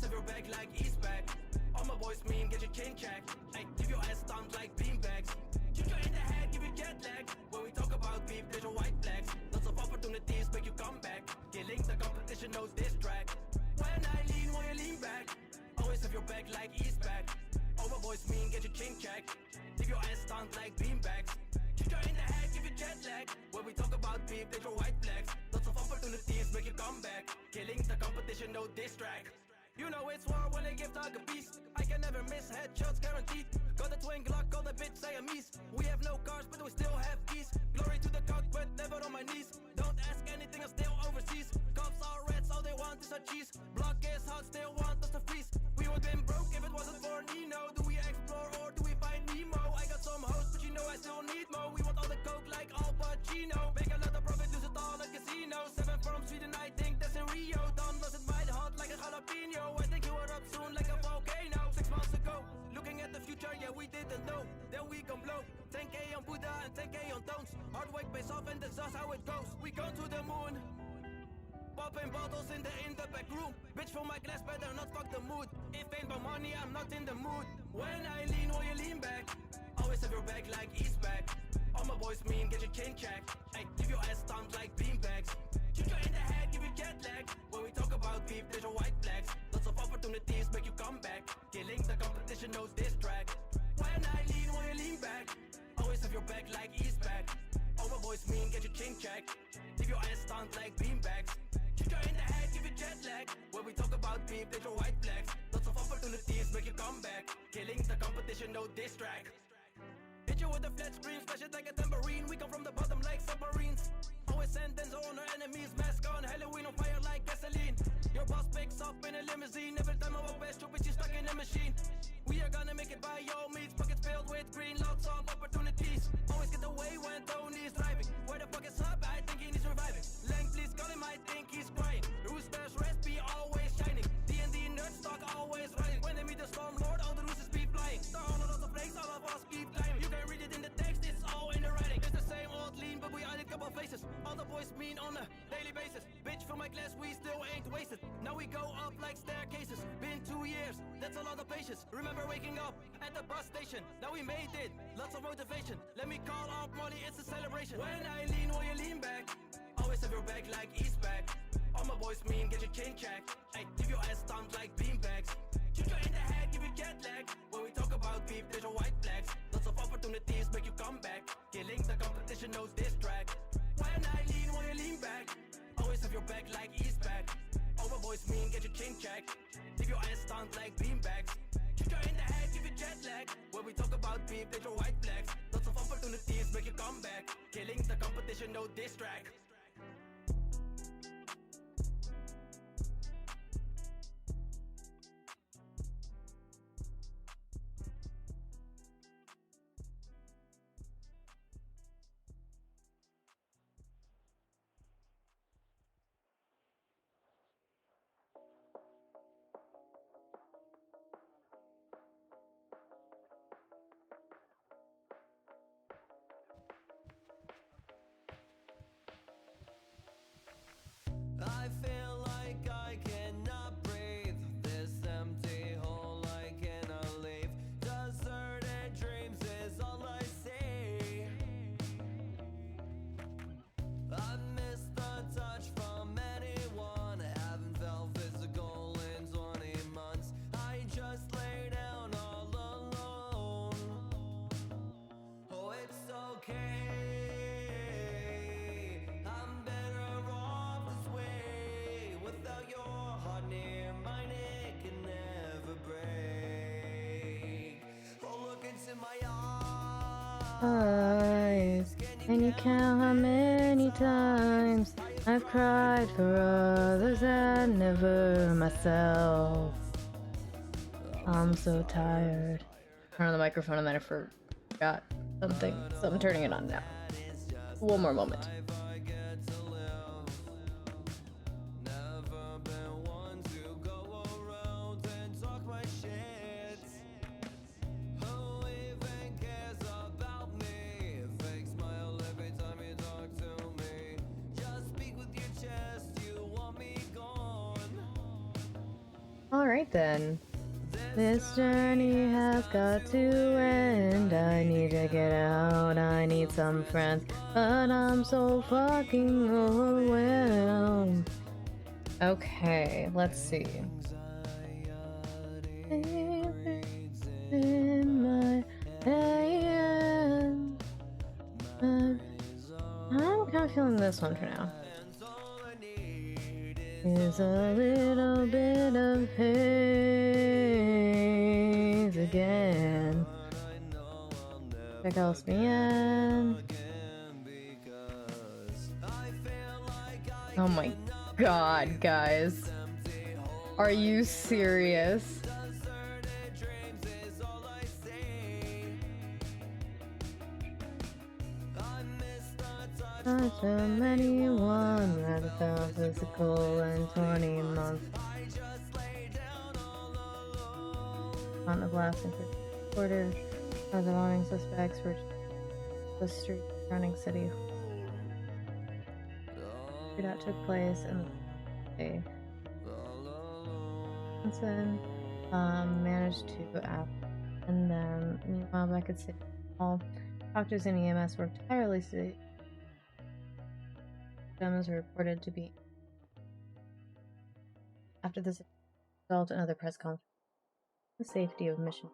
have your back like he's back. All my boys mean, get your chin checked. Hey, give your ass stumped like beanbags. Shoot you in the head, give you jet lag. When we talk about beef, there's your white flags. Lots of opportunities make you come back. Killing the competition, no diss track. When I lean, will you lean back? Always have your back like he's back. All my boys mean, get your chin checked. Give your ass stumped like beanbags. Shoot you in the head, give you jet lag. When we talk about beef, there's your white flags. Lots of opportunities make you come back. Killing the competition, no diss track. You know it's war when they give dog a beast. I can never miss, headshots guaranteed. Got a twin Glock, call the bitch Siamese. We have no cars, but we still have keys. Glory to the cockpit, never on my knees. Don't ask anything, I'm still overseas. Cops are rats, all they want is our cheese. Block is hot, still want us to freeze. We would've been broke if it wasn't for Nino. Do we explore or do we find Nemo? I got some hoes, but you know I still need more. We want all the coke like Al Pacino. Make a lot of profit, lose it all at casino. 7 from Sweden, I think that's in Rio. Don lost it by the hot like a jalapeno. I think you were up soon like a volcano. 6 months ago, looking at the future, yeah, we didn't know. Then we gon' blow 10K on Buddha and 10K on Tones. Hard work pays off and that's just how it goes. We go to the moon, popping bottles in the back room. Bitch for my glass, better not fuck the mood. If ain't about money, I'm not in the mood. When I lean, will you lean back? Always have your back like he's back. All my boys mean, get your chin checked. Hey, give your ass stumped like beanbags. Shoot you in the head, give you jet lag. When we talk about beef, there's your white flags. Lots of opportunities make you come back. Killing the competition, no diss track. When I lean, will you lean back? Always have your back like he's back. All my boys mean, get your chin checked. Give your ass stumped like beanbags. Shoot you in the head, give you jet lag. When we talk about beef, there's your white flags. Lots of opportunities make you come back. Killing the competition, no diss track. Hit you with a flat screen, smash it like a tambourine. We come from the bottom like submarines. Always sentence on our enemies, mask on, Halloween on fire like gasoline. Your boss picks up in a limousine. Every time I walk past your bitch, you stuck in a machine. We are gonna make it by all means. Pockets filled with green, lots of opportunities. Always get away when Tony's driving. Where the fuck is Hub? I think he needs reviving. Lang, please call him, I think he's crying. Rooster's recipe always shining. D&D nerds talk always rising. When they meet the storm lord, all the roosters be flying. Star on a lot of flakes, all of us keep climbing. You can read it in the text, it's all in the writing. It's the same old lean, but we added couple faces. All the boys mean on a daily basis. Bitch, from my class, we still ain't wasted. Now we go up like staircases. Been 2 years, that's a lot of patience. Remember waking up at the bus station. Now we made it, lots of motivation. Let me call up Molly, it's a celebration. When I lean, will you lean back? Always have your back like he's back. All my boys mean, get your chin checked. Hey, give your ass stumped like beanbags. Shoot you in the head, give you jet lag. When we talk about beef, there's your white flags. Lots of opportunities make you come back. Killing the competition, no diss track. When I lean, will you lean back? Always have your back like he's back. All my boys mean, get your chin checked. Give your ass stumped like beanbags. Shoot you in the head, give you jet lag. When we talk about beef, there's your white flags. Lots of opportunities make you come back. Killing the competition, no diss track. I feel like I cannot breathe. This empty hole I cannot leave. Deserted dreams is all I see. I've missed the touch from anyone. Haven't felt physical in 20 months. I just lay down all alone. Oh, it's okay. Eyes. Can you count how many times I've cried for others and never myself? I'm so tired. Turn on the microphone and then I forgot something. So I'm turning it on now. One more moment. Alright then. This journey has got to end. I need to get out. I need some friends. But I'm so fucking overwhelmed. Okay, let's see. In my hand. I'm kind of feeling this one for now. Is a little bit of haze again. Check else me in. Oh my god, guys. Are you serious? Such a many one that felt physical in 20 months. On the blast and reported of the wanting suspects were the street surrounding city. That took place in the day. Johnson managed to and then meanwhile back at City Hall, doctors and EMS worked tirelessly. Victims were reported to be after this result another press conference. The safety of mission.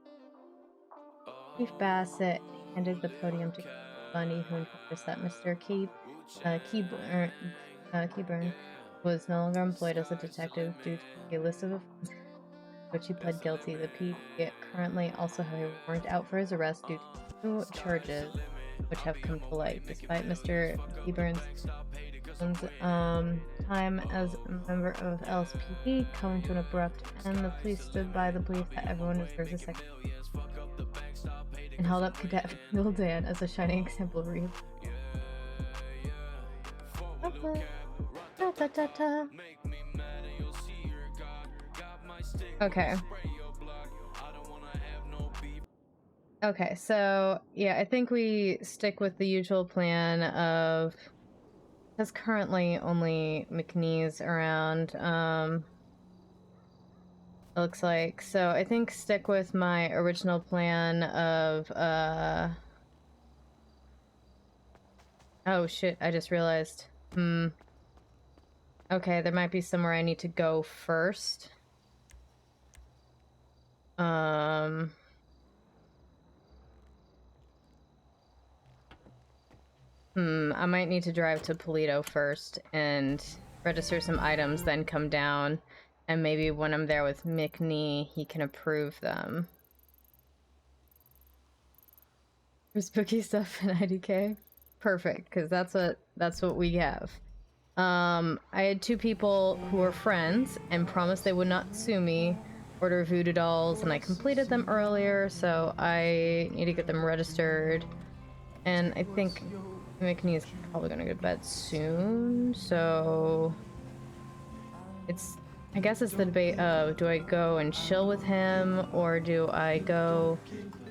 Chief Bassett handed the podium to Bundy, who informed us that Mr. Keyburn was no longer employed as a detective due to a list of offenses which he pled guilty. The PD currently also have a warrant out for his arrest due to 2 charges which have come to light. Despite Mr. Keyburn's time as a member of LSPD coming to an abrupt end, the police stood by the belief that everyone deserves a second and held up Cadet Phil Dan as a shining example of reason. Okay. Okay, so yeah, I think we stick with the usual plan of, because currently only McNee's around, it looks like. So I think stick with my original plan of, oh shit, I just realized. Okay, there might be somewhere I need to go first. I might need to drive to Polito first and register some items, then come down, and maybe when I'm there with McNee, he can approve them. For spooky stuff in IDK? Perfect, because that's what we have. I had 2 people who were friends and promised they would not sue me, order voodoo dolls, and I completed them earlier, so I need to get them registered. And I think McNee is probably gonna go to bed soon, so I guess it's the debate of, do I go and chill with him, or do I go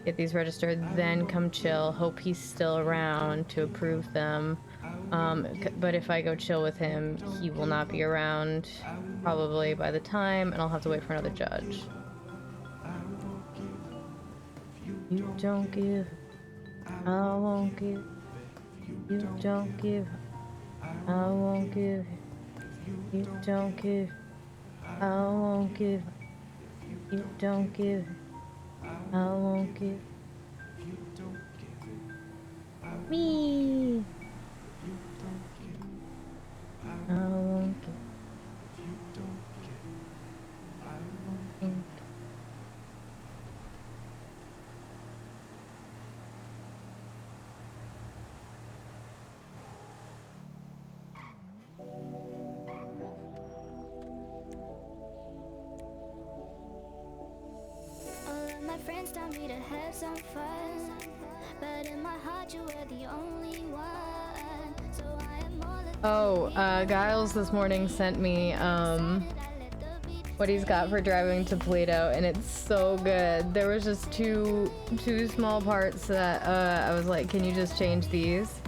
get these registered, then come chill, hope he's still around to approve them. But if I go chill with him, he will not be around probably by the time, and I'll have to wait for another judge. You don't give, I won't give. You don't give, I won't give. You don't give, I won't give. You don't give, I won't give. Me. I won't give. My friends tell me to have some fun, but in my heart you are the only one. So I am all Giles this morning sent me what he's got for driving to Polito, and it's so good. There was just two small parts that I was like, can you just change these?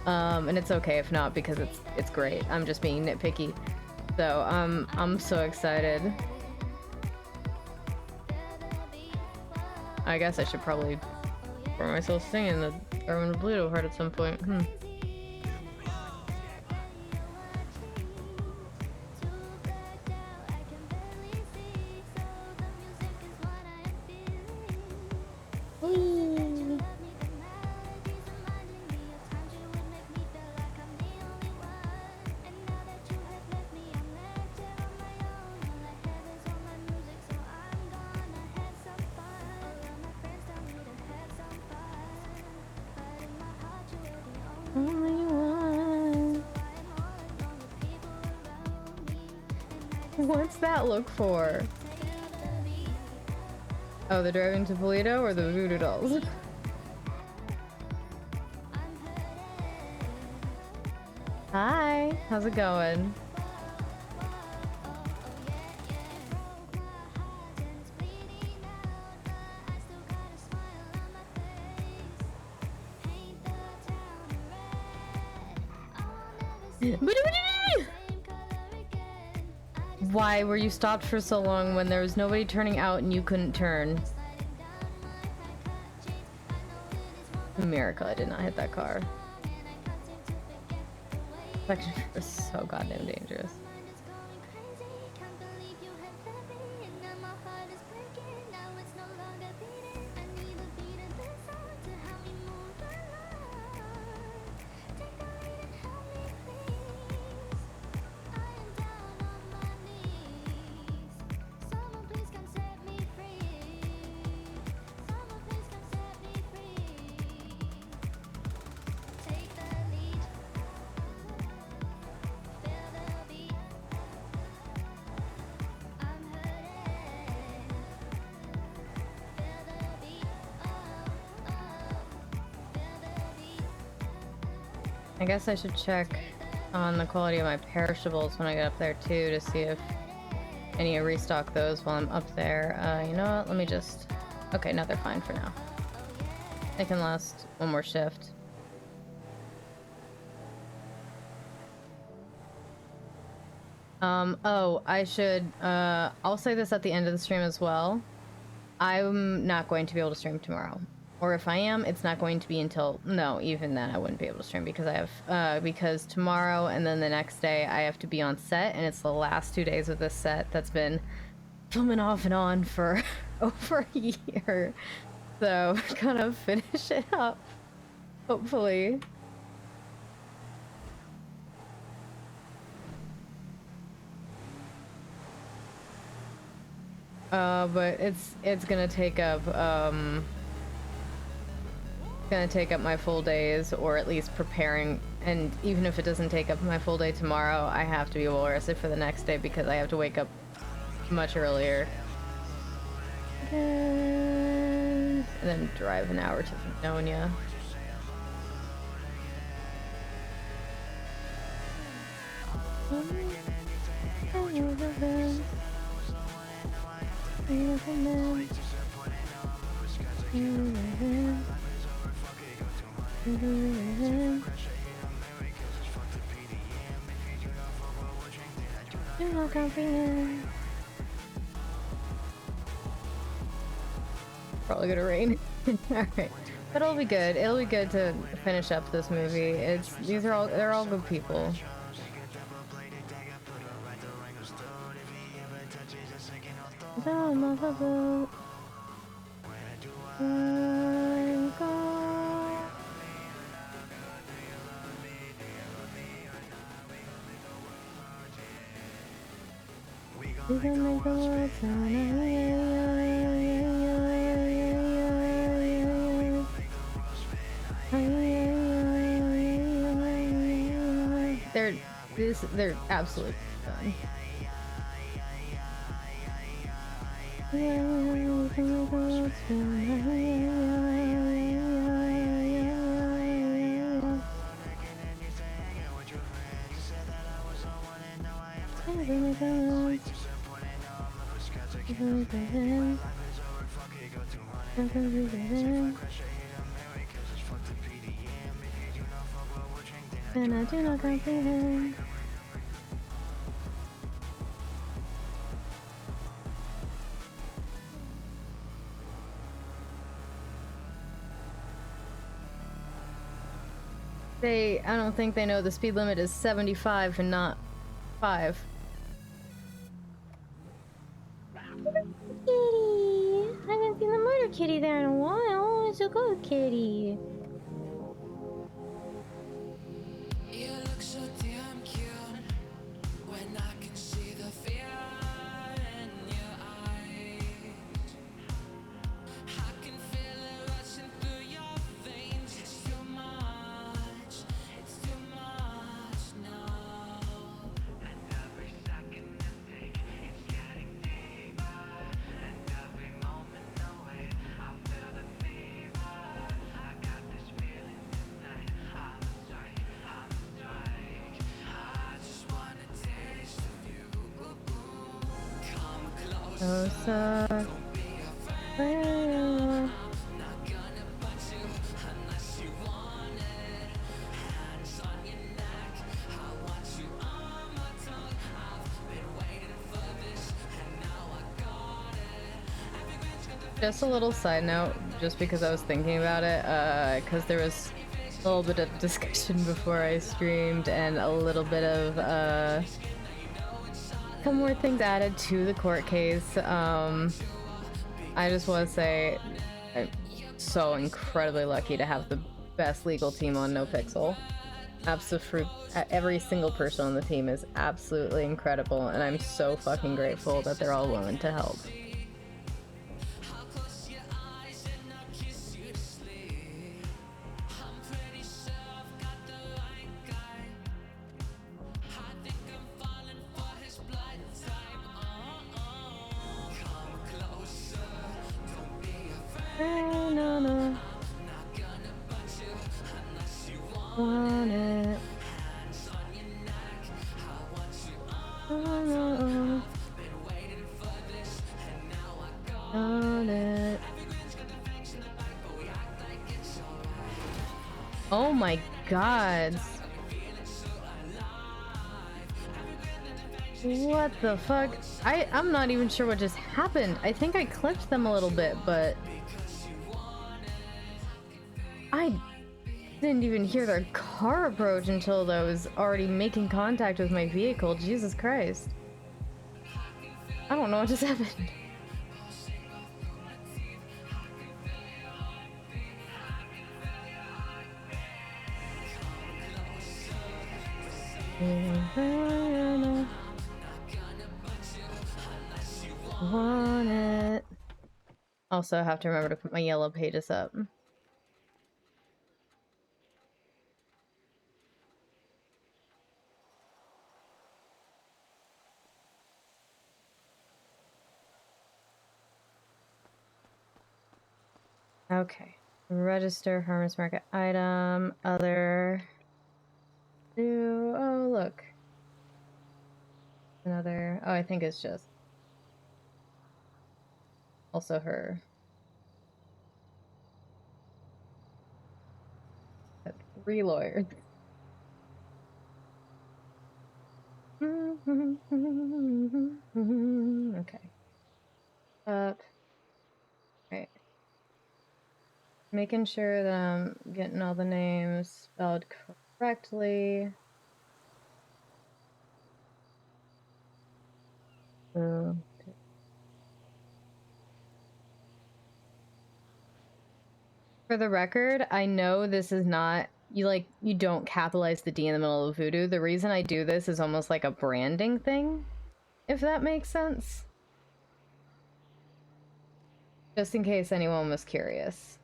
And it's okay if not, because it's great. I'm just being nitpicky. So I'm so excited. I guess I should probably pour myself singing the Erwin Bluto part at some point. What's that look for? Oh, the driving to Toledo or the voodoo dolls? Hi, how's it going? Why were you stopped for so long when there was nobody turning out and you couldn't turn? A miracle I did not hit that car. That was so goddamn dangerous. I guess I should check on the quality of my perishables when I get up there too to see if I need to restock those while I'm up there. You know what? Let me just... Okay, no, they're fine for now. They can last one more shift. Oh, I should... I'll say this at the end of the stream as well. I'm not going to be able to stream tomorrow. Or if I am, it's not going to be until... No, even then I wouldn't be able to stream because I have... because tomorrow and then the next day I have to be on set, and it's the last 2 days of this set that's been filming off and on for over a year. So, kind of finish it up, hopefully. But it's gonna take up, my full days, or at least preparing, and even if it doesn't take up my full day tomorrow, I have to be well rested for the next day because I have to wake up much earlier. And then drive an hour to Vernonia. Probably gonna rain. Alright. But it'll be good. It'll be good to finish up this movie. They're all good people. Down on the boat. I'm gone. We can make the world they're absolutely done. And I do not comprehend. I don't think they know the speed limit is 75 and not 5. Kitty! I haven't seen the murder kitty there in a while. It's a good kitty. You look so damn cute when I can see the fear in your eyes. I can feel it rushing through your veins. It's too much now. And every second you take, it's getting deeper. And every moment away, I feel the fever. I got this feeling tonight. I'm straight. I just want a taste of you. Come closer. Closer. Not gonna put you unless you want it. Hands on your neck, I want you on my tongue. I've been waiting for this, and now I got it. Just a little side note, just because I was thinking about it, because there was a little bit of discussion before I streamed and a little bit of, some more things added to the court case. I just want to say I'm so incredibly lucky to have the best legal team on NoPixel. Every single person on the team is absolutely incredible, and I'm so fucking grateful that they're all willing to help. No. Want it. No. Want it. Oh my god. What the fuck? I'm not even sure what just happened. I think I clipped them a little bit, but I didn't even hear their car approach until I was already making contact with my vehicle. Jesus Christ. I don't know what just happened. Want it. Also, I have to remember to put my yellow pages up. Okay. Register farmer's market item. Other. Oh, look. Another. Oh, I think it's just. Also her. 3 lawyers. Okay. Up. Right. Making sure that I'm getting all the names spelled correctly. For the record, I know this is not you don't capitalize the D in the middle of voodoo. The reason I do this is almost like a branding thing, if that makes sense. Just in case anyone was curious.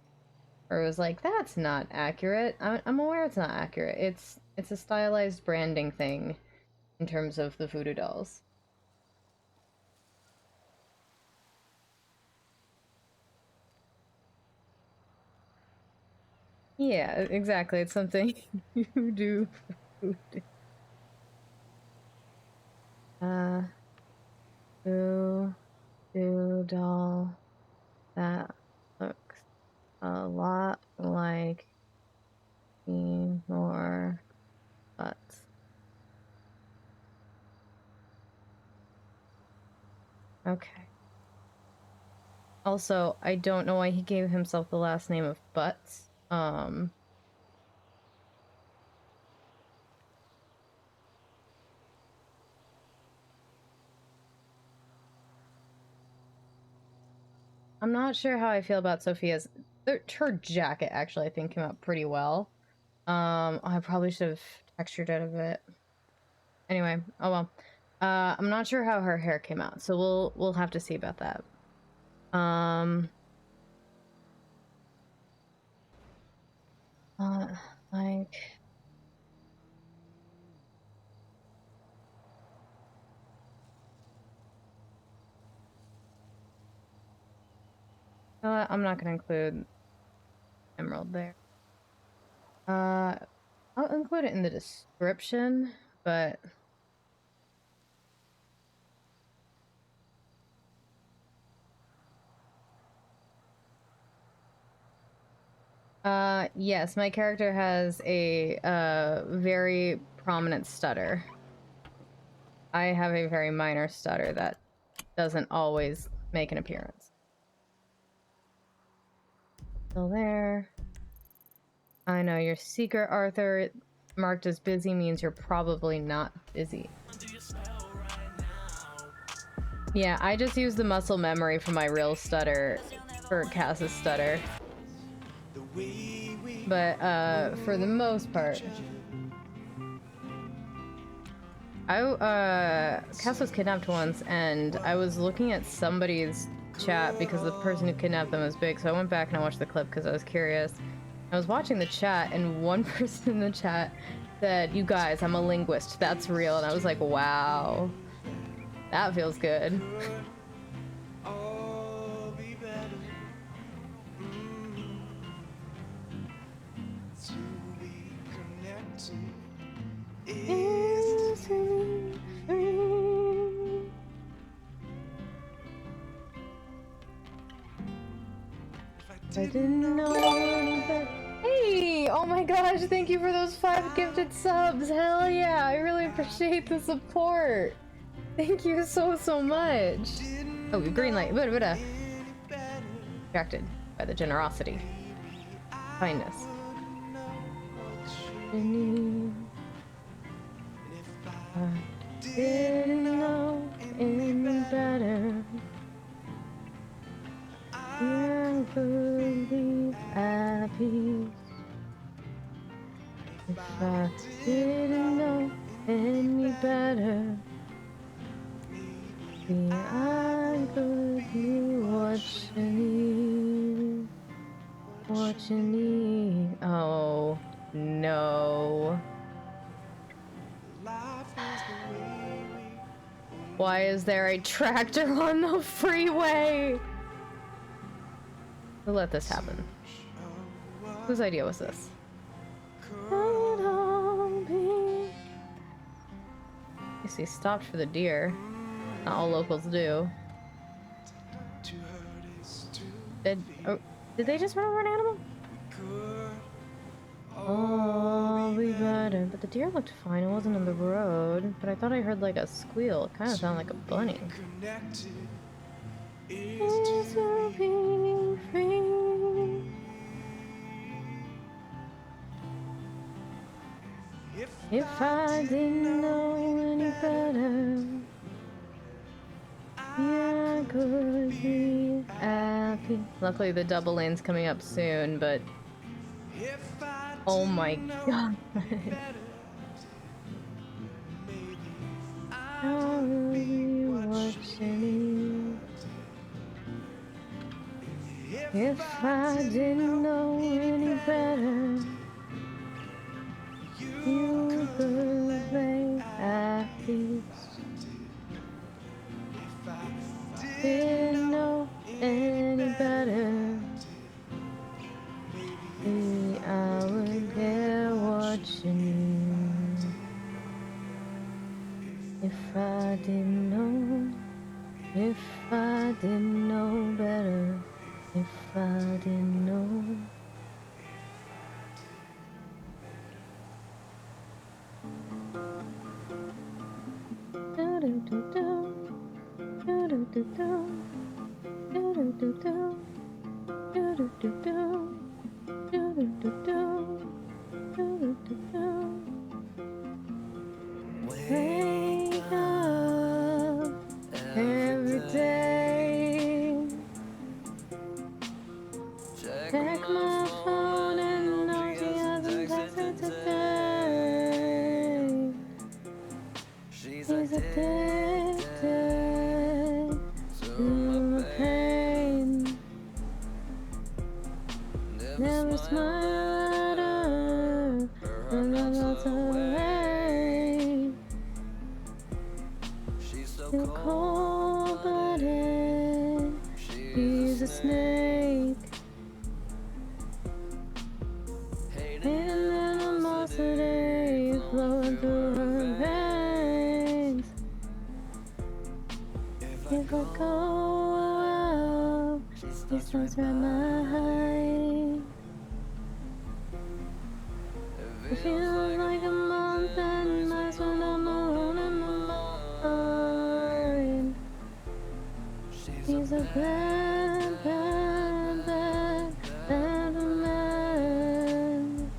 Or was like, that's not accurate. I'm aware it's not accurate. It's a stylized branding thing in terms of the voodoo dolls. Yeah, exactly. It's something you do. Voodoo doll that looks a lot like more butts. Okay. Also, I don't know why he gave himself the last name of Butts. I'm not sure how I feel about Sophia's. Her jacket actually, I think, came out pretty well. I probably should have textured it a bit. Anyway, oh well. I'm not sure how her hair came out, so we'll have to see about that. Like. I'm not gonna include Emerald there. I'll include it in the description, but yes, my character has a very prominent stutter. I have a very minor stutter that doesn't always make an appearance. Still there. I know your secret, Arthur, marked as busy means you're probably not busy. Yeah, I just use the muscle memory for my real stutter for Cass's stutter. But for the most part, Cass was kidnapped once, and I was looking at somebody's chat because the person who kidnapped them was big, so I went back and I watched the clip because I was curious. I was watching the chat, and one person in the chat said, "You guys, I'm a linguist, that's real," and I was like, wow, that feels good. I didn't know that. Hey! Oh my gosh, thank you for those 5 gifted subs! Hell yeah, I really appreciate the support! Thank you so much! Oh, green light. Distracted by the generosity. Kindness. I didn't know any better. I could be at peace if I didn't know any better. Maybe I could be what you need. What you need. Oh no. Why is there a tractor on the freeway? Who let this happen? Whose idea was this? You see, stopped for the deer. Not all locals do. Did they just run over an animal? Oh, we better. But the deer looked fine. It wasn't on the road. But I thought I heard like a squeal. It kind of sounded like a bunny. Is you being free? If I didn't know any better, yeah, I could be happy. Luckily, the double lane's coming up soon, but oh my god. I'll be watching. If I didn't know any better, you could lay at peace. Didn't know any better, maybe I would get what you need. If I didn't know, if I didn't know better, if I didn't know. Do do do do. Do do do do. Do do do do. Do do do do. Do do do do. Do do do do. Wake up every day. Check my phone and no, she hasn't texted today. She's He's addicted to my pain. Never smile at her when I'm lost away. She's so Too cold-blooded. She's a snake. Hating animosity flowing through her veins. If I go out, she starts right mind. It feels like a month and nights when I'm alone in my mind. He's a bad, bad, bad, bad man.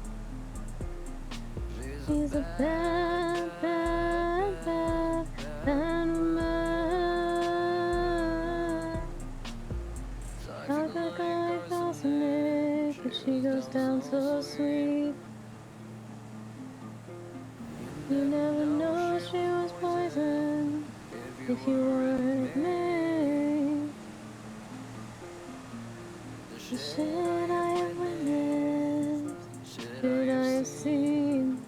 He's a bad, bad, bad, bad man. I got like cosmic, but she goes down so sweet. You never know she was poison if you weren't me. The shit I have witnessed, shit I have seen,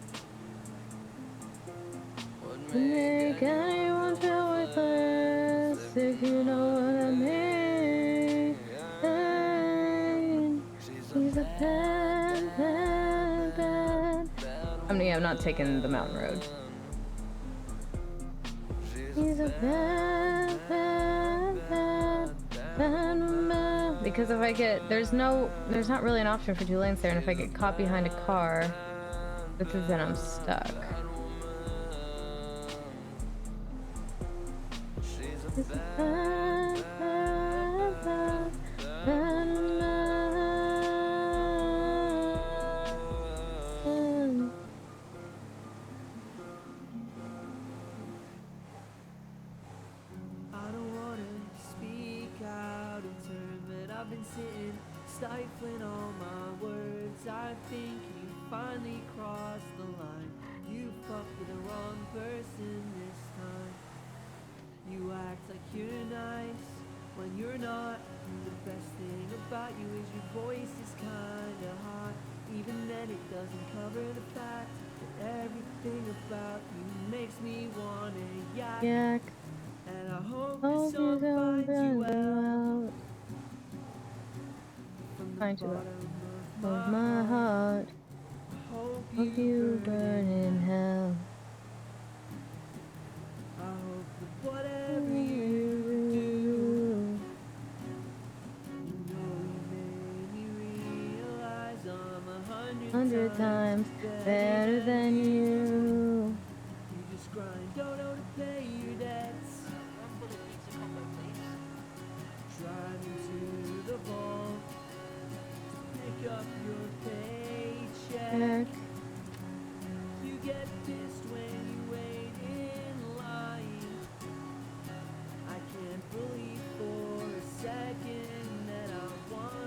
would make anyone feel worthless if you know what I mean. He's a bad, bad, bad. I mean, I'm not taking the mountain road. He's a bad, bad, bad, bad man. Because if I get, there's not really an option for 2 lanes there, and if I get caught behind a car, then I'm stuck. He's a bad, bad, bad, bad man. I don't wanna speak out in turn, but I've been sitting, stifling all my words. I think you finally crossed the line. You fucked with the wrong person this time. You act like you're nice when you're not. The best thing about you is your voice is kinda hot. Even then it doesn't cover the fact that everything about you makes me wanna yak. Yak. And I hope Hope this you song don't finds you burn well. out. From the Find you bottom of my heart. hope Hope you burn in hell. I hope that whatever you do, you know you made me realize I'm 100 times better than you. You just grind dodo to pay your debts. Driving to the vault to pick up your paycheck. Check. You get pissed when you wait in line. I can't believe for a second that I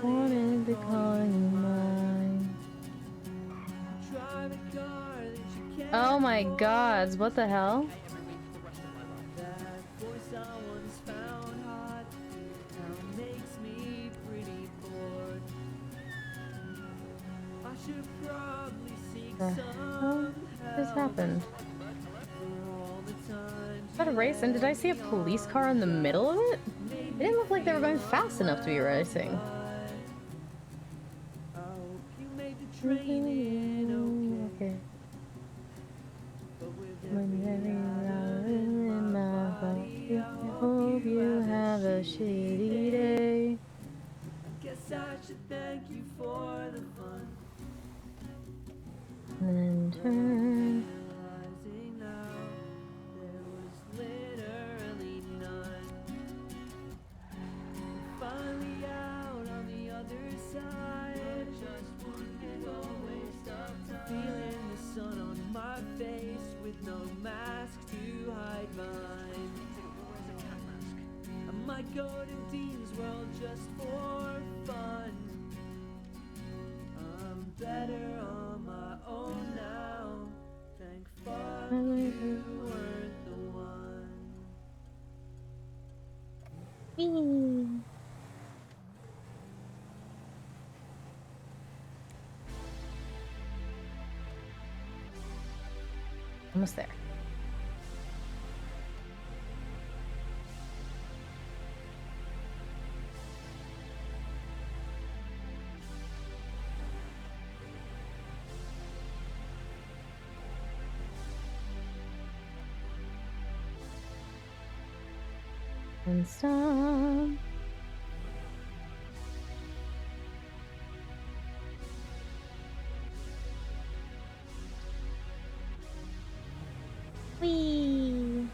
Wanted to call you mine. drive a car that you can't Oh my gods, what the hell? That voice I once found hot now makes me pretty bored. I should probably seek The some hell just help happened? for all the times Is that a race? And did I see a police car in the middle of it? It didn't look like they were going fast enough to be racing. I hope you made the training okay. Okay. But with When every every hour hour in my body, I hope you have a shitty day. guess I should thank you for the fun. And then turn. Realizing now there was literally none. Finally out on the other side, just one big old waste of time. Feeling the sun on my face with no mask to hide mine. I might go to Dean's World just for fun. better on my own now. Thank fuck you weren't the one. Whee! Almost there. And stop. Whee!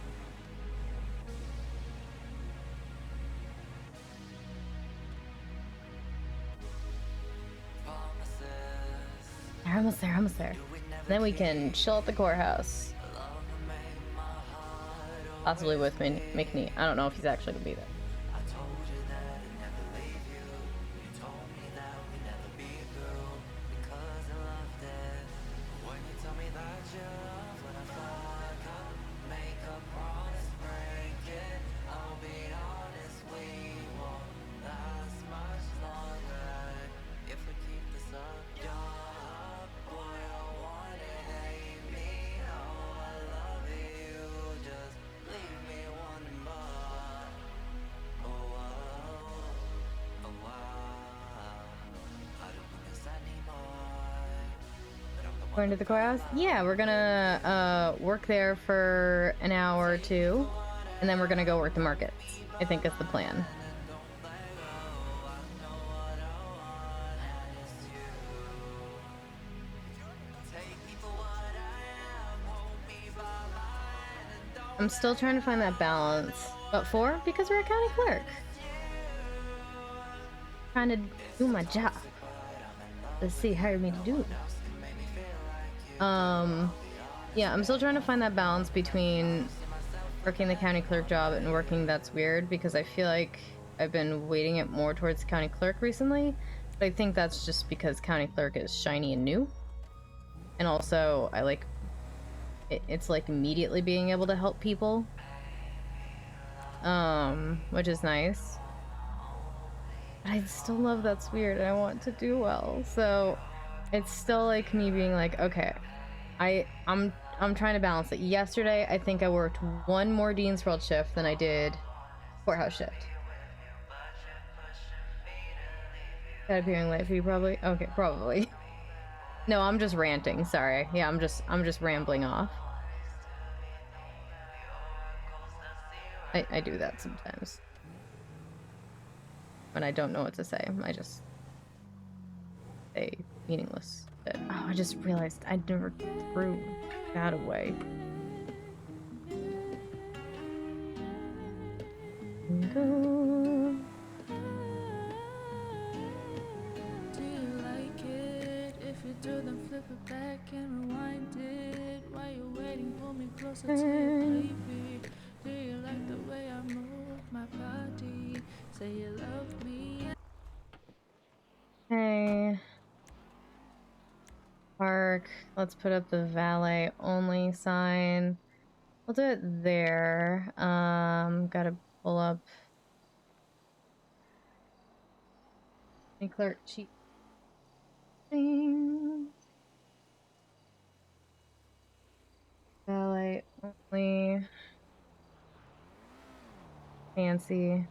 We're almost there, almost there. Then we can chill at the courthouse. Possibly with McNee. I don't know if he's actually gonna be there. Going to the courthouse? Yeah, we're gonna work there for an hour or two, and then we're gonna go work the markets. I think is the plan. I'm still trying to find that balance. What for? Because we're a county clerk. Trying to do my job. Let's see, hired me to do. Yeah, I'm still trying to find that balance between working the county clerk job and working That's Weird, because I feel like I've been weighting it more towards county clerk recently, but I think that's just because county clerk is shiny and new, and also I like it's like immediately being able to help people, which is nice, but I still love That's Weird and I want to do well, so it's still like me being like, okay, I'm trying to balance it. Yesterday, I think I worked one more Dean's World shift than I did courthouse shift. That appearing late for you, probably? Okay, probably. No, I'm just ranting, sorry. Yeah, I'm just rambling off. I do that sometimes. When I don't know what to say. I just say meaningless shit. Oh, I just realized I never threw that away. Go. Do you like it? If you do, then flip it back and rewind it. While you're waiting, pull me closer to you, baby. Do you like the way I move my body? Say you love me. Hey. Park. Let's put up the valet only sign. We'll do it there. Gotta pull up any clerk cheat thing. Valet only. Fancy.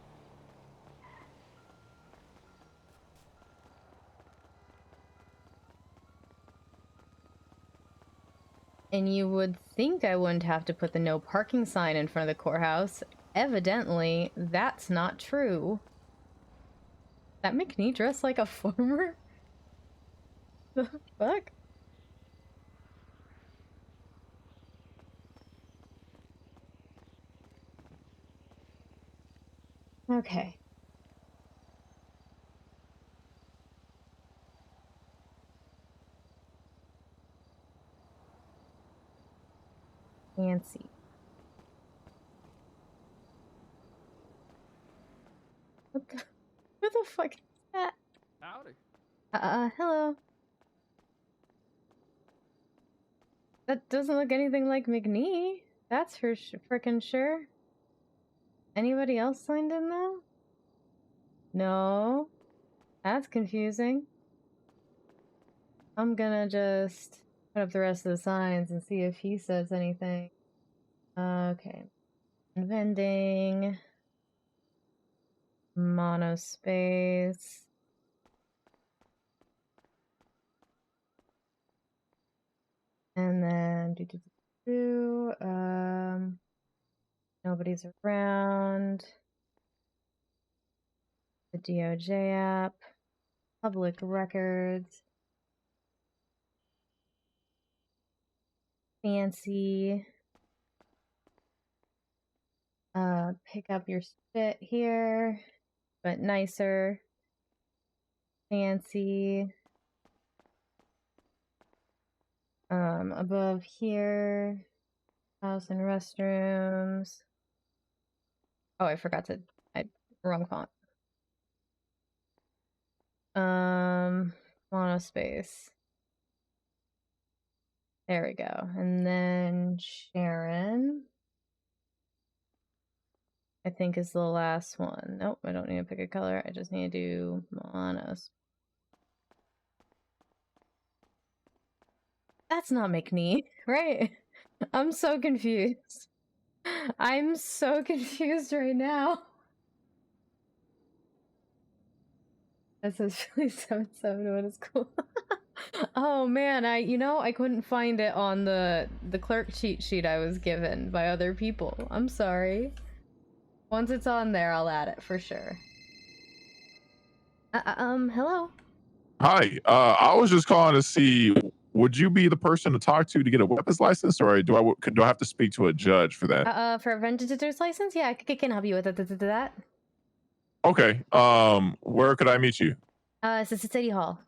And you would think I wouldn't have to put the no parking sign in front of the courthouse. Evidently, that's not true. That McNee dressed like a farmer? The fuck? Okay. Fancy. What the fuck is that? Howdy. Hello. That doesn't look anything like McNee. That's for frickin' sure. Anybody else signed in though? No. That's confusing. I'm gonna just put up the rest of the signs and see if he says anything. Okay. Vending. Monospace. And then nobody's around. The DOJ app. Public records. Fancy. Pick up your shit here, but nicer. Fancy. Above here, house and restrooms. Oh, I forgot to, wrong font. Monospace. There we go. And then Sharon, I think, is the last one. Nope, I don't need to pick a color. I just need to do monos. That's not McNee, right? I'm so confused. I'm so confused right now. That says really 77. What is cool? Oh man, I couldn't find it on the clerk cheat sheet I was given by other people. I'm sorry. Once it's on there, I'll add it for sure. Hello. Hi, I was just calling to see, would you be the person to talk to get a weapons license, or do I have to speak to a judge for that? For a vendor's license? Yeah, I can help you with that. Okay, where could I meet you? This is City Hall.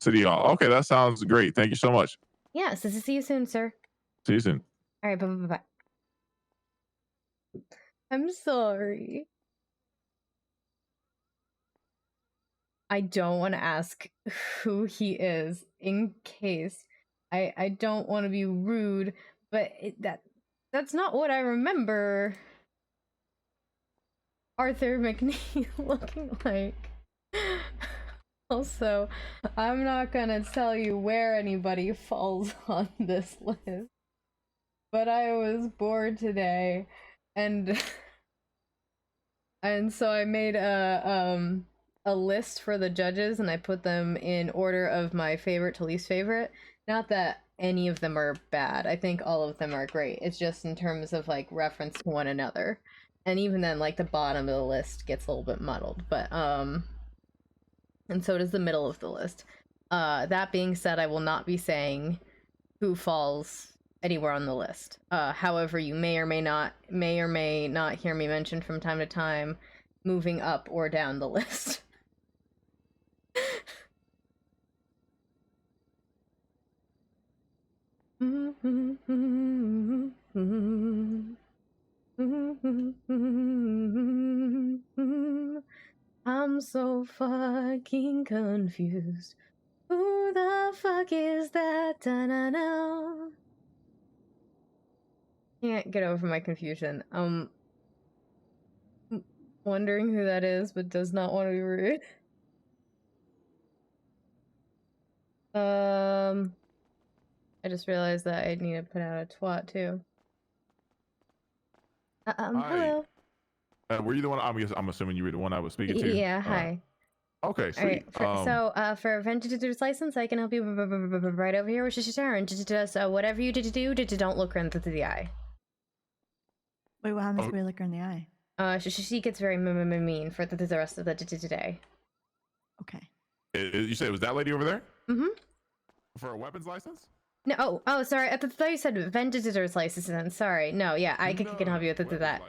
City Hall. Okay, that sounds great. Thank you so much. Yeah, see you soon, sir. See you soon. All right, bye. I'm sorry. I don't want to ask who he is in case I don't want to be rude, but that's not what I remember Arthur McNee looking like. Also, I'm not gonna tell you where anybody falls on this list, but I was bored today, and so I made a list for the judges, and I put them in order of my favorite to least favorite. Not that any of them are bad. I think all of them are great. It's just in terms of like reference to one another. And even then, like, the bottom of the list gets a little bit muddled, but and so does the middle of the list. That being said, I will not be saying who falls anywhere on the list. However, you may or may not hear me mention from time to time moving up or down the list. I'm so fucking confused. Who the fuck is that? Da-na-na. Can't get over my confusion. Wondering who that is, but does not want to be rude. I just realized that I need to put out a twat too. Hello. Were you the one? I'm assuming you were the one I was speaking to. Yeah. Hi. Okay, sweet. For a vendor's license, I can help you right over here with Sharon. So whatever you do, don't look her into the eye. Wait, what happens if we look her in the eye? She gets very mean for the rest of the day. Okay. You said it was that lady over there? Mm-hmm. For a weapons license? No, sorry. I thought you said vendor's license. Then sorry. No, yeah, I can help you with that.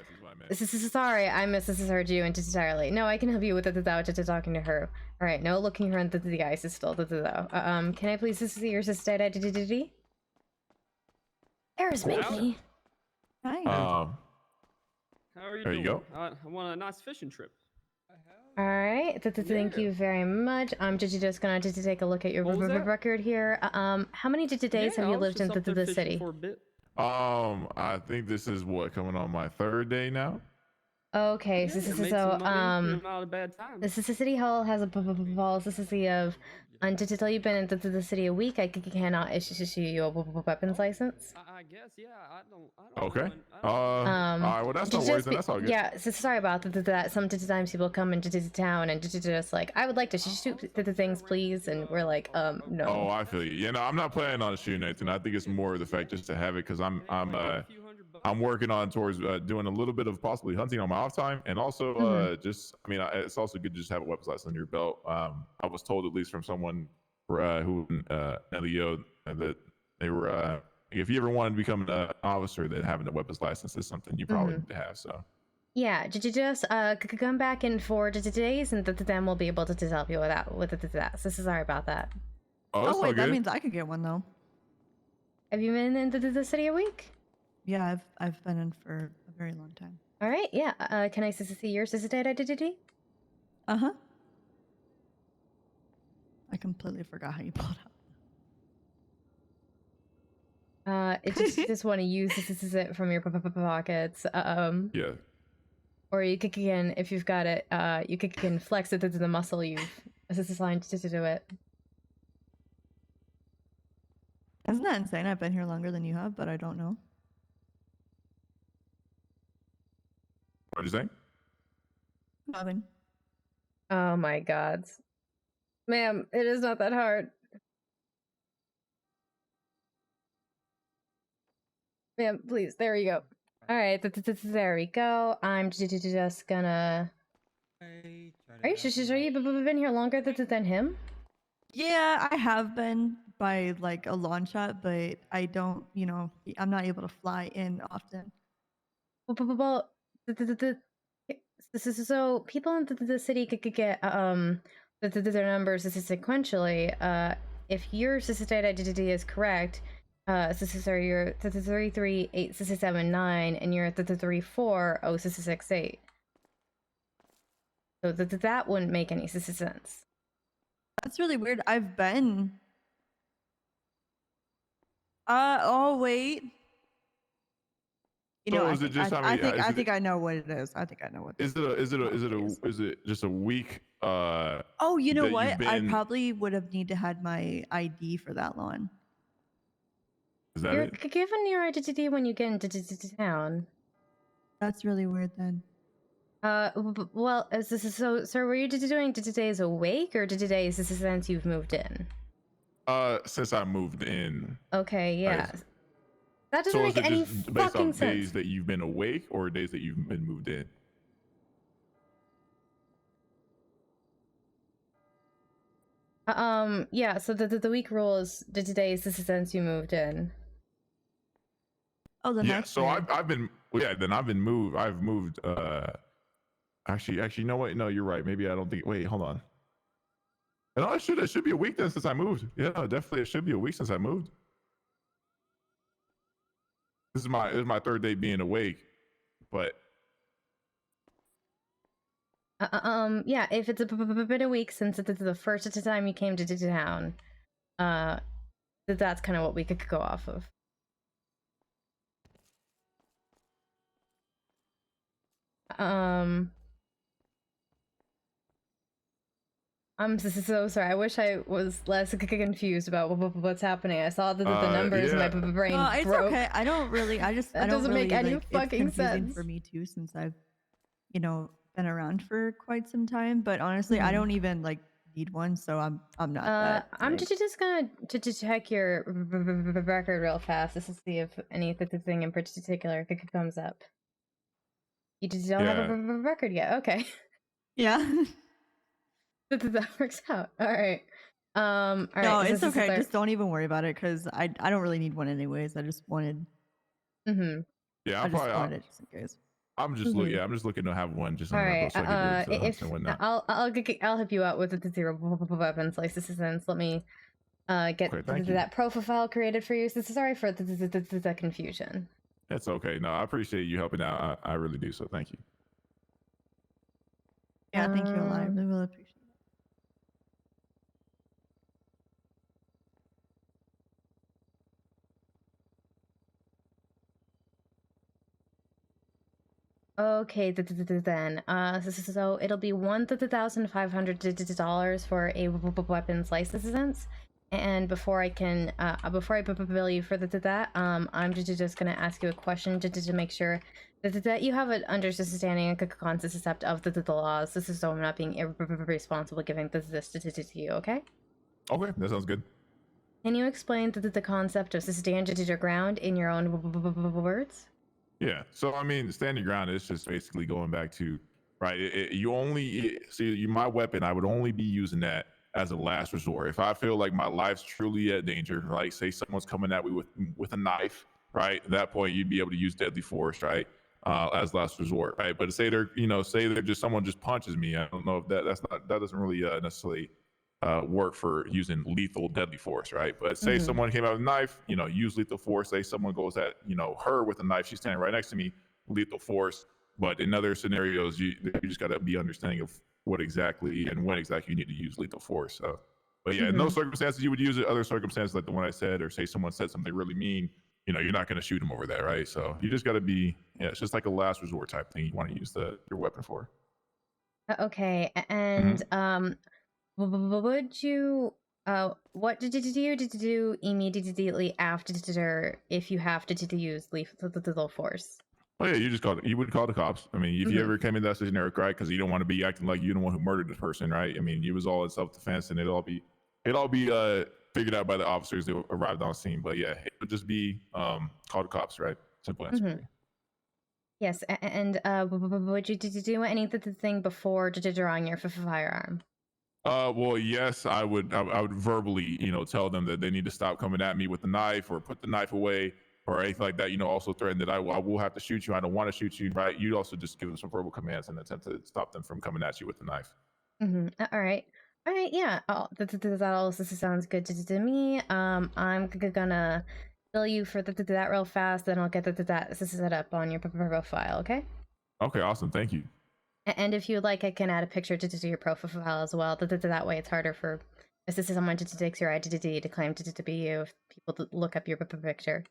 Sorry, I misheard you entirely. No, I can help you with without talking to her. All right, no looking her into the eyes is still though. Can I please see your sister identity? There's me. Hi. How are you doing? There you go. I want a nice fishing trip. All right. Thank you very much. I'm just gonna take a look at your What was that? record here. How many days have Yeah, you I was lived just in up there the fishing city? for a bit. I think this is what coming on my 3rd day now. Okay, Yeah, so this is made some money, not a bad time. this is the city hall has a policy of until you've been in the city a week, I cannot issue you a weapons license. I guess, yeah. I don't Okay. know, All right. Well, that's no worries. Then that's all good. Yeah, so sorry about that. Sometimes people come into town and just like, I would like to shoot the things, please, and we're like, no. Oh, I feel you. You know, I'm not planning on shooting anything. I think it's more of the fact just to have it because I'm working on towards doing a little bit of possibly hunting on my off time, and also just I mean it's also good to just have a weapons license on your belt. I was told at least from someone who LEO that they were if you ever wanted to become an officer, that having a weapons license is something you probably need to have. So yeah, just come back in 4 days, and then we'll be able to help you with that. So sorry about that. Oh wait, that means I could get one though. Have you been in the city a week? Yeah, I've been in for a very long time. All right, yeah. Can I see your identity? Uh-huh. I completely forgot how you pulled it up. It just want to use it from your pockets. yeah. Or you can, if you've got it, you can flex it into the muscle you've assigned to do it. Isn't that insane? I've been here longer than you have, but I don't know. What'd you say? Nothing. Oh my god. Ma'am, it is not that hard. Ma'am, please, there you go. Alright, there we go. I'm just gonna... Are you sure you've been here longer than him? Yeah, I have been by like a long shot, but I don't, I'm not able to fly in often. Well, so people in the city could get their numbers sequentially. If your cystic identity is correct, sorry, you're 33879 and you're 3406668. So that wouldn't make any sense. That's really weird. I've been. Oh wait. You know, So is it just I think I know what it is. I think I know what. Is it just a week? Oh, you know what? I probably would have need to had my ID for that long. Is that You're it? given your identity when you get into town. That's really weird then. Well, so were you doing today's awake or today since you've moved in? Since I moved in. Okay, yeah. That doesn't make any fucking sense. Days that you've been awake or days that you've been moved in? Yeah, so the week rule is today's since you moved in. Oh, then yeah, that's so weird. I've been moved. I've moved actually you know what? No, you're right. Maybe I don't think wait, hold on. No, it should be a week then since I moved. Yeah, definitely it should be a week since I moved. This is my 3rd day being awake, but yeah, if it's been a week since it's the first time you came to town, that's kind of what we could go off of. I'm so sorry. I wish I was less confused about what's happening. I saw the numbers in my brain. No, it's broke. okay. I don't really. I just. That I don't doesn't really, make any like, fucking it's confusing sense for me too, since I've, been around for quite some time. But honestly, I don't even need one, so I'm not. I'm just gonna check your record real fast just to see if anything in particular comes up. You just don't have a record yet. Okay. Yeah. That works out. All right. All right. No, it's okay. Just don't even worry about it because I don't really need one anyways. I just wanted. Mm-hmm. Yeah, I just wanted it just in case. I'm just looking to have one just on all right. so I can do it and whatnot. I'll help you out with the zero weapons licenses. Let me get that profile created for you. So sorry for the confusion. That's okay. No, I appreciate you helping out. I really do. So thank you. Yeah, thank you a lot. I really will appreciate it. Okay, then. So it'll be $1,500 for a weapons license. And before I bill you for that, I'm just gonna ask you a question to make sure that you have an understanding and concept of the laws. This is so I'm not being irresponsible giving this to you. Okay? Okay, that sounds good. Can you explain the concept of stand your ground in your own words? Yeah. So I mean, standing ground is just basically going back to right. You only see my weapon. I would only be using that as a last resort. If I feel like my life's truly at danger, like say someone's coming at me with a knife, right? At that point, you'd be able to use deadly force, right? As last resort, right? But say they're just someone just punches me. I don't know if that doesn't really necessarily work for using lethal deadly force, right? But say someone came out with a knife, use lethal force. Say someone goes at her with a knife, she's standing right next to me, lethal force. But in other scenarios, you just got to be understanding of what exactly and when exactly you need to use lethal force. So, but yeah, in those circumstances you would use it. Other circumstances like the one I said, or say someone said something really mean, you're not going to shoot them over that, right? So you just got to be, it's just like a last resort type thing. You want to use your weapon for. Okay, and would you what did you do immediately after if you have to use lethal force? Oh yeah, you would call the cops. I mean, if you ever came in that scenario, right? Because you don't want to be acting like you're the one who murdered this person, right? I mean, it was all in self-defense, and it'd all be figured out by the officers that arrived on scene. But yeah, it would just be call the cops, right? Simple answer. Yes, and would you do anything before drawing your firearm? Well, yes, I would verbally, tell them that they need to stop coming at me with the knife or put the knife away or anything like that. Also threaten that I will have to shoot you. I don't want to shoot you, right? You'd also just give them some verbal commands and attempt to stop them from coming at you with the knife. All right, yeah. That also sounds good to me. I'm gonna bill you for that real fast, then I'll get that set up on your profile. Okay. Okay, awesome. Thank you. And if you'd like, I can add a picture to your profile as well. That way, it's harder for someone to take your identity to claim to be you if people look up your picture.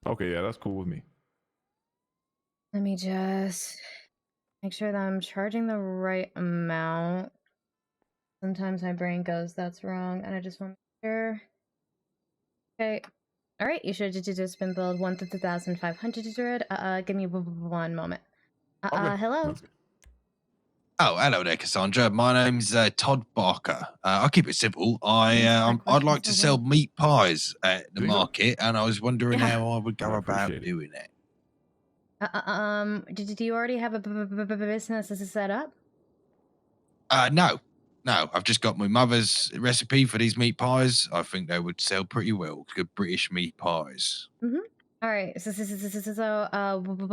Okay, yeah, that's cool with me. Let me just make sure that I'm charging the right amount. Sometimes my brain goes, that's wrong, and I just want to make sure. Okay. All right, you should just been billed 1,500. Give me one moment. Okay. Hello. Oh, hello there, Cassandra. My name's Todd Barker. I'll keep it simple. I'd like to sell meat pies at the market, and I was wondering how I would go about doing it. Do you already have a business set up? No. I've just got my mother's recipe for these meat pies. I think they would sell pretty well. Good British meat pies. All right. So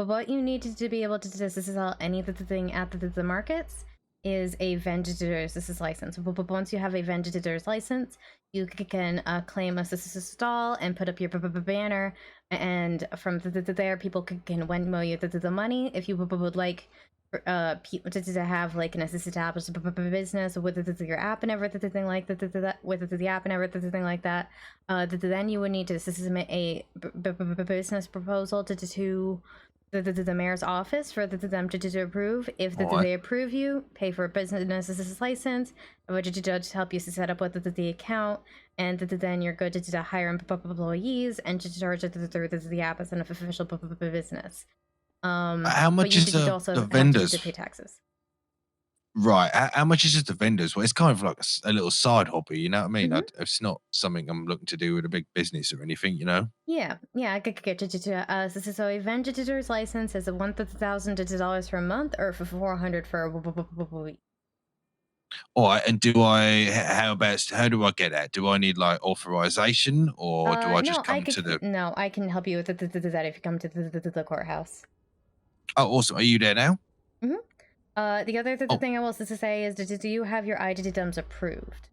what you need to be able to sell anything at the markets is a vendor's license. But once you have a vendor's license, you can claim a stall and put up your banner, and from there, people can Venmo you the money if you would like. People to have like an established business with your app and everything like that, with the app and everything like that, then you would need to submit a business proposal to the mayor's office for them to approve. If they approve you, pay for a business license, which the judge help you set up with the account, and then you're good to hire employees and to charge it through the app as an official business. How much is the vendors to pay taxes? Right. How much is it the vendors? Well, it's kind of like a little side hobby, you know what I mean? It's not something I'm looking to do with a big business or anything, Yeah, I could get you to. So a vendor's license is $1,000 for a month, or for $400 for a week. All right, and how do I get that? Do I need like authorization, or do I just come to the? No, I can help you with that if you come to the courthouse. Oh, awesome! Are you there now? The other thing I will say is, do you have your IDDMs approved?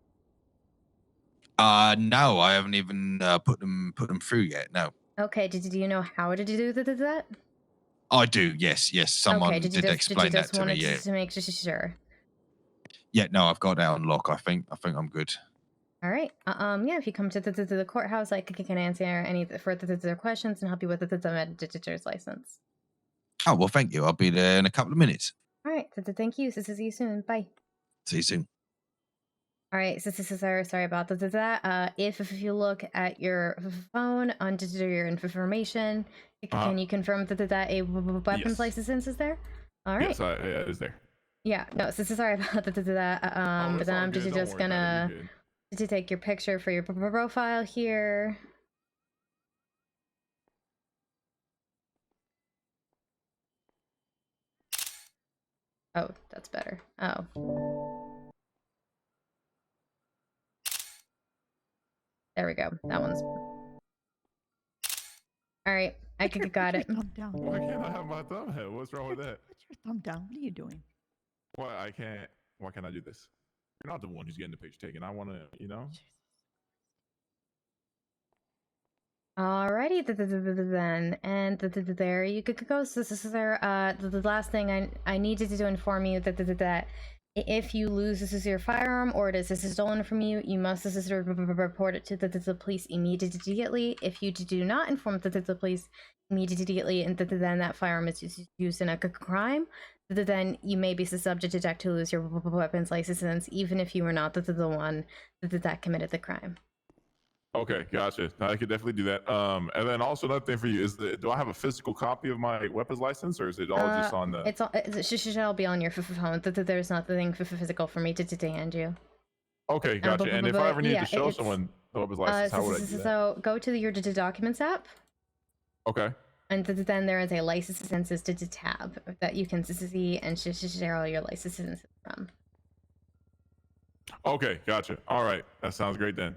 No, I haven't even put them through yet. No. Okay. Do you know how to do that? I do. Yes. Someone did explain that to me. Yeah. To make sure. Yeah, no, I've got that on lock. I think I'm good. All right. Yeah, if you come to the courthouse, I can answer any further questions and help you with the editor's license. Oh, well, thank you. I'll be there in a couple of minutes. All right. Thank you. See you soon. Bye. See you soon. All right. Sorry about that. If you look at your phone under your information, can you confirm that a weapons license is there? All right. Yes, yeah, it is there. Yeah. No. Sorry about that. But then I'm just gonna to take your picture for your profile here. Oh, that's better. Oh. There we go. That one's... Alright, I got it. Thumb down. Why can't I have my thumb head? What's wrong with that? Put your thumb down. What are you doing? Why can't I do this? You're not the one who's getting the picture taken. I want to, you know? Alrighty, then, and there you could go. So this is the last thing I needed to inform you that if you lose your firearm or it is stolen from you, you must report it to the police immediately. If you do not inform the police immediately, and then that firearm is used in a crime, then you may be subject to lose your weapons license, even if you were not the one that committed the crime. Okay, gotcha. I could definitely do that. And then also another thing for you is do I have a physical copy of my weapons license, or is it all just on the? It should all be on your phone. There's nothing physical for me to hand you. Okay, gotcha. And if I ever need to show someone the weapons license, how would I do that? So go to your Documents app. Okay. And then there is a licenses tab that you can see and share all your licenses from. Okay, gotcha. All right, that sounds great then.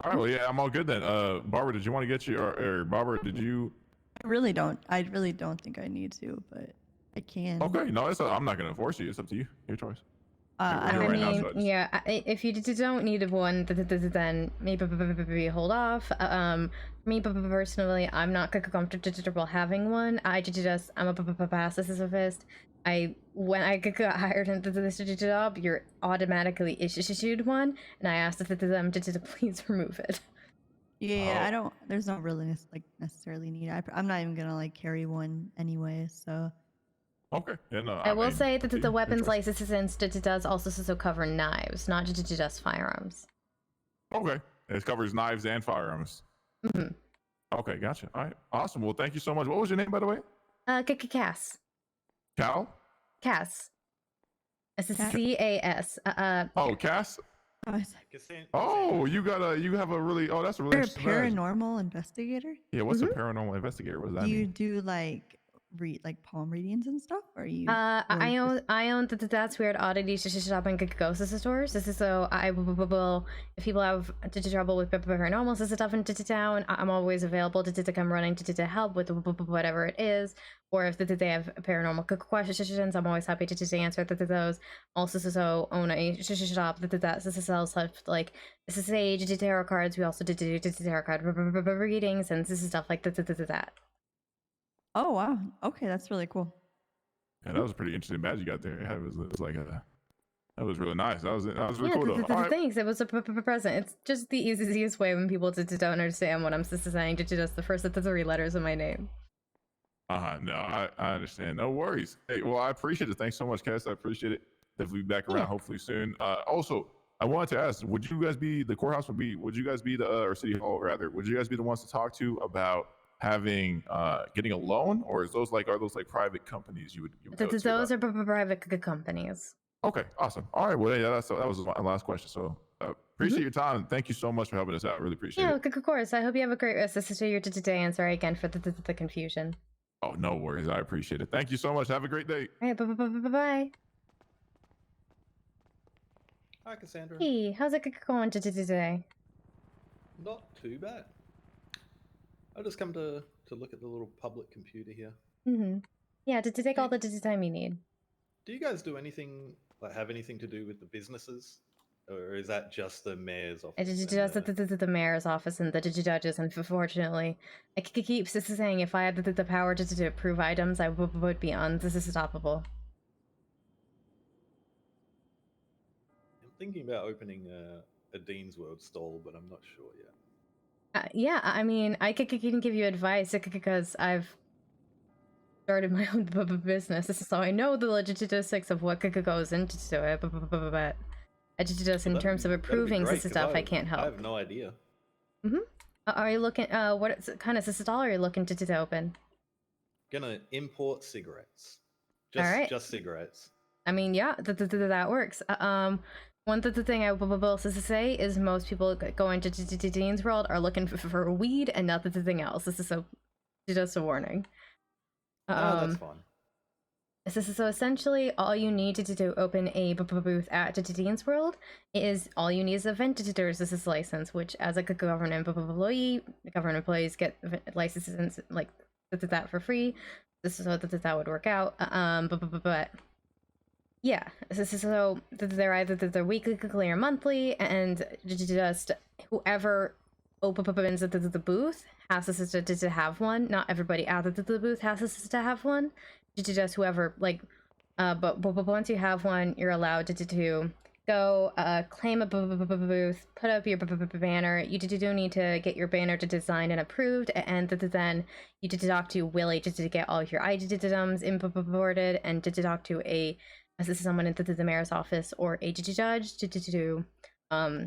All right, well, yeah, I'm all good then. Barbara, did you want to get you, or Barbara, did you? I really don't think I need to, but I can. Okay, no, I'm not gonna force you. It's up to you. Your choice. If you don't need one, then maybe hold off. Me personally, I'm not comfortable having one. I'm a pacifist. When I got hired into this job, you're automatically issued one, and I asked them to please remove it. Yeah, I don't. There's not really necessarily need. I'm not even gonna carry one anyway. So. Okay. Yeah, no. I will say that the weapons license does also cover knives, not just firearms. Okay. It covers knives and firearms. Mm-hmm. Okay, gotcha. All right. Awesome. Well, thank you so much. What was your name, by the way? Cass. Cal? Cass. It's C-A-S. Oh, Cass? Oh, you have a really, that's a really interesting You're a paranormal investigator? Yeah, what's a paranormal investigator? What does that mean? You do read palm readings and stuff? Or you? I own that's weird oddities shop and ghost stores. This is so I will if people have trouble with paranormal stuff in town, I'm always available to come running to help with whatever it is, or if they have paranormal questions, I'm always happy to answer those. Also, so own a shop that sells like sage tarot cards. We also did tarot card readings and this is stuff like that. Oh wow! Okay, that's really cool. Yeah, that was a pretty interesting badge you got there. Yeah, it was like that was really nice. That was really cool. Thanks. It was a present. It's just the easiest way when people don't understand what I'm saying to just the first 3 letters of my name. No, I understand. No worries. Hey, well, I appreciate it. Thanks so much, Cass. I appreciate it. Definitely be back around hopefully soon. Also, I wanted to ask: would you guys be the courthouse? Would you guys be the or city hall rather? Would you guys be the ones to talk to about having getting a loan, or are those private companies you would those are private companies. Okay, awesome. All right, well, yeah, that was my last question. So appreciate your time. Thank you so much for helping us out. Really appreciate it. Yeah, of course. I hope you have a great rest of your today, and sorry again for the confusion. Oh, no worries. I appreciate it. Thank you so much. Have a great day. All right, bye. Hi, Cassandra. Hey, how's it going today? Not too bad. I just come to look at the little public computer here. Mm-hmm. Yeah, to take all the time you need. Do you guys do anything, have anything to do with the businesses? Or is that just the mayor's office? It's just the mayor's office and the judges, and unfortunately, I keep saying if I had the power to approve items, I would be unstoppable. thinking about opening a Dean's World stall, but I'm not sure yet. Yeah, I mean, I can give you advice because I've started my own business, so I know the logistics of what goes into it, but I just in terms of approving this stuff, I can't help. I have no idea. Are you looking? What kind of stall are you looking to open? Gonna import cigarettes. Just cigarettes. I mean, yeah, that works. One thing I will say is most people going to Dean's World are looking for weed and nothing else. This is just a warning. No, that's fine. So essentially, all you need to open a booth at Dean's World is all you need is a vendor's license, which as a government employee, government employees get licenses like that for free. This is how that would work out. But yeah, so they're either they're weekly or monthly, and just whoever opens the booth has to have one. Not everybody at the booth has to have one. Just whoever but once you have one, you're allowed to go claim a booth, put up your banner. You do need to get your banner designed and approved, and then you did talk to Willie to get all your items imported, and to talk to someone in the mayor's office or a judge to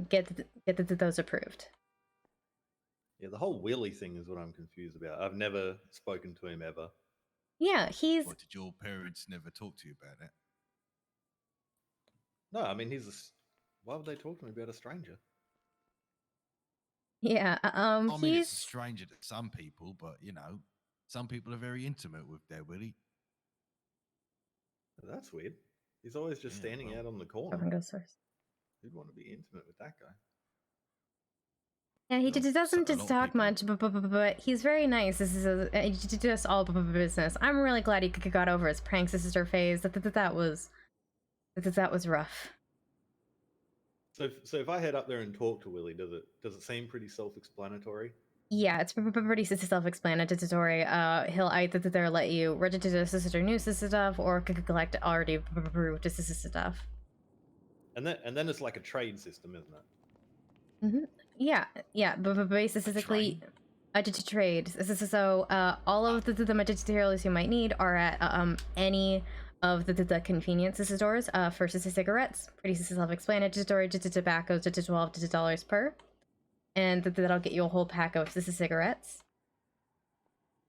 get those approved. Yeah, the whole Willie thing is what I'm confused about. I've never spoken to him ever. Yeah, he's. What, did your parents never talk to you about it? No, I mean why would they talk to me about a stranger? Yeah, I mean, it's a stranger to some people, but some people are very intimate with their Willie. That's weird. He's always just standing out on the corner. Who'd want to be intimate with that guy? Yeah, he doesn't talk much, but he's very nice. This is just all business. I'm really glad he got over his prank sister phase. That was rough. So if I head up there and talk to Willie, does it seem pretty self-explanatory? Yeah, it's pretty self-explanatory. He'll either let you register new stuff or collect already approved stuff. And then it's like a trade system, isn't it? Yeah, but basically, to trade. So all of the materials you might need are at any of the convenience stores. First is the cigarettes, pretty self-explanatory. Tobacco to $12 per, and that'll get you a whole pack of cigarettes.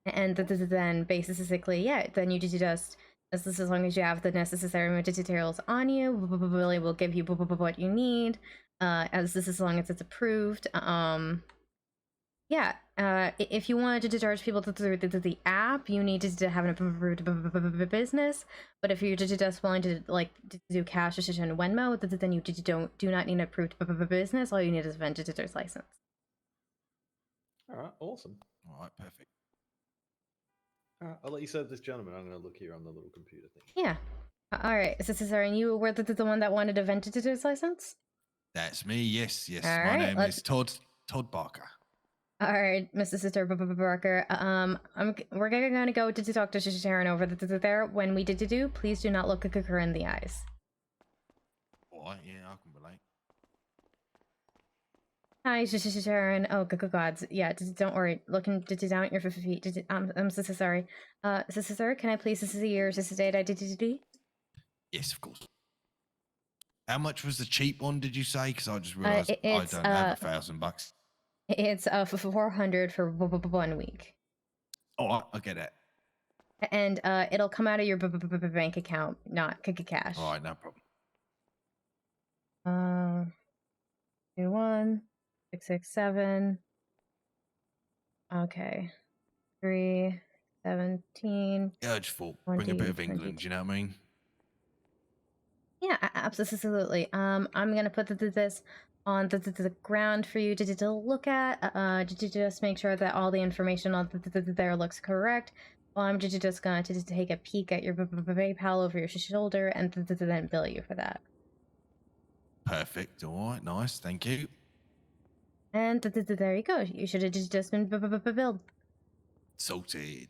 And then basically, then you just as long as you have the necessary materials on you, Willie will give you what you need. As long as it's approved. If you wanted to charge people through the app, you need to have an approved business. But if you're just willing to do cash and Venmo, then you do not need an approved business. All you need is a vendor's license. All right, awesome. All right, perfect. All right, I'll let you serve this gentleman. I'm going to look here on the little computer thing. Yeah. All right. And you were the one that wanted a vendor's license? That's me. Yes. All My right, name is Todd Barker. All right, Mr. Sister Barker. We're gonna go to talk to Sharon over there. When we do, please do not look her in the eyes. All right, yeah, I can relate. Hi, Sharon. Oh, good gods. Yeah, don't worry. Looking down at your feet. I'm so sorry. Sister, can I please see your date identity? Yes, of course. How much was the cheap one, did you say? Because I just realised I don't have $1,000. It's 400 for 1 week. Oh, I get it. And it'll come out of your bank account, not cash. All right, no problem. 21667. Okay. 317. Yeah, I just thought bring a bit of England. Do you know what I mean? Yeah, absolutely. I'm gonna put this on the ground for you to look at. To just make sure that all the information on there looks correct. Well, I'm just going to take a peek at your PayPal over your shoulder and then bill you for that. Perfect. All right, nice. Thank you. And there you go. You should have just been billed. Sorted.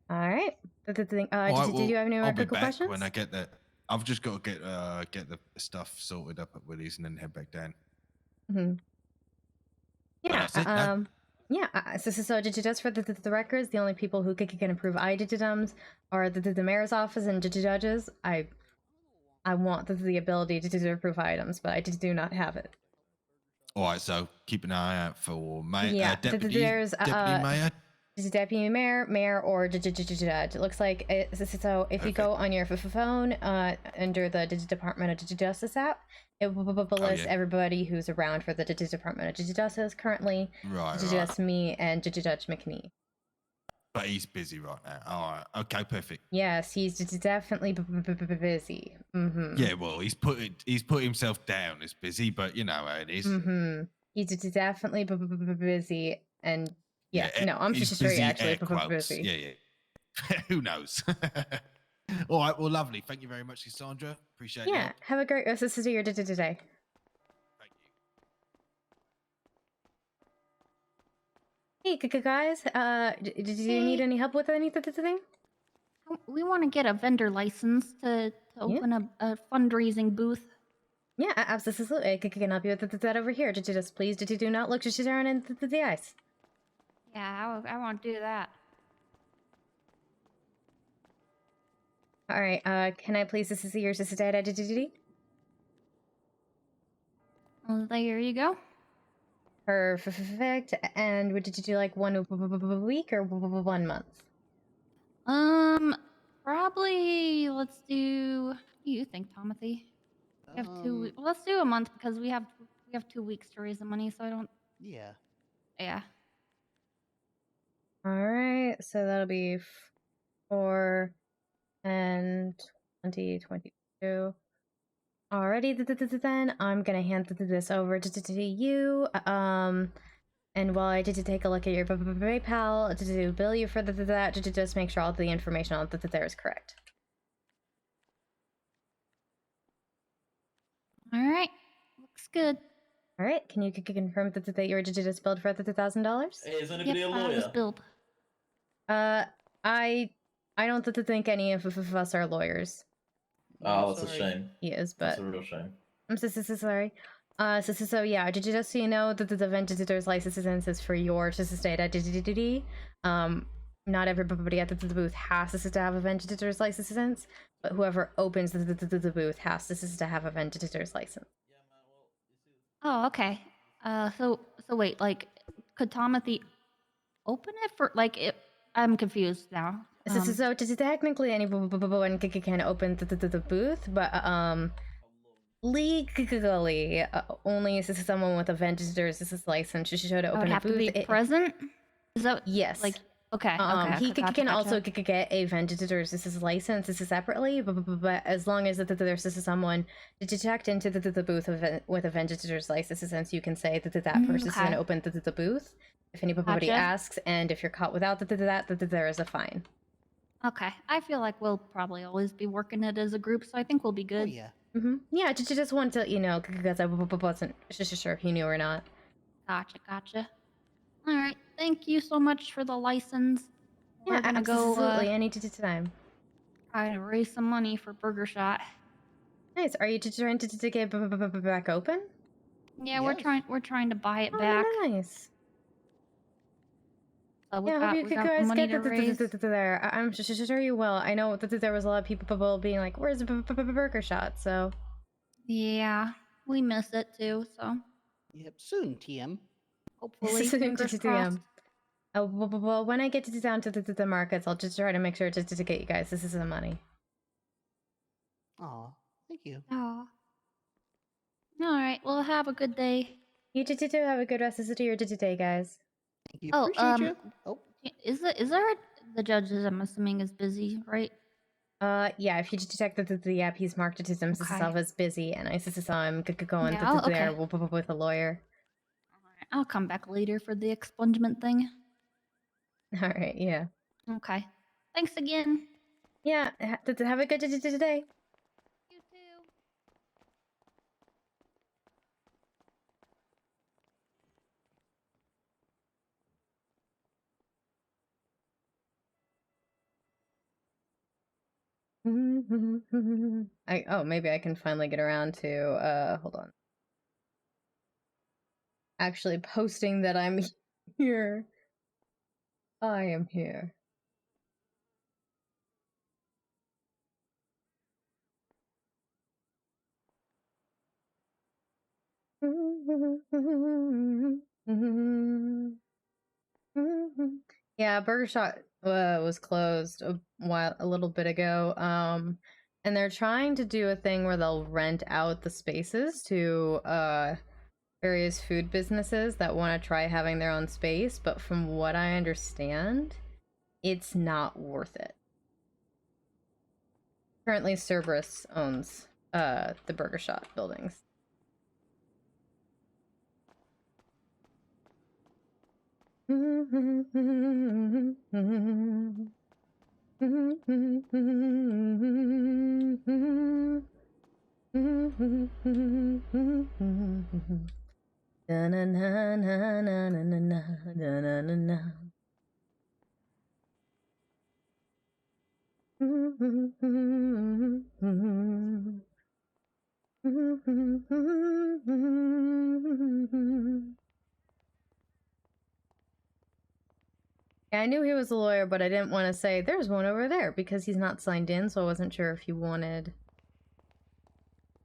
All right. Did you have any I'll more be back questions? when I get that. I've just got to get the stuff sorted up at Willie's and then head back down. Mhm. Yeah. That's it, no? Yeah. So just for the records, the only people who can approve IDDums are the mayor's office and judges. I want the ability to approve items, but I do not have it. All right, so keep an eye out for Yeah, deputy mayor. Deputy mayor, or judge. It looks like so. If you go on your phone, under the Department of Justice app, it will list everybody who's around for the Department of Justice currently. Right. Just me and Judge McNee. But he's busy right now. All right. Okay. Perfect. Yes, he's definitely busy. Mm-hmm. Yeah. Well, he's put himself down as busy, but you know how it is. Mm-hmm. He's definitely busy, and yeah. No, I'm just sure he actually busy. Yeah. Who knows? All right. Well, lovely. Thank you very much, Cassandra. Appreciate it. Yeah. Have a great rest of your day today. Hey, guys. Did you need any help with anything? We want to get a vendor license to open a fundraising booth. Yeah, absolutely. I can help you with that over here. Just please, do not look just around in the ice. Yeah, I want to do that. All right. Can I please see your sister's identity? Well, there you go. Perfect. And would you like 1 week or 1 month? Probably let's do. What do you think, Timothy? We have 2. Let's do a month because we have 2 weeks to raise the money. So I don't. Yeah. Yeah. All right. So that'll be 4 and 2022. Alrighty, then I'm gonna hand this over to you. And while I did take a look at your PayPal to bill you for that, to just make sure all the information on there is correct. All right. Looks good. All right. Can you confirm that your just billed for $1,000? Hey, is anybody a lawyer? I was billed. I don't think any of us are lawyers. Oh, that's a shame. He is, but that's a real shame. I'm so sorry. So yeah, just so you know that the vendor's license is for your state identity. Not everybody at the booth has to have a vendor's license, but whoever opens the booth has to have a vendor's license. Oh, okay. So wait, like, could Timothy open it for it? I'm confused now. So technically anyone can open the booth, but legally only someone with a vendor's license should open a booth. Have to be present? Is that yes? Like, okay. He gotcha, can also get a vendor's license separately, but as long as there's someone to detect into the booth with a vendor's license, you can say that person's going to open the booth if anybody asks, and if you're caught without that there is a fine. Okay, I feel like we'll probably always be working it as a group, so I think we'll be good. Oh, yeah. Yeah, just wanted to let you know, because I wasn't sure if you knew or not. Gotcha. All right, thank you so much for the license. Yeah, We're gonna absolutely. go. I need time. Try to raise some money for Burger Shot. Nice. Are you trying to get back open? Yeah, we're trying to buy it Oh, back. nice. So Yeah, I hope you guys money get to raise. there. I'm sure you will. I know that there was a lot of people being like, "Where's the Burger Shot?" So. Yeah, we miss it too. So. Yep. Soon, TM. Hopefully. Soon, Fingers TM. crossed. Well, when I get down to the markets, I'll just try to make sure to get you guys some money. Aw, thank you. Aw. All right. Well, have a good day. You too. Have a good rest of your day, guys. Thank you. Oh, Appreciate you. Oh. Is there the judges? I'm assuming is busy, right? Yeah. If you detect the app, he's marked it himself as busy, and I saw him going there with a lawyer. Alright, I'll come back later for the expungement thing. All right. Yeah. Okay. Thanks again. Yeah. Have a good day. You too. Maybe I can finally get around to hold on. Actually posting that I'm here. I am here. Yeah, Burger Shot was closed a little bit ago. And they're trying to do a thing where they'll rent out the spaces to various food businesses that want to try having their own space, but from what I understand, it's not worth it. Currently, Cerberus owns the Burger Shot buildings. Yeah, I knew he was a lawyer, but I didn't want to say there's one over there because he's not signed in, so I wasn't sure if he wanted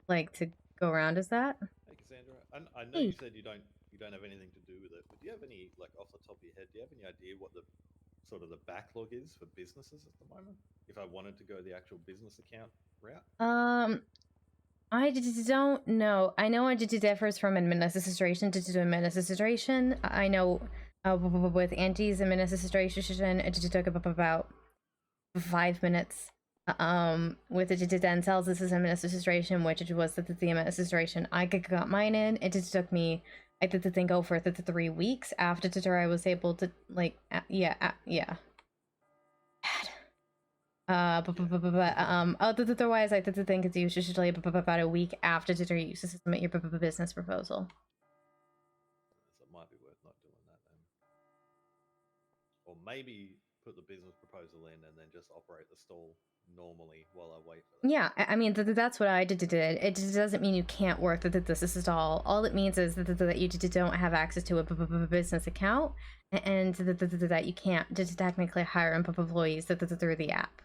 like to go around as that. Hey Cassandra, I know you said you don't have anything to do with it, but do you have any, like off the top of your head, do you have any idea what the sort of the backlog is for businesses at the moment? If I wanted to go the actual business account route? I don't know. I know it differs from administration to administration. I know with Auntie's administration, it took about 5 minutes. With the Denzel's, this is administration, which was the administration I got mine in. It just took me, I did the thing over 3 weeks after I was able to, like, yeah. Otherwise, I did the thing it's usually about a week after you used to submit your business proposal. So it might be worth not doing that then. Or maybe put the business proposal in and then just operate the stall normally while I wait for that. Yeah, I mean, that's what I did. It just doesn't mean you can't work this is all. All it means is that you don't have access to a business account, and that you can't just technically hire employees through the app.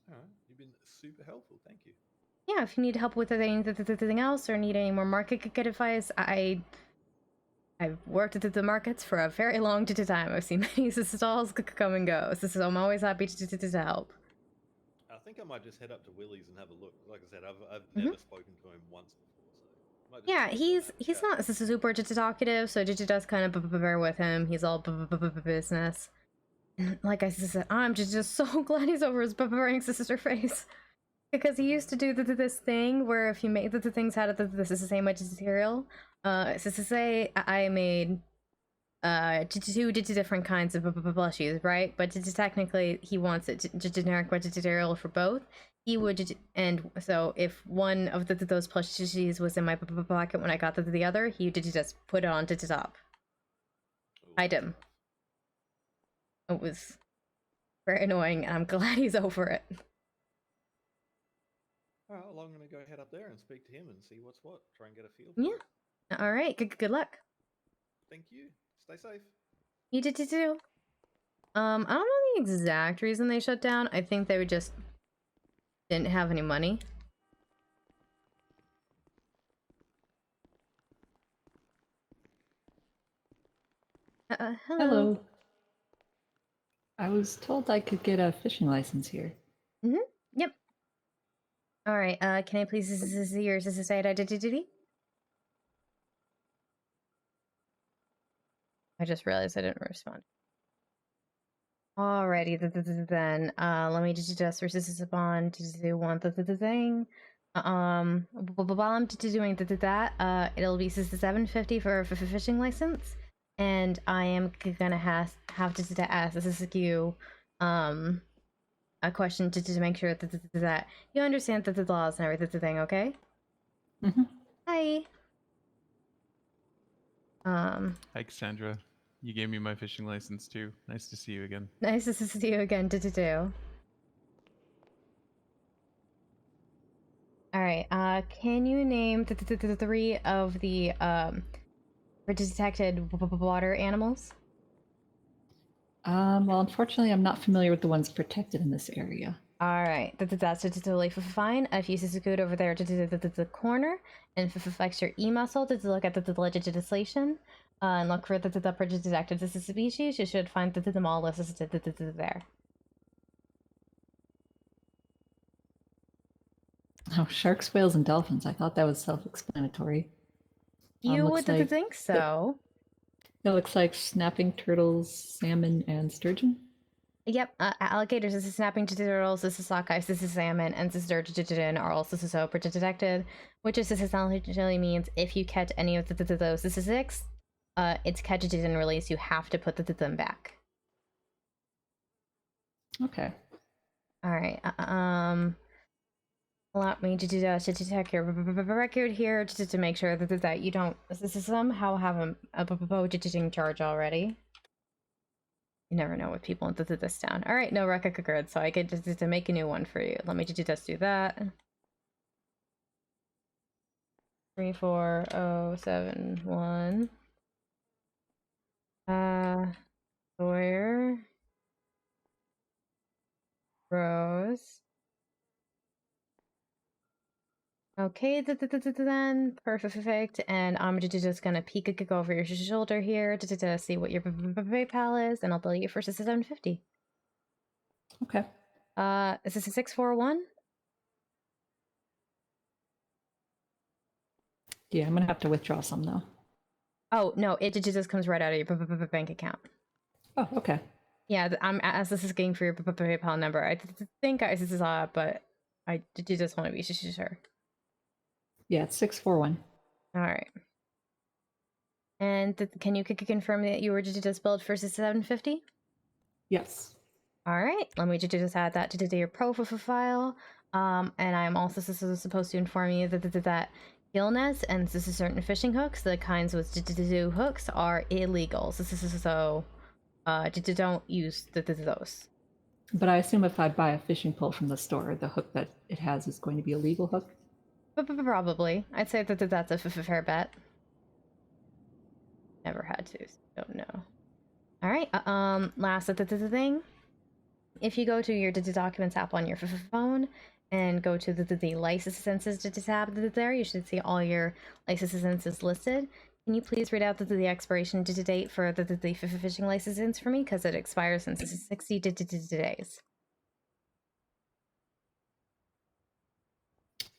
All right, you've been super helpful. Thank you. Yeah, if you need help with anything else or need any more market advice, I've worked at the markets for a very long time. I've seen many stalls come and go, so I'm always happy to help. I think I might just head up to Willie's and have a look. Like I said, I've never spoken to him once before, so yeah, he's not super talkative, so does kind of bear with him. He's all business. Like I said, I'm just so glad he's over his burning sister face. Because he used to do this thing where if you made the things out of this is the same material. So to say I made two different kinds of plushies, right? But technically he wants it generic material for both. He would, and so if one of those plushies was in my pocket when I got the other, he would just put it onto the top. Item. It was very annoying, and I'm glad he's over it. All right, well, I'm going to go head up there and speak to him and see what's what. Try and get a feel. Yeah. All right. Good luck. Thank you. Stay safe. You did too. I don't know the exact reason they shut down. I think they just didn't have any money. Hello. I was told I could get a fishing license here. Yep. All right. Can I please see your society identity? I just realized I didn't respond. Alrighty, then. Let me just resist upon to do one thing. While I'm doing that, it'll be $750 for a fishing license, and I am gonna have to ask you a question to make sure that you understand the laws and everything. Okay? Hi. Hi, Cassandra. You gave me my fishing license too. Nice to see you again. Nice to see you again, too. All right. Can you name the 3 of the detected water animals? Well, unfortunately, I'm not familiar with the ones protected in this area. All right. That's totally fine. If you scoot over there to the corner and flex your E muscle to look at the legislation and look for the detected species, you should find them all listed there. Oh, sharks, whales, and dolphins. I thought that was self-explanatory. You would think so. It looks like snapping turtles, salmon, and sturgeon. Yep, alligators, this is snapping turtles, this is sockeyes, this is salmon, and this is sturgeon are also so detected, which is essentially means if you catch any of those, this is 6, it's catch it and release, you have to put them back. Okay. All right, allow me to check your record here to make sure that you don't somehow have a budgeting charge already. You never know with people into this town. All right, no record, so I get to make a new one for you. Let me just do that. 34071. Sawyer. Rose. Okay, then perfect. And I'm just gonna peek over your shoulder here to see what your PayPal is, and I'll bill you for 750. Okay. Is this a 641? Yeah, I'm gonna have to withdraw some though. Oh no, it just comes right out of your bank account. Oh, okay. Yeah, I'm as this is getting for your PayPal number. I think this is odd, but I just want to be sure. Yeah, it's 641. All right. And can you confirm that you were just billed for 750? Yes. All right. Let me just add that to your profile. And I'm also supposed to inform you that gill nets and certain fishing hooks, the kinds with hooks, are illegal. So don't use those. But I assume if I buy a fishing pole from the store, the hook that it has is going to be a legal hook? Probably. I'd say that's a fair bet. Never had to, so don't know. All right. Last thing. If you go to your documents app on your phone and go to the licenses tab there, you should see all your licenses listed. Can you please read out the expiration date for the fishing license for me? Because it expires in 60 days.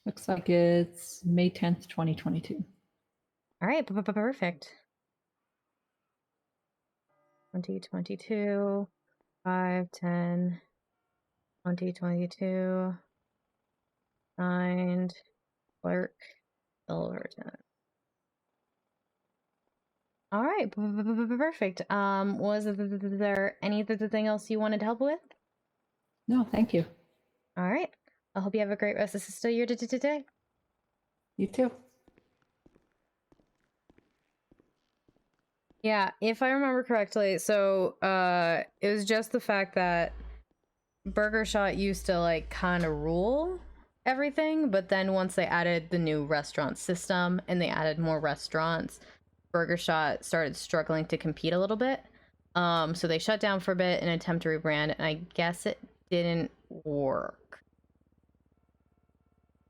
Looks like it's May 10th, 2022. All right, perfect. 2022, 5/10, 2022, signed, clerk, Silverton. All right, perfect. Was there anything else you wanted help with? No, thank you. All right. I hope you have a great rest of the year today. You too. Yeah, if I remember correctly, so it was just the fact that Burger Shot used to like kind of rule everything, but then once they added the new restaurant system and they added more restaurants, Burger Shot started struggling to compete a little bit. So they shut down for a bit in an attempt to rebrand, and I guess it didn't work.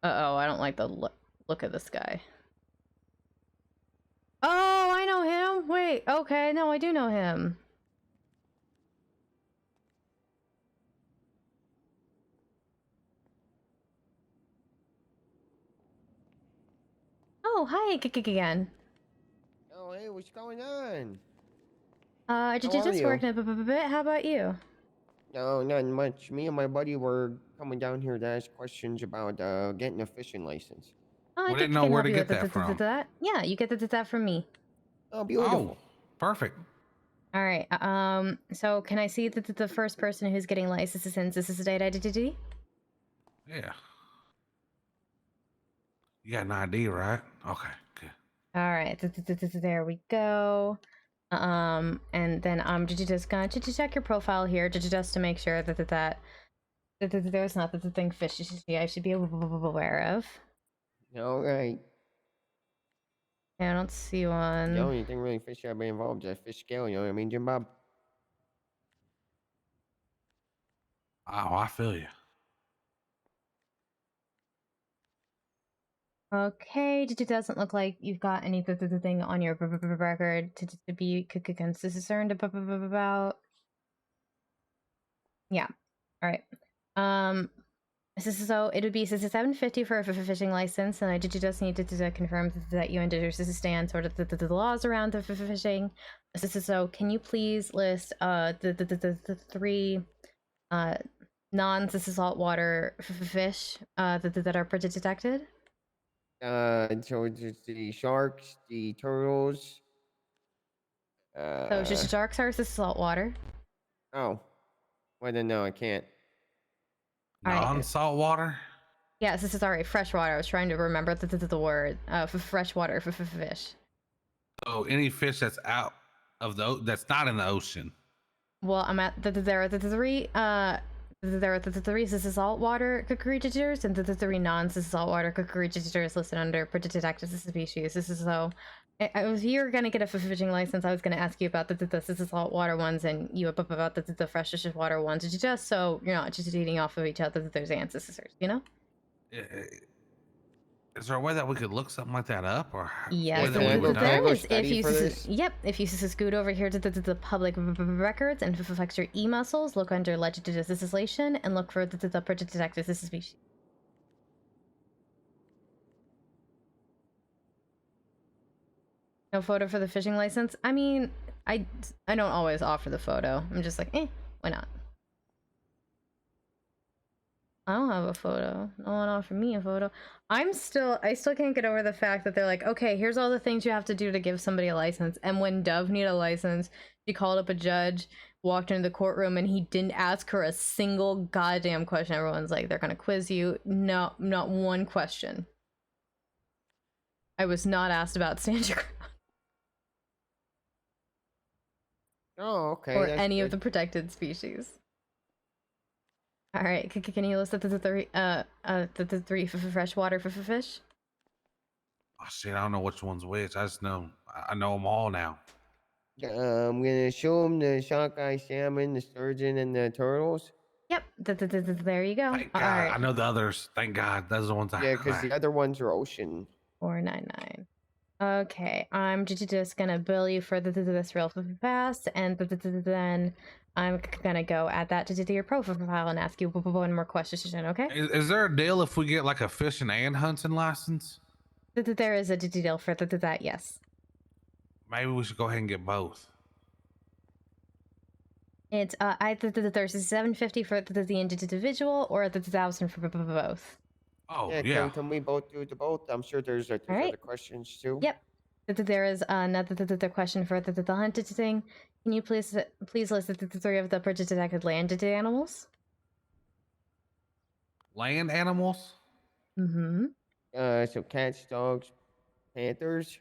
Uh-oh, I don't like the look of this guy. Oh, I know him. Wait, okay, no, I do know him. Oh, hi again. Oh, hey, what's going on? Just working a bit. How about you? No, not much. Me and my buddy were coming down here to ask questions about getting a fishing license. Oh, We didn't know where to get that from. Yeah, you get that from me. Oh, beautiful. Oh, perfect. All right. So can I see the first person who's getting licenses since this is a date identity? Yeah. You got an ID, right? Okay, good. All right. There we go. And then I'm just going to check your profile here just to make sure that there's not the thing fishy I should be aware of. All right. Yeah, I don't see The one. only thing really fishy I've been involved is fish scale. You know what I mean, Jim Bob? Oh, I feel you. Okay, it doesn't look like you've got anything on your record to be concerned about. Yeah. All right. So it would be $750 for a fishing license, and I just need to confirm that you understand sort of the laws around the fishing. So can you please list the three non-saltwater fish that are detected? So it's the sharks, the turtles. So sharks are saltwater. Oh, well then no, I can't. Non-salt water. Yes, this is alright. Freshwater. I was trying to remember the word for freshwater for fish. So any fish that's out of that's not in the ocean. Well, I'm at there are the three saltwater creatures and the three non-saltwater creatures listed under protected species. This is so. If you're gonna get a fishing license, I was gonna ask you about the saltwater ones and you about the freshwater ones, just so you're not just eating off of each other. There's ancestors, you know. Is there a way that we could look something like that up, or yes, if you scoot over here to the public records and flex your e-muscles, look under legislation and look for the protected species. No photo for the fishing license? I mean, I don't always offer the photo. I'm just like, why not? I don't have a photo. No one offered me a photo. I still can't get over the fact that they're like, okay, here's all the things you have to do to give somebody a license. And when Dove needed a license, she called up a judge, walked into the courtroom, and he didn't ask her a single goddamn question. Everyone's like, they're gonna quiz you. No, not one question. I was not asked about Sandra Oh, okay. or any of the protected species. All right, can you list the three freshwater fish? Oh shit, I don't know which one's which. I know them all now. I'm gonna show them the sockeye salmon, the sturgeon, and the turtles. Yep, there you go. Thank God. Right. I know the others. Thank God, those are the ones I. Yeah, because the other ones are ocean. 499. Okay, I'm just gonna bill you for this real fast, and then I'm gonna go add that to your profile and ask you one more question. Okay? Is there a deal if we get like a fishing and hunting license? There is a deal for that. Yes. Maybe we should go ahead and get both. It's either there's $750 for the individual or the 1,000 for both. Oh yeah. Can we both do the both? I'm sure there's other questions too. Yep. There is another question for the hunted thing. Can you please list the three of the protected landed animals? Land animals? Mm-hmm. So cats, dogs, panthers.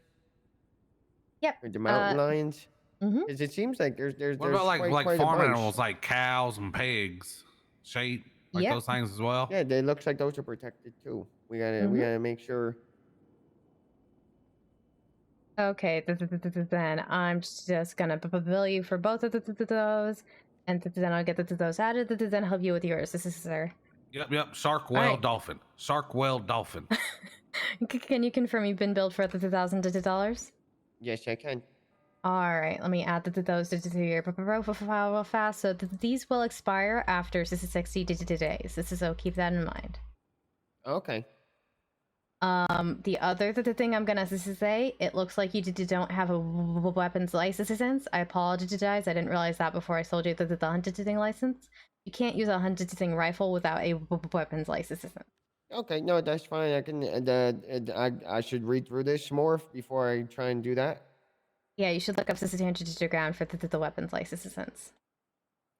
Yep. Or the mountain lions. Mm-hmm. Because it seems like there's what about like farm animals like cows and pigs, sheep, like those things as well? Yeah, it looks like those are protected too. We gotta make sure. Okay, then I'm just gonna bill you for both of those, and then I'll get those added. Then help you with yours. This is sir. Yep. Shark, whale, dolphin. Shark, whale, dolphin. Can you confirm you've been billed for $1,000? Yes, I can. All right, let me add those to your profile real fast. So these will expire after 60 days. So keep that in mind. Okay. The other thing I'm gonna say, it looks like you don't have a weapons license. I apologize. I didn't realize that before I sold you the hunting license. You can't use a hunting rifle without a weapons license. Okay, no, that's fine. I can. I should read through this more before I try and do that. Yeah, you should look up Cassandra ground for the weapons license.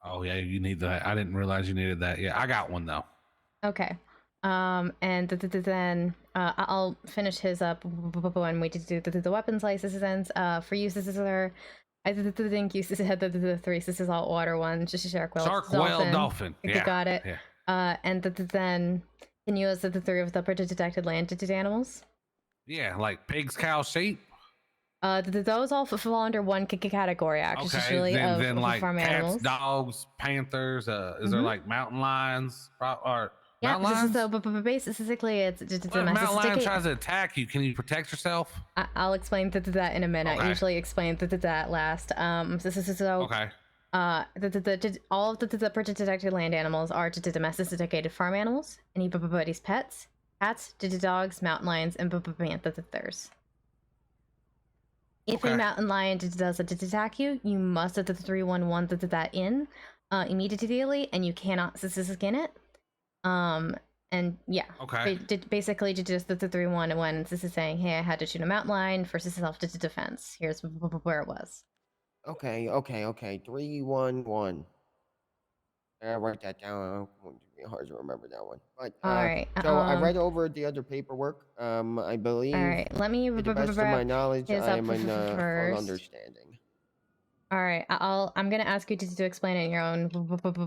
Oh yeah, you need that. I didn't realize you needed that. Yeah, I got one though. Okay. And then I'll finish his up when we do the weapons license. For you, sir, I think you said the three saltwater one, just shark, whale, dolphin. Yeah, got it. Yeah. And then Can you list the three of the detected land-detected animals? Yeah, like pigs, cows, sheep. Those all fall under one category, actually, Okay, then of like farm cats, animals. dogs, panthers. Is there like mountain lions or Yeah, mountain lions? so, but basically it's What if a mountain lion tries to attack you? Can you protect yourself? I'll explain that in a minute. I Okay. usually explain that last. Okay. All of the detected land animals are domesticated farm animals. Anybody's pets, cats, dogs, mountain lions, and panthers. If a mountain lion does attack you, you must 311 that in immediately, and you cannot skin it. And yeah, okay. Basically, just the 311. This is saying, hey, I had to shoot a mountain lion for self-defense. Here's where it was. Okay. 311. I write that down. It won't be hard to remember that one. But All right. So I read over the other paperwork. I believe. All right. Let me. To the best of my knowledge, his I am in full first. understanding. All right. I'm gonna ask you to explain it in your own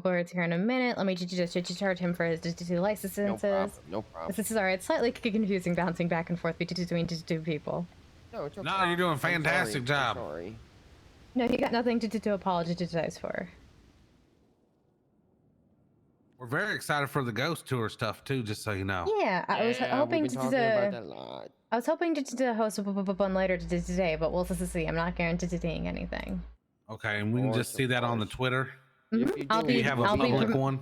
words here in a minute. Let me just charge him for his licenses. No problem. This is all right. It's slightly confusing, bouncing back and forth between two people. No, it's okay. No, you're doing a fantastic job. I'm sorry. No, you got nothing to apologize for. We're very excited for the ghost tour stuff too, just so you know. Yeah, I was hoping we've been talking about that a lot. I was hoping to host one later today, but we'll see. I'm not guaranteeing anything. Okay, and we can just see that on the Twitter. I'll be have a public one.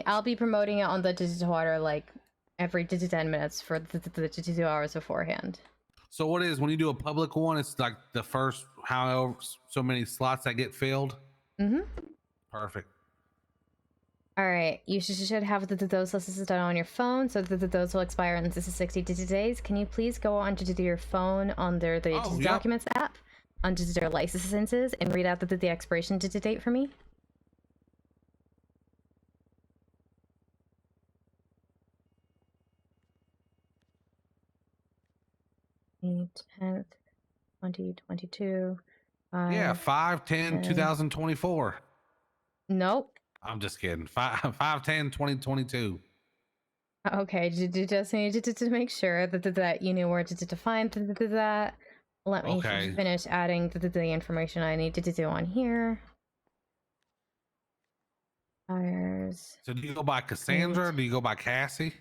I'll be promoting it on the Twitter like every 10 minutes for the 2 hours beforehand. So what is when you do a public one? It's like the first however so many slots that get filled. Perfect. All right, you should have those lists done on your phone, so that those will expire in 60 days. Can you please go onto your phone under the Documents app, onto their licenses, and read out the expiration date for me? May 10th, 2022. Yeah, 5/10/2024. Nope. I'm just kidding. 5/10/2022. Okay, just needed to make sure that you knew where to find that. Let me finish adding the information I needed to do on here. Fires. So do you go by Cassandra or do you go by Cassie?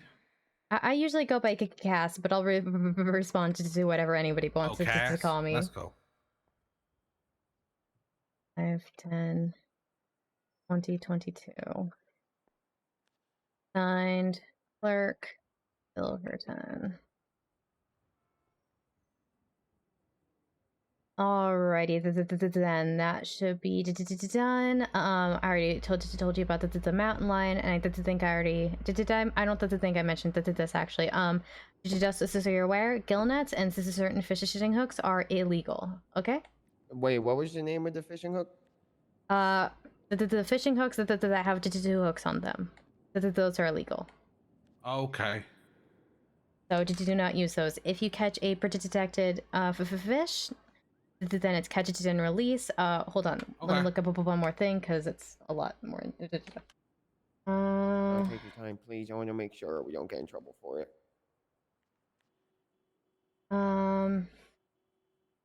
I usually go by Cass, but I'll respond to whatever anybody wants to call me. Let's go. 5/10/2022. Signed, Clerk, Silverton. Alrighty, then that should be done. I already told you about the mountain lion, and I think I already I don't think I mentioned this actually. Just so you're aware, gill nets and certain fishing hooks are illegal. Okay. Wait, what was the name of the fishing hook? The fishing hooks that have 2 hooks on them, those are illegal. Okay. So do not use those. If you catch a detected fish, then it's catch it and release. Hold on. Let me look up one more thing because it's a lot more. Take your time, please. I want to make sure we don't get in trouble for it. All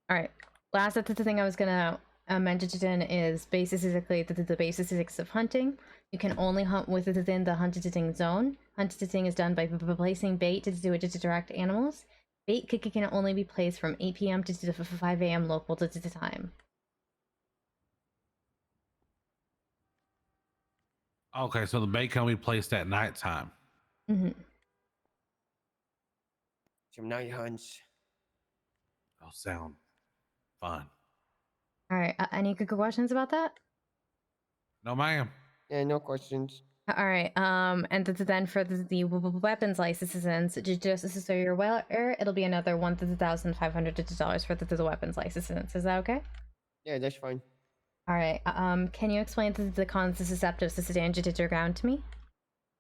right. Last thing I was gonna mention is basically the basics of hunting. You can only hunt within the hunting zone. Hunting is done by placing bait to attract animals. Bait can only be placed from 8 p.m. to 5 a.m. local time. Okay, so the bait can be placed at nighttime. Some night hunts. Those sound fun. All right. Any good questions about that? No, ma'am. Yeah, no questions. All right. And then for the weapons licenses, just so you're aware, it'll be another $1,500 for the weapons licenses. Is that okay? Yeah, that's fine. All right. Can you explain the concept of stand your ground to me?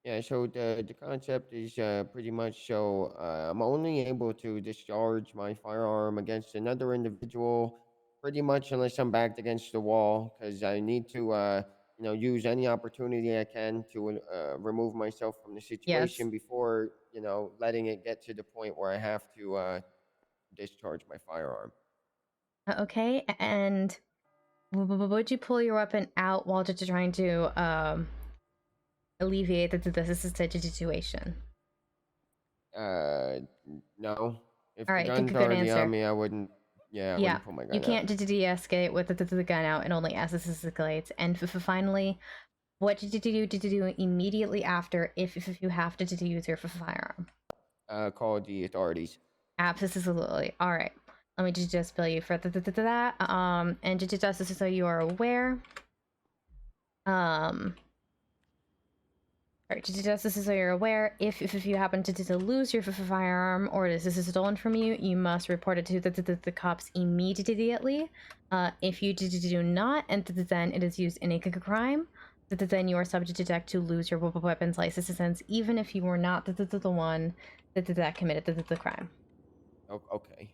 Yeah. So the concept is pretty much so I'm only able to discharge my firearm against another individual, pretty much unless I'm backed against the wall, because I need to use any opportunity I can to remove myself from the situation before, letting it get to the point where I have to discharge my firearm. Okay, and would you pull your weapon out while just trying to alleviate this situation? No. If All the right, gun's good already answer. on me, I wouldn't. Yeah, I wouldn't pull my gun you can't out. de-escalate with the gun out, and only as this escalates. And finally, what did you do immediately after if you have to use your firearm? Call the authorities. Absolutely. All right. Let me just bill you for that. And just so you are aware. Alright, just so you're aware, if you happen to lose your firearm or this is stolen from you, you must report it to the cops immediately. If you do not, and then it is used in a crime, then you are subject to lose your weapons license, even if you were not the one that committed the crime. Okay.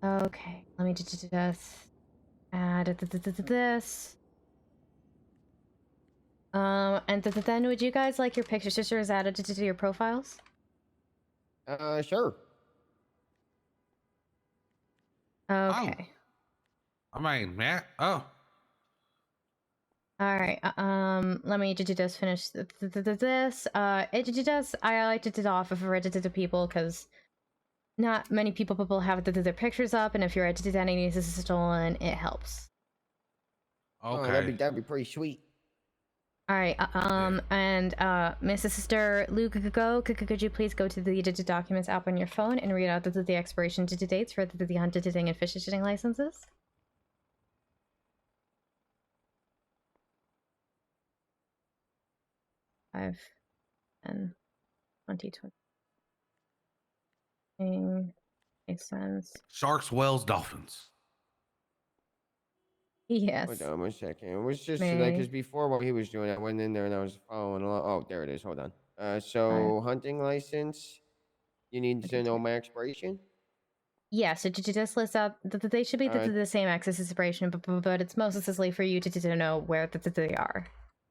Okay, let me just add this. And then would you guys like your pictures added to your profiles? Sure. Okay. I mean, yeah. Oh. All right. Let me just finish this. I like to offer for it to people because not many people have their pictures up, and if your identity is stolen, it helps. Okay. Oh, that'd be pretty sweet. All right, and Mrs. Sister Luke, could you please go to the documents app on your phone and read out the expiration dates for the hunting and fishing licenses? Five, 10, 2020. Makes sense. Sharks, whales, dolphins. Yes. Hold on 1 second. It was just like, because before while he was doing it, I went in there and I was following along. Oh, there it is. Hold on. So hunting license, you need to know my expiration? Yeah, so to just list out that they should be the same access expiration, but it's mostly for you to know where they are.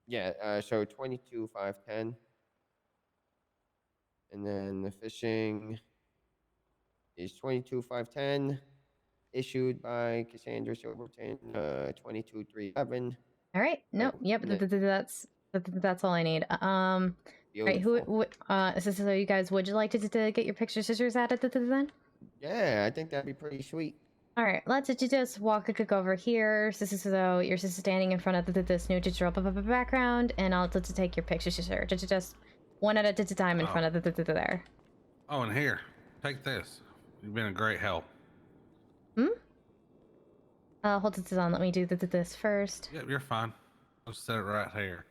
Yeah, so 22/5/10. And then the fishing is 22/5/10. Issued by Cassandra Silverton, 22/3/11. All right. Nope. Yep. That's all I need. All right. So you guys, would you like to get your picture sisters added then? Yeah, I think that'd be pretty sweet. All right. Let's just walk over here. So you're just standing in front of this new digital background, and I'll take your picture sister. Just one at a time in front of there. Oh, and here, take this. You've been a great help. Hold it on. Let me do this first. Yep, you're fine. I'll set it right here.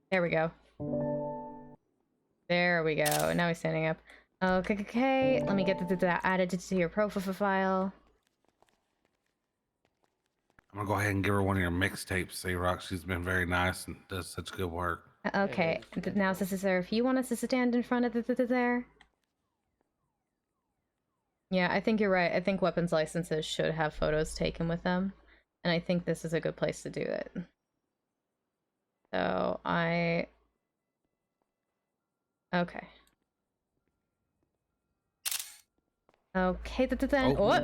There we go. There we go. Now he's standing up. Okay. Let me get that added to your profile. I'm gonna go ahead and give her one of your mixtapes, C-Rock. She's been very nice and does such good work. Okay. Now, Sister, if you want us to stand in front of there. Yeah, I think you're right. I think weapons licenses should have photos taken with them. And I think this is a good place to do it. So, okay. Okay, then. What?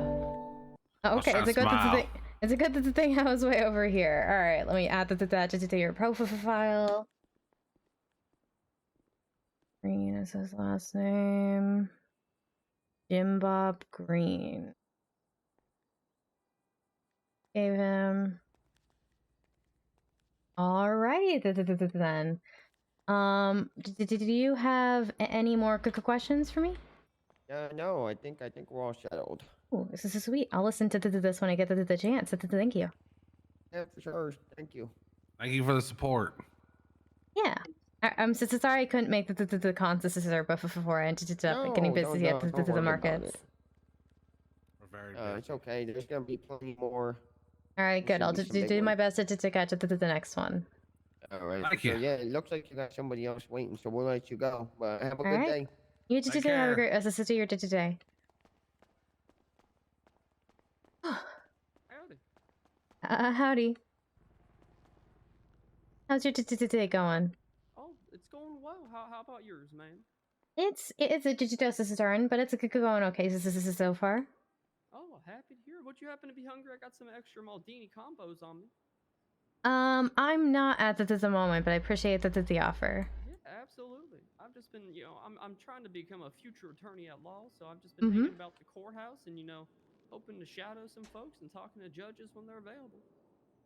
Okay, it's a good thing I was way over here. All right, let me add that to your profile. Green is his last name. Jim Bob Green. Gave him. All right, then. Did you have any more questions for me? No, I think we're all settled. Oh, this is sweet. I'll listen to this when I get the chance. Thank you. Yeah, for sure. Thank you. Thank you for the support. Yeah. I'm so sorry I couldn't make the cons before I ended up getting busy at the markets. It's okay. There's gonna be plenty more. All right, good. I'll do my best to catch up to the next one. All right. Thank you. you. Yeah, it looks like you got somebody else waiting, so we'll let you go. But have a good day. You too. Have a great rest of your day today. Howdy. How's your day going? Oh, it's going well. How about yours, man? It's a Digitosis turn, but it's going okay so far. Oh, happy to hear. Would you happen to be hungry? I got some extra Maldini combos on me. I'm not at the moment, but I appreciate the offer. Yeah, absolutely. I've just been, I'm trying to become a future attorney at law, so I've just been hanging about the courthouse and, hoping to shadow some folks and talking to judges when they're available.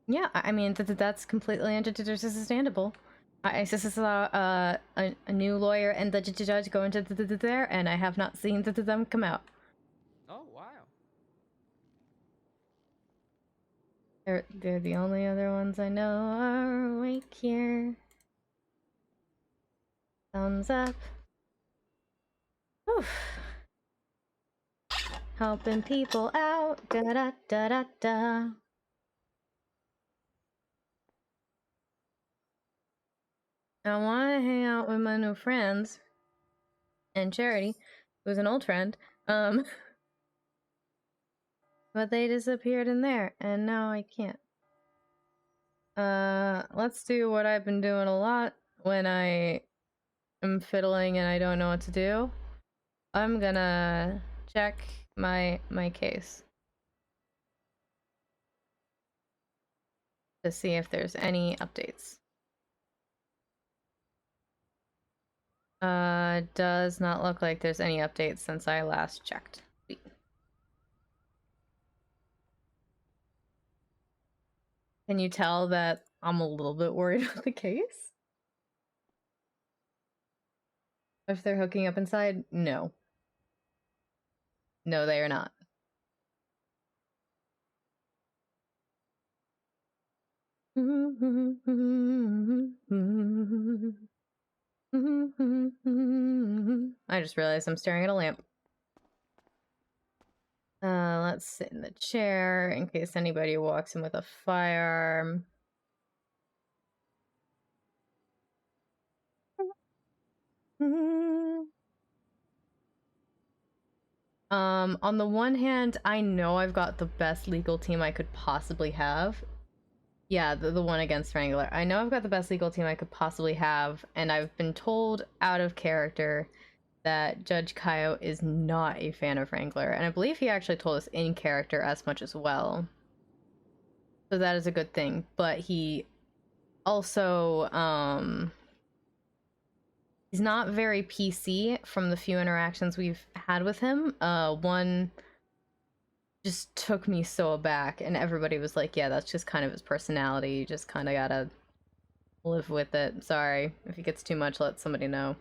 Yeah, I mean that's completely understandable. I saw a new lawyer and the judge go into there, and I have not seen them come out. Oh wow! They're the only other ones I know are awake here. Thumbs up. Oof. Helping people out. Da da da da da. I want to hang out with my new friends and Charity, who's an old friend. But they disappeared in there, and now I can't. Let's do what I've been doing a lot when I am fiddling and I don't know what to do. I'm gonna check my case to see if there's any updates. Does not look like there's any updates since I last checked. Sweet. Can you tell that I'm a little bit worried about the case? If they're hooking up inside? No. No, they are not. I just realized I'm staring at a lamp. Let's sit in the chair in case anybody walks in with a firearm. On the one hand, I know I've got the best legal team I could possibly have. Yeah, the one against Strangler. I know I've got the best legal team I could possibly have, and I've been told out of character that Judge Kaio is not a fan of Wrangler, and I believe he actually told us in character as much as well. So that is a good thing, but he also, he's not very PC from the few interactions we've had with him. One just took me so aback, and everybody was like, yeah, that's just kind of his personality, you just kind of gotta live with it. Sorry, if it gets too much, let somebody know.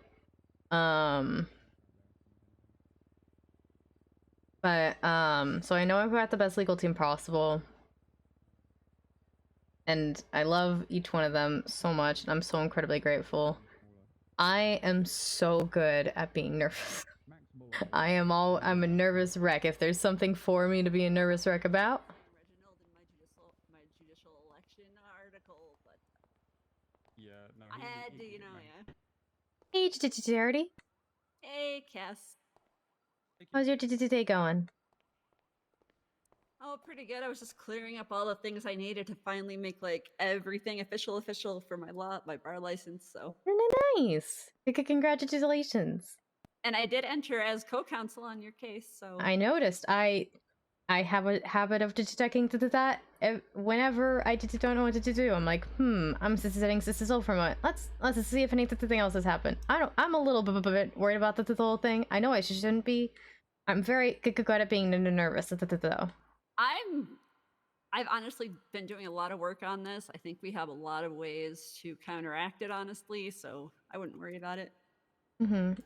But, so I know I've got the best legal team possible. And I love each one of them so much, and I'm so incredibly grateful. I am so good at being nervous. I'm a nervous wreck. If there's something for me to be a nervous wreck about. My judicial election article, but yeah, no, I had to, yeah. Hey, Charity. Hey, Cass. How's your day going? Oh, pretty good. I was just clearing up all the things I needed to finally make like everything official for my bar license. So nice. Congratulations. And I did enter as co-counsel on your case. So I noticed. I have a habit of checking that whenever I don't know what to do. I'm like, I'm setting this over a moment. Let's see if anything else has happened. I'm a little bit worried about the whole thing. I know I shouldn't be. I'm very good at being nervous though. I've honestly been doing a lot of work on this. I think we have a lot of ways to counteract it, honestly, so I wouldn't worry about it.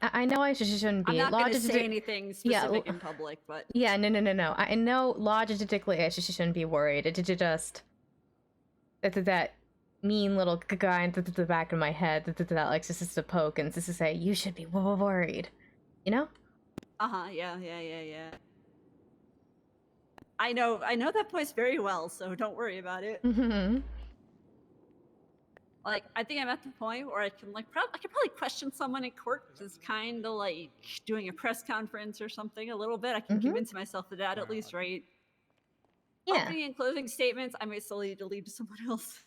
I know I shouldn't be. I'm not going to say anything specific in public, but... Yeah, no. I know logically I shouldn't be worried. It's just... that mean little guy in the back of my head that likes just to poke and just to say, you should be worried. You know? Yeah. I know that voice very well, so don't worry about it. Like, I think I'm at the point where I can I could probably question someone in court, just kind of like doing a press conference or something a little bit. I can convince myself of that at least, right? opening and closing statements, I might still need to leave to someone else.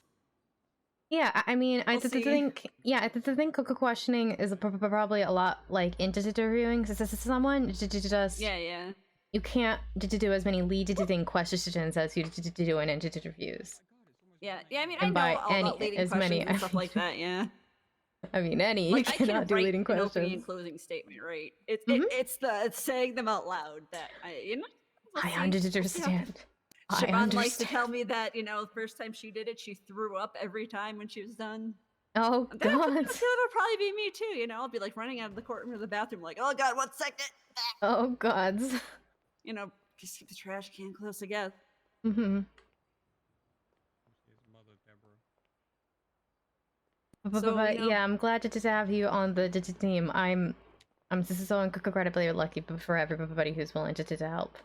Yeah, I mean, I We'll see. think, yeah, I think questioning is probably a lot like interviewing someone. Just Yeah. you can't do as many leading questions as you do in interviews. Yeah. I mean, And I by know all any- about leading as questions many, and I stuff mean- like that. Yeah. I mean, you Like I can cannot do write leading an opening and questions. closing statement, right? It's saying them out loud that we'll I see. understand. I Siobhan likes to understand. tell me that the first time she did it, she threw up every time when she was done. Oh That'll God. probably be me too. I'll be like running out of the courtroom or the bathroom, like, oh God, 1 second. Oh God. Just keep the trash can close together. Mm-hmm. But yeah, I'm glad to have you on the team. I'm so incredibly lucky for everybody who's willing to help.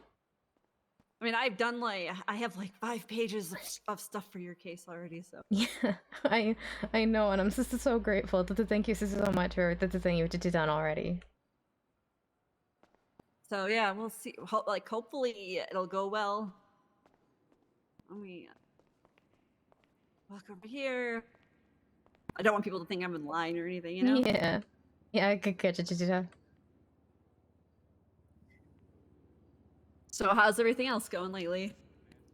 I mean, I've done I have 5 pages of stuff for your case already. So yeah, I know, and I'm so grateful. Thank you so much for the thing you've done already. So yeah, we'll see. Hopefully it'll go well. Let me walk over here. I don't want people to think I'm in line or anything, Yeah, I could catch it. So how's everything else going lately?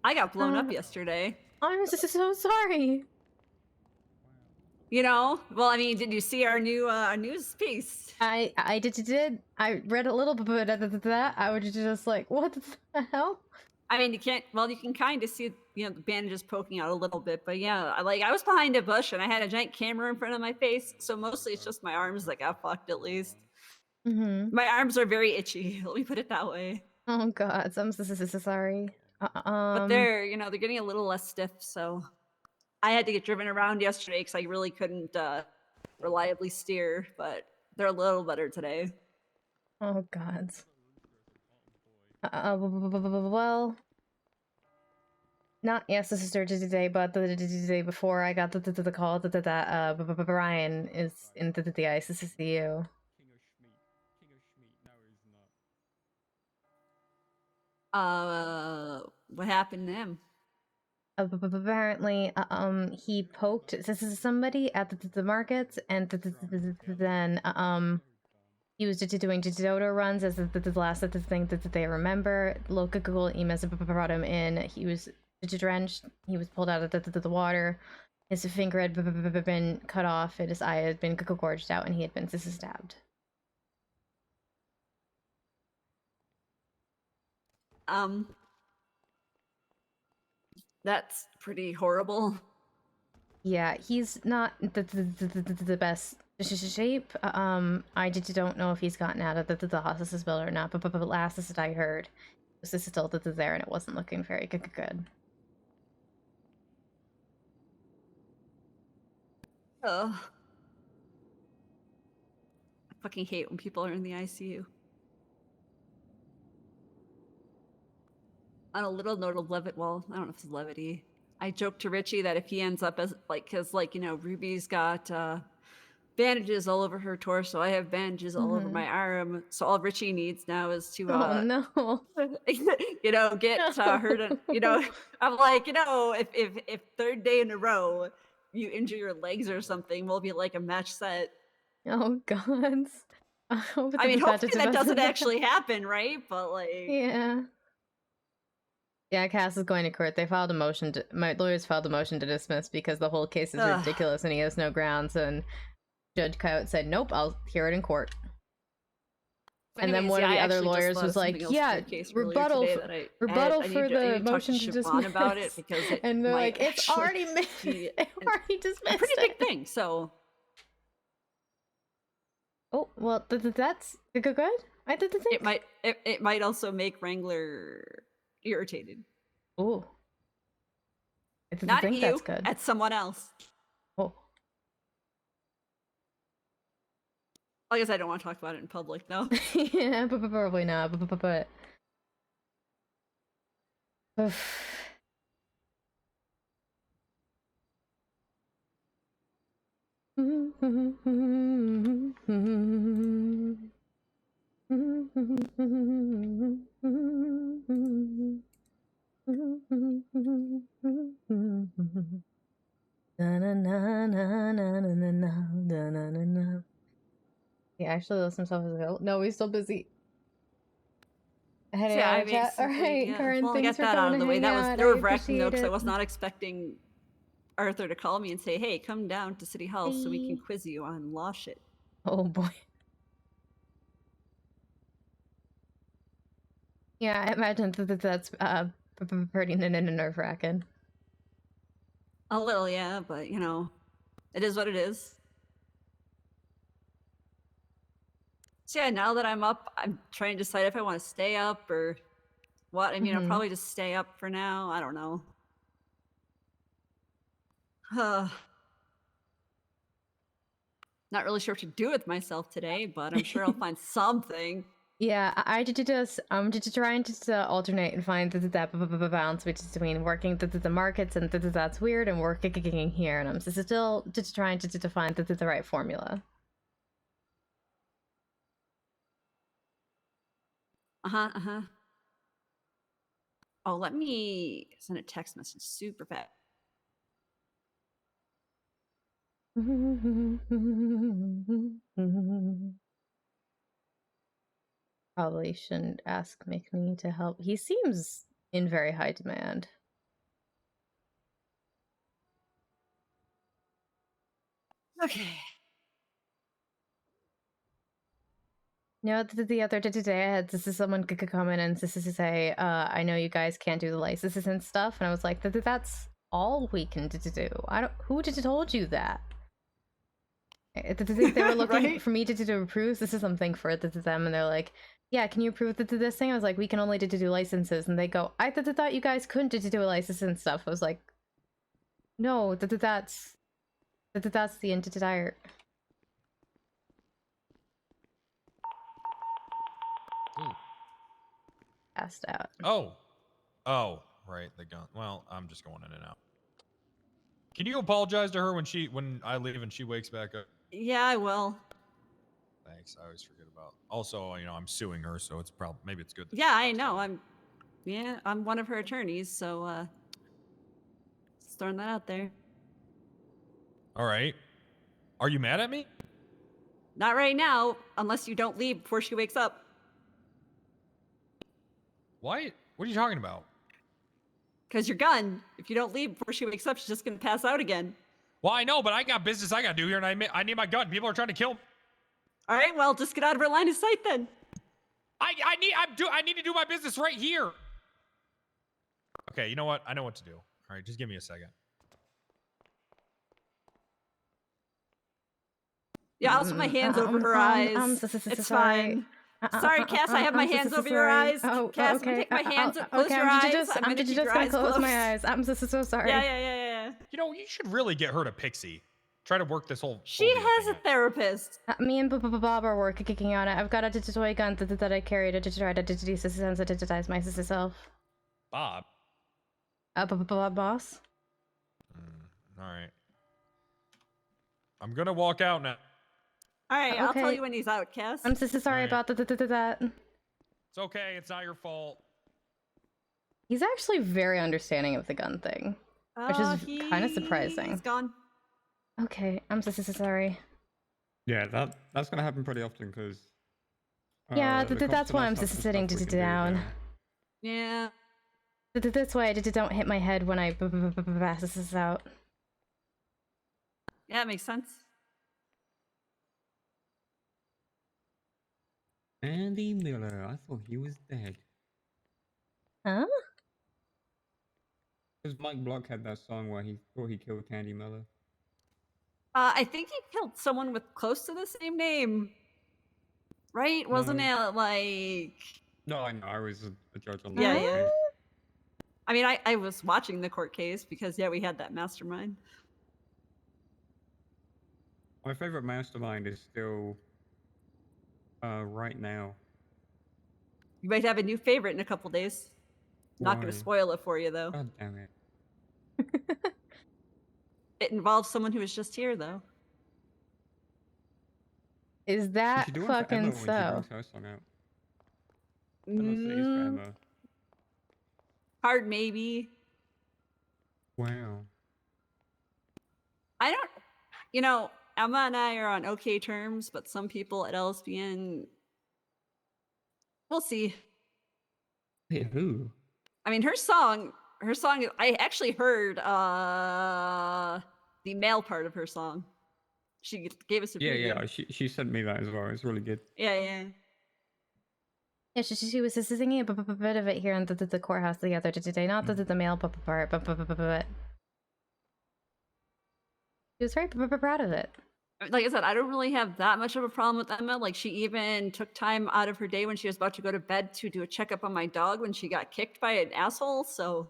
I got blown up yesterday. I'm so sorry. Well, I mean, did you see our new news piece? I did. I read a little bit of that. I was just like, what the hell? I mean, you can kind of see, the bandages poking out a little bit, but yeah, I was behind a bush and I had a giant camera in front of my face, so mostly it's just my arms that got fucked at least. Mm-hmm. My arms are very itchy, let me put it that way. Oh God, I'm so sorry. But they're, they're getting a little less stiff, so I had to get driven around yesterday because I really couldn't reliably steer, but they're a little better today. Oh God. Well, not sister today, but the day before I got the call that Brian is in the ICCU. What happened to him? Apparently, he poked somebody at the markets, and then he was just doing Dikiza runs as the last of the thing that they remember. Local Google emails brought him in. He was drenched. He was pulled out of the water. His finger had been cut off, and his eye had been gorged out, and he had been stabbed. That's pretty horrible. Yeah, he's not the best shape. I just don't know if he's gotten out of the hospital or not. But last that I heard, was still there, and it wasn't looking very good. Ugh. I fucking hate when people are in the ICU. On a little note of I don't know if it's levity. I joked to Richie that if he ends up as because Ruby's got bandages all over her torso. I have bandages all over my arm. So all Richie needs now is to get her to I'm like, if third day in a row you injure your legs or something, we'll be like a match set. Oh God. I mean, hopefully that doesn't actually happen, right? But yeah, Cass is going to court. They filed a motion. My lawyers filed a motion to dismiss because the whole case is ridiculous and he has no grounds. And Judge Coyote said, "Nope, I'll hear it in court." But and then one of the other lawyers was like, "Yeah, rebuttal for the motion to dismiss." About it because and they're like, "It's already already dismissed." A pretty big thing. So. Oh well, that's good. I did the thing. It might also make Wrangler irritated. Oh. Not think at you, that's good. at someone else. Oh. I guess I don't want to talk about it in public, though. Yeah, but probably not. But. He actually lists himself as available. No, he's still busy. Heading Yeah, out I of chat. All basically, right, yeah. Karin, Well, I thanks got for that out coming of to the way. hang That was out. I nerve wracking though, appreciate because I it. was not expecting Arthur to call me and say, "Hey, come down to City Hall so we can Bye. quiz you on law shit." Oh boy. Yeah, I imagine that's pretty nerve wracking. A little, yeah, but you know, it is what it is. So yeah, now that I'm up, I'm trying to decide if I want to stay up or what. I mean, I'll probably just stay up for now. I don't know. Not really sure what to do with myself today, but I'm sure I'll find something. Yeah, I did just trying to alternate and find that balance between working the markets and that's weird and working here, and I'm still just trying to find the right formula. Oh, let me send a text message super fast. Probably shouldn't ask McNee to help. He seems in very high demand. Okay. No, the other day I had someone could come in and say, I know you guys can't do the licenses and stuff, and I was like, that's all we can do. Who told you that? They were looking Right? for me to approve. This is something for them, and they're like, yeah, can you approve this thing? I was like, we can only do licenses, and they go, I thought you guys couldn't do a license and stuff. I was like, no, that's the entire. Passed out. Oh, right, the gun. Well, I'm just going in and out. Can you apologize to her when I leave and she wakes back up? Yeah, I will. Thanks. I always forget about. Also, you know, I'm suing her, so it's probably maybe it's good. Yeah, I know. I'm one of her attorneys, so just throwing that out there. All right. Are you mad at me? Not right now, unless you don't leave before she wakes up. Why? What are you talking about? Because your gun, if you don't leave before she wakes up, she's just gonna pass out again. Well, I know, but I got business I gotta do here, and I need my gun. People are trying to kill me. All right, well, just get out of her line of sight then. I need to do my business right here. Okay, you know what? I know what to do. All right, just give me a second. Yeah, I'll put my hands over her eyes. It's fine. Sorry, Cass, I have my hands over your eyes. Cass, okay. take my hands up. Close your eyes. I'm gonna keep your eyes close closed. my eyes. I'm so sorry. Yeah. You know, you should really get her to Pixie. Try to work this whole. She has a therapist. Me and Bob are working on it. I've got a toy gun that I carry to try to desensitize myself. Bob. Bob boss. All right. I'm gonna walk out now. All right, I'll tell you when he's out, Cass. I'm so sorry about that. It's okay. It's not your fault. He's actually very understanding of the gun thing, which is kind of surprising. He's gone. Okay, I'm so sorry. Yeah, that's gonna happen pretty often because. Yeah, that's why I'm just sitting down. Yeah. That's why I don't hit my head when I pass this out. Yeah, it makes sense. Andy Miller, I thought he was dead. Huh? Because Mike Block had that song where he thought he killed Candy Miller. I think he killed someone with close to the same name. Right? Wasn't it like... No, I know. I was a judge on that. Yeah. I mean, I was watching the court case because, yeah, we had that mastermind. My favorite mastermind is still right now. You might have a new favorite in a couple days. Not going to Why? spoil it for you, though. God damn it. It involves someone who was just here, though. Is that You should do one for Emma fucking when she so? brings her song out. Emma City's for Emma. Hard maybe. Wow. I don't, you know, Emma and I are on okay terms, but some people at LSBN, we'll see. Hey, who? I mean, her song, I actually heard the male part of her song. She gave us a Yeah, preview. yeah. She sent me that as well. It's really good. Yeah. Yeah, she was singing a bit of it here in the courthouse the other day today. Not the male part, but she was very proud of it. Like I said, I don't really have that much of a problem with Emma. Like, she even took time out of her day when she was about to go to bed to do a checkup on my dog when she got kicked by an asshole. So,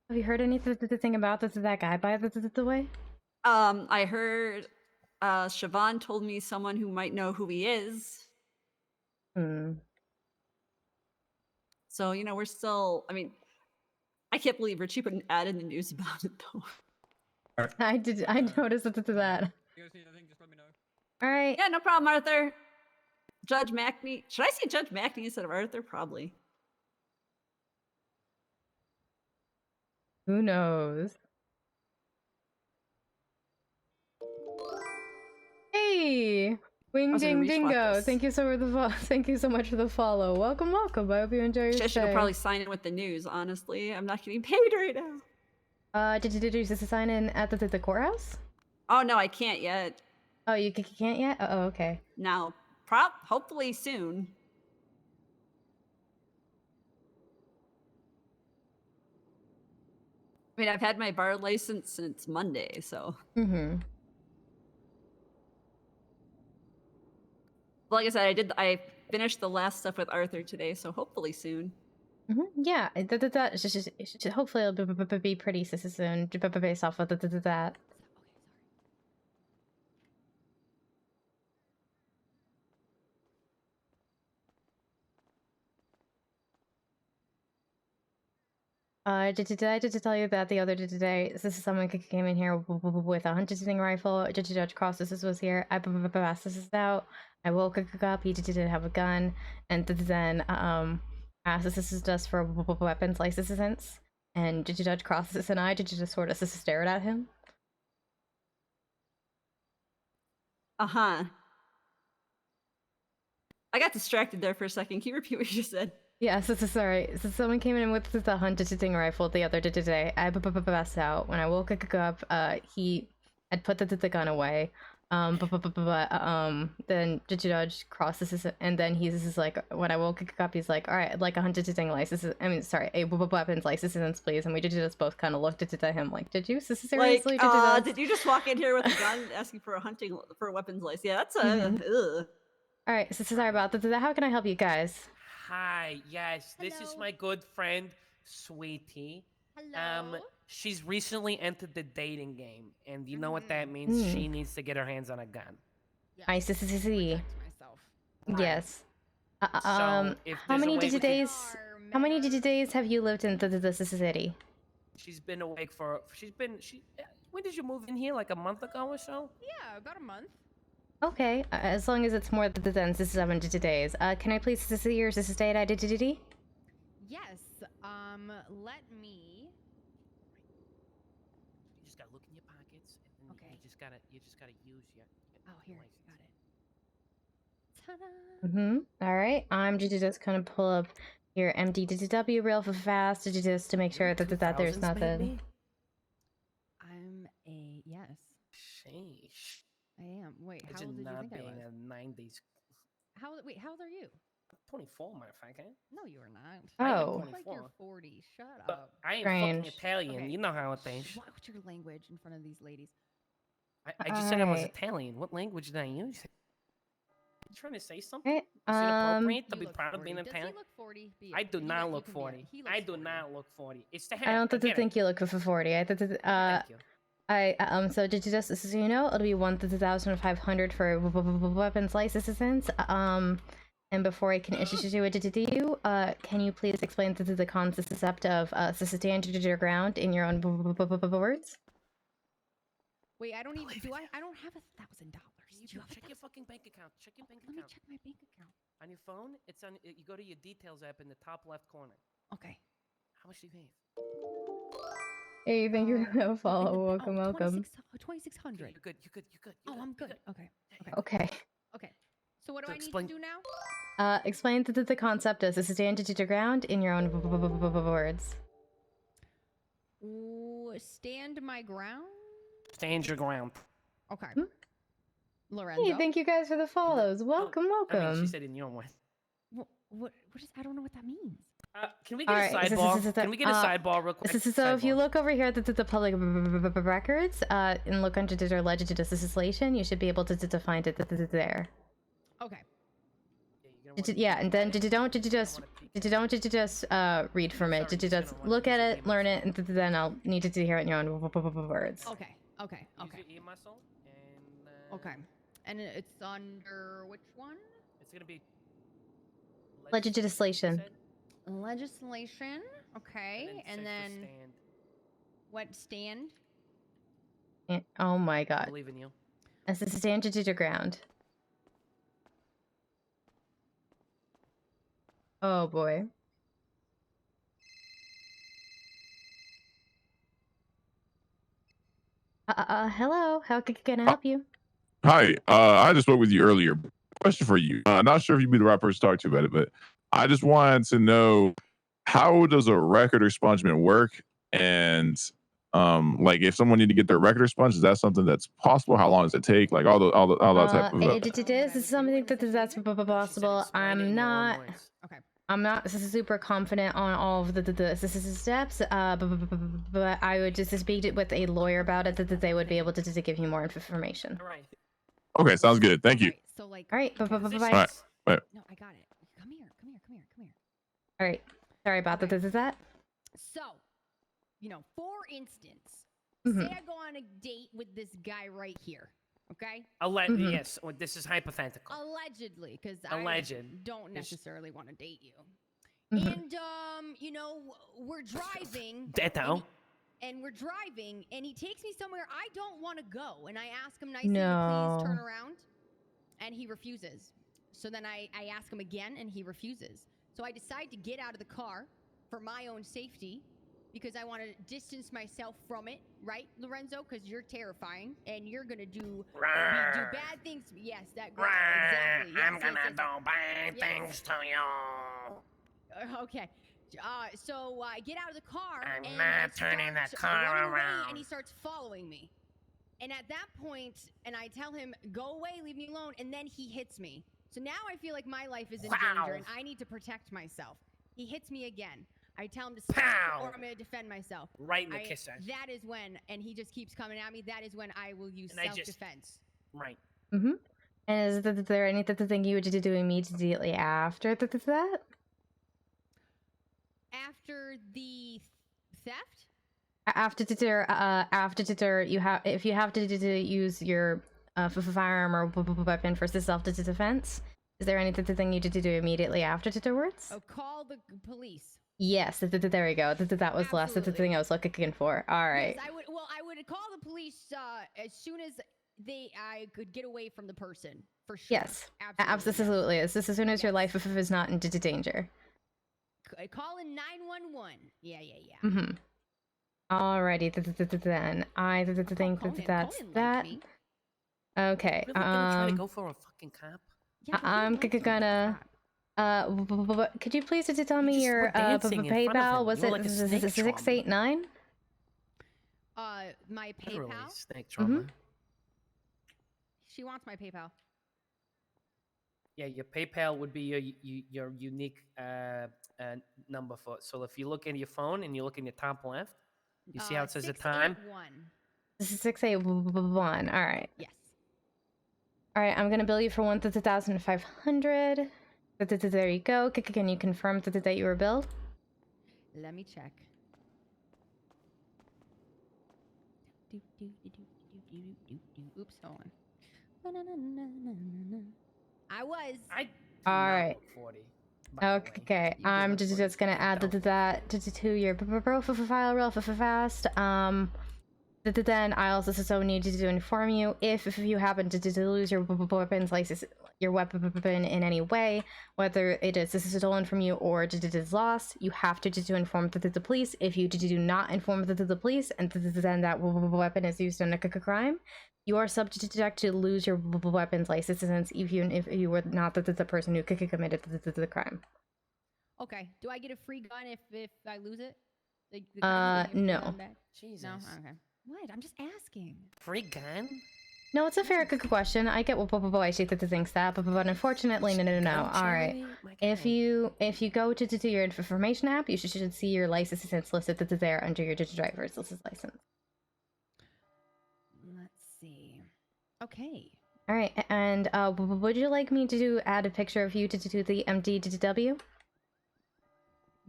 have you heard anything about that guy by the way? I heard Siobhan told me someone who might know who he is. So, you know, we're still, I mean, I can't believe Richie put an ad in the news about it, though. I noticed that. You guys need anything, just let me know. All right. Yeah, no problem, Arthur. Judge Mackney. Should I say Judge Mackney instead of Arthur? Probably. Who knows? Hey, Wing Ding Dingo! Thank you so much for the follow. Welcome. I hope you enjoy your I stay. should probably sign in with the news. Honestly, I'm not getting paid right now. Did you just sign in at the courthouse? Oh no, I can't yet. Oh, you can't yet? Oh, okay. Now, hopefully soon. I mean, I've had my bar license since Monday, so. Like I said, I finished the last stuff with Arthur today, so hopefully soon. Yeah, hopefully it'll be pretty soon, based off of that. Did I tell you that the other day today, this is someone came in here with a hunting rifle. Judge Cross was here. I passed this out. I woke up. He didn't have a gun, and then asked this is just for weapons license. And Judge Cross and I just sort of stared at him. I got distracted there for a second. Can you repeat what you just said? Yeah, sorry. So someone came in with the hunting rifle the other day today. I passed out. When I woke up, he had put the gun away. Then Judge crosses, and then he's like, when I woke up, he's like, all right, I'd like a hunting license. I mean, sorry, a weapons license, please. And we just both kind of looked at him like, did you seriously? Like, did you just walk in here with a gun asking for a weapons license? Yeah, that's ugh. All right, so sorry about that. How can I help you guys? Hi, yes, this is my good friend, Sweetie. Hello. She's recently entered the dating game, and you know what that means? She needs to get her hands on a gun. I see. Yes. So, if how there's a many way we days? How many days have you lived in the city? She's been awake for. When did you move in here? Like a month ago or so? Yeah, about a month. Okay, as long as it's more than 7 days. Can I please see your state identity? Yes. Let me. You just gotta look in your pockets, and then you just gotta use your. Oh, here, got it. Ta-da! All right. I'm just gonna pull up your MDW real fast, just to make sure that there's nothing. I'm a yes. Sheesh. I am. Wait, how old did you think I was? A 90s. How old are you? 24, motherfucker. No, you are not. Oh. Like you're 40. Shut But up. I am Strange. fucking Italian. Okay. You know how it is. Watch your language in front of these ladies. I just said I was Alright. Italian. What language did I use? You trying to say something? Okay, Is it appropriate to You be look proud of 40. being Does Italian? he look 40? Be I do you not you look can be 40. he I looks do 40. not look 40. It's the hair. I don't get it. think you look for 40. Thank you. So just so you know, it'll be 1,500 for weapons licenses. And before I can issue it to you, can you please explain the concept of stand your ground in your own words? Wait, I don't even. Do I? I don't have $1,000. You check your fucking bank account. Check your bank account. Let me check my bank account. On your phone, it's on. You go to your details app in the top left corner. Okay. How much do you have? Hey, thank you for the follow. Welcome, welcome. 2,600. You're good. You're good. You're good. Oh, I'm good. Okay. Okay. Okay. So what do I need explain- to do now? Explain the concept is. This is stand to the ground in your own words. Ooh, stand my ground. Stand your ground. Okay. Hmm? Lorenzo. Hey, thank you guys for the follows. Welcome, welcome. I mean, she said in your way. What is? I don't know what that means. Can we get a sidebar? Can we get a sidebar real quick? So if you look over here at the public records and look under the alleged legislation, you should be able to find it there. Okay. Yeah, and then did you just read from it? Did you just look at it, learn it, and then I'll need to hear it in your own words. Okay. Okay. And it's under which one? It's gonna be Legislation. Legislation. Okay. And then stand. what stand? Oh my I god. believe in you. This is stand to the ground. Oh boy. Hello. How can I help you? Hi, I just spoke with you earlier. Question for you. Not sure if you'd be the right person to talk to about it, but I just wanted to know, how does a record expungement work? And like if someone need to get their record expunged, is that something that's possible? How long does it take? Like all that type of It is something that's possible. I'm not super confident on all of the steps, but I would just speak with a lawyer about it, that they would be able to give you more information. All right. Okay, sounds good. Thank you. So like. All right. Bye. All right. Bye. No, I got it. Come here. All right. Sorry about that. This is that. So, for instance, Mhm. say I go on a date with this guy right here. Okay. Yes. Well, this is hypothetical. Allegedly, because Alleged. I don't This- necessarily want to date you. Mhm. And we're driving. And we're driving, and he takes me somewhere I don't want to go, and I ask him nicely to please turn around, and he refuses. So then I ask him again, and he refuses. So I decide to get out of the car for my own safety, because I want to distance myself from it, right, Lorenzo? Because you're terrifying, and you're gonna do bad things. Yes, that growl, exactly. Yes, I'm gonna yes. do bad things to you. Okay. So I get out of the car. I'm and not I turning start that car running away, around. and he starts following me. And at that point, and I tell him, "Go away, leave me alone." And then he hits me. So now I feel like my life is in danger, and I need to protect myself. He hits me again. I tell him to stop, or I'm going to defend myself. Right in the kisser. That is when, and he just keeps coming at me. That is when I will use self-defense. Right. Mm-hmm. And is there anything you would do immediately after that? After the theft? After if you have to use your firearm or weapon for self-defense, is there anything you do immediately afterwards? Oh, call the police. Yes, there you go. That was the last thing I was looking for. All right. Yes, I would call the police as soon as I could get away from the person, for sure. Yes, absolutely. As soon as your life is not in danger. Call in 911. Yeah. Mm-hmm. Alrighty, then I think that's that. Okay. Really gonna try to go for a fucking cop? I'm gonna. Could you please tell me your PayPal? Was it 689? My PayPal. Snake trauma. She wants my PayPal. Yeah, your PayPal would be your unique number for it. So if you look at your phone and you look in your top left, you see how it says the time? 681. All right. Yes. All right, I'm gonna bill you for 1,500. There you go. Can you confirm that you were billed? Let me check. Oops, hold on. I was. All right. 40. Okay, I'm just gonna add that to your profile real fast. then I also need to inform you if you happen to lose your weapons license, your weapon in any way, whether it is stolen from you or it is lost, you have to inform the police. If you do not inform the police and then that weapon is used in a crime, you are subject to lose your weapons license even if you were not the person who committed the crime. Okay. Do I get a free gun if I lose it? Like, the cops give me a free No. gun back? Jesus. No. Okay. What? I'm just asking. Free gun? No, it's a fair question. I get why she thinks that, but unfortunately, no. All right. If you go to your information app, you should see your license listed there under your driver's license. Let's see. Okay. All right, and would you like me to add a picture of you to the MDW?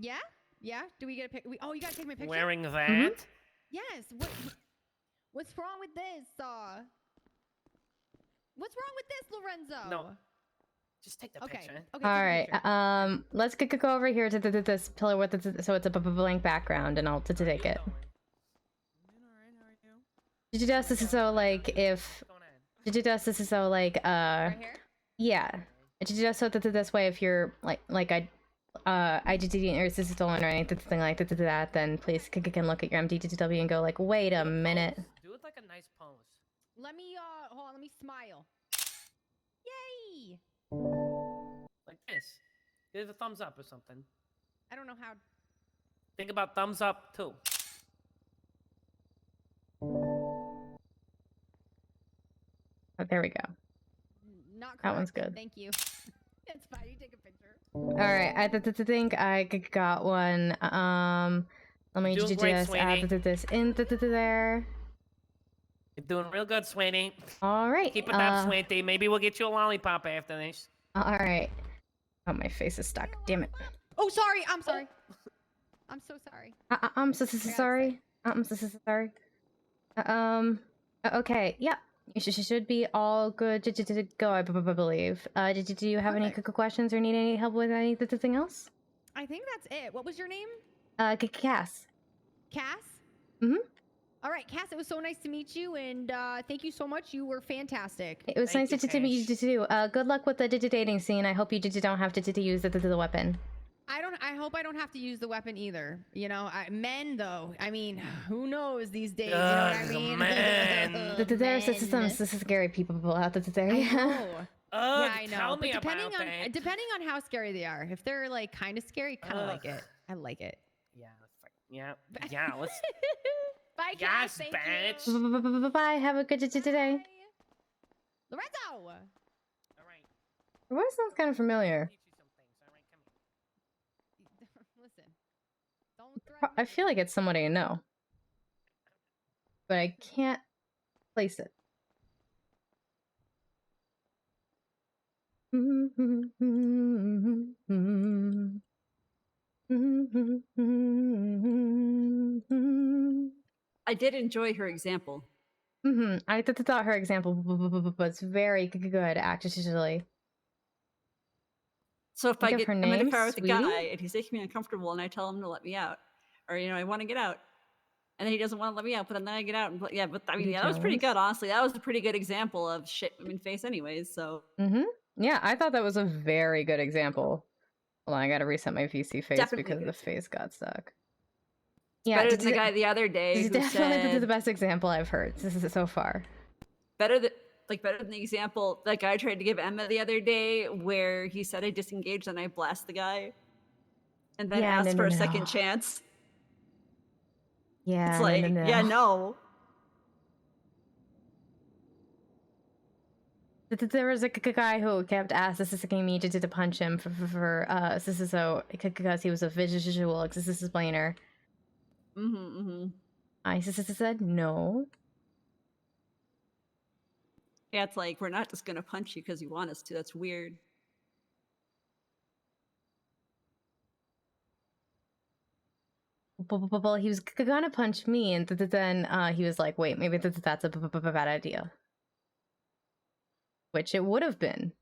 Yeah? Yeah? Do we get a pic? Oh, you gotta take my picture? Wearing that? Mm-hmm. Yes. What's wrong with this? What's wrong with this, Lorenzo? No. Just take the picture. Okay. All right. Let's go over here to this pillar with so it's a blank background, and I'll take it. Did you just so like if? Did you just so like Right here? Yeah. Did you just so this way if you're like I didn't or is stolen or anything like that, then please can look at your MDW and go like, wait a minute. Do it like a nice pose. Let me hold on, let me smile. Yay! Like this. Give a thumbs up or something. I don't know how. Think about thumbs up too. Oh, there we go. Not correct. That one's good. Thank you. It's fine. You take a picture. All right, I think I got one. Let me just add this into there. You're doing real good, Sweetie. All right. Keep it up, Sweetie. Maybe we'll get you a lollipop after this. All right. Oh, my face is stuck. Damn it. Oh, sorry. I'm sorry. I'm so sorry. I'm so sorry. I'm so sorry. Okay. Yeah. You should be all good to go, I believe. Do you have any questions or need any help with anything else? I think that's it. What was your name? Cass. Cass? Mm-hmm. All right, Cass, it was so nice to meet you, and thank you so much. You were fantastic. It was nice to meet you too. Good luck with the dating scene. I hope you don't have to use the weapon. I hope I don't have to use the weapon either. You know, men though. I mean, who knows these days? You know what I mean? Men. There's some scary people out there. I know. Yeah, I know. tell But me depending about on that. depending on how scary they are, if they're like kind of scary, kind of like it. I like it. Yeah. Let's. Bye, Yes, Cass. Thank bitch. you. Bye. Have a good day today. Lorenzo. Your voice sounds kind of familiar. Listen. Don't threaten I feel like it's somebody I know, but I can't place it. I did enjoy her example. I thought her example was very good, actually. So if I Think of get her I'm in a name, car with a Sweetie? guy and he's making me uncomfortable and I tell him to let me out, or I want to get out, and then he doesn't want to let me out, but then I get out and but I mean that was pretty good, honestly. That was a pretty good example of shit women face anyways. So Yeah, I thought that was a very good example. Hold on, I gotta reset my VC face Definitely because good the face got stuck. better than the guy the other day This is who definitely said the best example I've heard so far. better than the example that guy tried to give Emma the other day where he said I disengaged and I blast the guy and then Yeah, asked for a no. second chance. Yeah, It's like, yeah, no. There was a guy who kept asking me to punch him for because he was a visual explainer. I said no. Yeah, it's like we're not just gonna punch you because you want us to. That's weird. Well, he was gonna punch me, and then he was like, "Wait, maybe that's a bad idea." Which it would have been.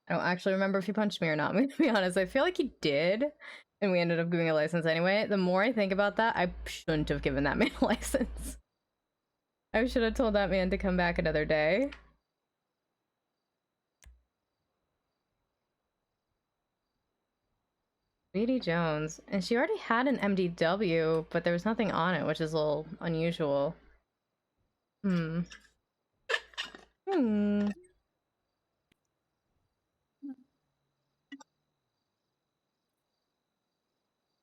I don't actually remember if he punched me or not. To be honest, I feel like he did, and we ended up giving a license anyway. The more I think about that, I shouldn't have given that man a license. I should have told that man to come back another day. Speedy Jones. And she already had an MDW, but there was nothing on it, which is a little unusual. Hmm.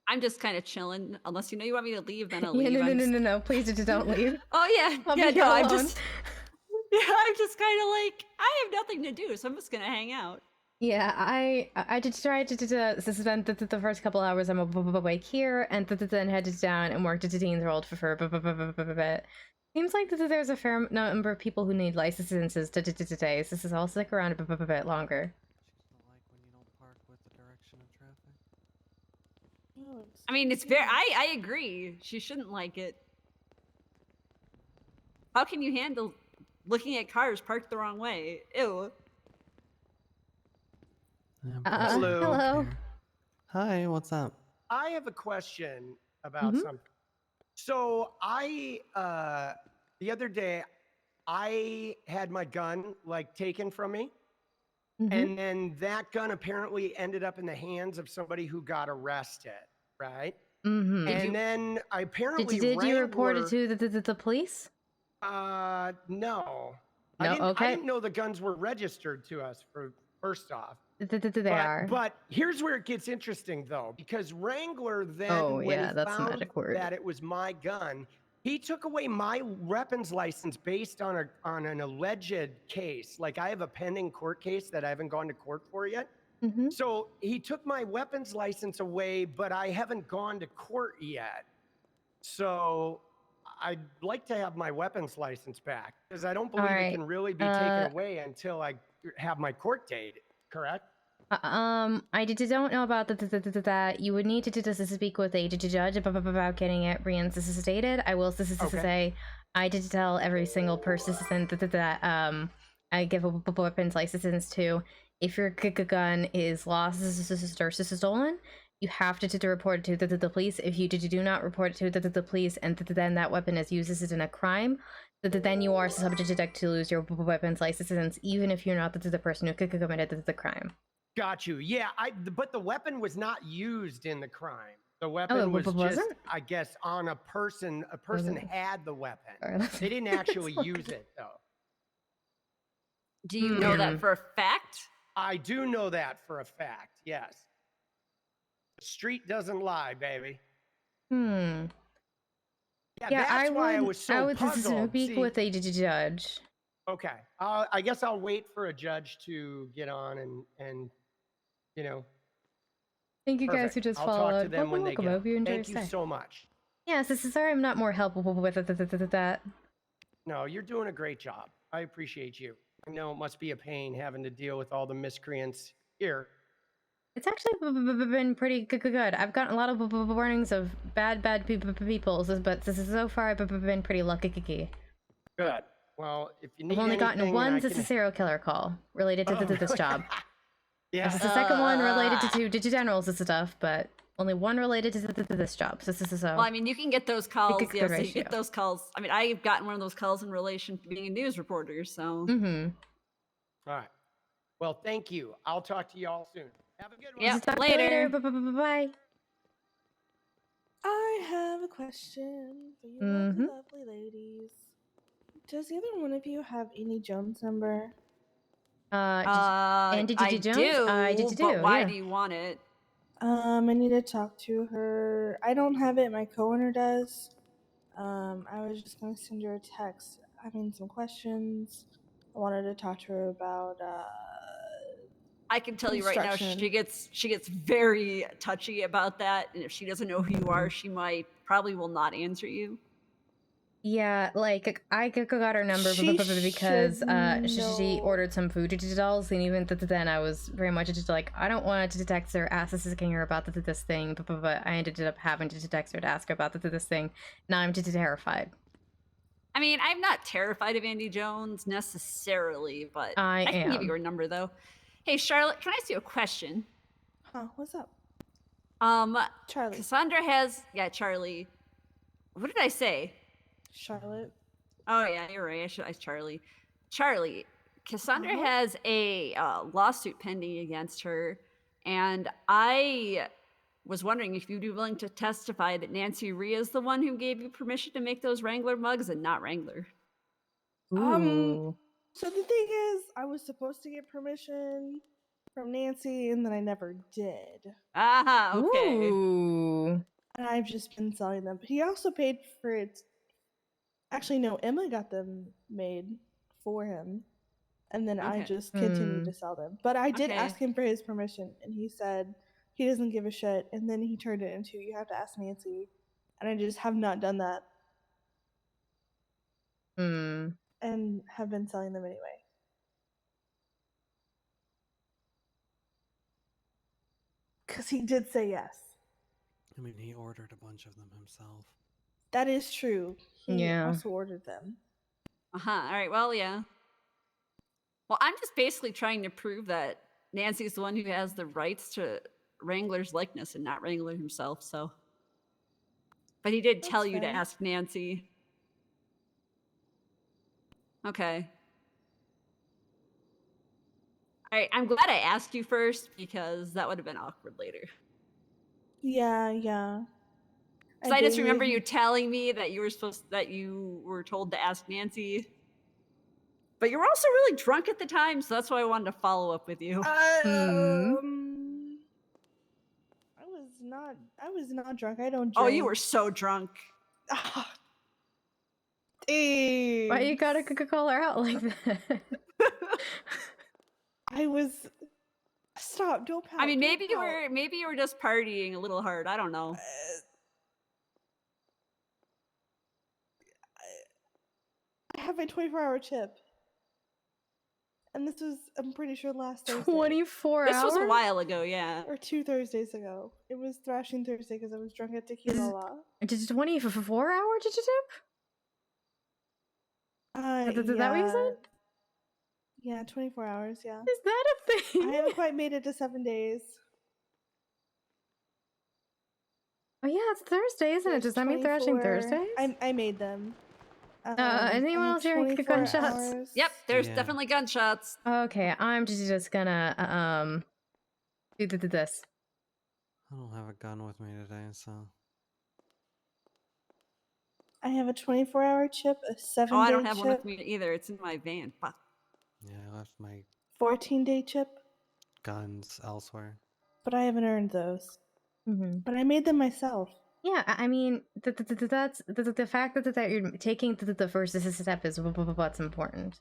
I'm just kind of chilling. Unless you want me to leave, then I'll Yeah, leave. no. Please just don't leave. Oh yeah, I'll yeah. be here No, I'm alone. just. Yeah, I'm just kind of like I have nothing to do, so I'm just gonna hang out. Yeah, I did try to spend the first couple hours I'm awake here, and then headed down and worked at the Teens World for a bit. Seems like there's a fair number of people who need licenses today, so this is all stick around a bit longer. I mean, it's very. I agree. She shouldn't like it. How can you handle looking at cars parked the wrong way? Ew. Hello. Hi, what's up? I have a question about something. So the other day, I had my gun taken from me, and then that gun apparently ended up in the hands of somebody who got arrested, right? And then I apparently did you report it to the police? No. No. I Okay. didn't know the guns were registered to us. First off. They are. But here's where it gets interesting, though, because Wrangler then, when he that's the found magic word. that it was my gun, he took away my weapons license based on an alleged case. Like, I have a pending court case that I haven't gone to court for yet. So he took my weapons license away, but I haven't gone to court yet. So I'd like to have my weapons license back, because I don't believe it can really be taken away until I have my court date. Correct? I don't know about that. You would need to speak with a judge about getting it reinstated. I will say I did tell every single person that I give a weapons license to. If your gun is lost or stolen, you have to report it to the police. If you do not report it to the police, and then that weapon is used in a crime, then you are subject to lose your weapons license, even if you're not the person who committed the crime. Got you. Yeah, but the weapon was not used in the crime. The weapon was just, wasn't? I guess, on a person. A person had the weapon. They didn't actually use it, though. Do you know that for a fact? I do know that for a fact, yes. The street doesn't lie, baby. Yeah, that's why I was so puzzled. I would speak with a judge. Okay. I guess I'll wait for a judge to get on and Thank you guys Perfect. who just I'll followed. talk to them when they Welcome. get Hope you enjoy Thank your you stay. so much. Yes, sorry I'm not more helpful with that. No, you're doing a great job. I appreciate you. I know it must be a pain having to deal with all the miscreants here. It's actually been pretty good. I've gotten a lot of warnings of bad people, but so far I've been pretty lucky. Good. Well, if you need I've only gotten anything, one I can... serial killer call related to this job. Yeah. This is the second one related to generals and stuff, but only one related to this job. So. Well, I mean, you can get those calls. Good Yeah, so you ratio. get those calls. I mean, I've gotten one of those calls in relation to being a news reporter. So. All right. Well, thank you. I'll talk to you all soon. Have a good one. Yeah. Talk Later. Bye. I have a question for you lovely ladies. Does either one of you have any Jones number? And did you Jones? I do. But why yeah. do you want it? I need to talk to her. I don't have it. My co-owner does. I was just gonna send her a text having some questions. I wanted to talk to her about. I can tell you right now, she gets very touchy about that, and if she doesn't know who you are, she probably will not answer you. Yeah, like I got her number because she ordered some food dolls, and even then I was very much just like, I don't want to text her asking her about this thing, but I ended up having to text her to ask her about this thing. Now I'm just terrified. I mean, I'm not terrified of Andy Jones necessarily, but I can give you her number though. Hey, Charlotte, can I ask you a question? Huh? What's up? Charlie. Cassandra has Charlie. What did I say? Charlotte. Oh yeah, you're right. I should ask Charlie. Charlie, Cassandra has a lawsuit pending against her, and I was wondering if you'd be willing to testify that Nancy Rhea is the one who gave you permission to make those Wrangler mugs and not Wrangler. Ooh. So the thing is, I was supposed to get permission from Nancy, and then I never did. Ah, okay. Ooh. And I've just been selling them. But he also paid for it. Actually, no, Emma got them made for him. And then I Okay. just continued to sell them. But I did Okay. ask him for his permission, and he said he doesn't give a shit. And then he turned it into, you have to ask Nancy. And I just have not done that. And have been selling them anyway. Because he did say yes. I mean, he ordered a bunch of them himself. That is true. He Yeah. also ordered them. All right. Well, yeah. Well, I'm just basically trying to prove that Nancy's the one who has the rights to Wrangler's likeness and not Wrangler himself. So, but he did tell you to fair. ask Nancy. Okay. All right. I'm glad I asked you first because that would have been awkward later. Yeah. Because I just remember you telling me that you were told to ask Nancy. But you were also really drunk at the time, so that's why I wanted to follow up with you. I was not drunk. I don't drink. Oh, you were so drunk. Why you gotta call her out like that? I was. Stop! Don't pout. I mean, don't maybe you were just partying a little hard. I don't know. I have a 24-hour chip. And this was, I'm pretty sure, last Thursday. 24 hours? This was a while ago, yeah. Or 2 Thursdays ago. It was Thrashing Thursday because I was drunk at Tequila a lot. Did 24 hour did you tip? Is that what you said? Yeah, 24 hours, yeah. Is that a thing? I haven't quite made it to 7 days. Oh yeah, it's Thursday, isn't it? Does that mean Thrashing Thursdays? I made them. Anyone else hearing gunshots? Hours. Yep, there's definitely gunshots. Okay, I'm just gonna do this. I don't have a gun with me today, so. I have a 24-hour chip, a 7-day chip. Oh, I don't have one with me either. It's in my van. Fuck. Yeah, I left my 14-day chip. guns elsewhere. But I haven't earned those. But I made them myself. Yeah, I mean, that's the fact that you're taking the first step is what's important.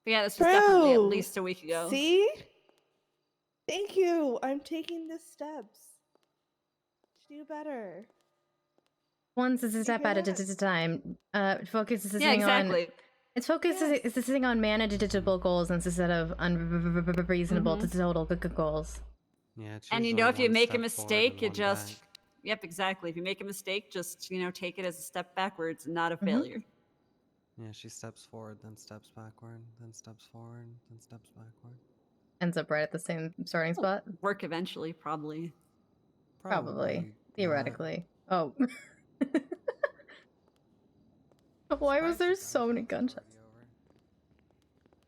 Yeah, this was definitely at least a week ago. See? Thank you. I'm taking the steps to do better. One step at a time. Focusing exactly. on. It's focusing on manageable goals instead of unreasonable to total goals. Yeah, it's and usually if you one make a step mistake, forward you and one just back. yep, exactly. If you make a mistake, just take it as a step backwards and not a failure. Yeah, she steps forward, then steps backward, then steps forward, then steps backward. Ends up right at the same starting spot. Work eventually, probably. Probably. Theoretically. Oh. Why was there so many gunshots?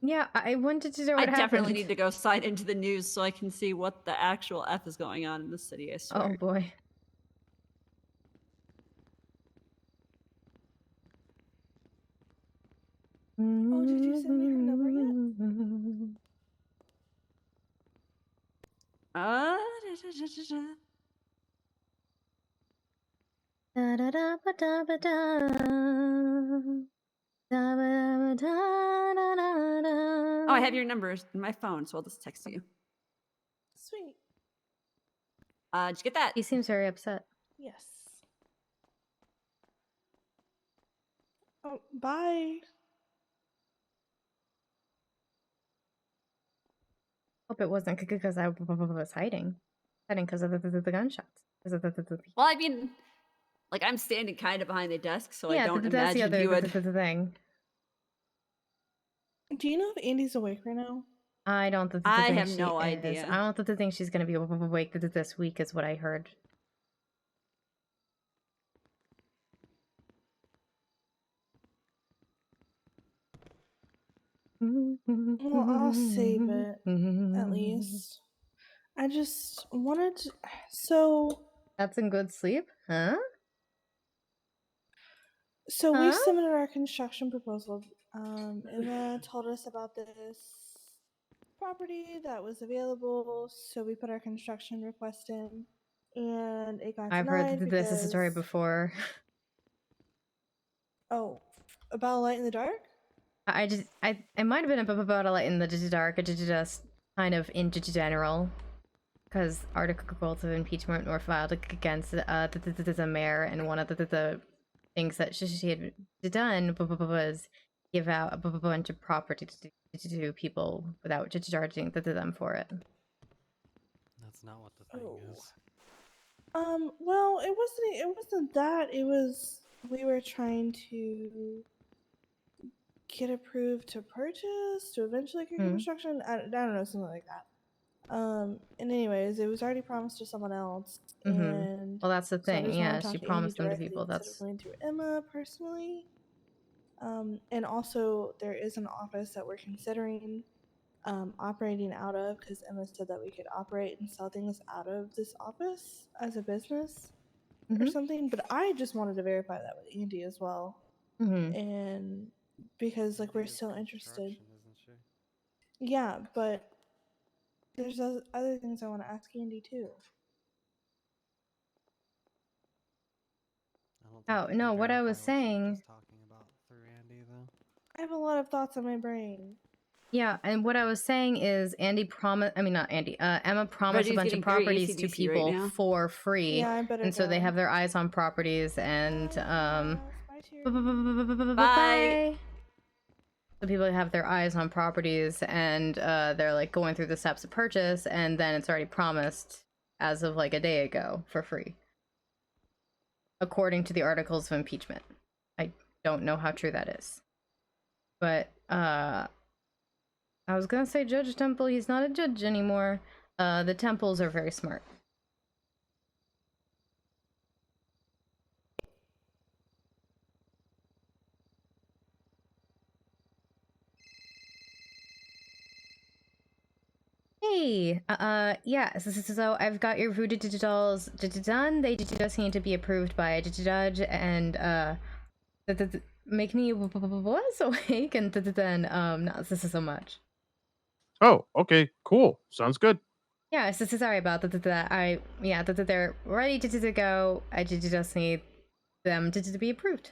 Yeah, I wanted to know what happened. I definitely need to go sign into the news so I can see what the actual F is going on in the city, I swear. Oh boy. Oh, did you send me her number yet? Oh, I have your numbers in my phone, so I'll just text you. Sweet. Did you get that? He seems very upset. Yes. Oh, bye. Hope it wasn't because I was hiding because of the gunshots. Well, I mean, like I'm standing kind of behind the desk, so yeah, I don't that's imagine the other you would. the thing. Do you know if Andy's awake right now? I don't. I have no idea. I don't think she's gonna be awake this week, is what I heard. Well, I'll save it at least. I just wanted to. So. That's in good sleep, huh? So we Huh? submitted our construction proposal. Emma told us about this property that was available, so we put our construction request in, and it got I've heard denied this story because before. oh, about a light in the dark. It might have been about a light in the dark, just kind of in general, because articles of impeachment were filed against the mayor, and one of the things that she had done was give out a bunch of property to people without charging them for it. That's not what the thing is. Well, it wasn't that. It was we were trying to get approved to purchase to eventually get construction. I don't know, something like that. And anyways, it was already promised to someone else, and well, that's the so I thing. just Yeah, wanted to she talk to Andy promised them to directly people. instead That's of going through Emma personally. And also there is an office that we're considering operating out of, because Emma said that we could operate and sell things out of this office as a business or something. But I just wanted to verify that with Andy as well, and because like we're still interested. Isn't she? Yeah, but there's other things I want to ask Andy too. oh no, what I was saying. Talking about through Andy though. I have a lot of thoughts in my brain. Yeah, and what I was saying is Emma promised a bunch of properties to people for free. Yeah, I better and so go. they have their eyes on properties and Bye. bye. So people have their eyes on properties and they're like going through the steps of purchase, and then it's already promised as of like a day ago for free. According to the articles of impeachment. I don't know how true that is. But I was gonna say Judge Temple, he's not a judge anymore. The Temples are very smart. Hey, yeah, so I've got your voodoo digitals done. They just need to be approved by a judge, and make me was awake, and then not this is so much. Oh, okay, cool. Sounds good. Yeah, so sorry about that. They're ready to go. I just need them to be approved.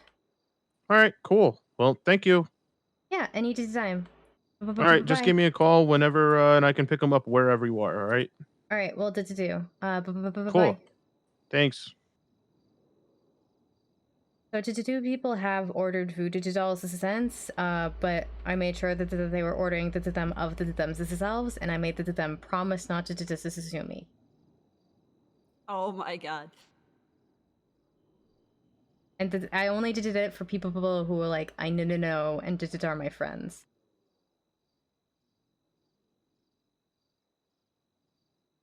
All right, cool. Well, thank you. Yeah, anytime. All right, just give me a call whenever, and I can pick them up wherever you are. All right. All right, well, do. Cool. Bye. Thanks. So two people have ordered voodoo dolls since, but I made sure that they were ordering them of themselves, and I made them promise not to assume me. Oh my god. And I only did it for people who were like, I know, and are my friends.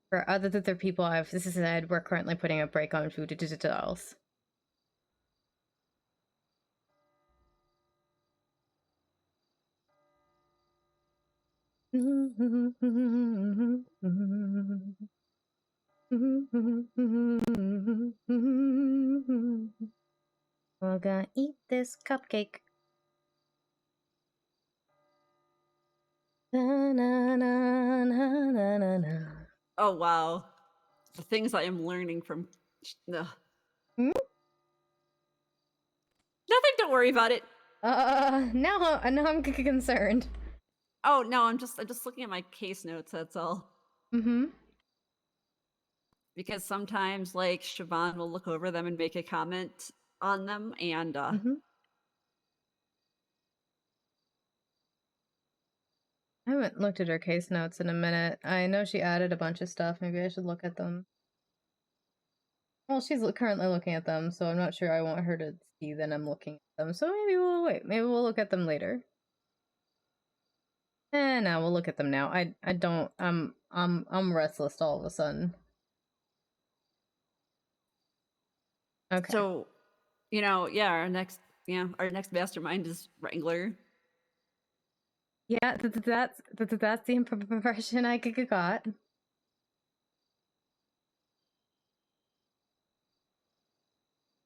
For other people I've said, we're currently putting a break on voodoo dolls. We're gonna eat this cupcake. Na, na, na, na, na, na, na. Oh wow. The things I am learning from no. Nothing, don't worry about it. Now I'm concerned. Oh no, I'm just looking at my case notes, that's all. Because sometimes like Siobhan will look over them and make a comment on them, and I haven't looked at her case notes in a minute. I know she added a bunch of stuff. Maybe I should look at them. Well, she's currently looking at them, so I'm not sure I want her to see that I'm looking at them. So maybe we'll wait. Maybe we'll look at them later. No, we'll look at them now. I don't. I'm restless all of a sudden. Okay. So, yeah, our next mastermind is Wrangler. Yeah, that's the impression I got.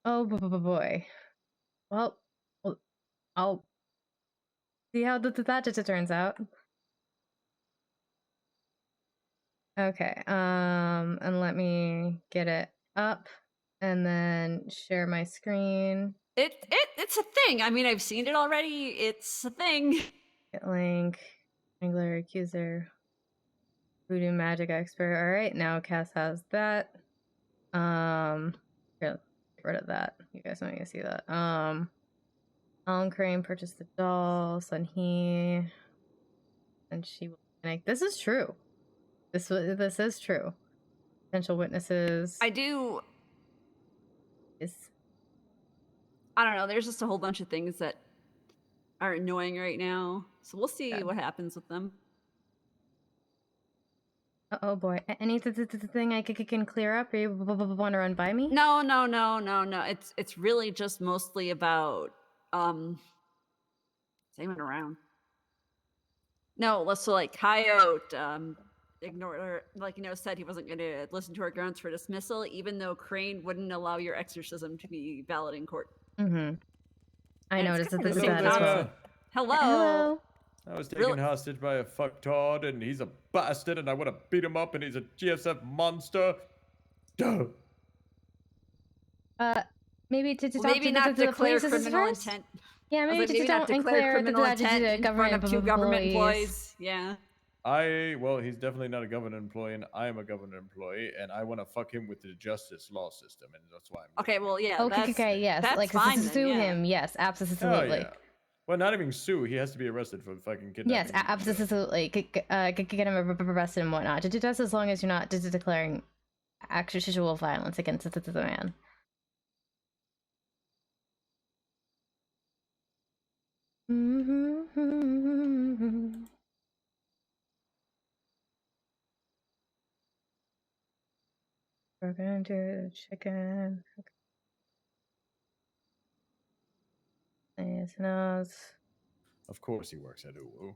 Oh boy. Well, I'll see how that turns out. Okay. And let me get it up, and then share my screen. It's a thing. I mean, I've seen it already. It's a thing. Get link. Angler accuser. Voodoo magic expert. All right, now Cass has that. Here, get rid of that. You guys don't need to see that. Alan Crane purchased the doll, and she will connect. This is true. This is true. Potential witnesses. I do. Is I don't know. There's just a whole bunch of things that are annoying right now. So we'll see what happens with them. Oh boy. Any thing I can clear up? Or you want to run by me? No. It's really just mostly about same around. No, so like Coyote ignored her, like, said he wasn't going to listen to her grounds for dismissal, even though Crane wouldn't allow your exorcism to be valid in court. Mm-hmm. I noticed that this as well. Hello. I was taken hostage by a fucktard, and he's a bastard, and I want to beat him up, and he's a GSF monster. Duh. Maybe to talk maybe to not the declare police criminal first? intent. Yeah, maybe maybe not don't declare criminal intent to in front of two government employees. Yeah. Well, he's definitely not a government employee, and I am a government employee, and I want to fuck him with the justice law system, and that's why I'm. Okay, well, yeah. Okay, yes. That's like, fine. Sue him, yes, absolutely. Oh, yeah. Well, not even sue. He has to be arrested for fucking kidnapping. Yes, absolutely. Get him arrested and whatnot. Just as long as you're not declaring actual violence against the man. We're gonna do the chicken. Yes, nose. Of course he works at Uwu.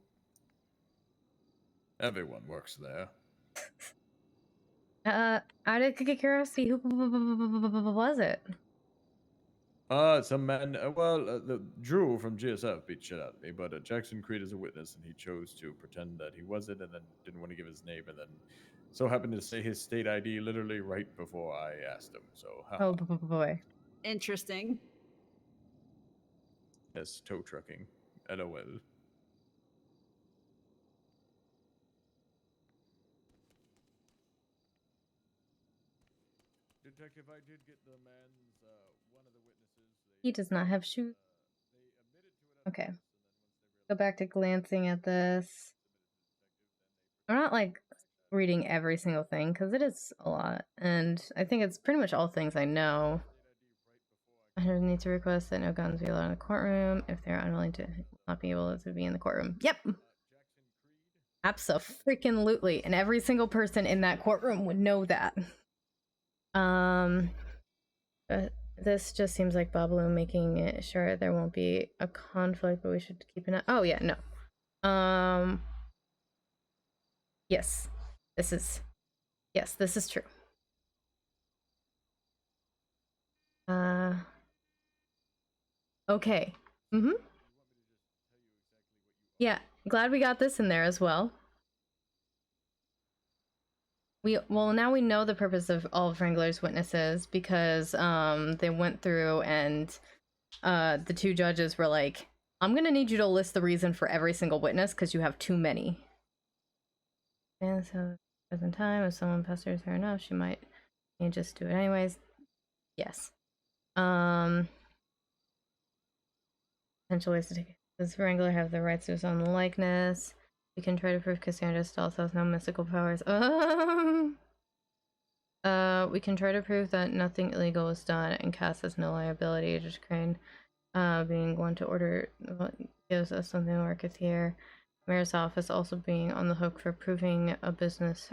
Everyone works there. Out of curiosity, who was it? Some man. The Drew from GSF beat shit out of me, but Jackson Creed is a witness, and he chose to pretend that he wasn't, and then didn't want to give his name, and then so happened to say his state ID literally right before I asked him. So. Oh boy. Interesting. Yes, tow trucking. LOL. Detective, I did get the man's, one of the witnesses. He does not have shoes. Okay. Go back to glancing at this. I'm not like reading every single thing because it is a lot, and I think it's pretty much all things I know. I need to request that no guns be allowed in the courtroom if they're unwilling to not be able to be in the courtroom. Yep. Abso-freaking-lutely. And every single person in that courtroom would know that. But this just seems like Babalu making it sure there won't be a conflict, but we should keep an eye. Oh yeah, no. Yes. This is true. Okay. Yeah, glad we got this in there as well. Now we know the purpose of all of Wrangler's witnesses because they went through and the two judges were like, I'm gonna need you to list the reason for every single witness because you have too many. And so present time, if someone pesters her enough, she might just do it anyways. Yes. Potential ways to take it. Does Wrangler have the rights to his own likeness? We can try to prove Cassandra still has no mystical powers. We can try to prove that nothing illegal was done and Cass has no liability. Just Crane being one to order gives us something to work with here. Mayor's office also being on the hook for proving a business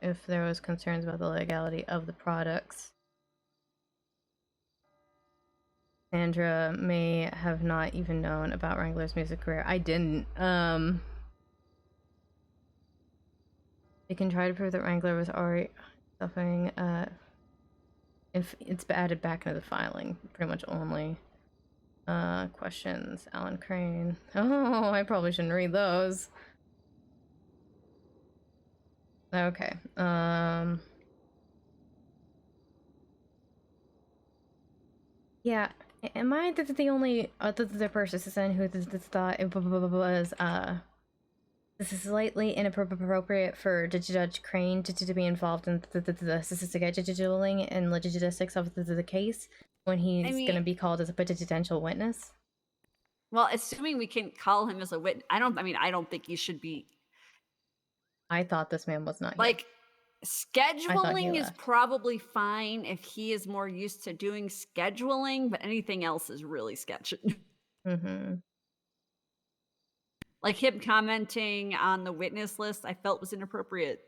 if there was concerns about the legality of the products. Cassandra may have not even known about Wrangler's music career. I didn't. They can try to prove that Wrangler was already stuffing, if it's added back into the filing, pretty much only. Questions, Alan Crane. Oh, I probably shouldn't read those. Okay, yeah, am I the only the person who thought it was, this is slightly inappropriate for Judge Crane to be involved in the scheduling and logistics of the case when he's gonna be called as a potential witness? Well, assuming we can call him as a witness, I don't think he should be. I thought this man was not here. Like, scheduling is probably fine if he is more used to doing scheduling, but anything else is really sketchy. Mm-hmm. Like him commenting on the witness list, I felt was inappropriate.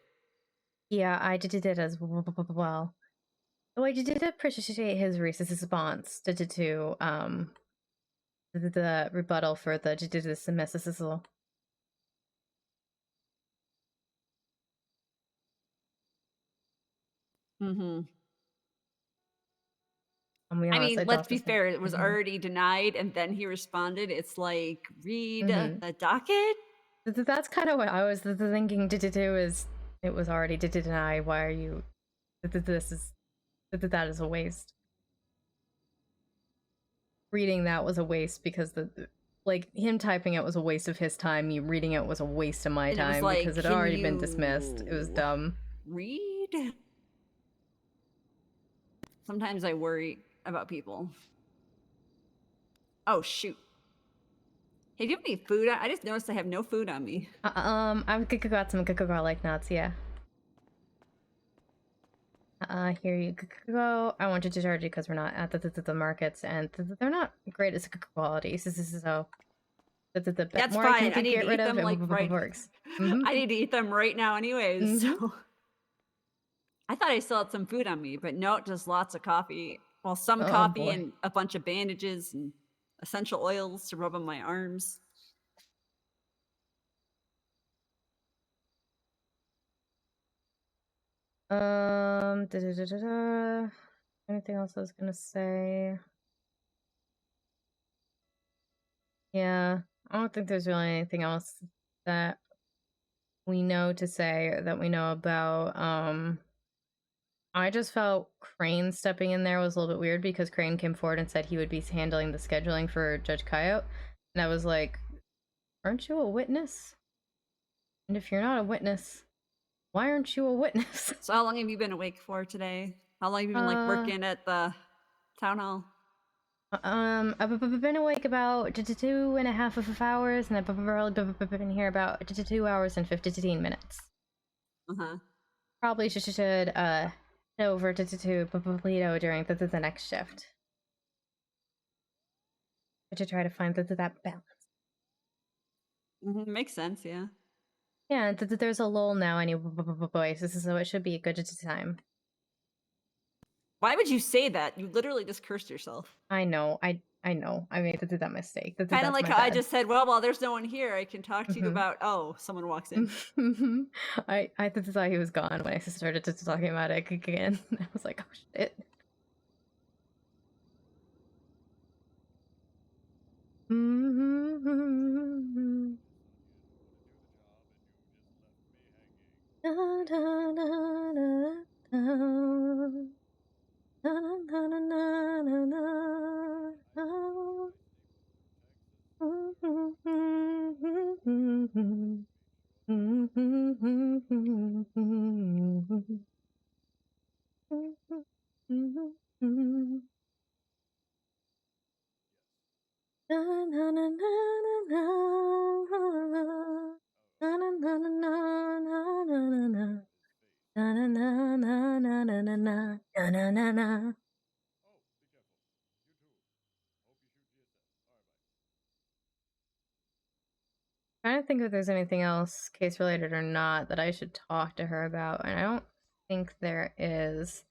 Yeah, I did it as well. Oh, I did appreciate his response to the rebuttal for the dismissal. Mm-hmm. I mean, let's be fair. It was already denied, and then he responded. It's like, read the docket. That's kind of what I was thinking. It was already deny. Why are you? That is a waste. Reading that was a waste because like him typing it was a waste of his time. You reading it was a waste of my time because it had already been dismissed. It was dumb. Read. Sometimes I worry about people. Oh shoot. Hey, do you have any food? I just noticed I have no food on me. I've got some garlic nuts, yeah. Here you go. I wanted to charge you because we're not at the markets, and they're not great as quality. So the that's more fine. I can need get to rid eat of, them like right. Works. I need to eat them right now, anyways. So I thought I still had some food on me, but no, just lots of coffee. Well, some coffee and a bunch of bandages and essential oils to rub on my arms. Anything else I was gonna say? Yeah, I don't think there's really anything else that we know to say or that we know about. I just felt Crane stepping in there was a little bit weird because Crane came forward and said he would be handling the scheduling for Judge Coyote. And I was like, aren't you a witness? And if you're not a witness, why aren't you a witness? So how long have you been awake for today? How long have you been like working at the town hall? I've been awake about 2.5 hours, and I've been here about 2 hours and 15 minutes. Probably should head over to Polito during the next shift. To try to find that balance. Makes sense, yeah. Yeah, there's a lull now anyway, so it should be a good time. Why would you say that? You literally just cursed yourself. I know. I know. I made that mistake. Kind of like how I just said, well, while there's no one here, I can talk to you about, someone walks in. I thought he was gone when I started talking about it again. I was like, oh shit. Trying to think if there's anything else case related or not that I should talk to her about, and I don't think there is.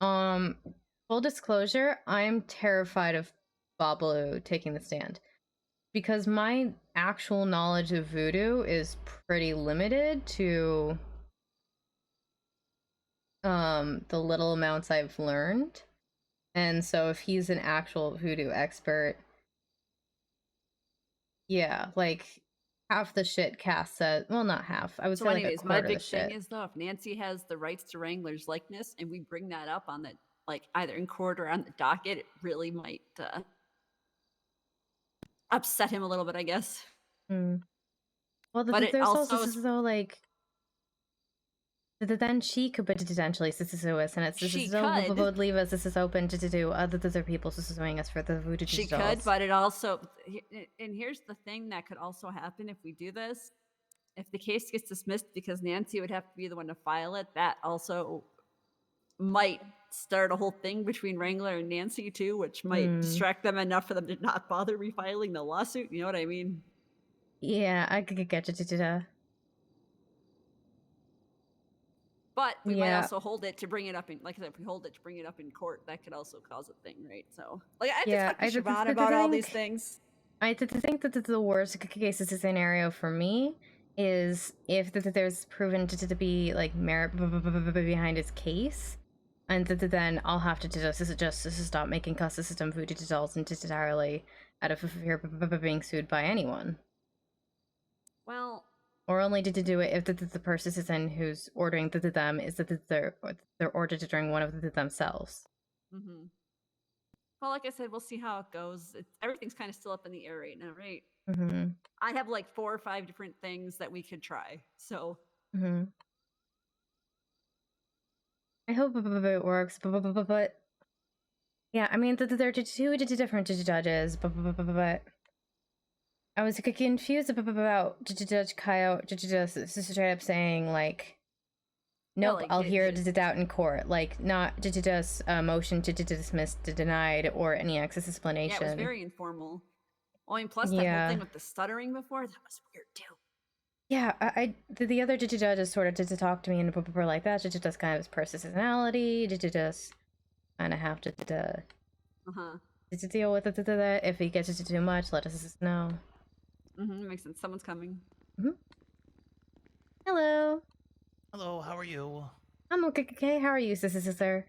Full disclosure, I'm terrified of Babalu taking the stand because my actual knowledge of voodoo is pretty limited to the little amounts I've learned. And so if he's an actual voodoo expert, yeah, like half the shit Cass said, well, not half. I would So say anyways, like a my quarter of big the thing shit. is though, if Nancy has the rights to Wrangler's likeness and we bring that up on the like either in court or on the docket, it really might upset him a little bit, I guess. Well, But it there's also also so like then she could potentially sue us, and it's She would leave us. This is open to do other people suing us for the voodoo. she could, but it also and here's the thing that could also happen if we do this. If the case gets dismissed because Nancy would have to be the one to file it, that also might start a whole thing between Wrangler and Nancy too, which might distract them enough for them to not bother refiling the lawsuit. You know what I mean? Yeah, I could get you. But we might also hold it to bring it up in, like I said, if we hold it to bring it up in court, that could also cause a thing, right? So, like, I have to talk to Siobhan about all these things. I think that the worst case scenario for me is if there's proven to be like merit behind his case, and then I'll have to just stop making custom system voodoo dolls entirely out of fear of being sued by anyone. Well, or only to do it if the person who's ordering them is that they're ordered during one of themselves. Mm-hmm. Well, like I said, we'll see how it goes. Everything's kind of still up in the air right now, right? Mm-hmm. I have like 4 or 5 different things that we could try. So. Mm-hmm. I hope it works, but yeah, I mean, there are 2 different judges, but I was confused about Judge Kyle just straight up saying like, nope, like, I'll hear it out in court, like not just a motion to dismiss, denied, or any access explanation. Yeah, it was very informal. I mean, plus that whole thing with the stuttering before, that was weird too. Yeah, the other judges sort of did talk to me and were like that. Judge does kind of his personality. Judge just kind of have to deal with it. If he gets it too much, let us know. Makes sense. Someone's coming. Hello. Hello. How are you? I'm okay. How are you, sir?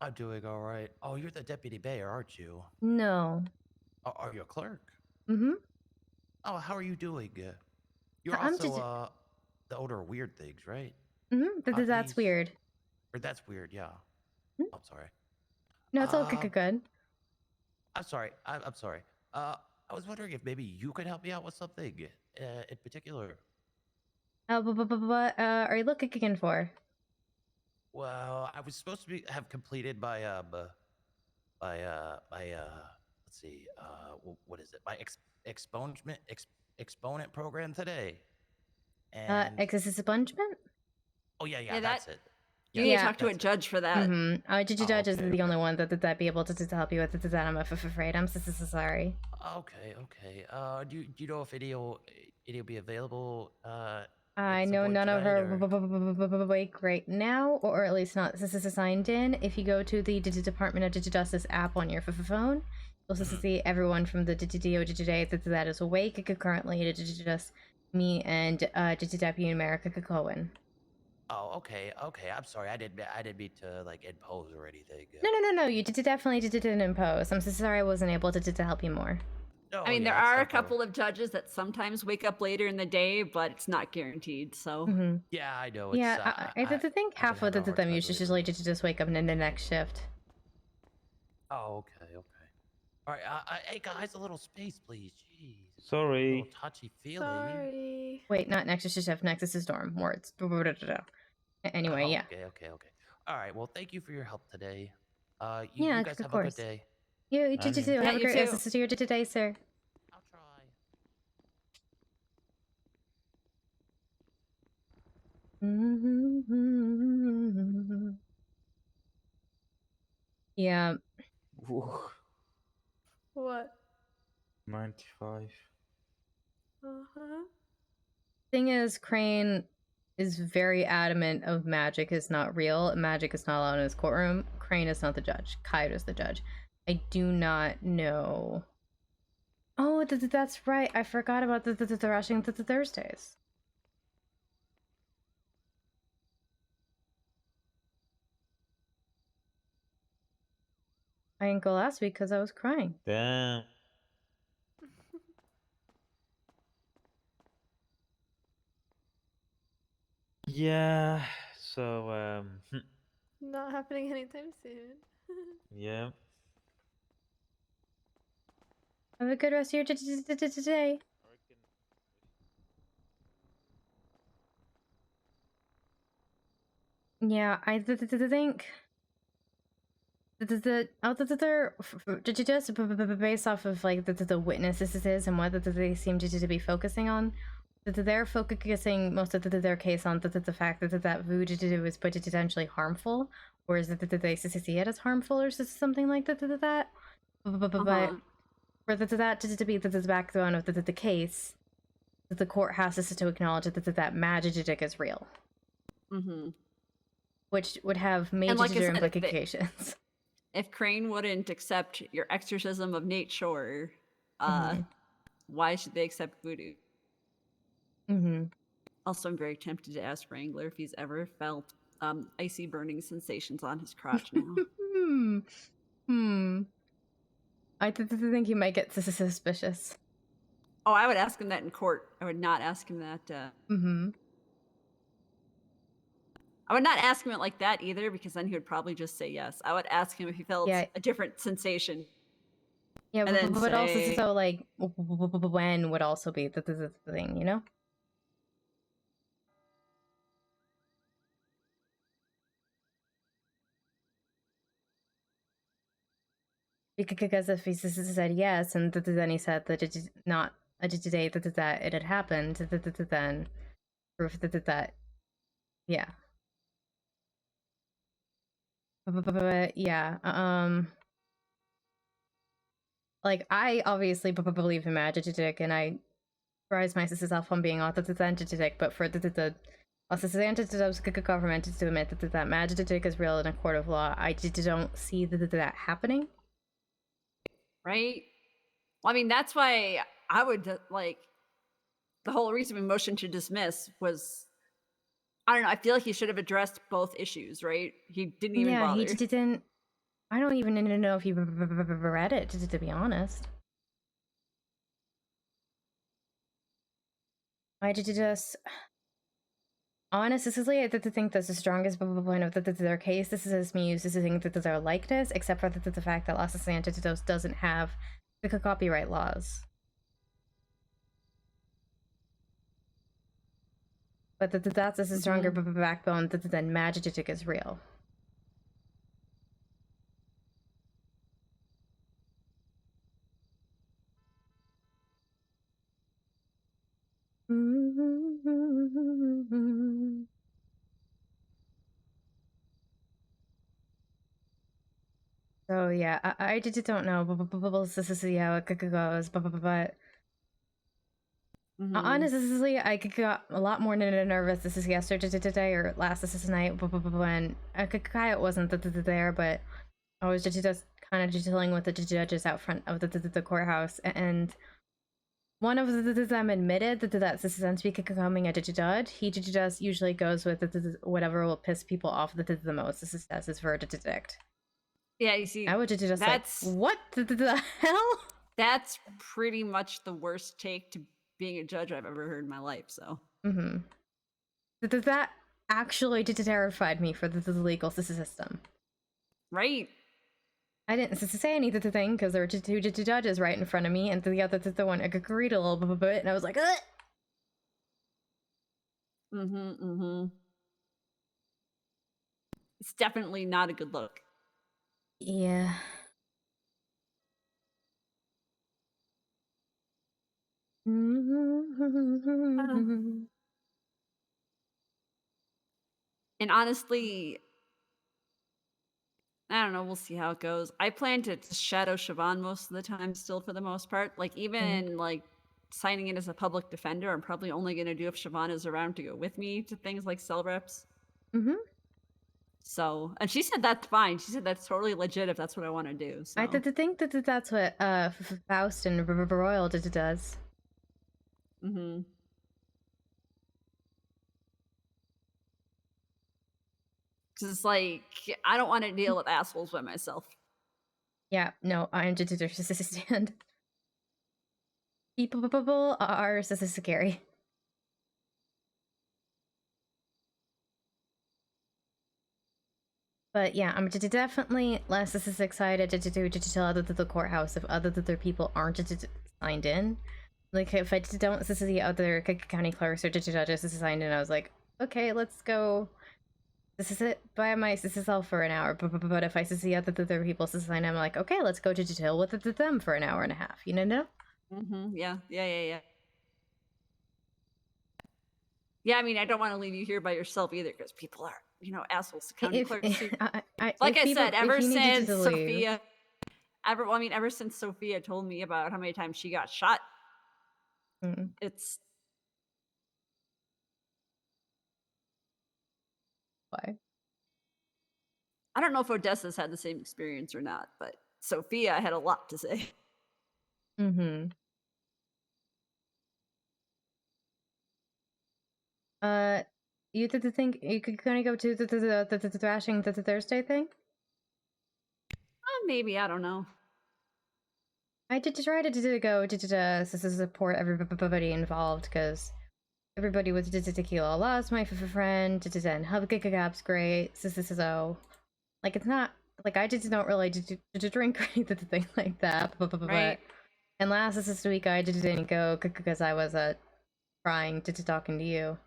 I'm doing all right. Oh, you're the deputy mayor, aren't you? No. Are you a clerk? Mm-hmm. Oh, how are you doing? You're also the owner of Weird Things, right? Mm-hmm. That's weird. Or that's weird, yeah. I'm sorry. No, it's all good. I'm sorry. I'm sorry. I was wondering if maybe you could help me out with something in particular. What are you looking for? Well, I was supposed to have completed my let's see, what is it? My exponent program today. And Expungement? Oh yeah, that's it. You need to talk to a judge for that. Judge is the only one that be able to help you with that. I'm afraid. I'm so sorry. Okay. Do you know if it'll be available? I know none of her wake right now, or at least not signed in. If you go to the Department of Justice app on your phone, you'll see everyone from the DOJ that is awake currently. Just me and Deputy America Cohen. Oh, okay. I'm sorry. I didn't mean to like impose or anything. No. You definitely didn't impose. I'm so sorry I wasn't able to help you more. I mean, there are a couple of judges that sometimes wake up later in the day, but it's not guaranteed. So. Yeah, I know. I think half of them usually just wake up in the next shift. Oh, okay. All right. Hey guys, a little space, please. Jeez. Sorry. A little touchy-feely. Sorry. Wait, not Nexus shift. Nexus is dorm. Words. Anyway, yeah. Okay. All right. Well, thank you for your help today. You guys have of course. a good day. You too. Have a great rest of your day, sir. I'll try. Yeah. What? 95. Thing is, Crane is very adamant of magic is not real. Magic is not allowed in his courtroom. Crane is not the judge. Kyle is the judge. I do not know. Oh, that's right. I forgot about the thrashing the Thursdays. I didn't go last week because I was crying. Damn. Yeah. So Not happening anytime soon. yeah. Have a good rest of your day. Yeah, I think just based off of like the witnesses and what they seem to be focusing on, they're focusing most of their case on the fact that voodoo was potentially harmful, or is it that they see it as harmful or something like that. But for that to be the backbone of the case, that the court has to acknowledge that magic is real. Mm-hmm. Which would have major like I said, implications. If Crane wouldn't accept your exorcism of Nate Shore, why should they accept voodoo? Also, I'm very tempted to ask Wrangler if he's ever felt icy burning sensations on his crotch now. I think he might get suspicious. Oh, I would ask him that in court. I would not ask him that. I would not ask him it like that either, because then he would probably just say yes. I would ask him if he felt a different sensation. Yeah, and but also so like when would also be the thing, you know? Because if he said yes, and then he said that it is not a date that it had happened, then proof that yeah. But yeah, like I obviously believe in magic, and I prize myself on being authentic, but for the government to admit that magic is real in a court of law, I don't see that happening. Right? Well, I mean, that's why I would like the whole reason we motioned to dismiss was, I don't know, I feel like he should have addressed both issues, right? He didn't even bother. He didn't. I don't even know if he read it, to be honest. I just honestly, I think that's the strongest point of their case. This is me using their likeness, except for the fact that Los Santos doesn't have the copyright laws. But that's a stronger backbone than magic is real. So yeah, I just don't know. This is how it goes. But honestly, I got a lot more nervous. This is yesterday or last this night when Kaya wasn't there, but I was just kind of dealing with the judges out front of the courthouse, and one of them admitted that since becoming a judge, he just usually goes with whatever will piss people off the most. This is as his verdict. Yeah, you see, I would just that's like, what the hell? That's pretty much the worst take to being a judge I've ever heard in my life. So, that actually terrified me for the legal system. Right. I didn't say anything because there were two judges right in front of me, and the other one agreed a little bit, and I was like, ugh! It's definitely not a good look. Yeah. And honestly, I don't know. We'll see how it goes. I plan to shadow Siobhan most of the time still for the most part. Like even like signing in as a public defender, I'm probably only going to do if Siobhan is around to go with me to things like cell reps. So, and she said that's fine. She said that's totally legit if that's what I want to do. So. I think that's what Faust and Royal does. Because it's like, I don't want to deal with assholes by myself. Yeah, no, I'm just stand. People are scary. But yeah, I'm definitely less excited to tell the courthouse if other people aren't signed in. Like if I don't see the other county clerks or judges signed in, I was like, okay, let's go. This is it by myself for an hour. But if I see other people signed in, I'm like, okay, let's go to detail with them for an hour and a half. You know? Yeah. Yeah, I mean, I don't want to leave you here by yourself either, because people are, assholes to county clerks too. Like I said, ever since Sophia, ever since Sophia told me about how many times she got shot, it's. Why? I don't know if Odessa's had the same experience or not, but Sophia had a lot to say. Mm-hmm. You did think you could kind of go to the thrashing the Thursday thing? Maybe, I don't know. I did try to go to support everybody involved, because everybody was tequila lost my friend, and Hubgap's great, so like it's not like I don't really drink or anything like that, but and last this week I didn't go because I was trying to talking to you.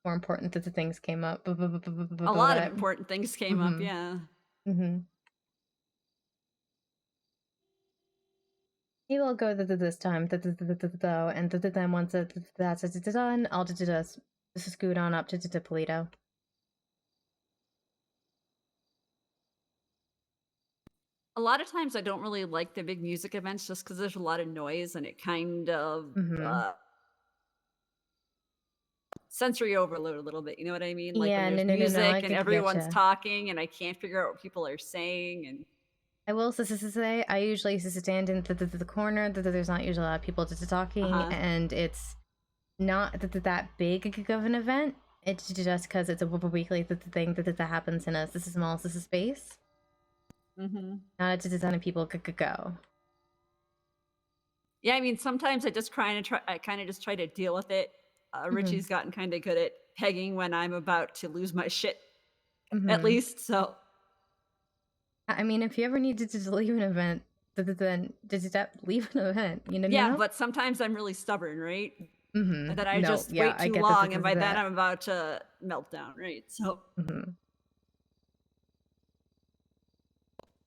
More important that the things came up. A lot of important things came up, yeah. He will go this time, though, and then once that's done, I'll just scoot on up to Toledo. A lot of times I don't really like the big music events just because there's a lot of noise and it kind of sensory overload a little bit. You know what I mean? Like Yeah, when there's no, music I and everyone's talking and I can't figure out what people are saying. And I will say I usually stand in the corner. There's not usually a lot of people talking, and it's not that big of an event. It's just because it's a weekly thing that happens in a small space. Not a ton of people could go. Yeah, I mean, sometimes I kind of just try to deal with it. Richie's gotten kind of good at pegging when I'm about to lose my shit, at least. So, I mean, if you ever needed to leave an event, then just leave an event. You know? Yeah, but sometimes I'm really stubborn, right? And then I just wait too get long, and by then I'm about to melt down, right? So.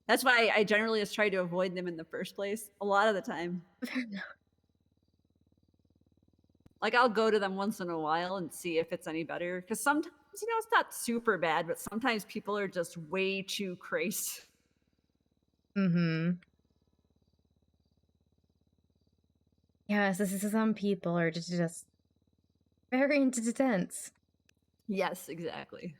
That's why I generally just try to avoid them in the first place, a lot of the time. Like, I'll go to them once in a while and see if it's any better. Because sometimes, it's not super bad, but sometimes people are just way too crazy. Yes, some people are just very intense. Yes, exactly.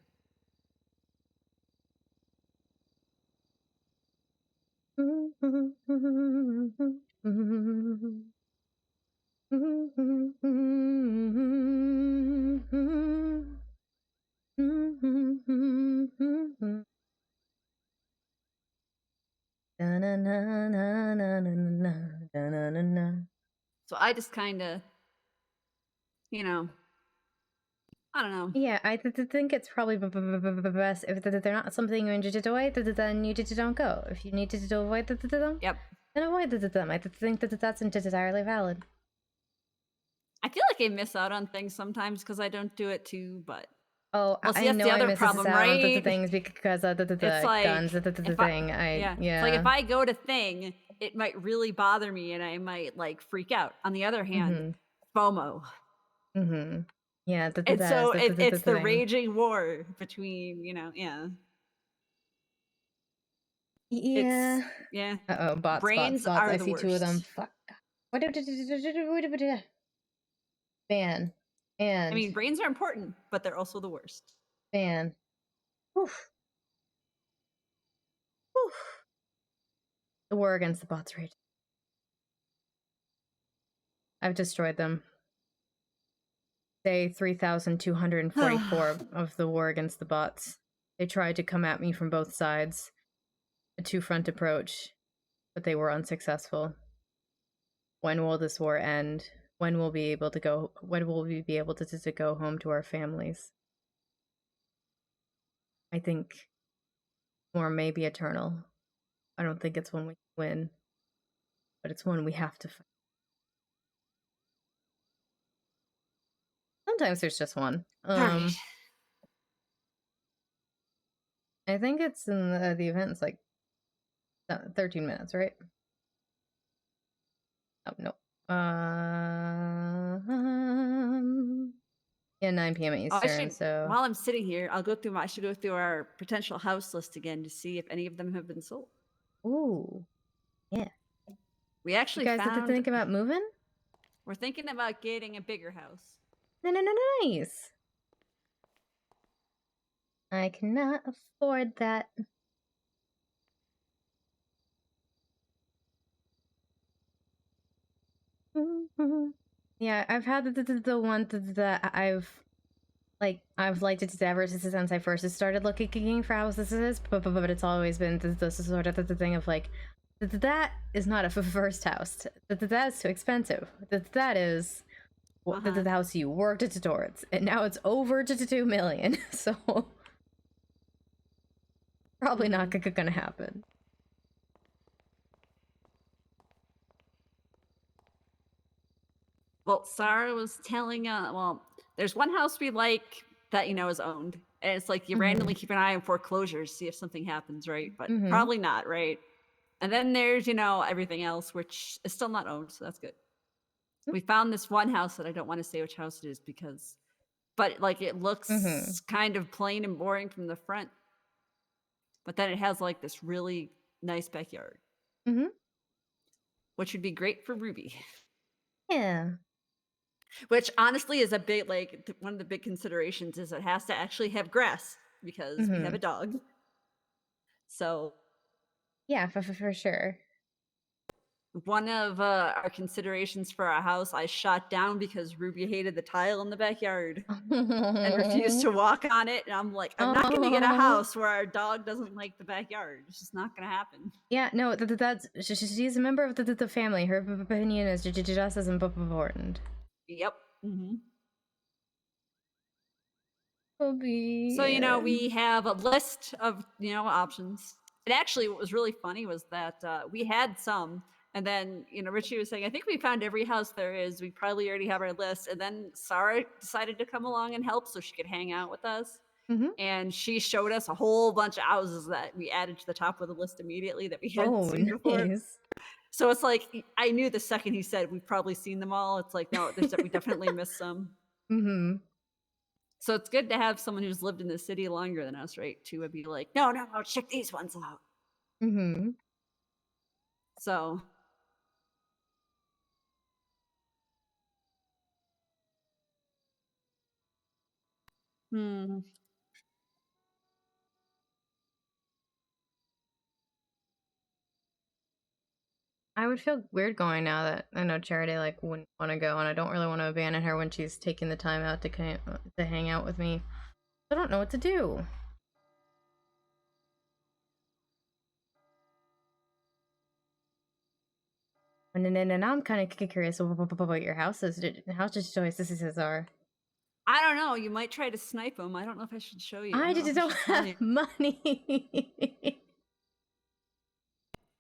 So I just kind of, I don't know. Yeah, I think it's probably best if they're not something you enjoy to avoid, then you don't go. If you need to avoid them, then avoid them. I think that's entirely valid. I feel like I miss out on things sometimes because I don't do it too, but. Oh, well, see, I that's know the I other miss problem, out right? on the things because of the like, guns, the thing. It's like if I go to thing, it might really bother me and I might like freak out. On the other hand, FOMO. Yeah, and so it's the raging war between, yeah. Yeah. Uh-oh, bots. Brains are I the see worst. two of them. Fuck. What? Ban. And I mean, brains are important, but they're also the worst. Ban. Oof. Oof. The war against the bots rage. I've destroyed them. Day 3,244 of the war against the bots. They tried to come at me from both sides, a two-front approach, but they were unsuccessful. When will this war end? When will we be able to go home to our families? I think war may be eternal. I don't think it's one we win, but it's one we have to fight. Sometimes there's just one. Alright. I think it's in the event's like 13 minutes, right? Oh, no. Yeah, 9 p.m. Eastern, so... While I'm sitting here, I should go through our potential house list again to see if any of them have been sold. Ooh. Yeah. We actually you guys found... have to think about moving? We're thinking about getting a bigger house. Nice. I cannot afford that. Yeah, I've had the one that I've liked it ever since I first started looking for houses, but it's always been this sort of the thing of like, that is not a first house. That is too expensive. That is the house you worked towards, and now it's over to $2 million. So probably not gonna happen. Well, Sarah was telling, there's one house we like that, is owned. And it's like you randomly keep an eye on foreclosures, see if something happens, right? But probably not, right? And then there's, everything else, which is still not owned, so that's good. We found this one house that I don't want to say which house it is but like it looks kind of plain and boring from the front. But then it has like this really nice backyard. Which would be great for Ruby. Yeah. Which honestly is a big, one of the big considerations is it has to actually have grass because we have a dog. So. Yeah, for sure. One of our considerations for our house, I shot down because Ruby hated the tile in the backyard and refused to walk on it. And I'm like, I'm not going to get a house where our dog doesn't like the backyard. It's just not going to happen. Yeah, no, she's a member of the family. Her opinion is just as important. Yep. So, we have a list of, options. And actually, what was really funny was that we had some. And then, Richie was saying, I think we found every house there is. We probably already have our list. And then Sarah decided to come along and help so she could hang out with us. And she showed us a whole bunch of houses that we added to the top of the list immediately that we hadn't seen before. So it's like, I knew the second he said, we've probably seen them all. It's like, no, we definitely missed some. So it's good to have someone who's lived in the city longer than us, right? To be like, no, check these ones out. So. I would feel weird going now that I know Charity wouldn't want to go, and I don't really want to abandon her when she's taking the time out to hang out with me. I don't know what to do. And I'm kind of curious about your houses. How choices are? I don't know. You might try to snipe them. I don't know if I should show you. I just don't have money.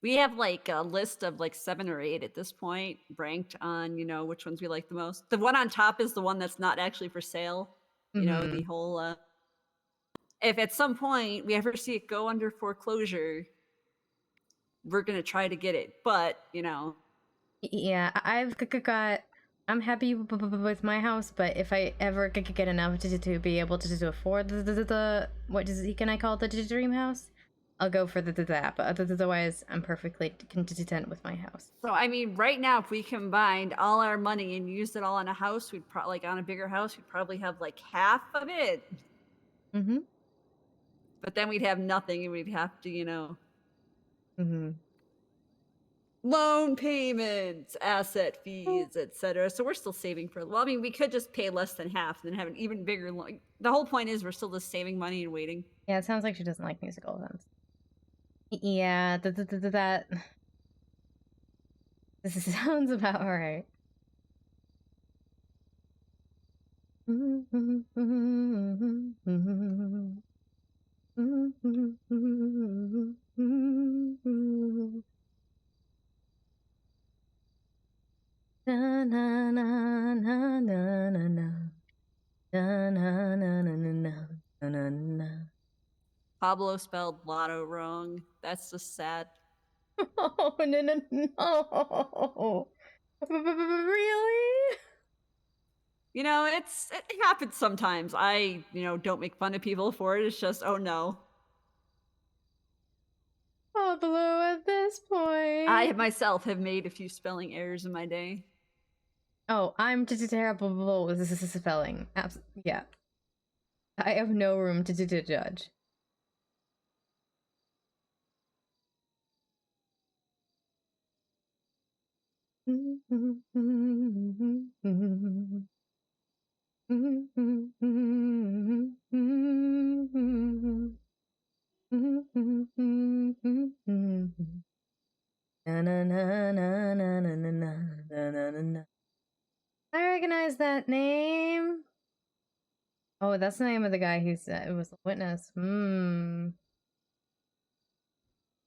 We have a list of 7 or 8 at this point, ranked on which ones we like the most. The one on top is the one that's not actually for sale. The whole. If at some point we ever see it go under foreclosure, we're gonna try to get it. But Yeah, I'm happy with my house, but if I ever could get enough to be able to afford can I call it the dream house? I'll go for that, but otherwise I'm perfectly content with my house. So I mean, right now, if we combined all our money and used it all on a house, we'd probably on a bigger house, we'd probably have half of it. But then we'd have nothing, and we'd have to, loan payments, asset fees, etc. So we're still saving for. We could just pay less than half and then have an even bigger loan. The whole point is we're still just saving money and waiting. Yeah, it sounds like she doesn't like musical events. Yeah, that. This sounds about right. Na na na na na na na. Na na na na na na na na. Pablo spelled lotto wrong. That's just sad. Oh no. Really? You know, it happens sometimes. I, don't make fun of people for it. It's just, oh no. Pablo at this point. I myself have made a few spelling errors in my day. Oh, I'm terrible with this spelling. Yeah. I have no room to judge. Na na na na na na na na na na. I recognize that name. Oh, that's the name of the guy who said it was a witness.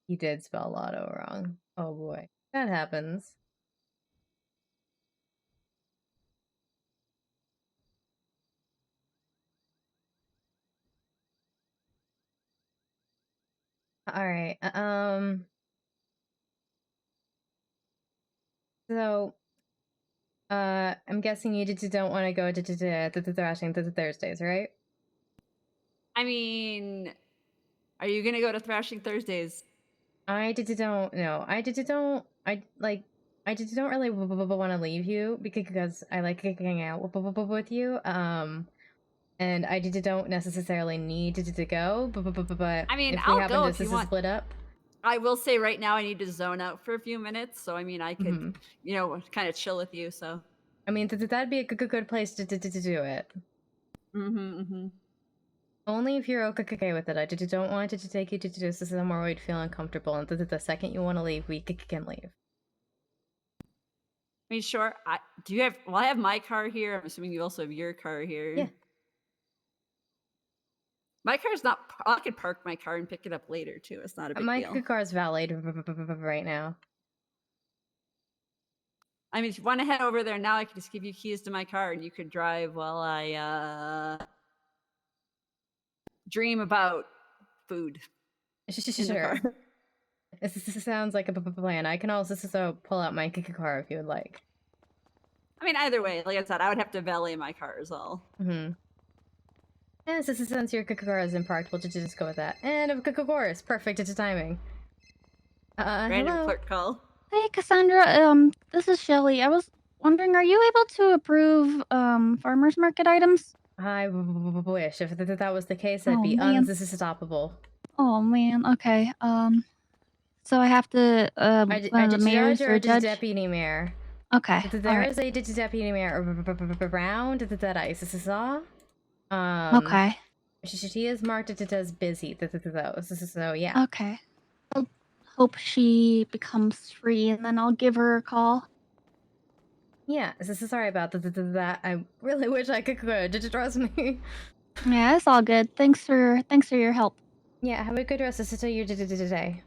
He did spell lotto wrong. Oh boy, that happens. All right. So, I'm guessing you don't want to go to the thrashing to the Thursdays, right? I mean, are you gonna go to Thrashing Thursdays? I don't know. I don't really want to leave you because I like hanging out with you. And I don't necessarily need to go, but I mean, if we I'll happen go to if you want. split up. I will say right now I need to zone out for a few minutes, so I mean I could, kind of chill with you. So I mean that'd be a good place to do it. Only if you're okay with it. I don't want to take you to do somewhere where you'd feel uncomfortable, and the second you want to leave, we can leave. I mean, sure. Do you have? Well, I have my car here. I'm assuming you also have your car here. Yeah. My car's not. I could park my car and pick it up later too. It's not a big deal. My car's valeted right now. I mean, if you want to head over there now, I could just give you keys to my car and you could drive while I dream about food. Sure. This sounds like a plan. I can also pull out my car if you would like. I mean, either way, like I said, I would have to valet my car as well. And since your car is parked, we'll just go with that. And of course, perfect. It's timing. Random hello. clerk call. Hey, Cassandra. This is Shelly. I was wondering, are you able to approve farmers market items? I wish if that was the case, that'd be unstoppable. Oh man. Okay. So I have to the mayor's judge or judge? deputy mayor. Okay. There is a deputy mayor around that I saw. Okay. She is marked as busy though. So yeah. Okay. I'll hope she becomes free, and then I'll give her a call. Yeah. Sorry about that. I really wish I could. Just trust me. Yeah, it's all good. Thanks for your help. Yeah. Have a good rest of your day.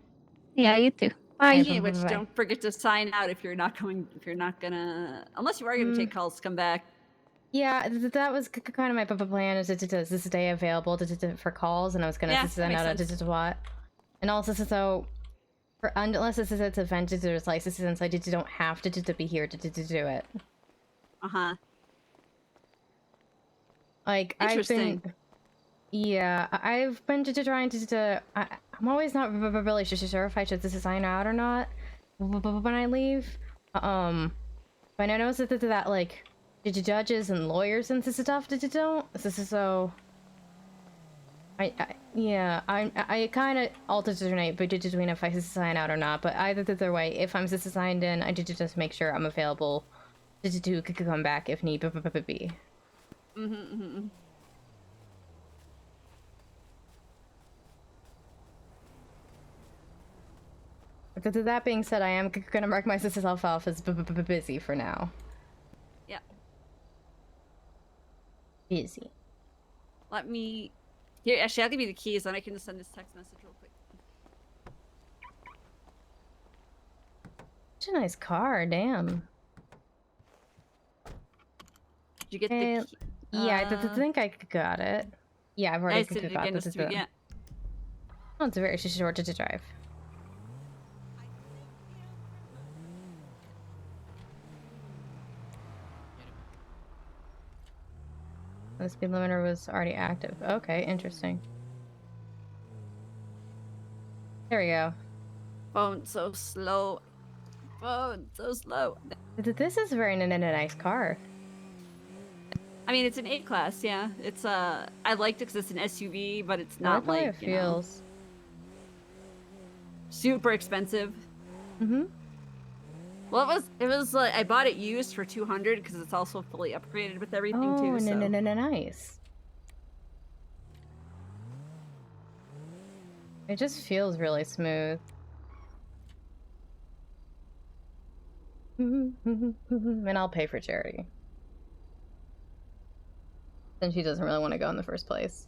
Yeah, you too. Bye. Speaking of which, don't forget to sign out if you're not gonna, unless you are gonna take calls, come back. Yeah, that was kind of my plan, is to stay available for calls, and I was gonna send out a what, and also unless it's a vendor's license, I don't have to be here to do it. Like Interesting. I've been trying to. I'm always not really sure if I should sign out or not when I leave. But I noticed that like judges and lawyers and stuff don't. So I kind of alternate between if I sign out or not. But either way, if I'm signed in, I just make sure I'm available to come back if need be. That being said, I am gonna mark myself off as busy for now. Yeah. Busy. Let me. Here, actually, I'll give you the keys, and I can just send this text message real quick. Such a nice car, damn. Did you get the key? Yeah, I think I got it. Yeah, I've already I said it got again this. just to be, yeah. Oh, it's very short to drive. The speed limiter was already active. Okay, interesting. There we go. Phone so slow. Phone so slow. This is a very nice car. I mean, it's an A-class, yeah. It's I liked it because it's an SUV, but it's I not like how like it feels. Super expensive. Mm-hmm. Well, it was like I bought it used for 200 because it's also fully upgraded with everything too. So. Nice. It just feels really smooth. And I'll pay for charity. Then she doesn't really want to go in the first place.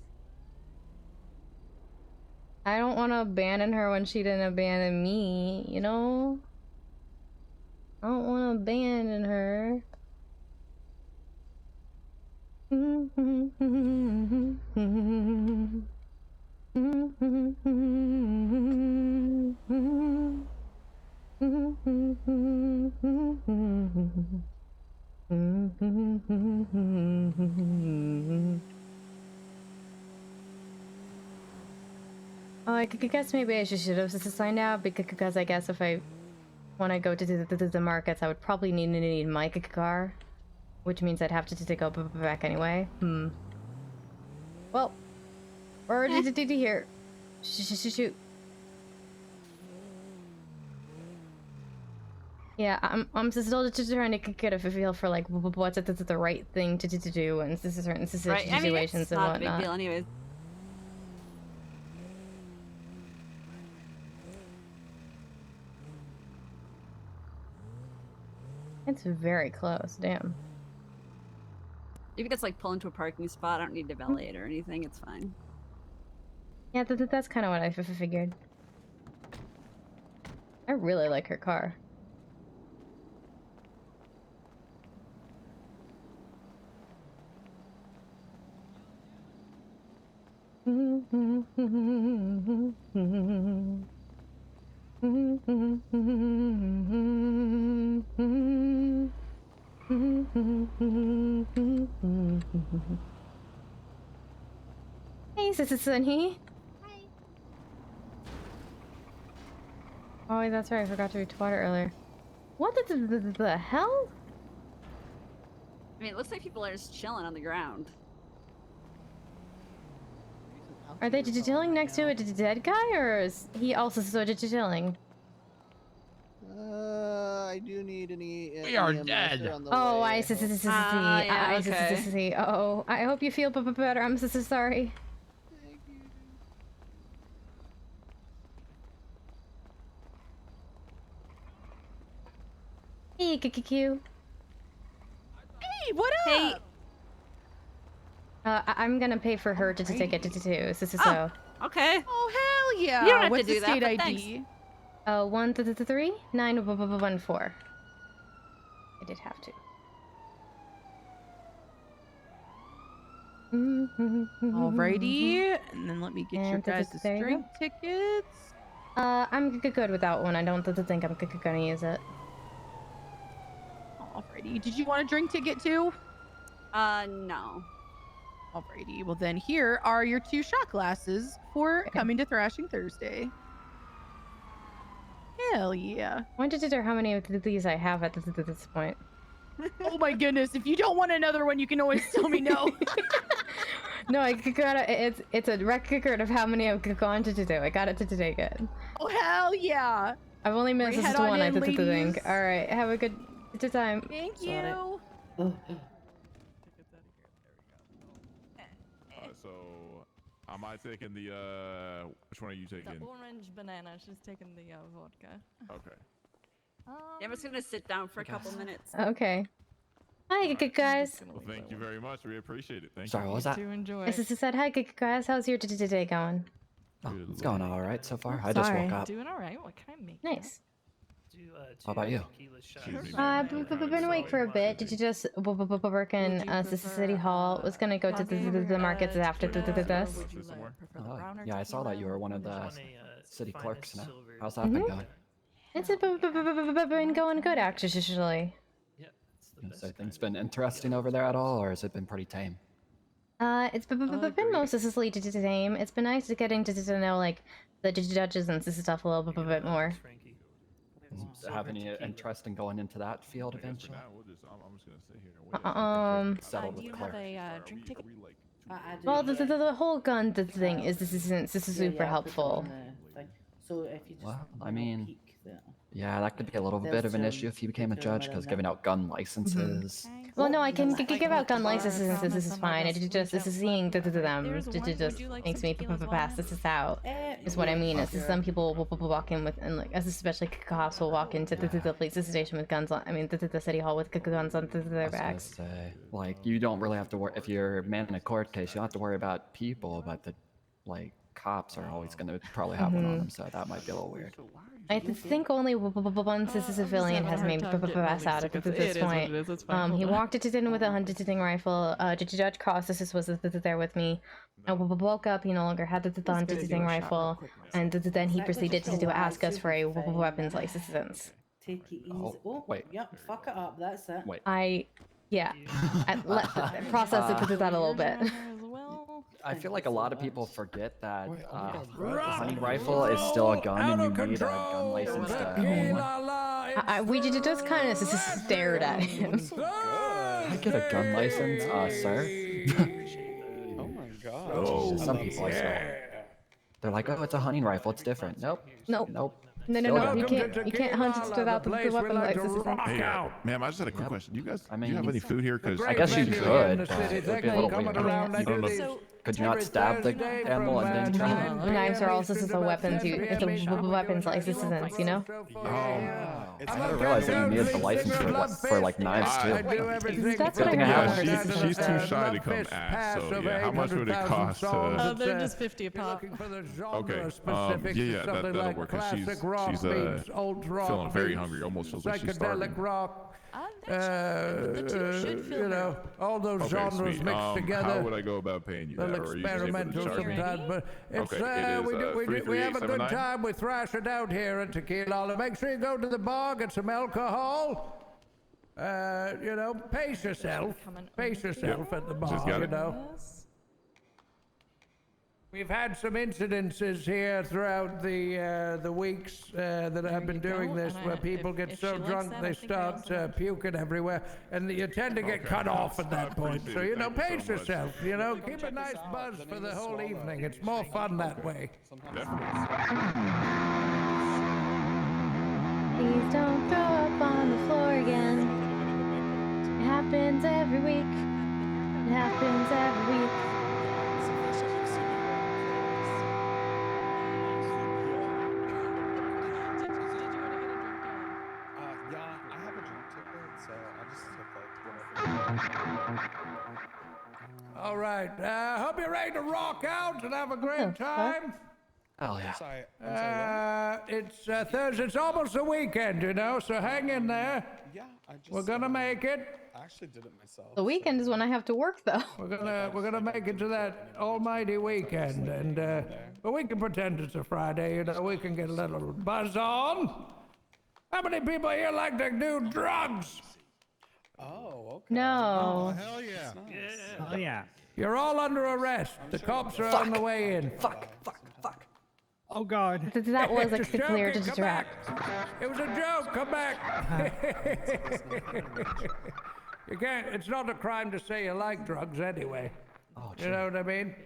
I don't want to abandon her when she didn't abandon me, you know? I don't want to abandon her. Oh, I guess maybe I should have signed out because I guess if I want to go to the markets, I would probably need my car, which means I'd have to go back anyway. Well, we're already here. Shoot. Yeah, I'm still just trying to get a feel for like what's the right thing to do in certain situations Right. I mean, it's and not whatnot. a big deal, anyways. It's very close. Damn. You can just like pull into a parking spot. I don't need to valet it or anything. It's fine. Yeah, that's kind of what I figured. I really like her car. Hey, Sunny. Hi. Oh, that's right. I forgot to retweet it earlier. What the hell? I mean, it looks like people are just chilling on the ground. Are they chilling next to a dead guy, or is he also so chilling? I do need any. We are EMS. dead. They're on the Oh, way, I see. Oh, I hope you feel better. I'm so sorry. Thank you. Hey, QQQ. Hey, what up? Hey. I'm gonna pay for her to take it to so. Okay. Oh, hell yeah. You don't have What's to do the that, state but ID? thanks. 13914. I did have to. Alrighty, and then let me get your guys' there you drink tickets. I'm good without one. I don't think I'm gonna use it. Alrighty, did you want a drink ticket too? No. Alrighty, well then here are your 2 shot glasses for coming to Thrashing Thursday. Hell yeah. I wanted to know how many of these I have at this point. Oh my goodness, if you don't want another one, you can always tell me no. No, I got it. It's a record of how many I've gone to do. I got it to take it. Oh hell yeah. I've only missed Right, this head on one, I in, think. ladies. Alright, have a good time. Thank you. So Am I taking the which one are you taking? The orange banana. She's taking the vodka. Okay. Yeah, I'm just gonna sit down for a couple minutes. Okay. Hi, good guys. Well, thank you very much. We appreciate it. Thank Sorry, you. what was that? Do enjoy. My sister said, "Hi, good guys. How's your day going?" Oh, it's going all right so far. Oh, I just sorry. woke up. Doing all right. What can I make? Nice. How about you? We've been awake for a bit. Did you just work in City Hall? Was gonna go to the markets after this. Oh, yeah, I saw that you were one of the city clerks now. How's that been going? It's been going good actually. So things been interesting over there at all, or has it been pretty tame? It's been mostly to tame. It's been nice to getting to know like the judges and stuff a little bit more. Have any interest in going into that field eventually? I'm just gonna sit here. Settled Do with you Claire. have a drink ticket? Well, the whole gun thing is this is super helpful. So if you just Well, I mean, peek there. yeah, that could be a little bit of an issue if you became a judge, because giving out gun licenses. Well, no, I can give out gun licenses. This is fine. It just seeing them just makes me pass this out. Is what I mean. Is some people will walk in with and like especially cops will walk into the police station with guns on. I mean the city hall with guns on their backs. Like you don't really have to worry if you're manning a court case. You don't have to worry about people, but the cops are always going to probably have one on them, so that might be a little weird. I think only once a civilian has made pass out at this point. He walked in with a hunting rifle. Judge Cross was there with me. I woke up. He no longer had the hunting rifle, and then he proceeded to ask us for a weapons license. Take it easy. Oh, wait. Yep, fuck it up. That's it. Wait. Process it that a little bit. I feel like a lot of people forget that a hunting rifle is still a gun, and you need a gun license to. We just kind of stared at him. I get a gun license, sir. Oh my god. Some people I saw. They're like, oh, it's a hunting rifle. It's different. Nope. Nope. Nope. No. You can't hunt without the weapon license. Hey, ma'am, I just had a quick question. Do you guys, do you have any food here? Because I guess you could. It would be a little weird. I don't know. Could you not stab the animal and then try it? Knives are also weapons. It's a weapons license, you know? I never realized that you needed the license for like knives too. That's what I have. She's too shy to come ask. So yeah, how much would it cost to? They're just 50 a pop. Okay. Yeah, that'll work. Cause she's feeling very hungry. Almost feels like she's starving. You know, all those genres mixed together. How would I go about paying you that? Or are you just able to charge me? But it's, Okay, it is we have a good 33879. time. We thrash it out here at Tequila. Make sure you go to the bar, get some alcohol. You know, pace yourself. Pace yourself at the bar. Just got You it. know. We've had some incidences here throughout the weeks that I've been doing this, where people get so drunk they start puking everywhere, and you tend to get cut off at that point. So you know, pace yourself. You know, keep a nice buzz for the whole evening. It's more fun that way. Please don't throw up on the floor again. It happens every week. It happens every week. Yeah, I have a drink ticket, so I'll just take like whatever. All right. Hope you're ready to rock out and have a great time. Oh yeah. Sorry. It's Thursday. It's almost the weekend, you know. So hang in there. Yeah, I just. We're gonna make it. I actually did it myself. The weekend is when I have to work, though. We're gonna make it to that almighty weekend, and but we can pretend it's a Friday. You know, we can get a little buzz on. How many people here like to do drugs? Oh, okay. No. Hell yeah. Oh yeah. You're all under arrest. The cops are on the way in. Fuck. Oh God. That was like Just clear to joking. Come distract. back. It was a joke. Come back. You can't. It's not a crime to say you like drugs anyway. Oh, you know what I mean?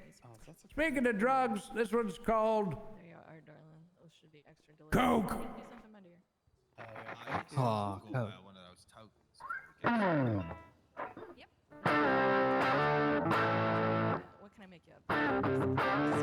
Speaking of drugs, this one's called There you are, darling. Those should be extra delicious. Coke. Do something, my dear. Oh, Coke. One of those tokens. What can I make you up?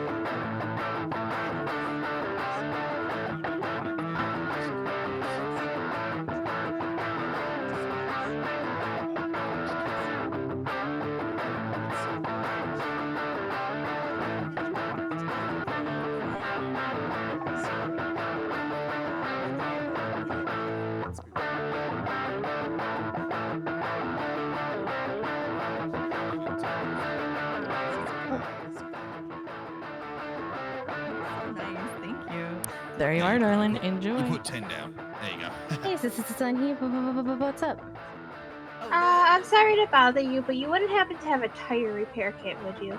There you are, darling. Enjoy. You put 10 down. There you go. Hey, son here. What's up? I'm sorry to bother you, but you wouldn't happen to have a tire repair kit, would you?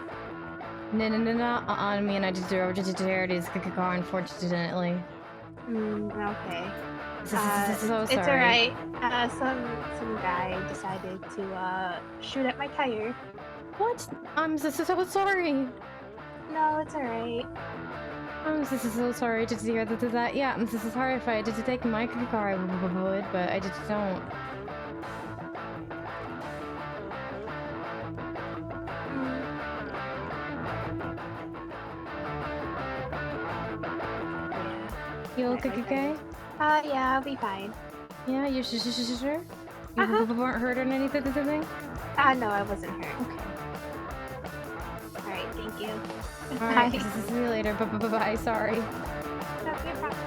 No. I mean, I just drove to Charity's car, unfortunately. Okay. So It's sorry. alright. Some guy decided to shoot at my tire. What? I'm so sorry. No, it's alright. I'm so sorry to hear that. Yeah, I'm so sorry if I did to take my car, I would, but I just don't. You okay? Yeah, I'll be fine. Yeah, you sure? You weren't hurt or anything? No, I wasn't hurt. Okay. Alright, thank you. Alright, Bye. see you later. Bye. Sorry. No problem.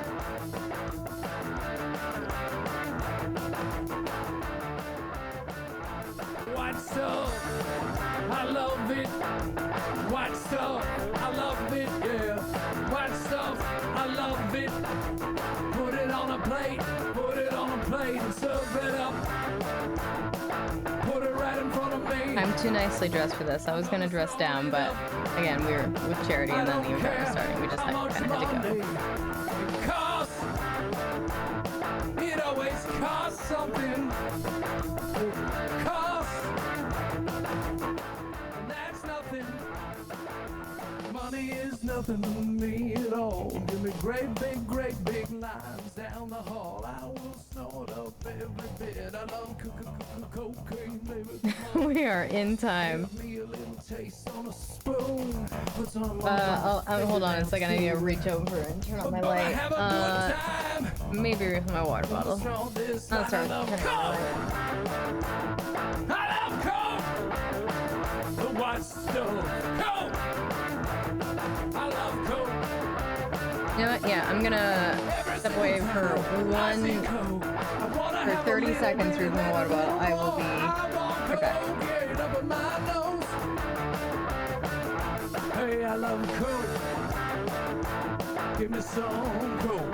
White stuff, I love it. White stuff, I love it, yeah. White stuff, I love it. Put it on a plate and serve it up. Put it right in front of me. I'm too nicely dressed for this. I was gonna dress down, but again, we were with Charity and then the event was starting. We just kind of had to go. It always costs something. And that's nothing. Money is nothing to me at all. Give me great big lines down the hall. I will snort up every bit. I love cocaine, baby. We are in time. Hold on a second. I need to reach over and turn on my light. Maybe with my water bottle. I'll start turning on my light. I love coke. The white stuff. Coke. I love coke. You know what? Yeah, I'm gonna step away for 30 seconds with my water bottle. I will be right back. Hey, I love coke. Give me some coke.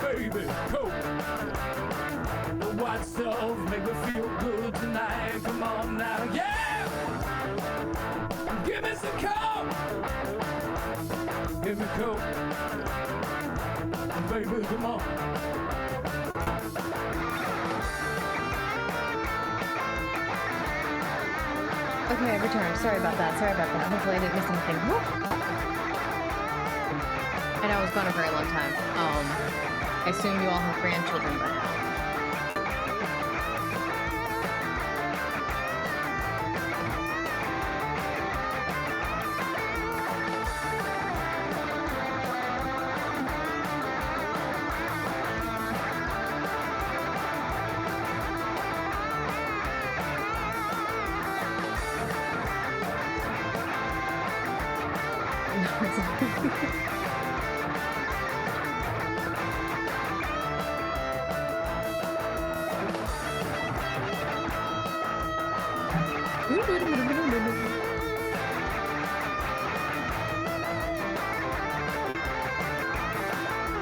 Baby, coke. The white stuff make me feel good tonight. Come on now, yeah! Give me some coke. Give me coke. Baby, come on. Okay, I've returned. Sorry about that. Hopefully I didn't miss anything. Whoop. I know I was gone a very long time. I assume you all have grandchildren by now.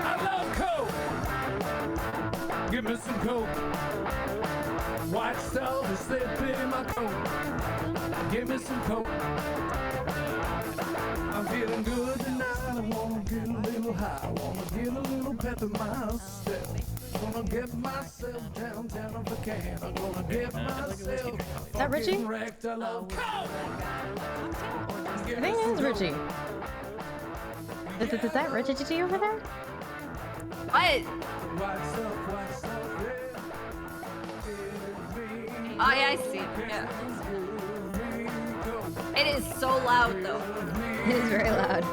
I love coke. Give me some coke. White stuff is slipping in my coat. Give me some coke. I'm feeling good tonight. I wanna get a little high. I wanna get a little pep in my step. Gonna get myself downtown if I can. I'm gonna get myself. Is that Richie? Wrecked. I love coke. I think that's Richie. Is that Richie over there? What? Oh yeah, I see. Yeah. It is so loud though. It is very loud.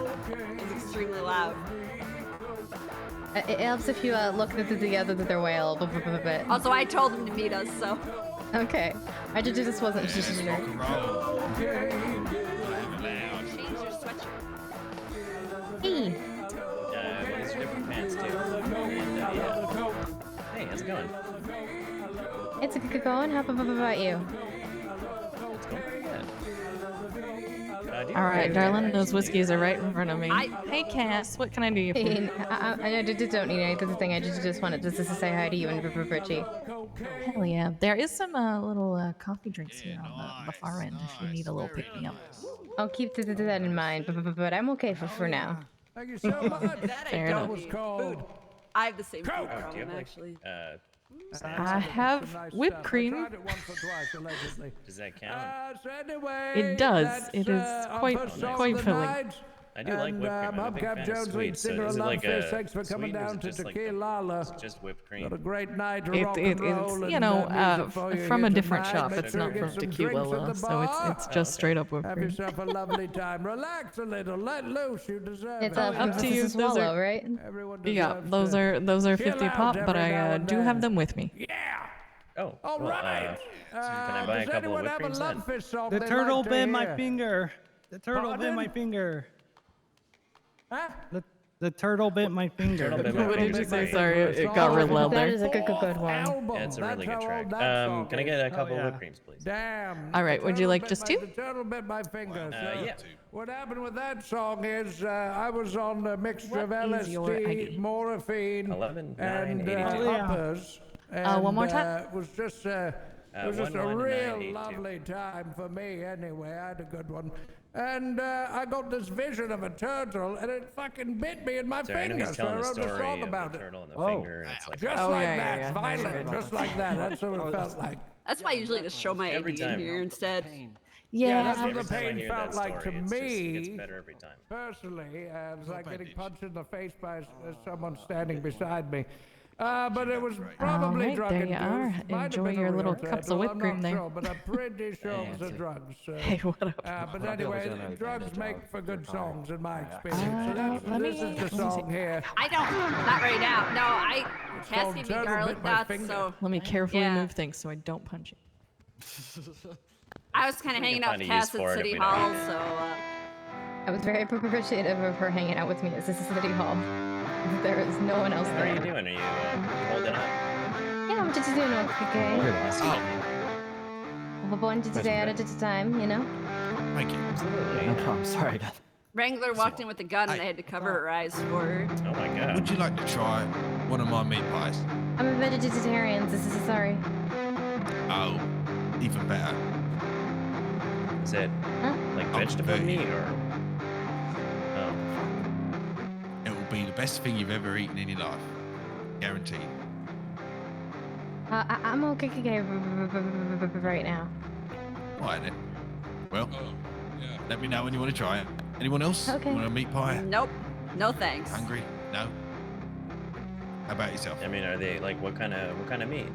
It's extremely loud. It helps if you look at the other way a little bit. Also, I told him to meet us, so. Okay. I just wasn't sure. Change your sweatshirt. Hey. These are different pants too. And, hey, how's it going? It's a good going. How about you? It's going pretty good. All right, darling, those whiskeys are right in front of me. Hey, Cass, what can I do you for? I don't need anything. I just wanted to say hi to you and Richie. Hell yeah. There is some little coffee drinks here on the far end if you need a little pick-me-up. I'll keep that in mind, but I'm okay for now. Thank you so much. Fair That enough. was called. I have the same food Do you have problem, like actually. I have whipped cream. Does that count? So anyway, It does. that's, It is our quite first song quite of the filling. night. I do like whipped cream. I'm a big Hubcap fan of Jones, lead sweet. So singer is of it like Lungfish. a Thanks for coming sweet or is down it to just like Tequila. it's just whipped cream? What a great night to It, rock it, and roll it's, and, music for you from a here different tonight. shop. Make It's sure not you get from some drinks Tequila, at the so bar. it's just straight up whipped Have cream. yourself a lovely time. Relax a little. Let loose. You deserve It's it. up to you. Those swallow, are right? Everyone yeah. deserves Those are chill 50 out pop, but every now I and do then. have them with me. Yeah. Oh, All well, right. can I buy a Does couple of anyone whipped have a creams then? Lungfish song The they'd turtle like to bit my hear? finger. The turtle bit my Pardon? finger. Huh? The turtle bit my finger. Turtle bit my What did finger you is say? great. Sorry, it got real loud That there. is a good one. Album. Yeah, it's a really That's good how old track. that song Can I is. get a couple yeah. of whipped creams, please? Damn. All right, the would you turtle like bit just my- two? The turtle bit my finger. Yeah. What happened with that song is I was on a mixture of What is your LSD, ID? morphine, 11, 9, and 82. uppers. And, one more time? It was just a 11, real 9, 82. lovely time for me anyway. I had a good one. And I got this vision of a turtle, and it fucking bit me in my Sorry, I know finger, he's so I telling the wrote a story song of about the it. turtle and the finger. And it's like, Just Oh, like yeah, that, yeah. violent, just like that. That's what it felt like. That's why I usually just show my Every ID in time. here instead. Yeah, that's Yeah. what the every time I pain hear felt that like to story, it's just, it gets me. better every time. Personally, it was like getting punched in the face by someone standing beside me. But it was probably right, drug there you are. induced. Might have Enjoy been a your real little cups of turtle, whipped I'm cream not there. sure, but I'm pretty sure it was a drugs. Hey, what up? But anyway, drugs make for good songs in my experience. So let this me- is the let me song see. here. I don't. Not right now. No, It's Cass called gave me Turtle garlic Bit My dots, Finger. so Let me carefully Yeah. move things so I don't punch you. I was kind of We can hanging out find with a use Cass at for it if City we don't Hall, use it. so I was very appreciative of her hanging out with me at City Hall. There is no one else How are you there. doing? Are you holding up? Yeah, I'm just doing okay. Oh, But one day at a time, you know? Thank you. absolutely. No problem. Sorry, guys. Wrangler walked in with a gun and I had to cover her eyes for her. Oh my god. Would you like to try one of my meat pies? I'm a vegetarian, sorry. Oh, even better. Is it Huh? like Oh, vegetable very- meat or? Oh, It will be the best thing you've ever eaten in your life. Guaranteed. I'm okay right now. All right then. Well, let me know when you want to try it. Anyone else? Okay. Want a meat pie? Nope. No thanks. Hungry? No. How about yourself? I mean, are they like what kind of meat?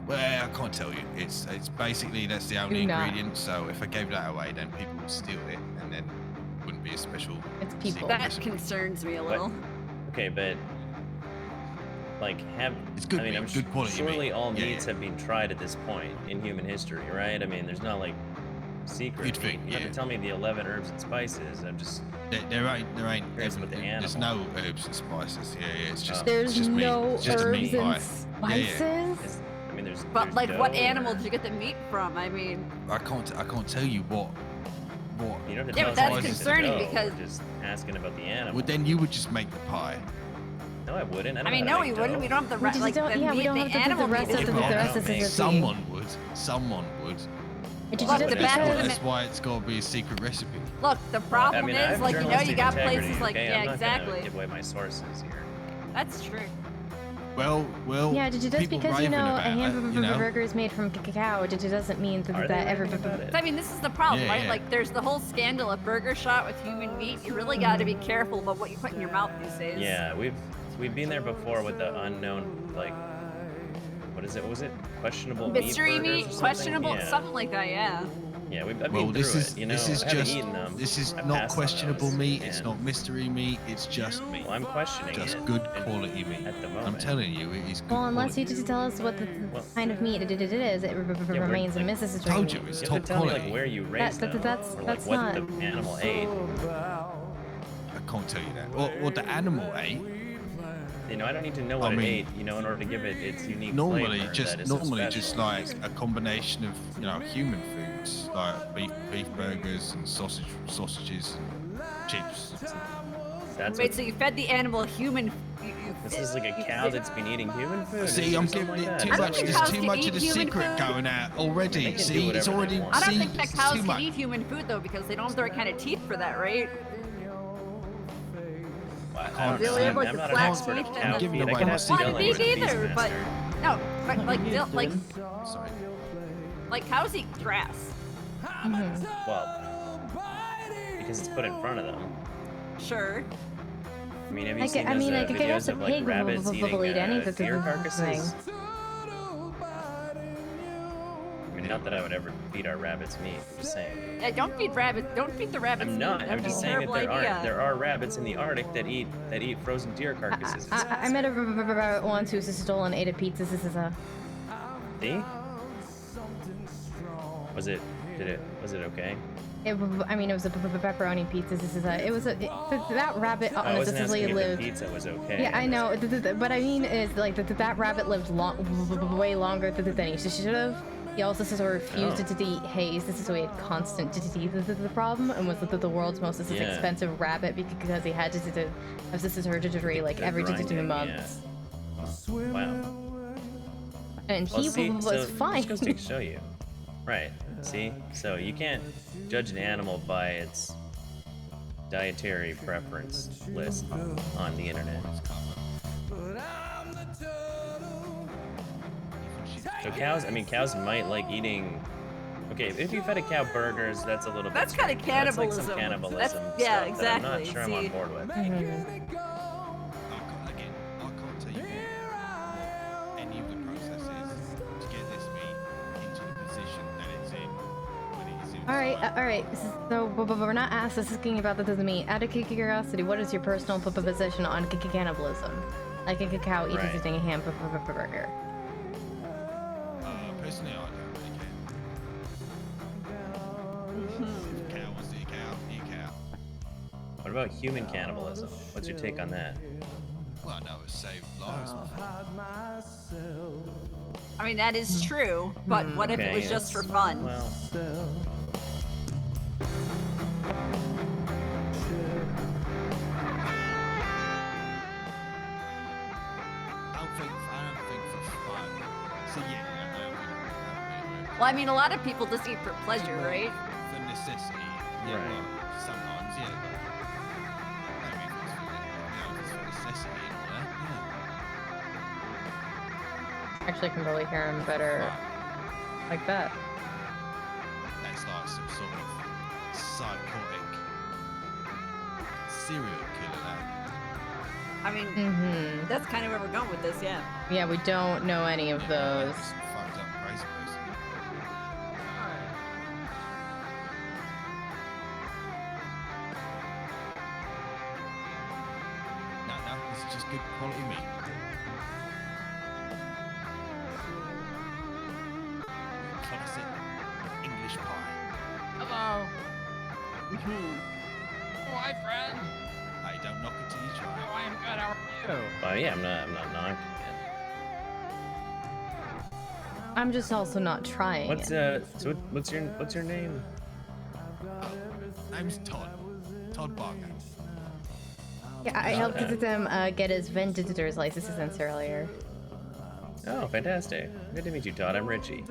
Well, I can't tell you. It's basically that's the only Do not. ingredient. So if I gave that away, then people would steal it, and then it wouldn't be a special. It's people. secret That recipe. concerns me a But- little. Okay, but like have It's good I mean, meat, I'm good quality surely meat. all Yeah, meats yeah. have been tried at this point in human history, right? I mean, there's not like secret. You'd think, You have yeah. to tell me the 11 herbs and spices. I'm just There ain't. Here's with the There's animal. no herbs and spices. Yeah, it's just. There's it's just no meat. It's just a herbs meat and pie. spices? I mean, there's. But there's like, what dough animal or- did you get the meat from? I mean, I can't tell you what. You don't have to Yeah, tell but that's us what it's concerning dough, because- we're just asking about the animal. Well, then you would just make the pie. No, I wouldn't. I, I don't mean, know no, how to we make wouldn't. dough. We don't have the We right, just like don't- the yeah, we meat, don't the have to put the animal rest meat of is the raw. rest of the Someone would. Someone would. It Look, just the That's back why, of the that's why it's got to be a secret recipe. Look, the problem I mean, I is, have like, you know, you journalistic got integrity, places like, okay? yeah, I'm not exactly. gonna give away my sources here. That's true. Well. Yeah, just people because you raving know a about it, hamburger is made from cacao, it doesn't mean Are that they ever. raving about it? I mean, this is the problem, Yeah, right? yeah. Like, there's the whole scandal of Burger Shot with human meat. You really got to be careful about what you put in your mouth these days. Yeah, we've been there before with the unknown, like, what is it? Was it questionable Mystery meat? burgers meat, or something? questionable, Yeah. something like that. Yeah. Yeah, I've Well, been this through is it. You know, this is I haven't just eaten them. this is I've not passed on questionable those, meat. It's and- not mystery meat. It's just meat. Well, I'm questioning Just it good quality meat. at the I'm moment. telling you, it is good Well, unless you quality. just tell us what the kind of meat it is, it we're, remains a like, mystery. Told you, it's You top have to tell me quality. like where you raised that- them, that's- or like that's what not- the animal ate. I can't tell you that. What the animal ate. You know, I don't need to know what I it mean, ate. You know, in order to give it its unique Normally, flavor just that is so normally special. just like a combination of human food foods like beef burgers and sausages and chips. That's Wait, what, so you fed the animal human? this is like a cow that's been eating human food. See, I'm something giving like it that. too much. think There's cows too can much eat of the human secret food. going out They already. can do See, it's whatever they already. want. I don't See, think that it's cows too can much. eat human food though, because they don't have the right kind of teeth for that, right? I don't They know. only have, like, I'm the not an flat expert of teeth cow and the- feed. I Well, can ask Well, Dylan, me who's the neither, beast but master. no, but like Sorry. like cows eat grass. Well, because it's put in front of them. Sure. I mean, have you I seen I those mean, I videos guess a of like pig rabbits will eating eat anything. deer carcasses? I mean, not that I would ever feed our rabbits meat. I'm just saying. Yeah, don't feed rabbits. Don't feed the rabbits. I'm not. meat. I'm That'd just be a saying that terrible idea. there are rabbits in the Arctic that eat frozen deer carcasses. I met a rabbit once who stole and ate a pizza. This is a. See? Was it okay? I mean, it was a pepperoni pizza. This is a. It was a. That rabbit I wasn't honestly asking if the lived. pizza was okay. Yeah, I know. What I mean is like that rabbit lived way longer than he should have. He also sort of refused to eat haze. This is why he had constant teeth. This is the problem, and was the world's most expensive rabbit because he had to have this surgery like every 2 months. Yeah. Wow. And he was fine. Just goes to show you. Right. See? So you can't judge an animal by its dietary preference list on the internet. So cows might like eating. Okay, if you fed a cow burgers, that's a little That's bit. kind of That's like cannibalism. some cannibalism. That's, yeah, stuff that I'm not exactly. sure I'm on board with. Again, I can't tell you any of the processes to get this meat into the position that it's in when it is inside. All right. So we're not asking about the meat. Out of curiosity, what is your personal position on cannibalism? Like a cow eating a hamburger. Personally, I don't really care. If a cow wants to eat a cow, eat a cow. What about human cannibalism? What's your take on that? Well, I know it saved lives. I mean, that is true, but what if it was Okay, just for it's- fun? Well, I don't think for fun. So yeah, I don't think Well, I mean, a lot of people just eat for pleasure, right? for necessity. Yeah, Right. well, sometimes, yeah. Maybe if it's for necessity and all that, yeah. Actually, I can probably hear him better like that. That's like some sort of psychotic serial killer. That. I mean, that's kind of where we're going with this, yeah. Yeah, we don't know any of those. Some fucked up crazy person. No, this is just good quality meat. Classic English pie. Hello. Mm-hmm. Hi, friend. Hey, don't knock it till you try. Oh, I am good. How are you? well, yeah, I'm not knocking I'm just also not it. trying. So what's your name? Name's Todd. Todd Barker. Yeah, I helped them get his vendor's license earlier. Oh, fantastic. Good to meet you, Todd. I'm Richie.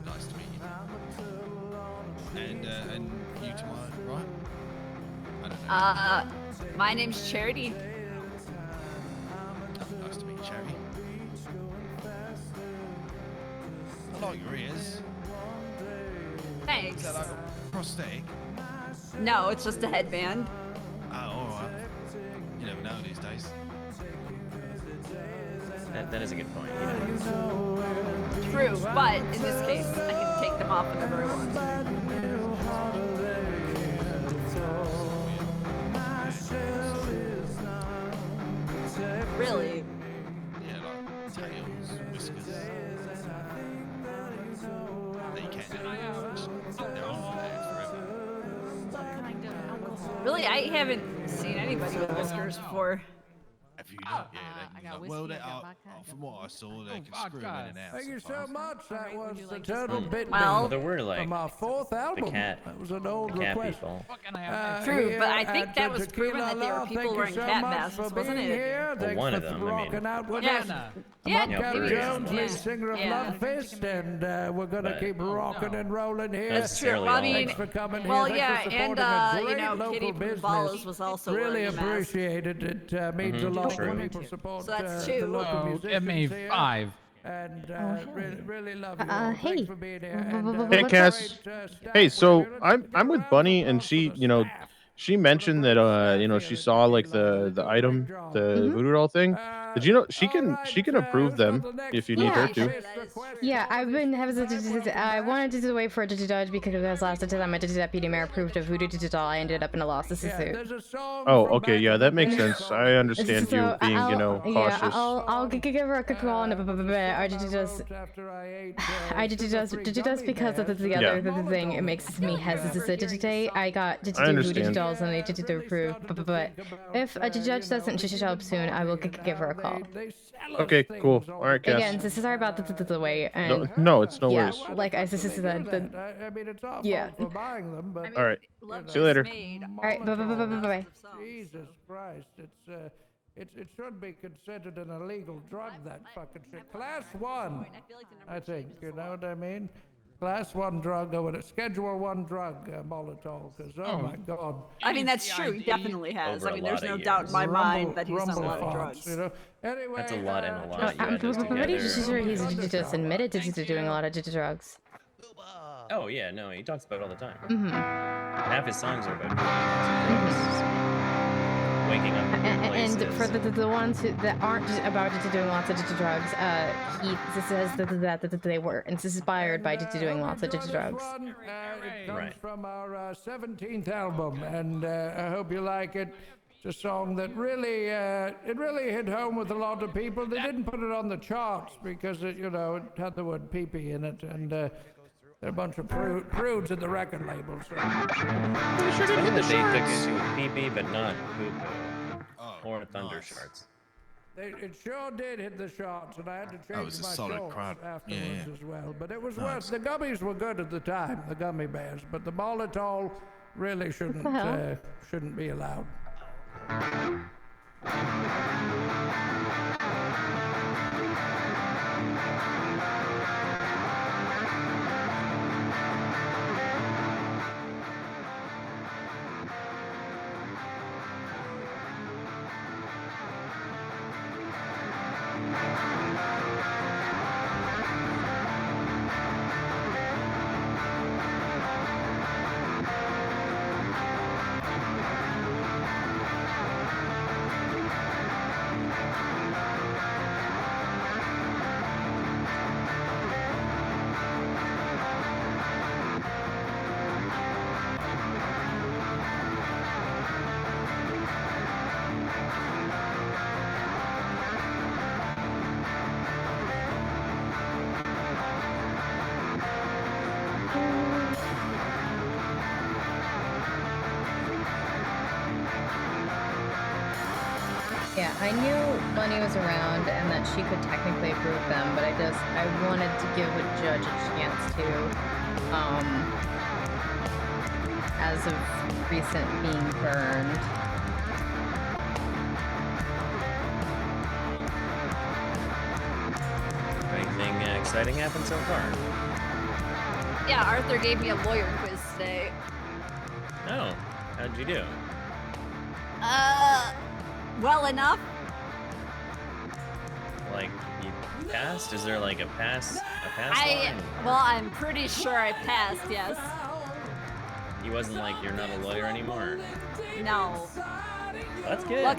Nice to meet you. And you to my right? I don't know. My name's Charity. Oh, nice to meet you, Cherry. I like your ears. Thanks. Is that like a prosthetic? No, it's just a headband. Oh, alright. You never know these days. That is a good point. You know. True, but in this case, I can take them off whenever I want. Really? Yeah, like tails, whiskers. That you can't they're on there forever. Really, I haven't seen anybody with whiskers before. Have you not? Yeah, I got well, whiskey, they, I got vodka, I from got what I saw, they Oh, can screw in vodka. and out. Thank you so sometimes. much. That Alright, would was you the like to Turtle smoke? Bit Well- There were like from our fourth album. cat- That was an old cat request. people. True, here but I think at that the was proven that they Tequila were La, people thank you wearing so cat much masks, for wasn't being it? here. Well, Thanks one for of them, I rocking mean. out with Yeah. us. Yeah, I'm Yeah, Gary three of Jones, them. lead singer of Yeah. Love Fist, and we're gonna But- keep rocking and rolling here. Not necessarily Well, I all mean, of Thanks for them. coming well, here. yeah, Thanks for and supporting a great you know, local Kitty from business. Ballas was also Really wearing a mask. appreciate it. It means a Mhm, lot true. when people support So that's the two. local Oh, musicians give me here. 5. And really love you Uh, all. hey. Thanks for being here. And, Hey, What's Cass. staff Hey, so here. Let's give I'm a with round of Bunny, and applause for she, the you know, staff. she mentioned that she saw like the item, the voodoo doll thing. Did you know she can approve them if you need her to? Yeah, I've been I wanted to wait for it to judge because it was last time my deputy mayor approved of voodoo digital. I ended up in a lawsuit. Oh, okay, yeah, that makes sense. I understand you being, you know, Yeah, cautious. I'll give her a quick call and I did just because of the other thing. It makes me hesitant today. I got to do voodoo understand. dolls and I did to approve. But if a judge doesn't show up soon, I will give her a call. Okay, cool. All right, Cass. Again, this is sorry about the wait. And No, it's no yeah, worries. like I said, I mean, it's our yeah. fault for buying them, but All right. See you later. All right, bye. Jesus Christ, it should be considered an illegal drug. That fucking shit. Class 1, I think. You know what I mean? Class 1 drug over a Schedule 1 drug, Molotov. Because my God. I mean, that's true. He definitely has. Over I mean, a there's lot no of doubt in years. my mind that he's done a Rumble lot of farts, drugs. you know? Anyway, That's a lot and a lot. I'm You add those pretty together. sure he's just admitted to doing a lot of drugs. Oh yeah, no, he talks about it all the time. Mm-hmm. Half his songs are about drugs. Waking up in And places. for the ones that aren't just about doing lots of drugs, he says that they were inspired by inspired by doing lots of drugs. It comes from our 17th album, and I hope you like it. It's a song that really hit home with a lot of people. They didn't put it on the charts because it had the word pee-pee in it, and they're a bunch of prudes at the record label. So. It's funny that they took issue with pee-pee, but not poo-poo. Or thunder sharts. It sure did hit the charts, and I had to change was a my solid shorts crowd. afterwards Yeah. as well. But it was worth. The gummies were good at the time, the gummy bears, but the Molotov really shouldn't be allowed. Yeah, I knew Bunny was around and that she could technically approve them, but I wanted to give a judge a chance to, as of recent being burned. Anything exciting happened so far? Yeah, Arthur gave me a lawyer quiz today. Oh, how'd you do? Well enough. Like, you passed? Is there like a pass line? Well, I'm pretty sure I passed, yes. He wasn't like, you're not a lawyer anymore? No. That's good. Look,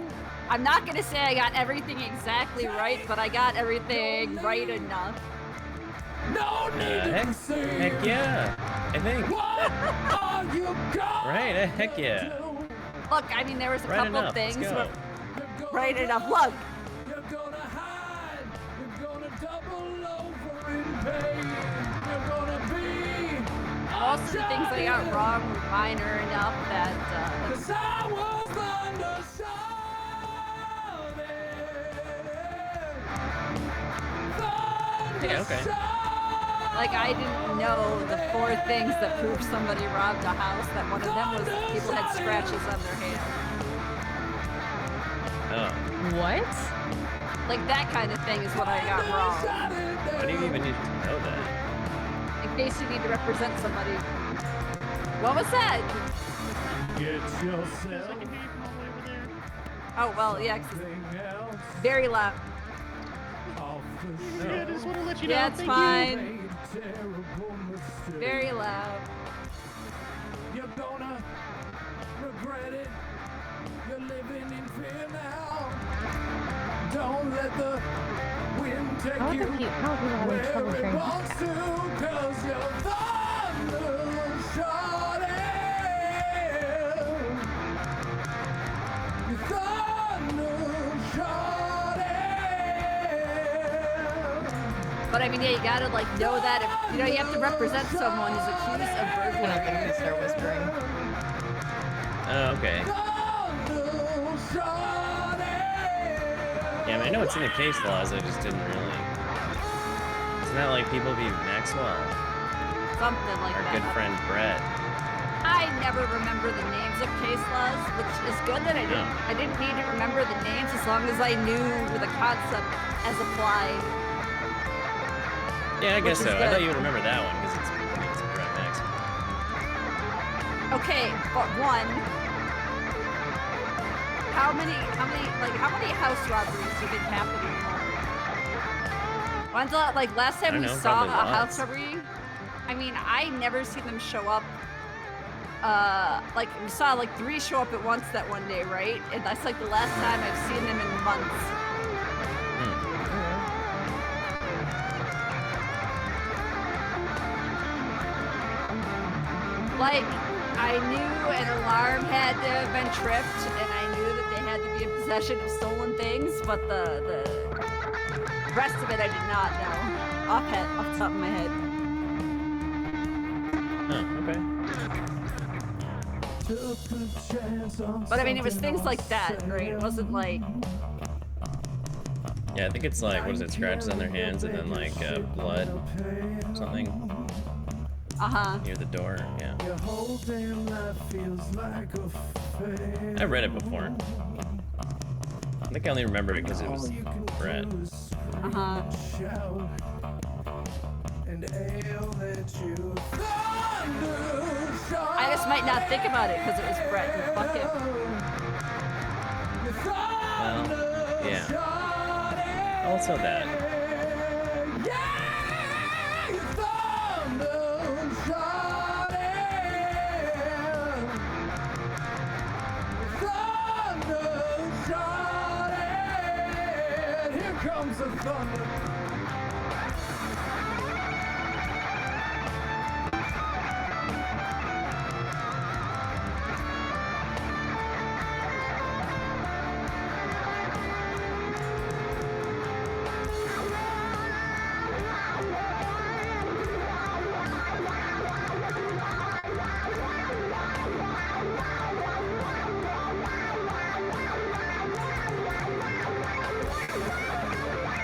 I'm not gonna say I got everything exactly right, but I got everything right enough. Heck yeah, I think. Right, heck yeah. Look, I mean, there was a Right couple enough, things. let's go. Right enough. Look. Most of the things I got wrong were minor enough that. Yeah, okay. Like, I didn't know the 4 things that proved somebody robbed a house, that one of them was people had scratches on their hand. Oh. What? Like, that kind of thing is what I got wrong. Why do you even need to know that? In case you need to represent somebody. What was that? Oh, well, yeah, 'cause it's very loud. Yeah, I just want to let you know. Yeah, it's Thank fine. you. Very loud. You're gonna regret it. You're living in fear now. Don't let the wind take How you are people having where trouble it hearing wants to, podcasts? 'cause you're thunder shorty. You're thunder shorty. But I mean, yeah, you gotta like know that if you know you have to represent someone who's accused of burglary. I don't think they start whispering. Oh, okay. Yeah, I mean, I know it's in the case laws, I just didn't really... Isn't that like People v. Maxwell? Something like Our that. good friend Brett. I never remember the names of case laws, which is good that I didn't. I didn't need to remember the names as long as I knew the concept as applied. Yeah, I guess Which is so. I good. thought you would remember that one because it's Brett Maxwell. Okay, but one. How many house robberies have been happening? When's the last I time don't we know, saw a probably house lots. robbery? I mean, I never see them show up. We saw 3 show up at once that one day, right? And that's like the last time I've seen them in months. Like, I knew an alarm had to have been tripped, and I knew that they had to be in possession of stolen things, but the rest of it I did not know off the top of my head. Okay. But I mean, it was things like that, right? It wasn't like... Yeah, I think it's like, what is it, scratches on their hands and then like blood or something near the door, yeah. I read it before. I think I only remembered it because it was Brett. Uh-huh. I just might not think about it because it was Brett and fuck it. Well, yeah. Also that. Here comes the thunder.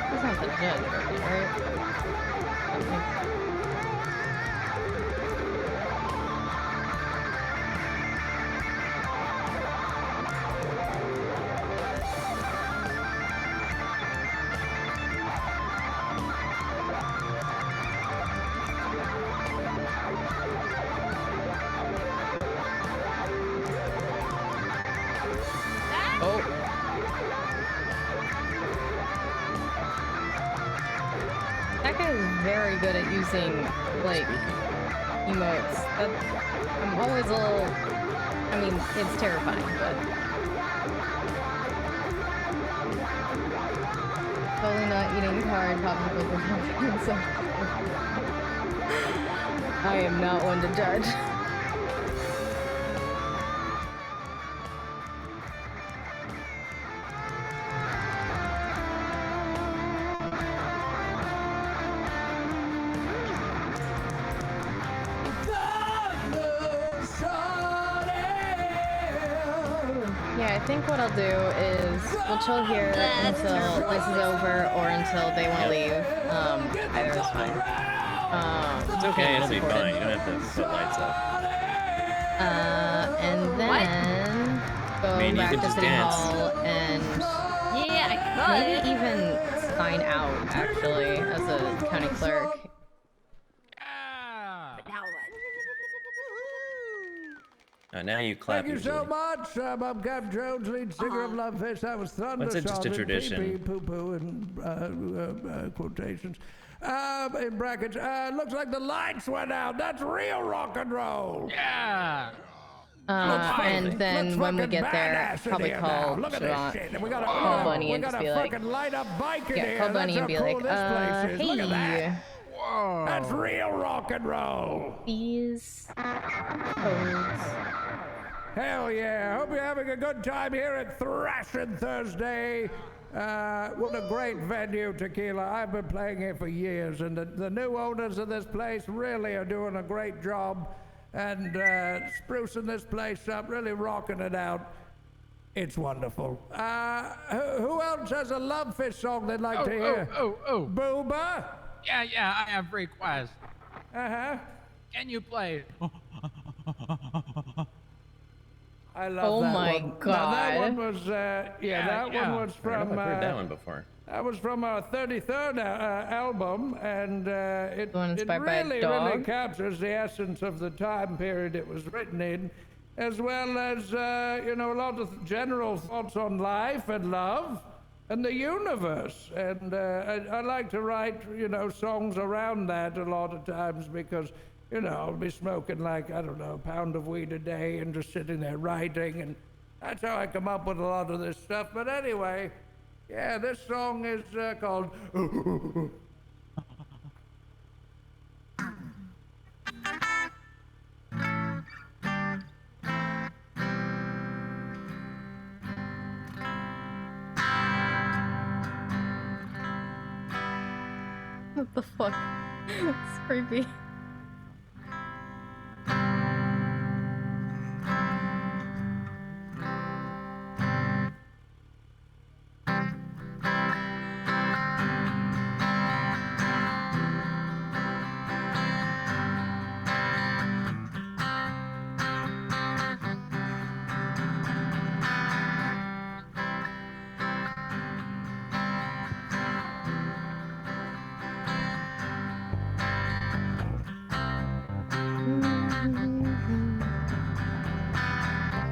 That's not the judge, right? I don't think so. Oh. That guy is very good at using, like, emotes. I'm always a little... I mean, it's terrifying, but... Totally not eating hard popsicle for something, so... I am not one to judge. I think what I'll do is we'll chill here until this is over or until they want to leave. Either is fine. It's okay, it'll be fine. You don't have to put lights up. And then go I mean, you back can to just City dance. Hall and Yeah, I could. maybe even sign out actually as a county clerk. Now you clap Thank you usually. so much. I'm Cap Jones, lead singer of Lovefish. That was Thunder What's it, just a Song and tradition? pee-pee, poo-poo, and quotations. In brackets, looks like the lights went out. That's real rock and roll. Yeah. And then when we fucking get there, badass in probably here call now. Look at this Siobhan- shit. And call Bunny we and got just a be like, fucking light up bike in yeah, here. call Bunny That's and be how cool like, this place is. Look at hey, that. Whoa. That's real rock and roll. these codes. Hell yeah. Hope you're having a good time here at Thrashing Thursday. What a great venue, Tequila. I've been playing here for years, and the new owners of this place really are doing a great job and sprucing this place up, really rocking it out. It's wonderful. Who else has a Lovefish song they'd like to hear? Oh. Booba? Yeah, I have requests. Uh-huh. Can you play? I love Oh that my one. Now, God. that one was, that one was I don't know from, if I've heard that one before. that was from our 33rd album, and it inspired by a really dog? captures the essence of the time period it was written in, as well as, a lot of general thoughts on life and love and the universe. And I like to write, songs around that a lot of times because, I'll be smoking like, I don't know, a pound of weed a day and just sitting there writing, and that's how I come up with a lot of this stuff. But anyway, yeah, this song is called... What the fuck? It's creepy.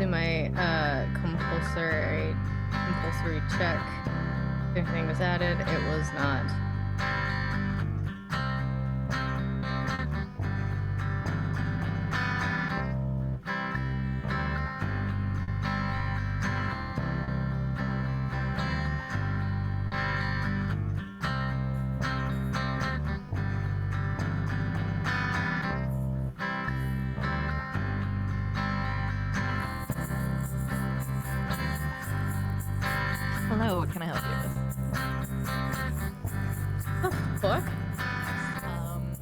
Do my compulsory check. If anything was added, it was not. Hello, what can I help you with? The fuck?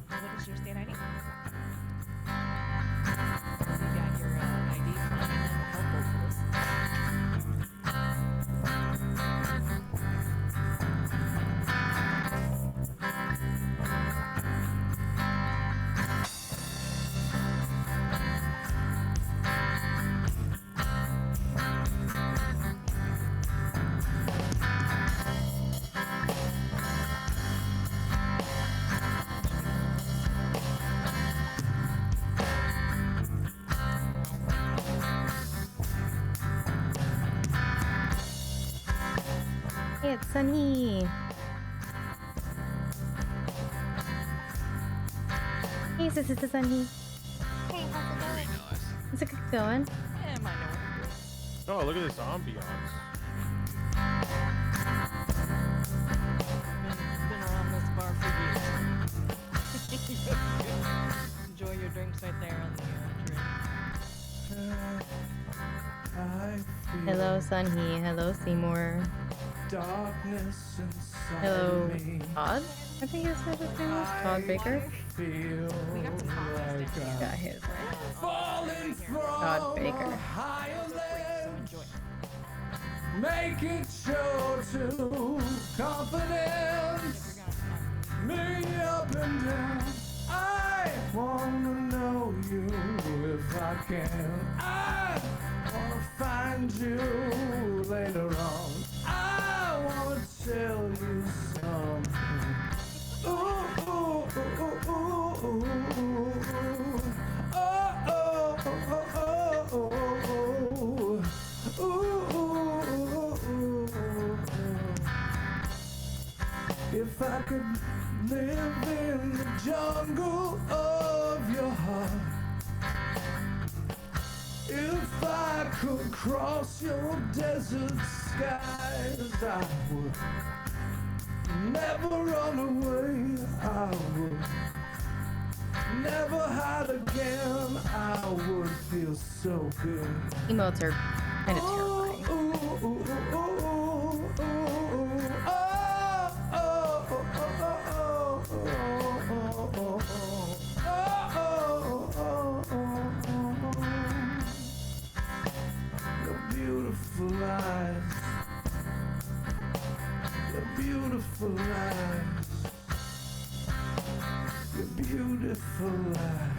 What is your state ID? You got your ID from me, and we'll help both of us. Hey, it's Sunny. Hey, this is Sunny. Hey, how's it going? Is it going? Yeah, mine know. Oh, look at this ambiance. Been around this bar for years. Enjoy your drinks right there on the drink. Hello, Sunny. Hello, Seymour. Darkness inside Hello, me. Todd? I think his name was Todd Baker. Feel like Got his right. falling from Todd Baker. a higher ledge. Make it show to confidence. Me up and down. I wanna know you if I can. I wanna find you later on. I wanna tell you something. Ooh, ooh, ooh, ooh, ooh, ooh. Oh, oh, oh, oh, oh, oh. Ooh, ooh, ooh, ooh. If I could live in the jungle of your heart, if I could cross your desert skies, I would never run away. I would never hide again. I would feel so good. Emotes are kind of terrifying. Ooh, ooh, ooh, ooh, ooh, ooh, oh. Your beautiful eyes, your beautiful eyes, your beautiful eyes.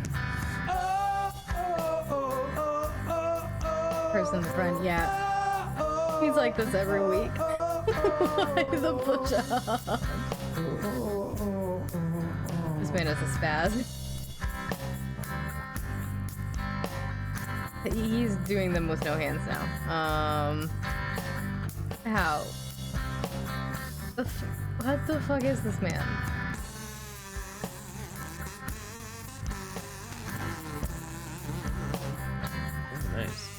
Person in the front, yeah. He's like this every week. The push-up. This man is a spaz. He's doing them with no hands now. How? What the fuck is this man? Oh, nice.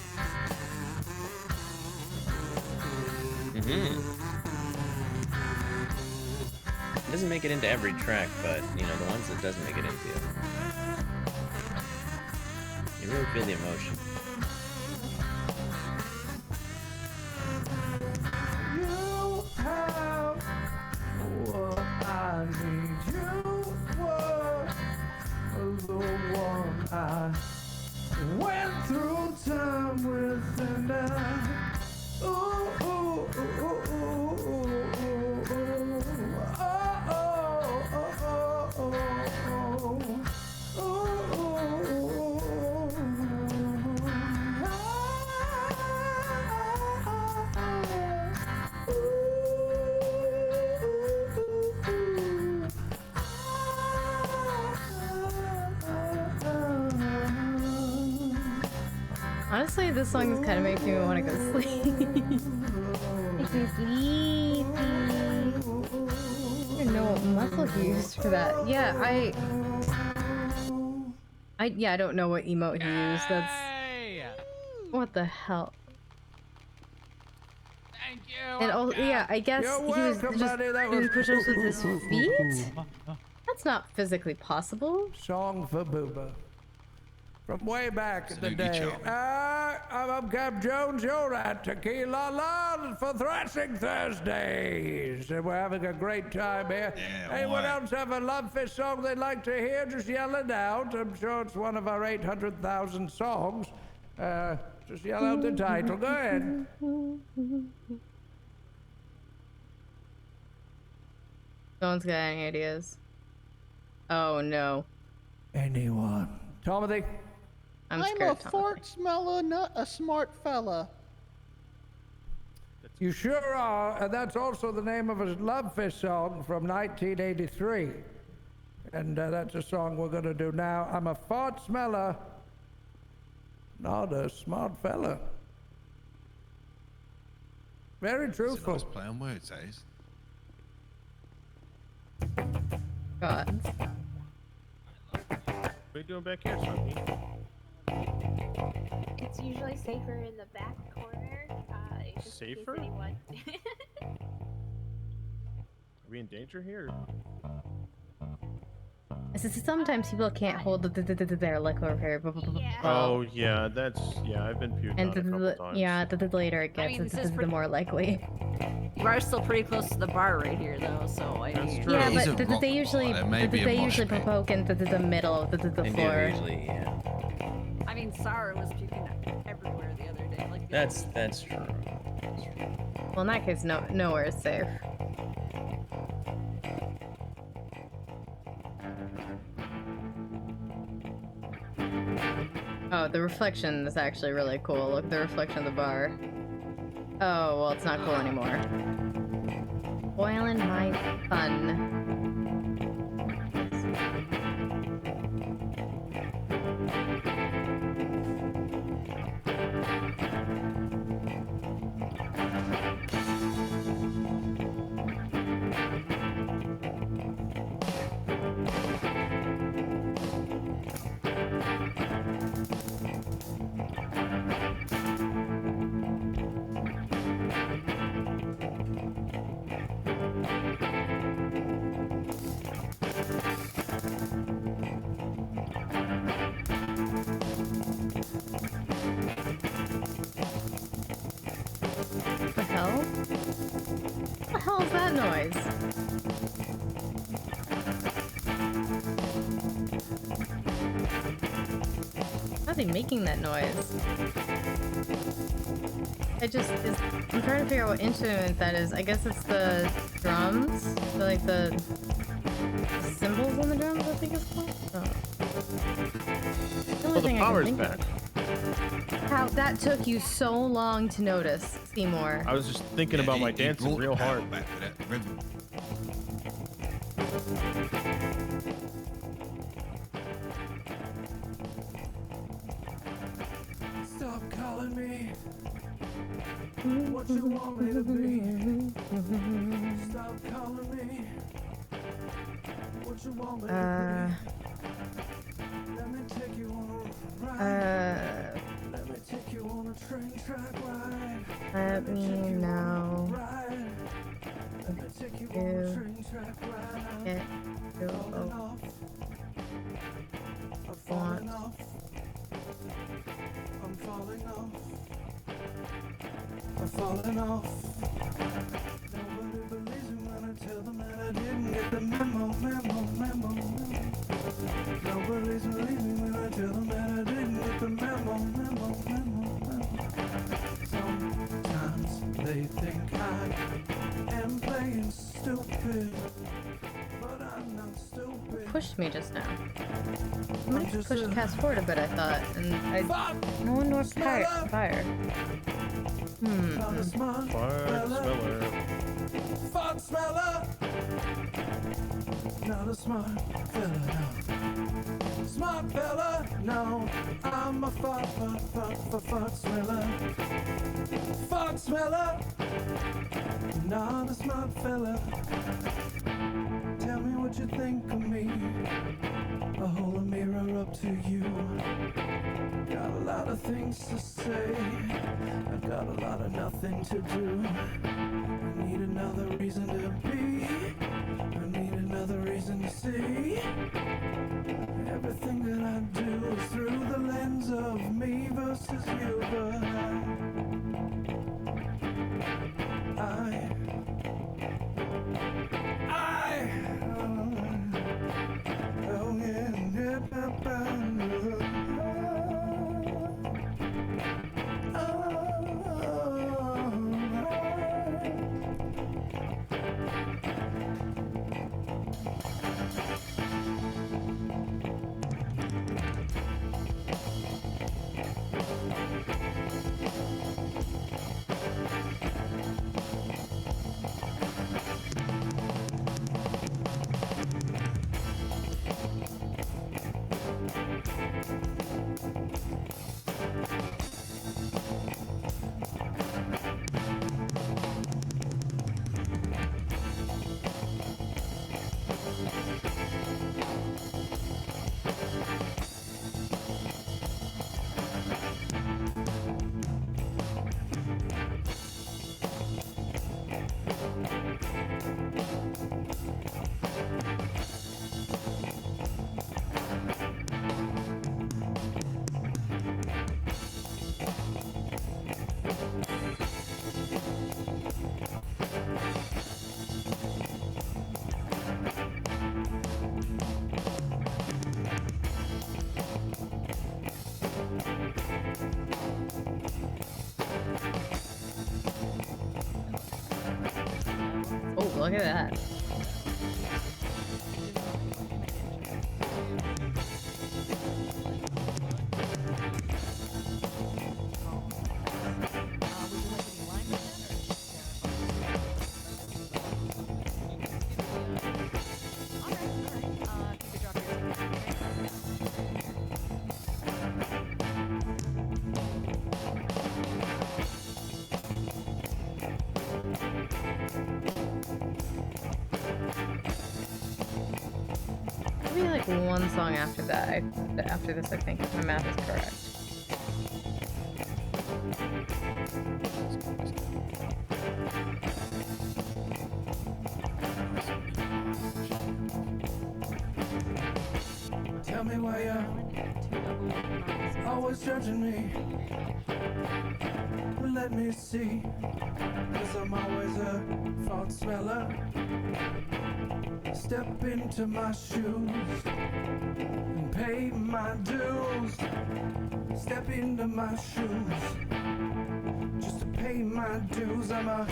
It doesn't make it into every track, but you know, the ones it doesn't make it into, you really feel the emotion. You have what I need. You were the one I went through time with, and I. Ooh, ooh, ooh, ooh, ooh, ooh, ooh, oh, oh, oh, oh, oh, oh, Honestly, this song is kind of making me want to go sleep. Makes me sleepy. I don't know what muscle he used for that. Yeah, I don't know what emote he used. That's what the hell. Thank you. And oh yeah, I guess You're he was welcome, just buddy. That doing was push-ups with his feet. That's not physically possible. Song for Booba. From way back in the Snooki day. Charlie. I'm Cap Jones, you're at Tequila Lounge for Thrashing Thursdays. And we're having a great time here. Yeah, Anyone boy. else have a Love Fish song they'd like to hear? Just yell it out. I'm sure it's one of our 800,000 songs. Just yell out the title. Go ahead. No one's got any ideas. Oh no. Anyone? Tomothy? I'm a scared. fort smeller, not a smart fella. You sure are, and that's also the name of a Love Fish song from 1983. And that's a song we're gonna do now. I'm a fart smeller, not a smart fella. Very truthful. It's a nice play on words, eh? God. What are you doing back here, Sophie? It's usually safer in the back corner. Just in case Safer? anyone- Are we in danger here? Sometimes people can't hold their like over here. Oh yeah, I've been puked And on a couple times. yeah, the later it I gets, mean, this is the more likely. You are still pretty close to the bar right here, though. So I mean, Yeah, but they usually It may be a mosh pit. poke into the middle of the They do floor. usually, yeah. I mean, Sarah was puking everywhere the other day. Like That's true. Well, in that case, nowhere is safe. Oh, the reflection is actually really cool. Look, the reflection of the bar. Oh, well, it's not cool anymore. Spoiling my fun. What the hell? What the hell is that noise? How are they making that noise? I'm trying to figure out what instrument that is. I guess it's the drums? Like the cymbals on the drums, I think it's called? Oh. Well, the power's back. How that took you so long to notice, Seymour. I was just thinking about my dancing real hard. Stop calling me what you want me to be. Stop calling me what you want me to be. Let me take you on a ride. Let me take you on a train track ride. Let me know. Let me take you on a train track ride. Get to falling off. I'm falling off. I'm falling off. I'm falling off. Nobody believes me when I tell them that I didn't get the memo. Nobody's believing me when I tell them that I didn't get the memo. Sometimes they think I am playing stupid, but I'm not stupid. Pushed me just now. Somebody pushed Cass forward a bit, I thought, and no one knows fire. Fire smeller. Fart smeller. Not a smart fella, no. Smart fella, no. I'm a fart smeller. Fart smeller. Not a smart fella. Tell me what you think of me. I'll hold a mirror up to you. Got a lot of things to say. I've got a lot of nothing to do. I need another reason to be. I need another reason to see. Everything that I do is through the lens of me versus you, but look at that. Maybe like one song after that. After this, I think, if my math is correct. Tell me why you're always judging me. Let me see, 'cause I'm always a fault smeller. Step into my shoes and pay my dues. Step into my shoes just to pay my dues. I'm a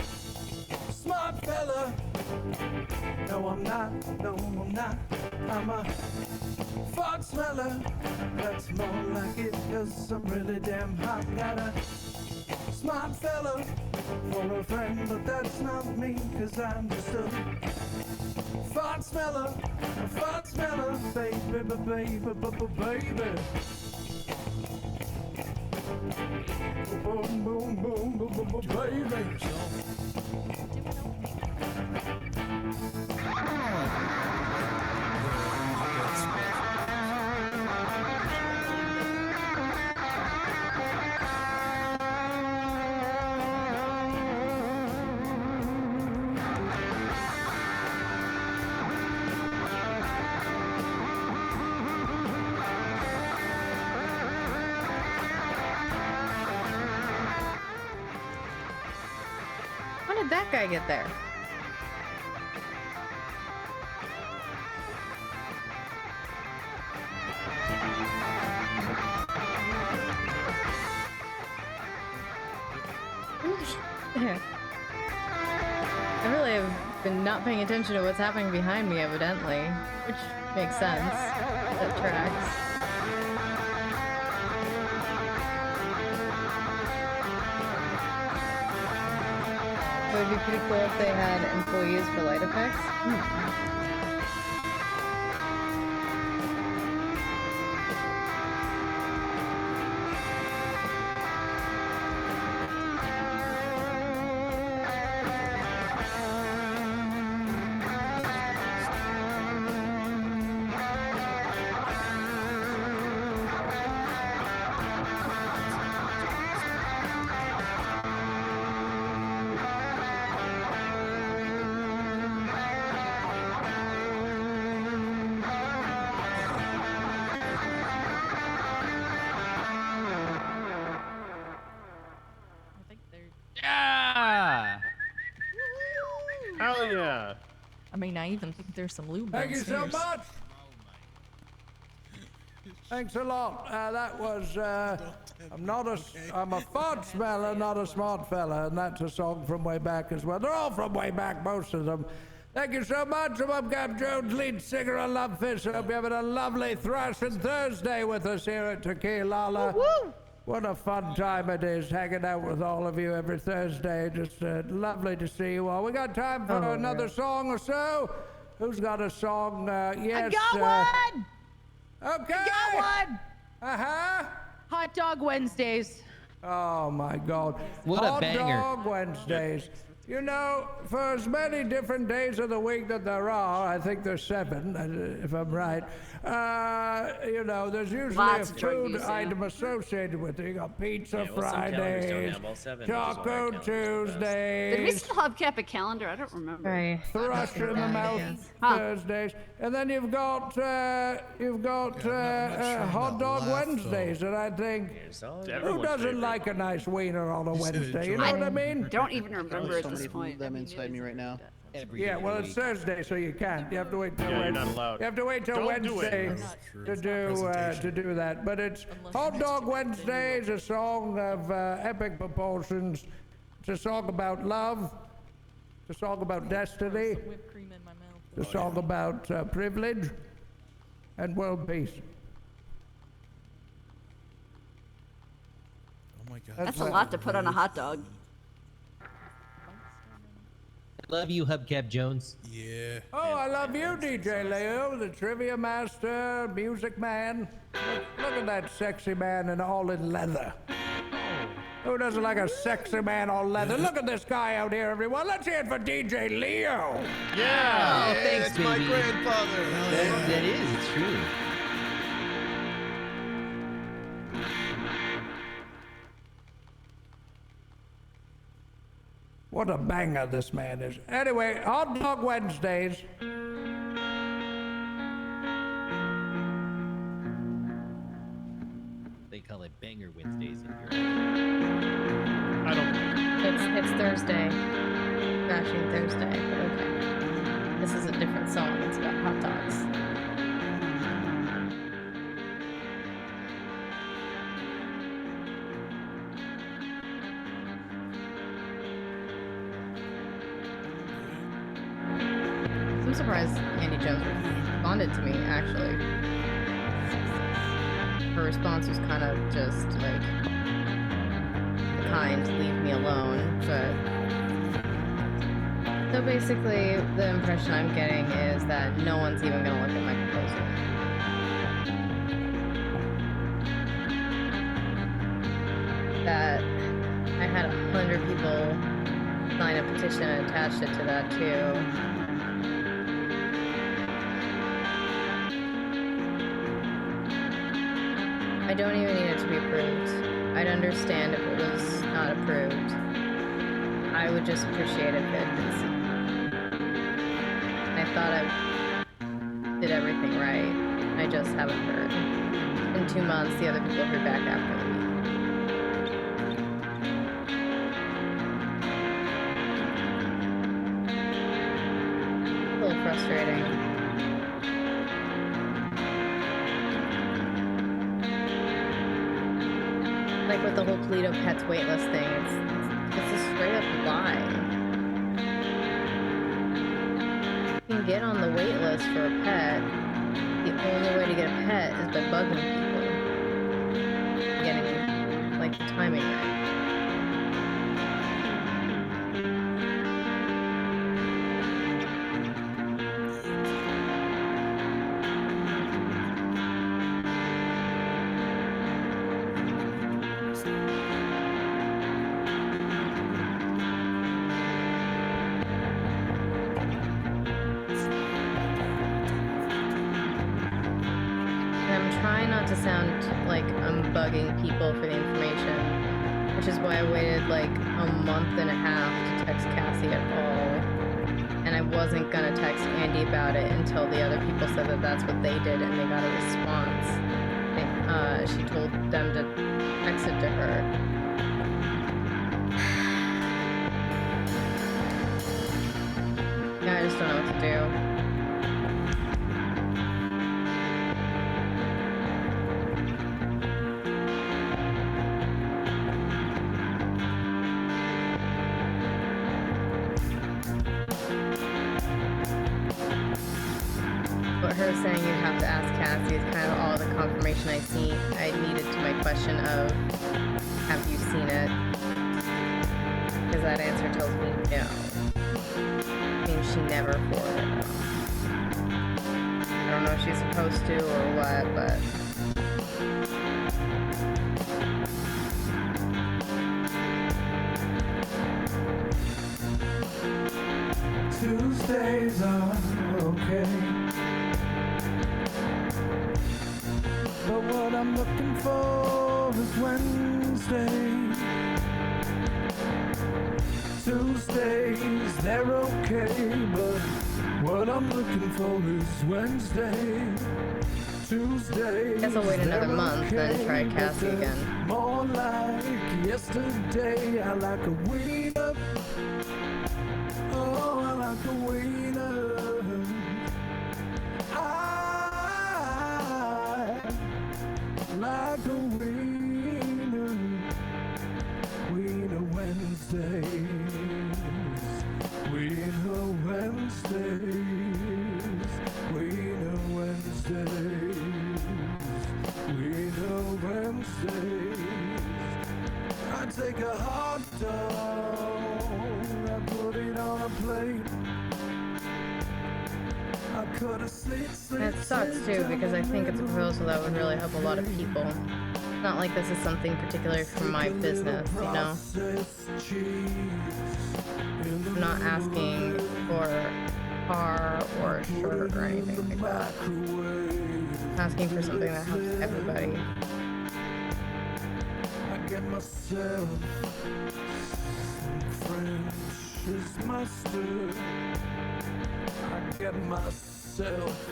smart fella. No, I'm not. No, I'm not. I'm a fart smeller. That's more like it, 'cause I'm really damn hot. Got a smart fella for a friend, but that's not me, 'cause I'm just a fart smeller, baby, baby, baby. Boom, boom, boom, boom, boom, boom, baby. How did that guy get there? There. I really have been not paying attention to what's happening behind me, evidently, which makes sense. That tracks. It would be pretty cool if they had employees for light effects. Yeah! Hell yeah! I mean, I even think there's some lube Thank you so downstairs. much. Thanks a lot. That was, I'm a fart smeller, not a smart fella, and that's a song from way back as well. They're all from way back, most of them. Thank you so much. I'm Cap Jones, lead singer of Lovefish. Hope you're having a lovely thrashing Thursday with us here at Tequila. Woo! What a fun time it is hanging out with all of you every Thursday. Just lovely to see you all. We got time for another song or so. Who's got a song? Yes. I got one! Okay. I got one! Uh-huh. Hot Dog Wednesdays. Oh my God. What a Hot banger. Dog Wednesdays. You know, for as many different days of the week that there are, I think there's 7, if I'm right, you know, there's usually Lots a of drug food use, yeah. item associated with it. You got Pizza Yeah, well, some calendars don't Fridays, have all 7, which is why our Taco calendar's the best. Tuesdays. Did we still have Kappa calendar? I don't remember. Right. Thrush in the mouth Huh. Thursdays, and then you've got Hot Dog Wednesdays, and I think who doesn't like a nice wiener on a Wednesday? You know what I mean? Don't even remember at so this many point. of them inside me right now. Yeah, well, it's Thursday, so you can't. You have to wait till Yeah, you're Wednesday. not allowed. You have to wait till Don't do it. Wednesday to do that. But it's Hot Dog Wednesday is a song of epic proportions. It's a song about love. It's a song about destiny. Whipped cream in my mouth. It's a song about privilege and world peace. Oh my god. That's a lot to put on a hot dog. Love you, Hubcap Jones. Yeah. Oh, I love you, DJ Leo, the trivia master, music man. Look at that sexy man and all in leather. Who doesn't like a sexy man all leather? Look at this guy out here, everyone. Let's hear it for DJ Leo. Yeah. Oh, thanks, that's baby. my grandfather. That is, it's true. What a banger this man is. Anyway, Hot Dog Wednesdays. They call it Banger Wednesdays in Europe. I don't. It's Thursday. Crashing Thursday, but okay. This is a different song. It's about hot dogs. I'm surprised Andy Jones responded to me, actually. Her response was kind of just like, kind, leave me alone, but... So basically, the impression I'm getting is that no one's even gonna look at my proposal. That I had 100 people sign a petition and attach it to that too. I don't even need it to be approved. I'd understand if it was not approved. I would just appreciate it if it had been seen. I thought I did everything right. I just haven't heard. In 2 months, the other people heard back after me. A little frustrating. Like with the whole Toledo Pets waitlist thing, it's a straight up lie. You can get on the waitlist for a pet. The only way to get a pet is by bugging people. Getting, like, the timing right. To sound like I'm bugging people for the information, which is why I waited like a month and a half to text Cassie at all, and I wasn't gonna text Andy about it until the other people said that that's what they did and they got a response. She told them to text it to her. Yeah, I just don't know what to do. Her saying you have to ask Cassie is kind of all the confirmation I needed to my question of, have you seen it? Because that answer tells me no. I mean, she never forwarded it. I don't know if she's supposed to or what, but... Tuesdays are okay. But what I'm looking for is Wednesday. Tuesdays, they're okay, but what I'm looking for is Wednesday. Tuesdays, guess I'll wait another month, then try Cassie again. More like yesterday, I like a wiener. Oh, I like a wiener. Like a wiener, Wiener Wednesdays. We take a hot dog and put it on a plate. I cut a slit. It sucks too because I think it's a proposal that would really help a lot of people. It's not like this is something particular for my business, you know? I'm not asking for a car or a shirt or anything like that. I'm asking for something that helps everybody. I get myself some French's mustard. I get myself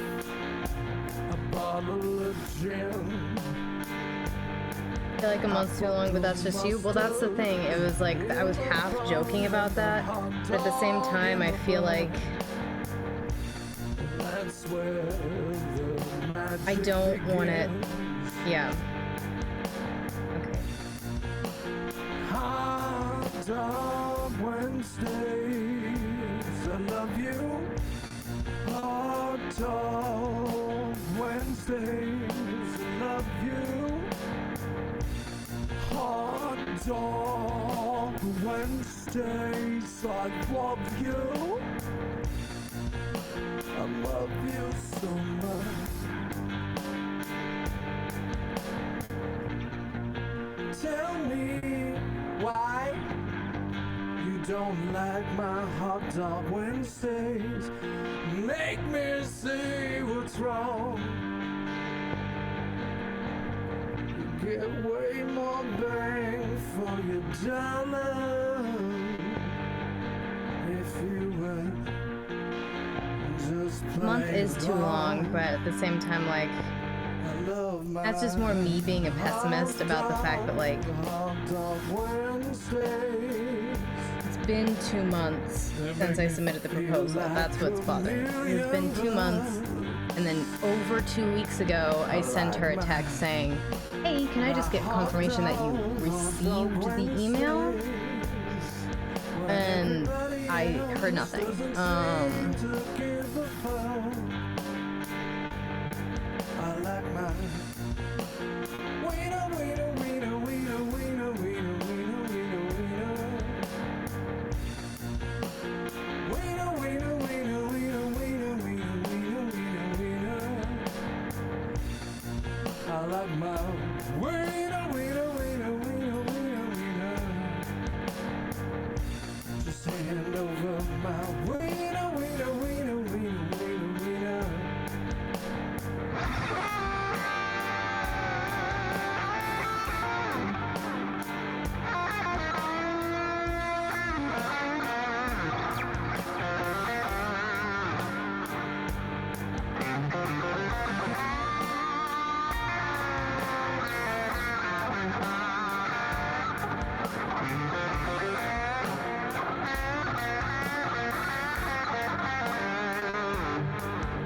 a bottle of gin. I feel like a month's too long, but that's just you. Well, that's the thing. It was like I was half joking about that, but at the same time, I feel like I don't want it. Yeah. Okay. Hot dog Wednesdays, I love you. Hot dog Wednesdays, I love you. Hot dog Wednesdays, I love you. I love you so much. Tell me why you don't like my hot dog Wednesdays. Make me see what's wrong. You get way more bang for your dollar if you were just A month is too long, but at the same time, like, that's just more me being a pessimist about the fact that, like, it's been 2 months since I submitted the proposal. That's what's bothering me. It's been 2 months, and then over 2 weeks ago, I sent her a text saying, hey, can I just get confirmation that you received the email? And I heard nothing. I like my wiener, wiener, wiener, wiener, wiener, wiener, wiener, wiener, wiener, wiener, wiener, wiener, wiener, wiener, wiener, wiener. I like my wiener, wiener, wiener, wiener, wiener, wiener. Just hand over my wiener, wiener, wiener, wiener, wiener, wiener.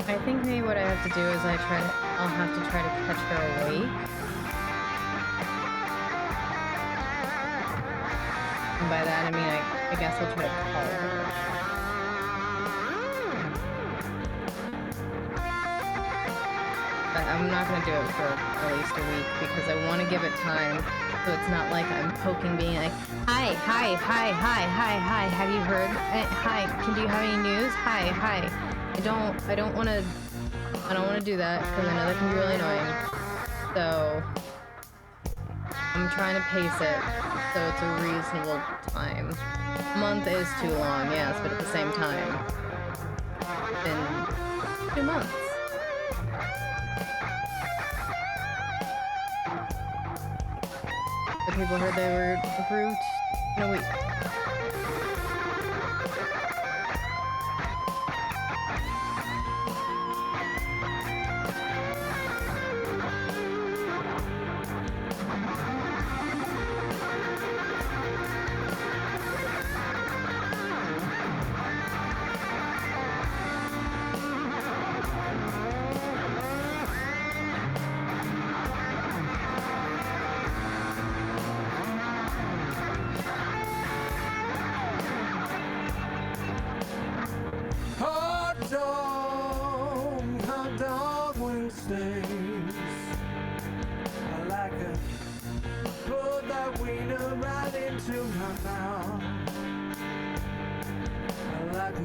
I think maybe what I have to do is I'll have to try to catch her awake. And by that I mean I guess I'll try to call her. But I'm not gonna do it for at least a week because I want to give it time so it's not like I'm poking being like, hi, have you heard? Hi, do you have any news? Hi. I don't want to do that because I know that can be really annoying. So I'm trying to pace it so it's a reasonable time. A month is too long, yes, but at the same time, it's been 2 months. The people heard they were approved in a week.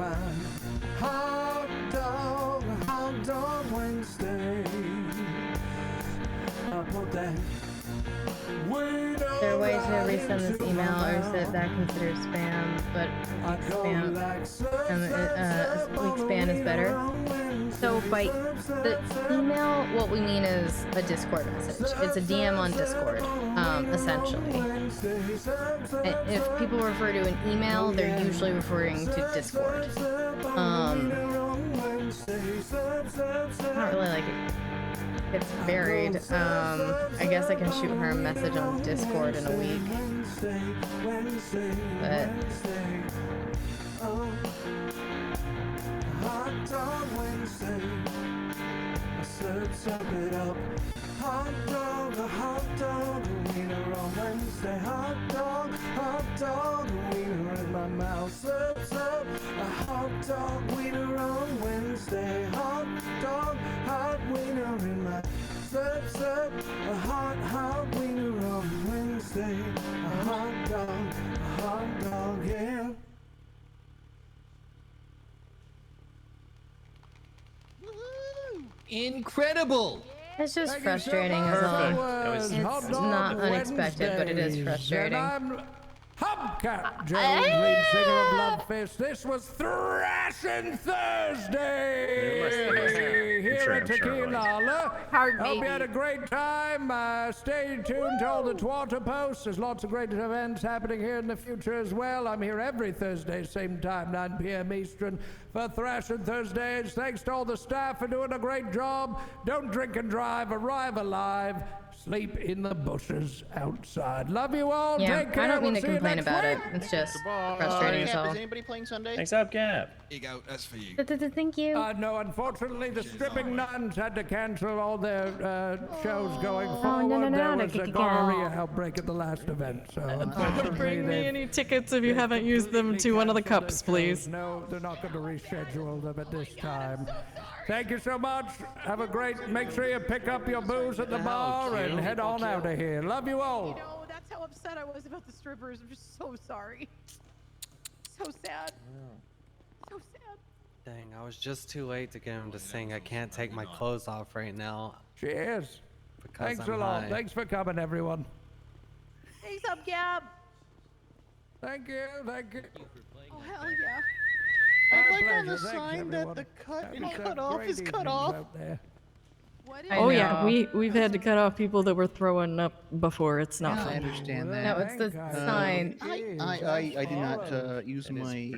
mind. Hot dog Wednesday. I'll put that. Is there a way to resend this email, or is it that considered spam? But spam, weak spam is better. So by the email, what we mean is a Discord message. It's a DM on Discord, essentially. If people refer to an email, they're usually referring to Discord. Not really like it. It's varied. I guess I can shoot her a message on Discord in a week. But Hot dog Wednesday. I sub it up. Hot dog, a wiener on Wednesday. Hot dog, a wiener in my mouth. Sub, a hot dog wiener on Wednesday. Hot wiener in my sub, a hot wiener on Wednesday. A hot dog, yeah. Incredible! it's just frustrating as all. It's not unexpected, but it is frustrating. Hubcap Jones, lead singer of Bloodfist. This was Thrashing Thursday here at Tequila. Hope you had a great time. Stay tuned to all the Twitter posts. There's lots of great events happening here in the future as well. I'm here every Thursday, same time, 9 p.m. Eastern, for Thrashing Thursdays. Thanks to all the staff for doing a great job. Don't drink and drive. Arrive alive. Sleep in the bushes outside. Love you all. Yeah, Take care. I don't mean We'll to see you complain next about week. it. It's just frustrating as all. Is anybody playing Sunday? Thanks up, Cap. Here you go. That's for you. Thank you. No, unfortunately, the stripping nuns had to cancel all their shows going forward. no, There no, was a gonorrhea outbreak at the last event, so unfortunately, Bring me any tickets if you haven't used them to one of the cups, please. No, they're not going to reschedule them at this time. Thank you so much. Have a great. Make sure you pick up your booze at the bar and head on out of here. Love you all. You know, that's how upset I was about the strippers. I'm just so sorry. So sad. So sad. Dang, I was just too late to get him to sing. I can't take my clothes off right now. Cheers. Because Thanks I'm a lot. high. Thanks for coming, everyone. Thanks up, Gab. Thank you. Thank you. Oh, hell yeah. I'd My like on pleasure. the Thanks, sign that everyone. the cut Have and yourself cut off great is cut evenings off. out there. Oh yeah, we've had to cut off people that were throwing up before. It's not I fun. understand that. No, it's the sign. I did not use my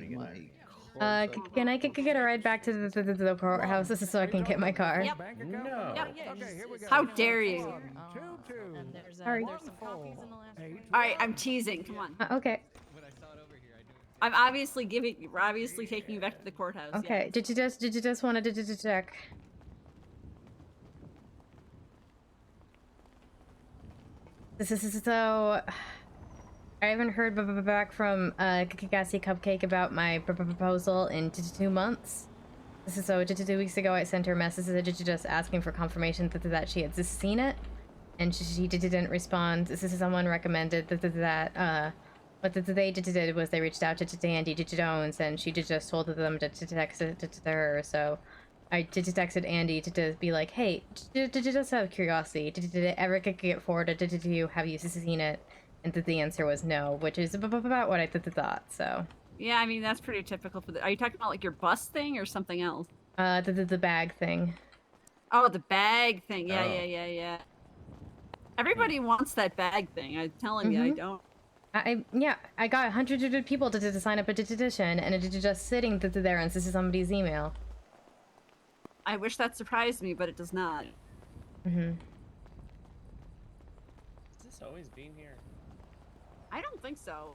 Can I get a ride back to the courthouse so I can get my car? Yep. No. How dare you? Sorry. Alright, I'm teasing. Come on. Okay. I'm obviously taking you back to the courthouse. Okay. Did you just want to check? So I haven't heard back from Gassy Cupcake about my proposal in 2 months. So 2 weeks ago I sent her a message just asking for confirmation that she had seen it, and she didn't respond. This is someone recommended that what they did was they reached out to Andy Jones, and she just told them to text it to her. So I texted Andy to be like, hey, just out of curiosity, did it ever get forwarded to you? Have you seen it? And the answer was no, which is about what I thought. So Yeah, I mean that's pretty typical for the. Are you talking about like your bus thing or something else? The bag thing. Oh, the bag thing. Yeah, Oh. yeah. Everybody wants that bag thing. I'm telling you, I don't. I got 100 people to sign up a petition, and it's just sitting there, and this is somebody's email. I wish that surprised me, but it does not. Mm-hmm. Has this always been here? I don't think so.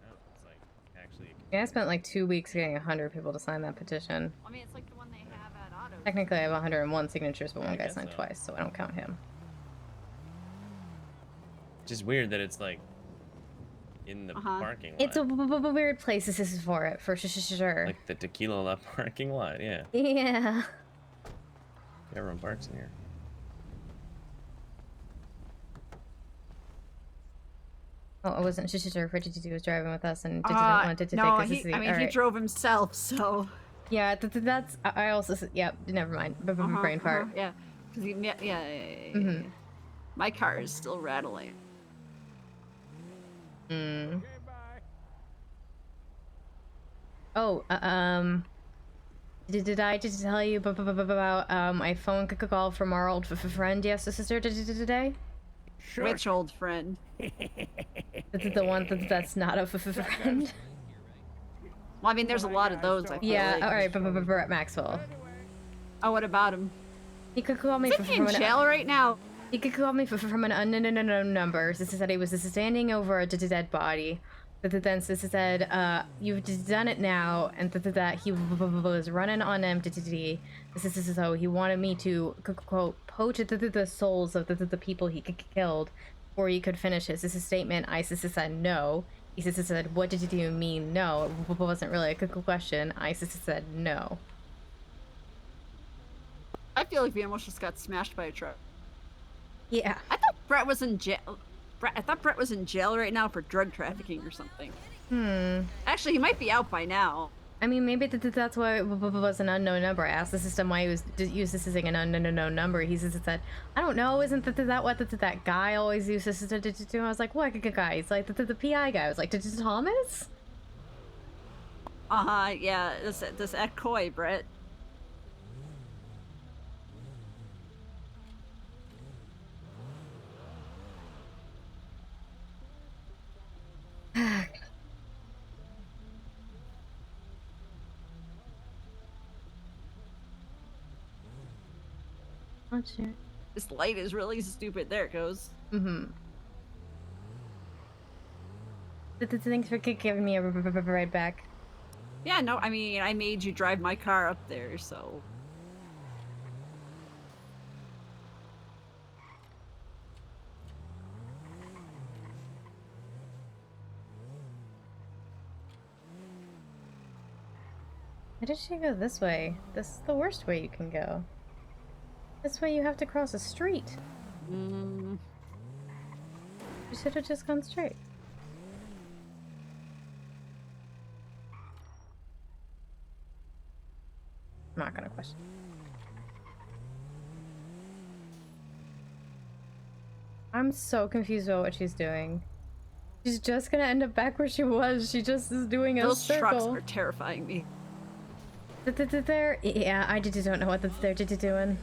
No, it's like actually. Yeah, I spent like 2 weeks getting 100 people to sign that petition. I mean, it's like the one they have at Auto. Technically, I have 101 signatures, but Yeah, one I guy guess signed so. twice, so I don't count him. Just weird that it's like in the parking lot. It's a weird place. This is for it, for sure. Like the Tequila La parking lot, yeah. Yeah. Everyone parks in here. Oh, I wasn't sure if Richie was driving with us and didn't want to take No, us to see. I mean, All he right. drove himself, so. Yeah, that's. I also. Yep. Never mind. Brain fart. Yeah, because yeah. My car is still rattling. Hmm. Oh, did I just tell you about my phone call from our old friend sister today? Which old friend? The one that's not a friend. Well, I mean, there's a lot of those. I feel like. All right, Brett Maxwell. Oh, what about him? He could call me Is he in jail right now? He could call me from an unknown number. This said he was standing over a dead body. Then said, you've done it now, and that he was running on empty. This is so he wanted me to quote poach the souls of the people he killed before he could finish his statement. I said no. He said, what did you mean no? It wasn't really a question. I said no. I feel like we almost just got smashed by a truck. Yeah. I thought Brett was in jail. I thought Brett was in jail right now for drug trafficking or something. Actually, he might be out by now. I mean, maybe that's why it was an unknown number. I asked the system why he was using an unknown number. He said, I don't know, isn't that what that guy always uses to do? I was like, what guy? He's like, the PI guy. I was like, Thomas? Yeah, this act coy, Brett. This light is really stupid. There it goes. Thanks for giving me a ride back. Yeah, no, I mean, I made you drive my car up there, so. Why did she go this way? This is the worst way you can go. This way you have to cross a street. You should have just gone straight. I'm not gonna question. I'm so confused about what she's doing. She's just gonna end up back where she was. She just is doing a circle. Those trucks are terrifying me. Yeah, I don't know what they're doing.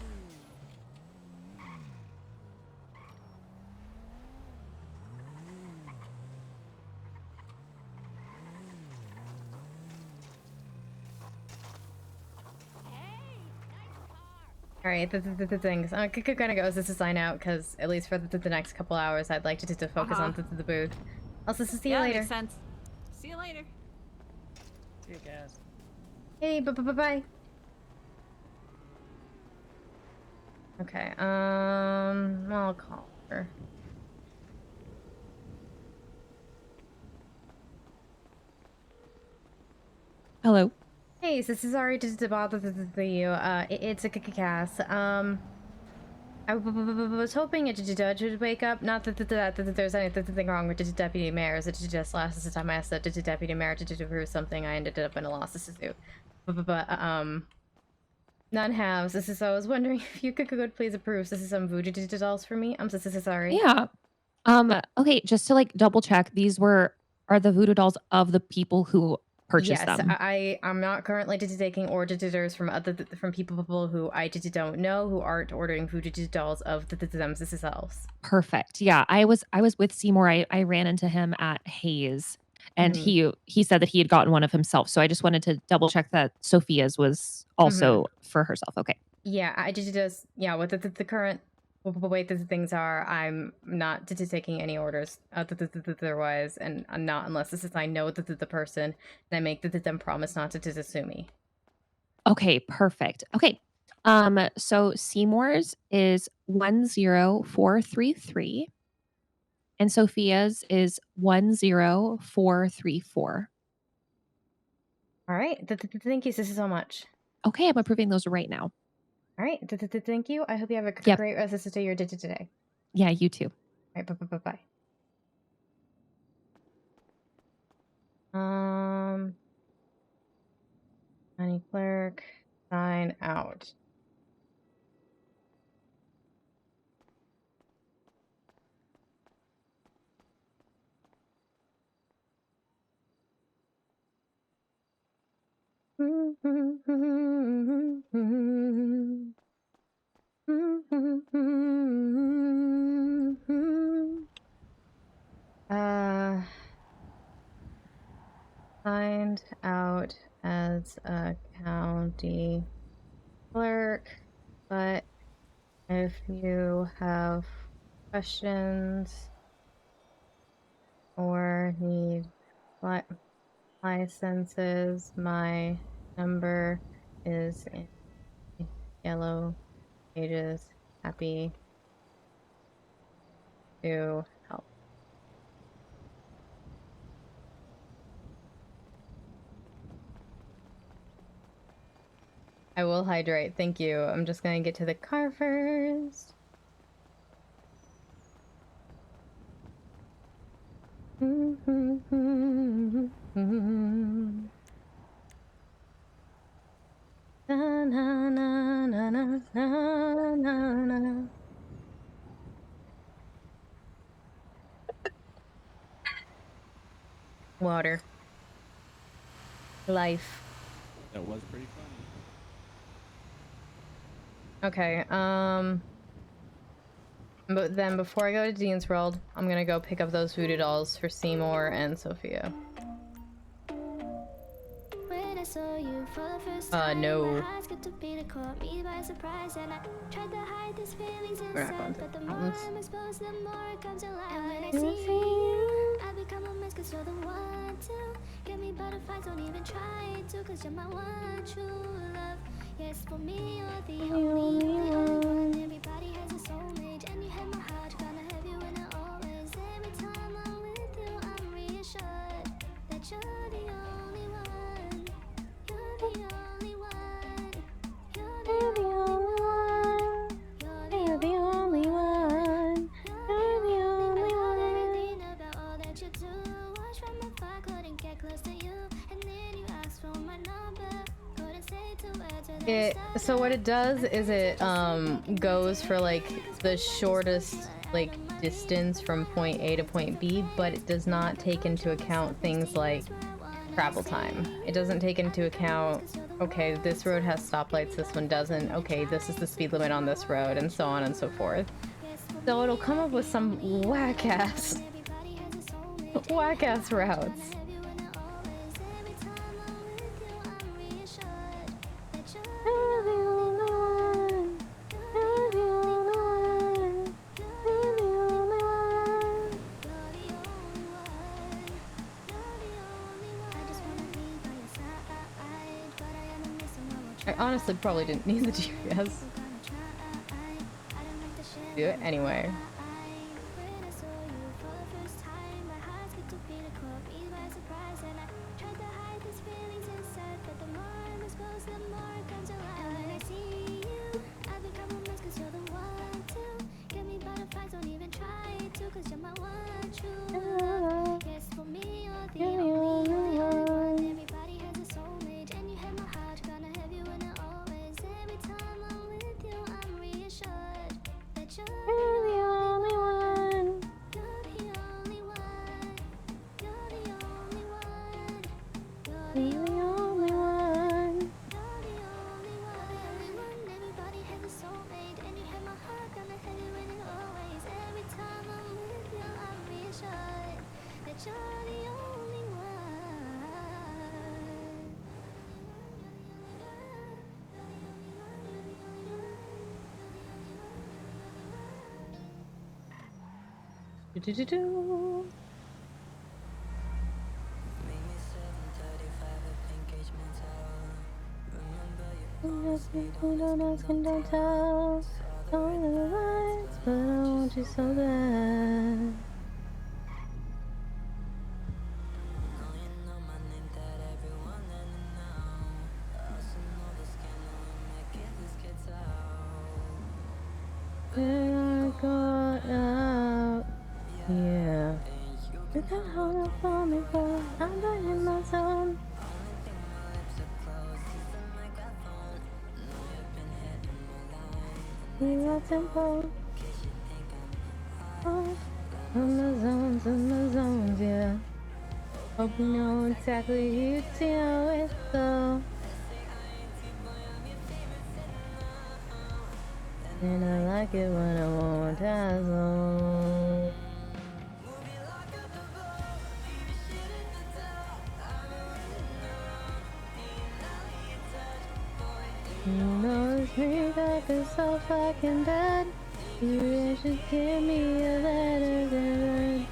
Alright, the things. I'm gonna go as this is sign out, because at least for the next couple hours, I'd like to focus on the booth. Also, see you later. Makes sense. See you later. See you guys. Hey, bye. Okay, I'll call her. Hello. Hey, so this is sorry to bother you. It's a Cass. I was hoping a judge would wake up. Not that there's anything wrong with the deputy mayor. It just last time I asked the deputy mayor to approve something, I ended up in a lawsuit. But none have. So I was wondering if you could please approve some voodoo dolls for me. I'm so sorry. Yeah. Okay, just to like double check, these are the voodoo dolls of the people who purchased yes, them. I'm not currently taking orders from people who I don't know, who aren't ordering voodoo dolls of themselves. Perfect. Yeah, I was with Seymour. I ran into him at Hayes, and he said that he had gotten one of himself. So I just wanted to double check that Sophia's was also for herself. Okay. Yeah, I just with the current way that things are, I'm not taking any orders otherwise, and I'm not unless this is I know the person and I make them promise not to sue me. Okay, perfect. Okay. So Seymour's is 10433 and Sophia's is 10434. All right. Thank you so much. Okay, I'm approving those right now. All right. Thank you. I hope you have a great rest of your day today. Yeah, you too. All right. Bye. County clerk, sign out. Signed out as a county clerk, but if you have questions or need licenses, my number is in yellow pages. Happy to help. I will hydrate. Thank you. I'm just gonna get to the car first. Na, na, na, na, na, na, na, na. Water. Life. That was pretty funny. Okay, but then before I go to Dean's World, I'm gonna go pick up those voodoo dolls for Seymour and Sophia. No. We're not going to the mountains. Get me butterflies, don't even try to, cause you're my one true love. Yes, for me, you're the only one. Everybody has a soulmate, and you have my heart. Gonna have you in it always. Every time I'm with you, I'm reassured that you're the only one. You're the only one. You're the only one. You're the only one. You're the only one. Everything about all that you do. Watch from afar, couldn't get close to you, and then you asked for my number. Couldn't say two words without so what it does is it goes for like the shortest like distance from point A to point B, but it does not take into account things like travel time. It doesn't take into account, okay, this road has stoplights, this one doesn't, okay, this is the speed limit on this road, and so on and so forth. So it'll come up with some whack-ass routes. You're the only one. You're the only one. You're the only one. I honestly probably didn't need the GPS. Do it anyway. Do-do-do-do. Don't ask and don't tell. Don't live lies, but I want you so bad. I got out. Yeah. You can hold it for me, but I'm dying. my zone. You are tempo. Oh, in the zones, yeah. Hope you know exactly who you deal with, though. And I like it when I won't as long. You know it's me that is so fucking bad. You should give me a letter then.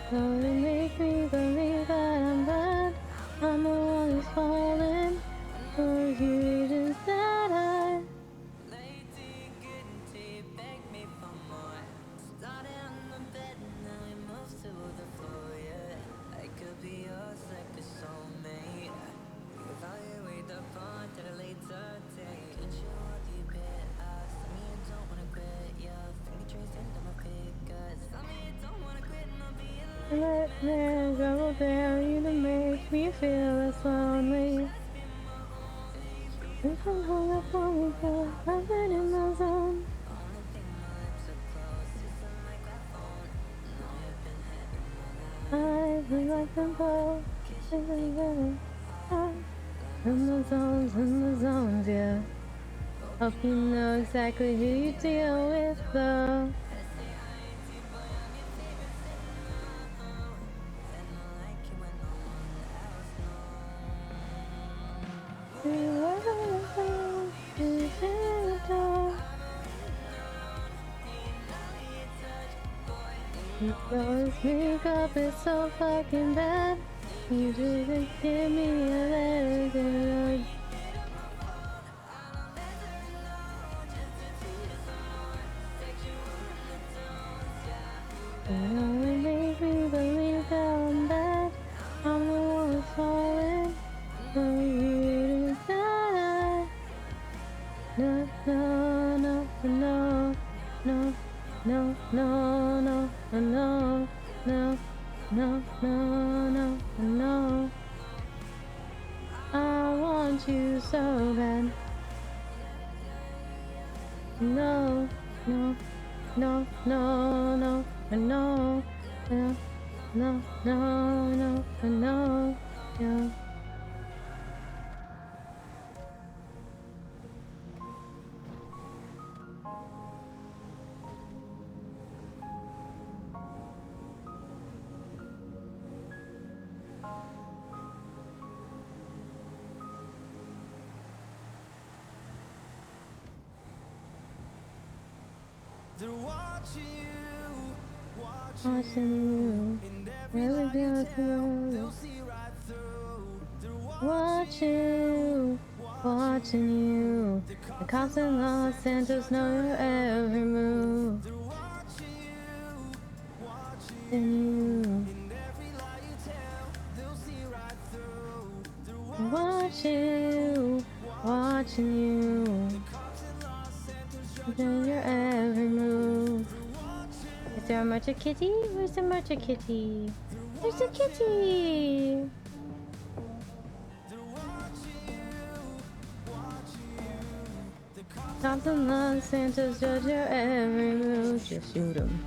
Don't make me believe that I'm bad. I'm the one who's falling. Or you just that I. Let me go there, you to make me feel less lonely. You can hold up for me, girl. I've been in my zone. I've been like them both. In the zones, yeah. Hope you know exactly who you deal with, though. You know this makeup is so fucking bad. You just give me a letter to you know it makes me believe that I'm bad. I'm the one who's falling for you to die. No, no, no, no, no, no, no, no, no, no, no, no, no, no. I want you so bad. No, no, no, no, no, no, no, no, no, no, no, no. Watching you, really good to watching you. The cops in Los Santos know your every move. And you, watching you. Know your every move. Is there a murder kitty? Where's the murder kitty? There's a kitty! Thompson Los Santos, judge your every move. Just shoot him.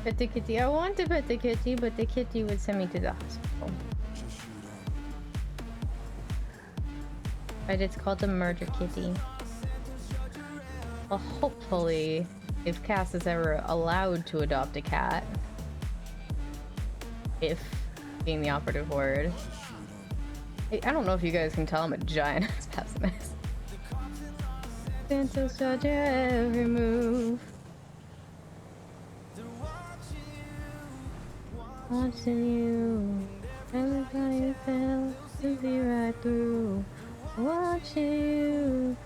Pet the kitty. I want to pet the kitty, but the kitty would send me to the hospital. Right, it's called the murder kitty. Well, hopefully, if Cass is ever allowed to adopt a cat, if being the operative word. I don't know if you guys can tell I'm a giant pessimist. Santos judge your every move. Watching you, every time you fail to see right through. Watching you.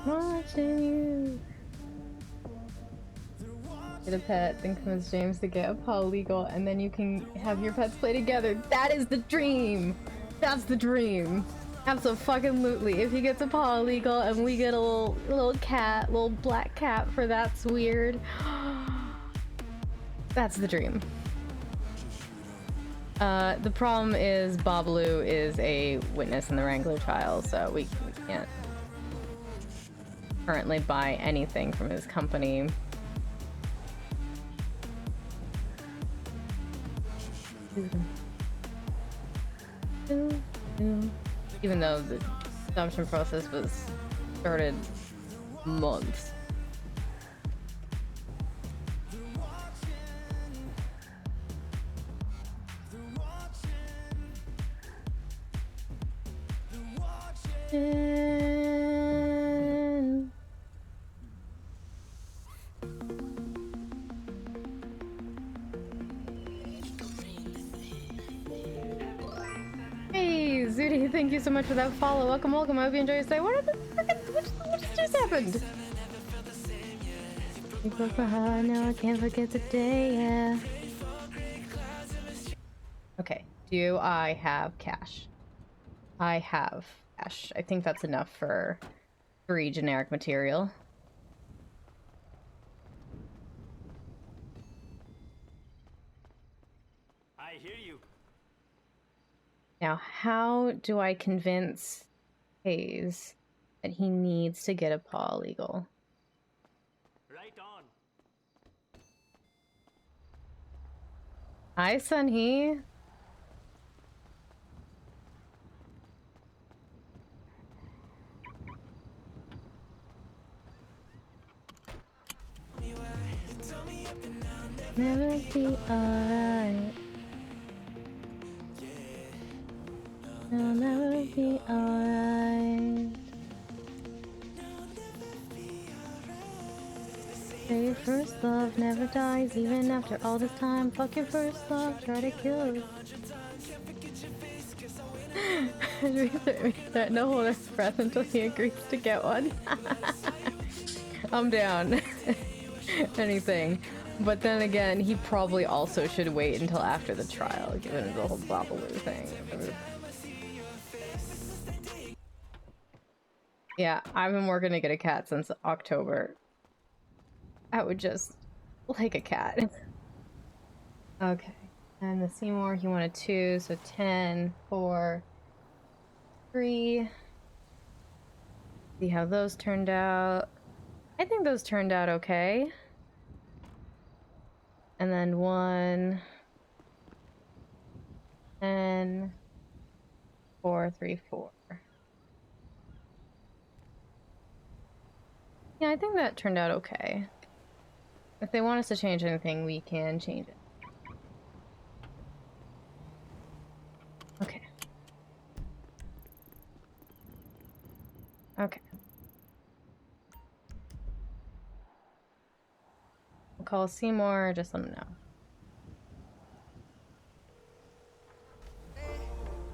watching you. Get a pet, then convince James to get a polylegal, and then you can have your pets play together. That is the dream! That's the dream! Absolutely. If he gets a polylegal and we get a little cat, little black cat for That's Weird. That's the dream. The problem is Babalu is a witness in the Wrangler trial, so we can't currently buy anything from his company. Even though the adoption process was started months. Hey, Zudi, thank you so much for that follow. Welcome, welcome. I hope you enjoy your stay. What just happened? You broke my heart, now I can't forget the day, yeah. Okay, do I have cash? I have cash. I think that's enough for 3 generic material. I hear you. Now, how do I convince Hayes that he needs to get a paralegal? Right on. Hi, Sunhee. Never be alright. I'll never be alright. Say your first love never dies, even after all this time. Fuck your first love, try to kill it. We threaten to hold our breath until he agrees to get one. I'm down. Anything. But then again, he probably also should wait until after the trial, given the whole Babalu thing. Yeah, I've been working to get a cat since October. I would just like a cat. Okay, and the Seymour, he wanted 2, so 10, 4, 3. See how those turned out. I think those turned out okay. And then 1, 10, 4, 3, 4. Yeah, I think that turned out okay. If they want us to change anything, we can change it. Okay. Okay. We'll call Seymour, just let him know.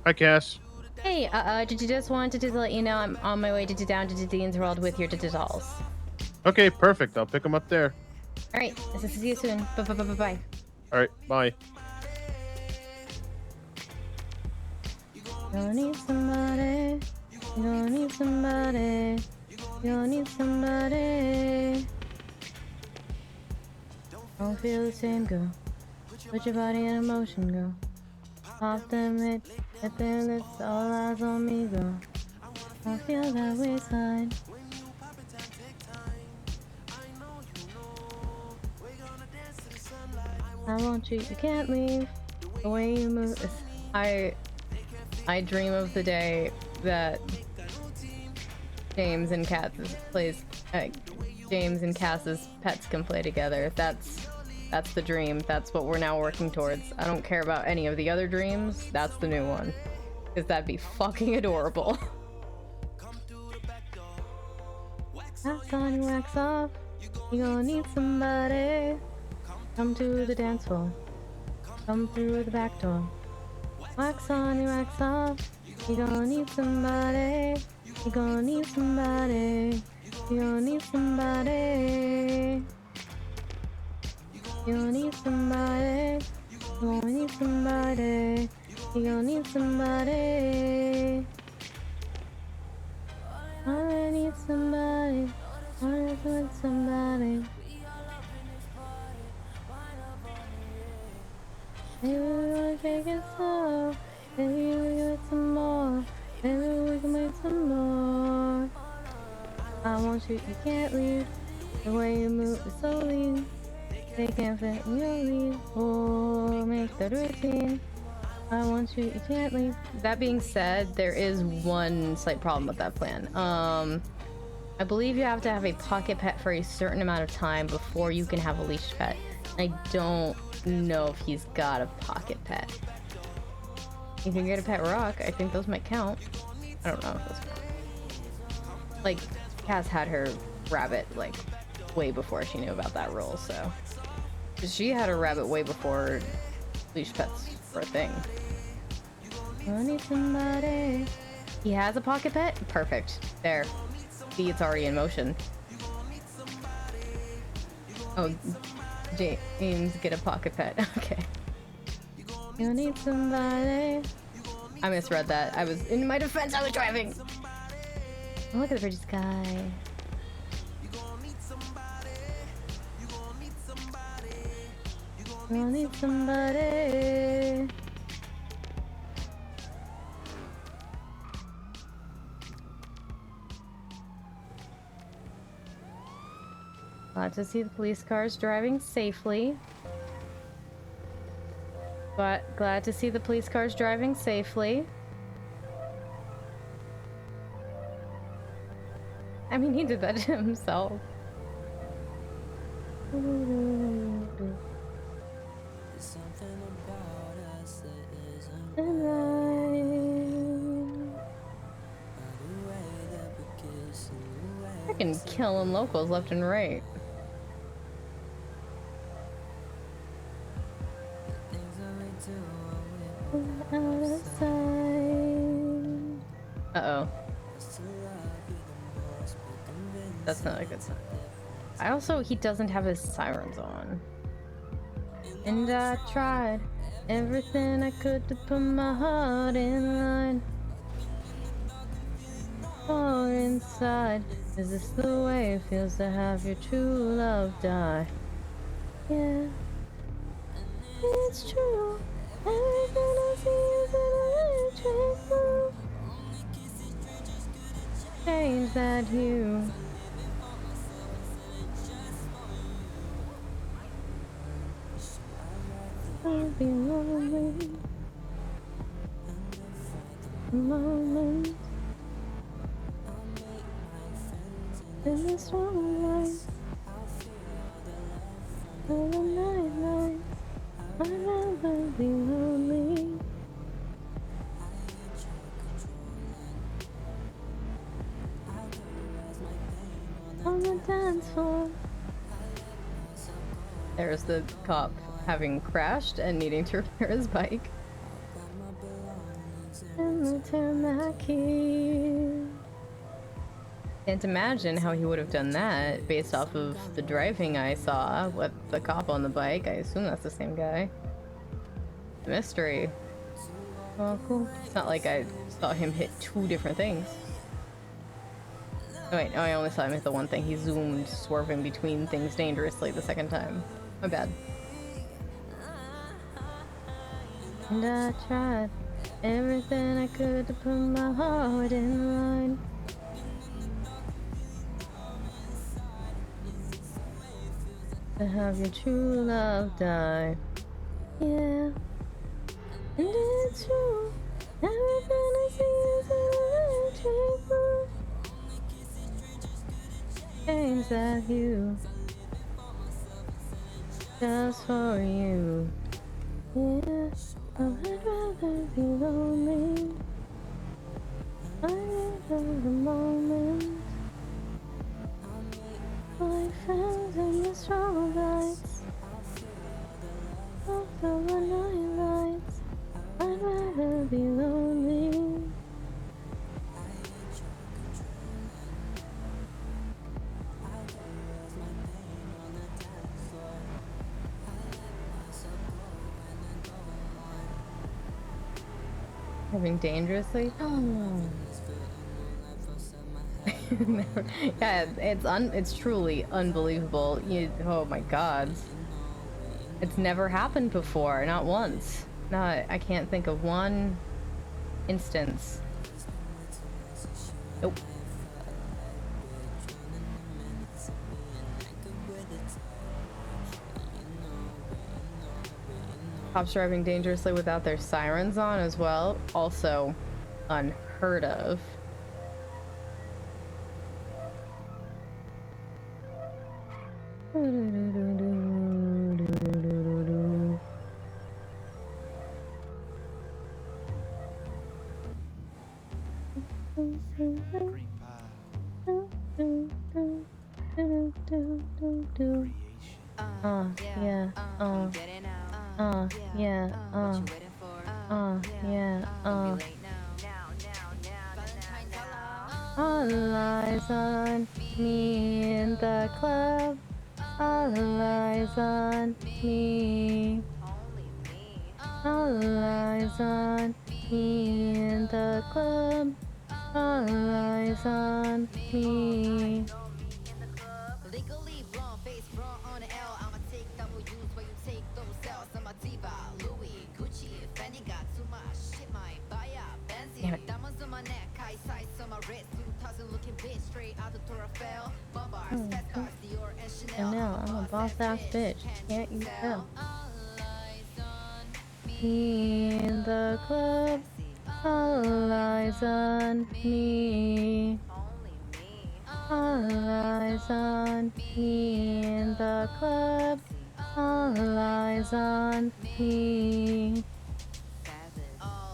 Hi, Cass. Hey, just wanted to let you know I'm on my way down to Dean's World with your digitals. Okay, perfect. I'll pick them up there. Alright, see you soon. Bye. Alright, bye. You need somebody. You need somebody. You need somebody. Don't feel the same, girl. Put your body in motion, girl. Off them lips, let their lips, all eyes on me, girl. I feel that waistline. I want you, you can't leave. The way you move is... I dream of the day that James and Cass's pets can play together. That's the dream. That's what we're now working towards. I don't care about any of the other dreams. That's the new one. Because that'd be fucking adorable. Wax on, wax off. You gonna need somebody. Come to the dance floor. Come through the back door. Wax on, you wax off. You gonna need somebody. You gonna need somebody. You need somebody. You need somebody. You need somebody. You need somebody. I need somebody. I need somebody. Maybe we wanna take it slow. Maybe we can make some more. Maybe we can make some more. I want you, you can't leave. The way you move is so lean. They can't fit in your lead. Or make the routine. I want you, you can't leave. That being said, there is one slight problem with that plan. I believe you have to have a pocket pet for a certain amount of time before you can have a leashed pet. I don't know if he's got a pocket pet. You can get a pet rock. I think those might count. I don't know if those count. Like, Cass had her rabbit, like, way before she knew about that rule, so. She had a rabbit way before leashed pets were a thing. I need somebody. He has a pocket pet? Perfect. There. See, it's already in motion. Oh, James, get a pocket pet. Okay. You need somebody. I misread that. I was, in my defense, I was driving. Oh, look at the pretty sky. You need somebody. Glad to see the police cars driving safely. But glad to see the police cars driving safely. I mean, he did that to himself. I can kill him locals left and right. Uh-oh. That's not a good sign. He doesn't have his sirens on. And I tried everything I could to put my heart in line. Or inside, is this the way it feels to have your true love die? Yeah, it's true. Everything I see is an electric blue. Change that hue. I'll be lonely. Moment. In this wrong light. For the night. I'd rather be lonely. On the dance floor. There's the cop having crashed and needing to repair his bike. And the Tamaki. Can't imagine how he would have done that based off of the driving I saw with the cop on the bike. I assume that's the same guy. Mystery. Well, cool. It's not like I saw him hit two different things. Oh wait, no, I only saw him hit the one thing. He zoomed, swerving between things dangerously the second time. My bad. And I tried everything I could to put my heart in line. To have your true love die. Yeah. And it's true. Everything I see is an electric blue. Change that hue. Just for you. Yeah. Oh, I'd rather be lonely. I live the moment. My friends in the strong lights. Of the night lights. I'd rather be lonely. Driving dangerously? Oh. Yeah, it's truly unbelievable. Oh my god. It's never happened before, not once. I can't think of one instance. Nope. Cops driving dangerously without their sirens on as well. Also unheard of. Yeah, All eyes on me in the club. All eyes on me. All eyes on me in the club. All eyes on me. Damn it. Chanel, I'm a boss ass bitch. Can't you tell? Me in the club. All eyes on me. All eyes on me in the club. All eyes on me.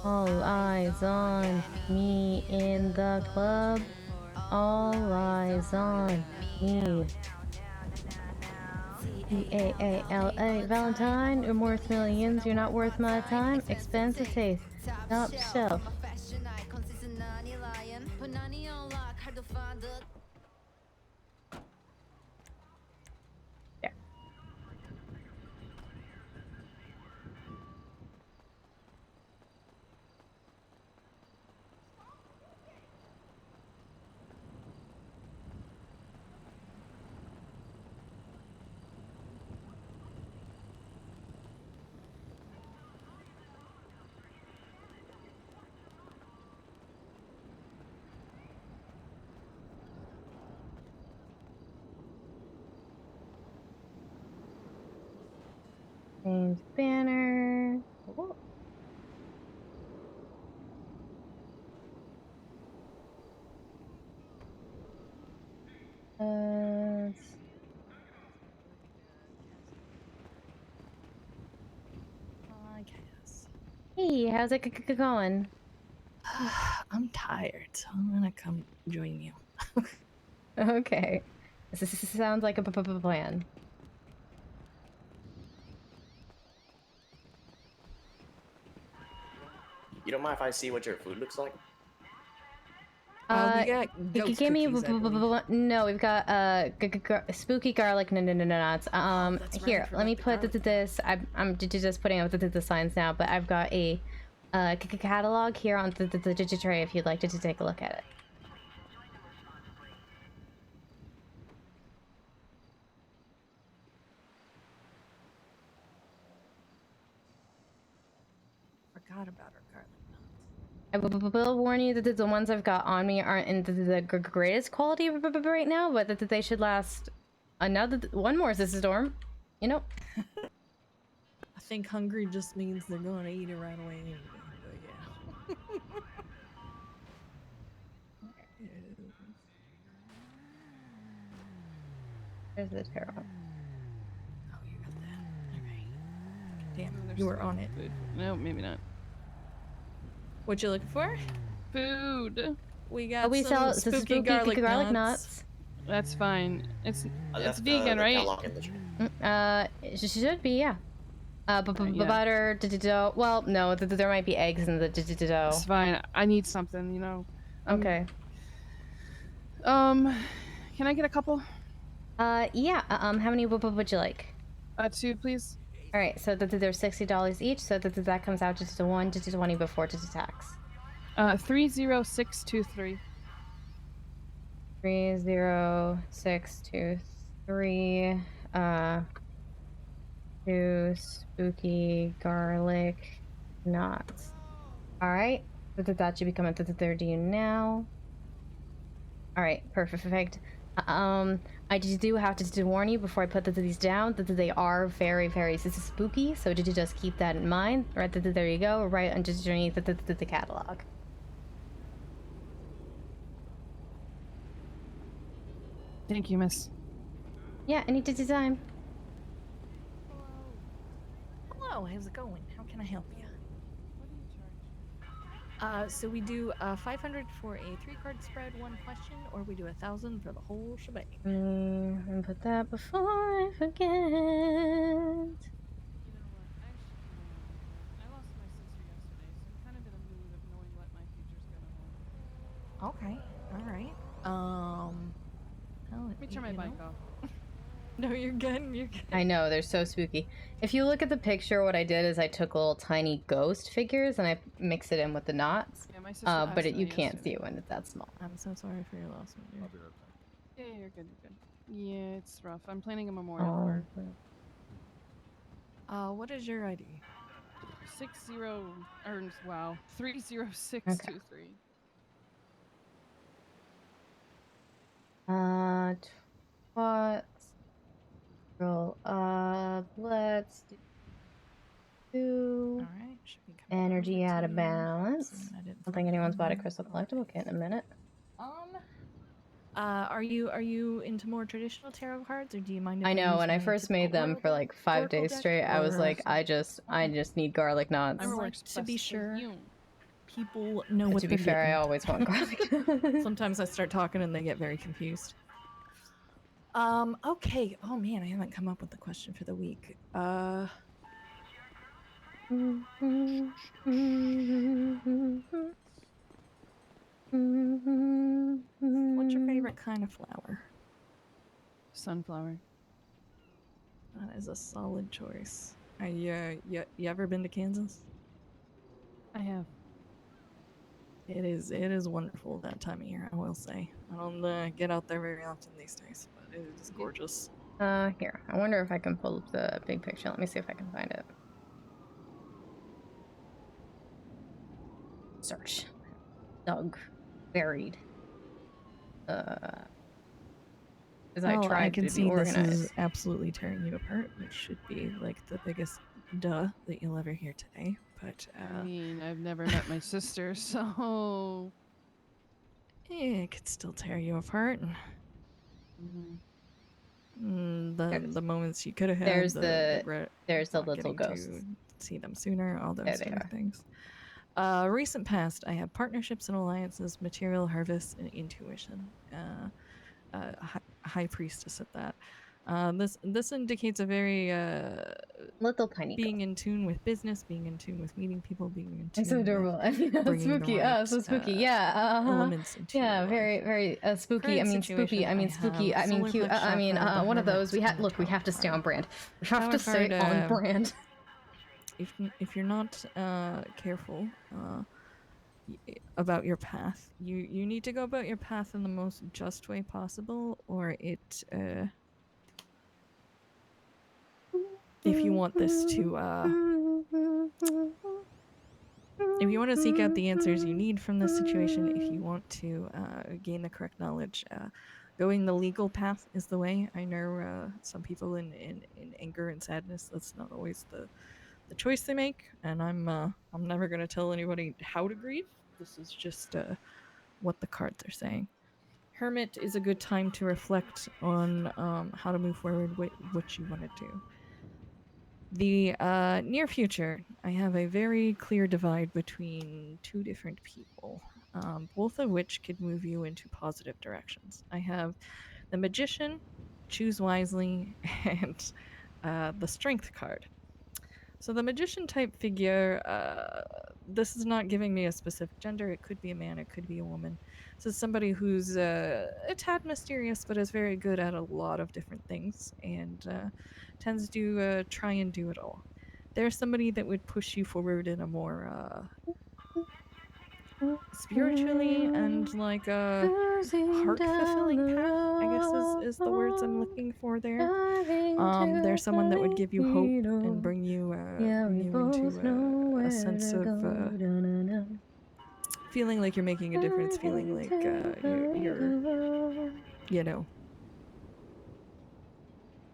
All eyes on me in the club. All eyes on me. EAALA Valentine, you're worth millions, you're not worth my time. Expensive taste, top shelf. Yeah. James Banner. Whoa. I guess. Hey, how's it going? I'm tired, so I'm gonna come join you. Okay. This sounds like a plan. You don't mind if I see what your food looks like? We got ghost give me cookies, I believe. no, we've got spooky garlic nuts. Here, let me put this. I'm just putting out the signs now, but I've got a catalog here on the tray if you'd like to take a look at it. Forgot about our garlic. I will warn you that the ones I've got on me aren't in the greatest quality right now, but that they should last one more storm. You know. I think hungry just means they're gonna eat it right away anyway, but yeah. There's the tarot. Oh, you got that. Alright. Damn, you were on it. No, maybe not. What you looking for? Food. We got we some sell spooky garlic nuts. That's fine. It's the vegan, right? catalog in the tray. It should be, yeah. Butter, well, no, there might be eggs in the dough. It's fine. I need something, you know. Okay. Can I get a couple? Yeah. How many would you like? 2, please. All right. So they're $60 each. So that comes out to $1 to $20 before to tax. 30623. 30623. Two spooky garlic knots. All right. That should be coming to the 30 now. All right. Perfect. I just do have to warn you before I put these down that they are very, very spooky. So did you just keep that in mind? Right. There you go. Right underneath the catalog. Thank you, miss. Yeah, any time. Hello, how's it going? How can I help you? So we do 500 for a 3-card spread, 1 question, or we do 1,000 for the whole shebang. And put that before I forget. Okay, all right. Let me turn my mic off. No, you're good. You're good. I know, they're so spooky. If you look at the picture, what I did is I took little tiny ghost figures and I mixed it in with the knots. Yeah, my sister But asked you me can't yesterday. see it when it's that small. I'm so sorry for your loss, my dear. I'll be right back. Yeah, you're good. You're good. Yeah, it's rough. I'm planning a memorial for What is your ID? 30623. What? Roll up. Let's do. All right. Should be coming Energy over out to of you. balance. Assuming I didn't I don't think anyone's bought a there. crystal collectible kit in a minute. Are you into more traditional tarot cards, or do you mind if I know, use when I my first made typical them for like 5 Oracle days deck, straight, I was or- like, I just need garlic knots. I want to be sure people know But what to be they're fair, I getting. always want garlic. Sometimes I start talking and they get very confused. Okay. Oh man, I haven't come up with a question for the week. What's your favorite kind of flower? Sunflower. That is a solid choice. You ever been to Kansas? I have. It is wonderful that time of year, I will say. I don't get out there very often these days, but it is gorgeous. Here. I wonder if I can pull up the big picture. Let me see if I can find it. Search. Dug. Buried. As I Well, tried can to see be this organized. is absolutely tearing you apart, which should be like the biggest duh that you'll ever hear today. But I mean, I've never met my sister, so it could still tear you apart. The moments you could have had. There's the there's the not little getting ghosts. to see them sooner. All There those they sort of are. things. Recent past, I have partnerships and alliances, material harvest, and intuition. High priestess at that. This indicates a very little tiny being in tune with business, being in tune with meeting people, being in tune. It's so adorable. I mean, that's bringing the spooky. right, So spooky. Yeah. elements into yeah. your Very, very spooky. Current I mean, spooky. situation, I mean, I spooky. have I mean, solar cute. plex I mean, chakra, the one of those. We hermit, have. and Look, we the have to stay on brand. We have Tower to stay card, on brand. If you're not careful about your path, you need to go about your path in the most just way possible, or it if you want this to if you want to seek out the answers you need from this situation, if you want to gain the correct knowledge, going the legal path is the way. I know some people in anger and sadness, that's not always the choice they make, and I'm never going to tell anybody how to grieve. This is just what the cards are saying. Hermit is a good time to reflect on how to move forward, what you want to do. The near future, I have a very clear divide between two different people, both of which could move you into positive directions. I have the Magician, choose wisely, and the Strength card. So the Magician type figure, this is not giving me a specific gender. It could be a man, it could be a woman. So it's somebody who's a tad mysterious, but is very good at a lot of different things, and tends to try and do it all. There's somebody that would push you forward in a more spiritually and like a heart fulfilling path, I guess is the words I'm looking for there. There's someone that would give you hope and bring you into a sense of feeling like you're making a difference, feeling like you're you know,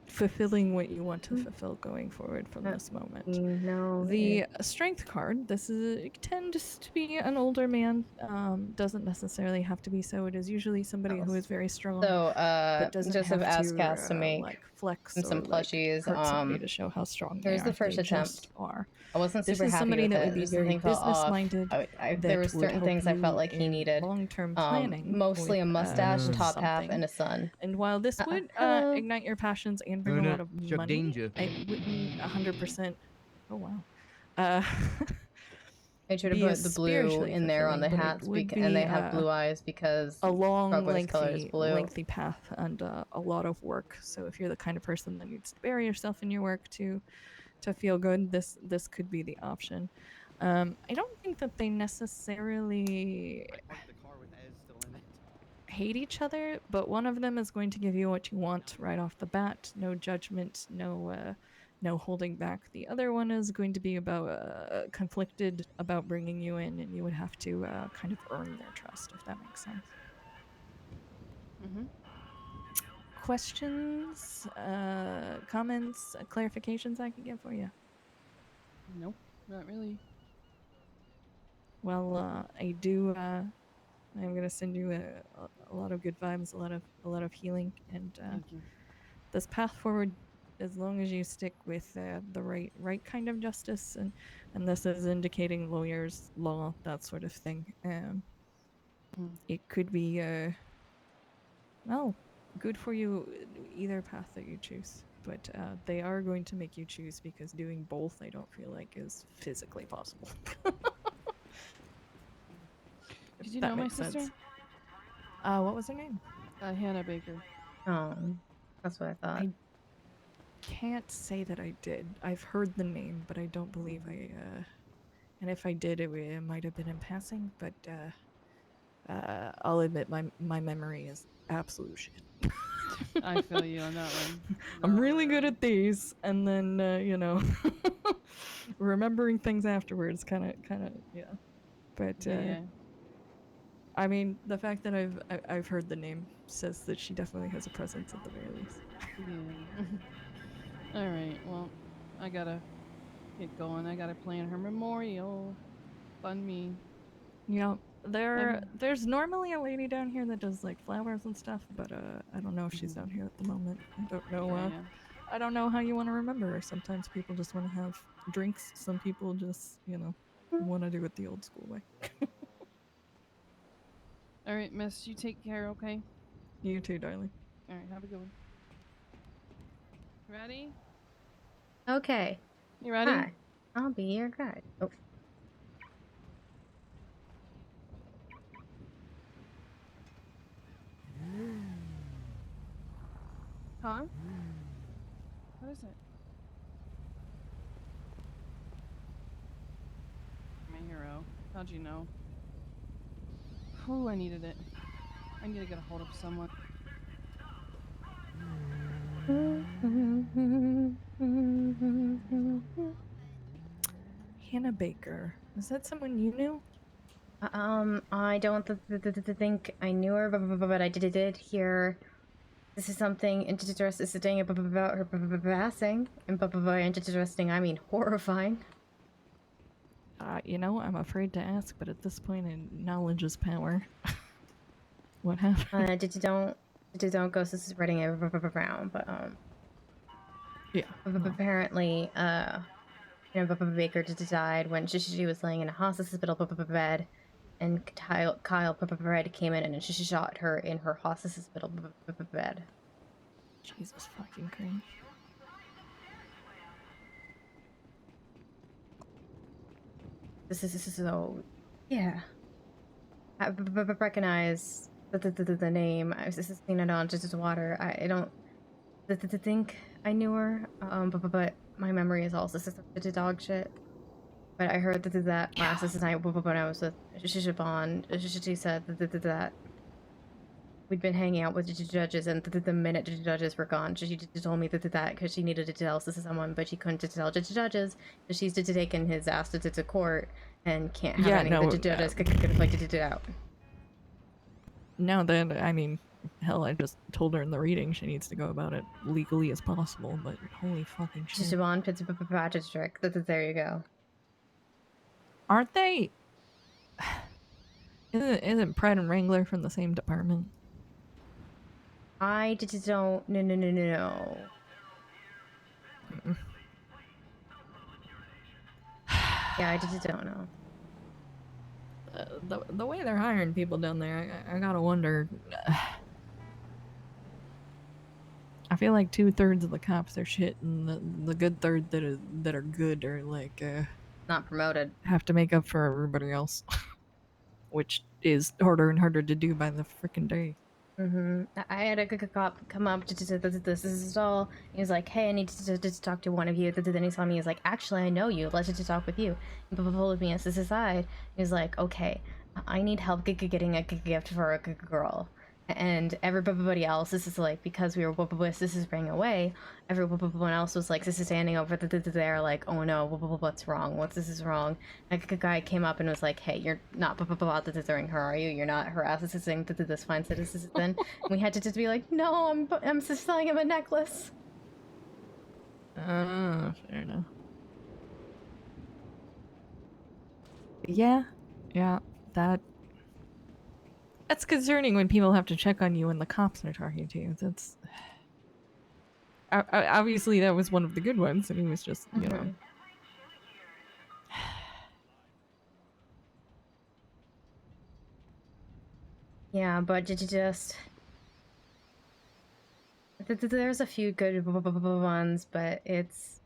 fulfilling what you want to fulfill going forward from this moment. The strength card, it tends to be an older man. Doesn't necessarily have to be so. It is usually somebody who is very strong, So, but doesn't Joseph have asked to Cass to make like flex some or like plushies. hurt somebody to show how strong they Here's are. the first They attempt. just are. I wasn't This super is happy somebody with that it. would be This very thing felt off. business-minded. There were certain things I felt like he needed. Long-term planning. Mostly a with, mustache, top half, something. and a sun. And while this would ignite your passions and bring a lot of Chuck money, Danger. it wouldn't 100%. Oh wow. I tried to be put as the blue spiritually in there on the fulfilling, but it hats, would and they be, have blue eyes because a long, Frogwater's color is lengthy blue. path and a lot of work. So if you're the kind of person that needs to bury yourself in your work to feel good, this could be the option. I don't think that they necessarily hate each other, but one of them is going to give you what you want right off the bat. No judgment, no holding back. The other one is going to be about conflicted about bringing you in, and you would have to kind of earn their trust, if that makes sense. Questions, comments, clarifications I can give for you? Nope, not really. Well, I do. I'm gonna send you a lot of good vibes, a lot of healing, and Thank you. this path forward. As long as you stick with the right kind of justice, and this is indicating lawyers, law, that sort of thing. It could be well, good for you either path that you choose. But they are going to make you choose because doing both, I don't feel like is physically possible. Did you know my sister? What was her name? Hannah Baker. Oh, that's what I thought. I can't say that I did. I've heard the name, but I don't believe I. And if I did, it might have been in passing. But I'll admit my memory is absolute shit. I feel you on that one. I'm really good at these, and then remembering things afterwards, kind of, yeah. But Yeah. I mean, the fact that I've heard the name says that she definitely has a presence at the very least. Yeah. All right. Well, I gotta get going. I gotta plan her memorial. Fund me. Yeah. There's normally a lady down here that does like flowers and stuff, but I don't know if she's down here at the moment. I don't know. Yeah. I don't know how you want to remember her. Sometimes people just want to have drinks. Some people just want to do it the old school way. All right, Miss. You take care. Okay. You too, darling. All right. Have a good one. Ready? Okay. You ready? Hi. I'll be your guide. Oh. Huh? What is it? My hero. How'd you know? Oh, I needed it. I need to get a hold of someone. Hannah Baker. Is that someone you knew? I don't think I knew her, but I did hear this is something interesting about her passing, and by interesting I mean horrifying. I'm afraid to ask, but at this point, knowledge is power. What happened? Don't go spreading it around, but yeah. Apparently, Baker died when she was laying in a hospital bed, and Kyle came in and she shot her in her hospital bed. Jesus fucking Christ. This is so, yeah. I recognize the name. I was just seen it on just water. I don't think I knew her. But my memory is also such a dog shit. But I heard that last night when I was with Shishabon, she said that we'd been hanging out with the judges, and the minute the judges were gone, she just told me that because she needed to tell this to someone, but she couldn't tell the judges because she's taken his ass to court and can't have any of the judges could it out. No, then I mean, hell, I just told her in the reading she needs to go about it legally as possible. But holy fucking shit! Shishabon Pitts trick. There you go. Aren't they? Isn't Pratt and Wrangler from the same department? I just don't. No. Yeah, I just don't know. The way they're hiring people down there, I gotta wonder. I feel like 2/3 of the cops are shit, and the good third that are good are like not promoted. Have to make up for everybody else, which is harder and harder to do by the freaking day. I had a cop come up to this is all. He was like, "Hey, I need to talk to one of you." Then he saw me. He was like, "Actually, I know you. Let's just talk with you." He pulled me aside. He was like, "Okay, I need help getting a gift for a girl." And everybody else, this is like, because we were this is running away, everyone else was like, this is standing over there like, oh no, what's wrong? This is wrong. Like a guy came up and was like, hey, you're not during her, are you? You're not harassing this fine citizen. And we had to just be like, no, I'm just selling him a necklace. Fair enough. Yeah, that's concerning when people have to check on you when the cops are talking to you. That's obviously that was one of the good ones, and he was just, you know. Yeah, but just there's a few good ones, but it's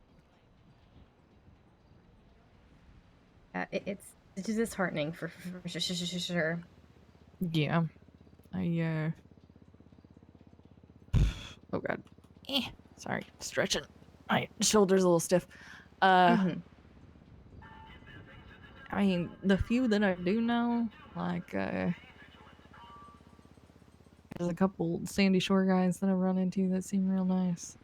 disheartening for sure. Yeah, oh god, sorry, stretching. My shoulder's a little stiff. I mean, the few that I do know, like, there's a couple Sandy Shore guys that I've run into that seem real nice.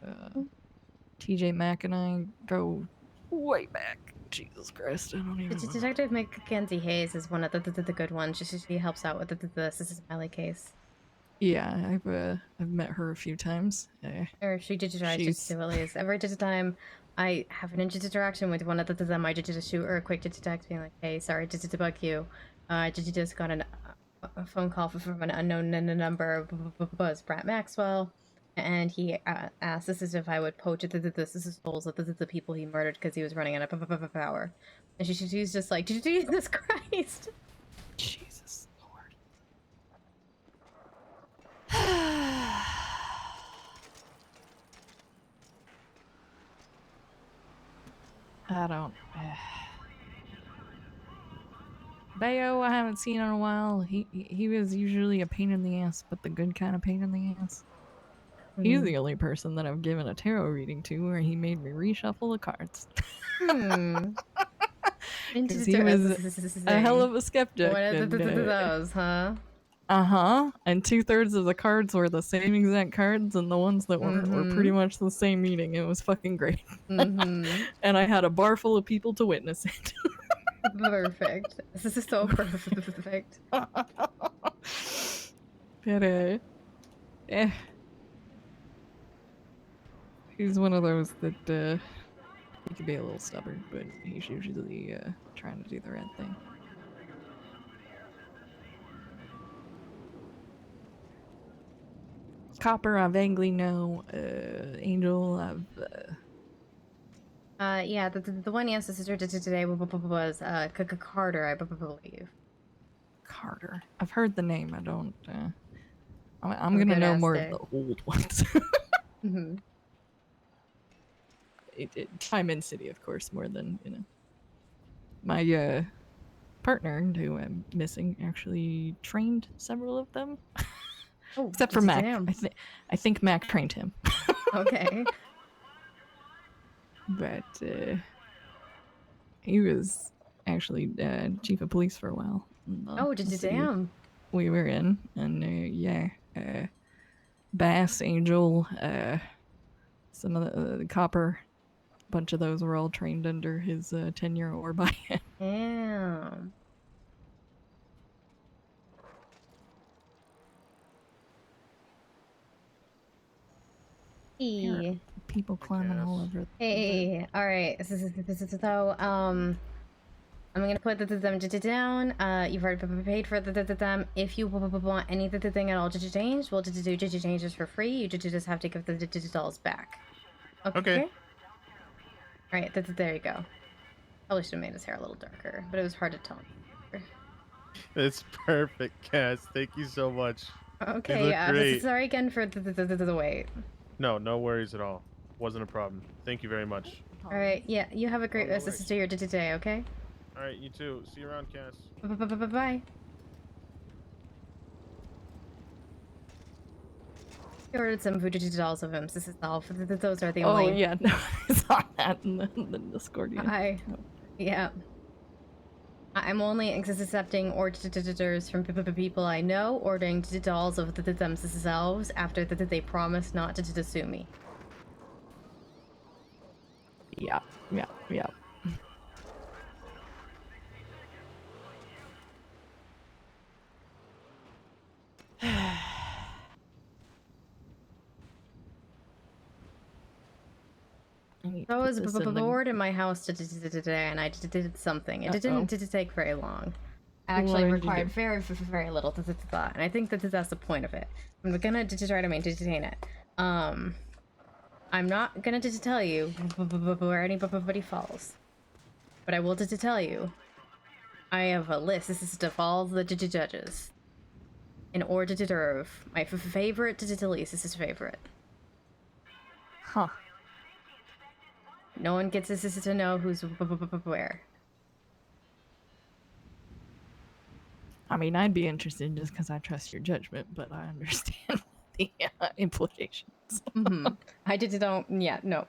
TJ Mack and I go way back. Jesus Christ, I don't even know. Detective Mackenzie Hayes is one of the good ones. She helps out with the Smiley case. Yeah, I've met her a few times. Or she digitized at least. Every time I have an interaction with one of them, I just shoot her a quick text being like, hey, sorry to bug you. Just got a phone call from an unknown number, was Brett Maxwell. And he asked us if I would poach the souls of the people he murdered because he was running out of power. And she's just like, Jesus Christ! Jesus Lord. I don't... Bayo, I haven't seen in a while. He was usually a pain in the ass, but the good kind of pain in the ass. He's the only person that I've given a tarot reading to where he made me reshuffle the cards. Because he was a hell of a skeptic. What are those, huh? And 2/3 of the cards were the same exact cards, and the ones that weren't were pretty much the same meaning. It was fucking great. And I had a bar full of people to witness it. Perfect. This is so perfect. But, he's one of those that, he can be a little stubborn, but he's usually, trying to do the right thing. Copper, I vaguely know. Angel, yeah, the one yes, the sister did today was Carter, I believe. Carter. I've heard the name. I don't. I'm gonna know more of the old ones. Time in City, of course, more than, you know. My partner, who I'm missing, actually trained several of them. Except for Mac. I think Mac trained him. Okay. But he was actually chief of police for a while. Oh, damn. We were in, and Bass, Angel, some of the Copper, a bunch of those were all trained under his tenure or by him. Damn. Hey. People climbing all over. Hey, alright. So, I'm gonna put them down. You've already paid for them. If you want anything at all to change, we'll do changes for free. You just have to give the dolls back. Okay. Alright, there you go. Probably should have made his hair a little darker, but it was hard to tell. It's perfect, Cass. Thank you so much. Okay, You look yeah. great. Sorry again for the wait. No, no worries at all. Wasn't a problem. Thank you very much. Alright, yeah. You have a great rest of your day, okay? All right, you too. See you around, Cass. Bye. I ordered some voodoo dolls of him. Those are the only. Oh yeah, no, I saw that in the Discord. Yeah. I'm only accepting orders from people I know, ordering dolls of themselves after they promise not to sue me. Yeah. I was bored in my house today, and I did something. It didn't take very long. Actually required very little thought, and I think that's the point of it. I'm gonna try to maintain it. I'm not gonna tell you where anybody falls, but I will tell you. I have a list. This is of all the judges. In order to deserve my favorite to least. This is favorite. Huh. No one gets this to know who's where. I mean, I'd be interested just because I trust your judgment, but I understand the implications. I don't. Yeah, no.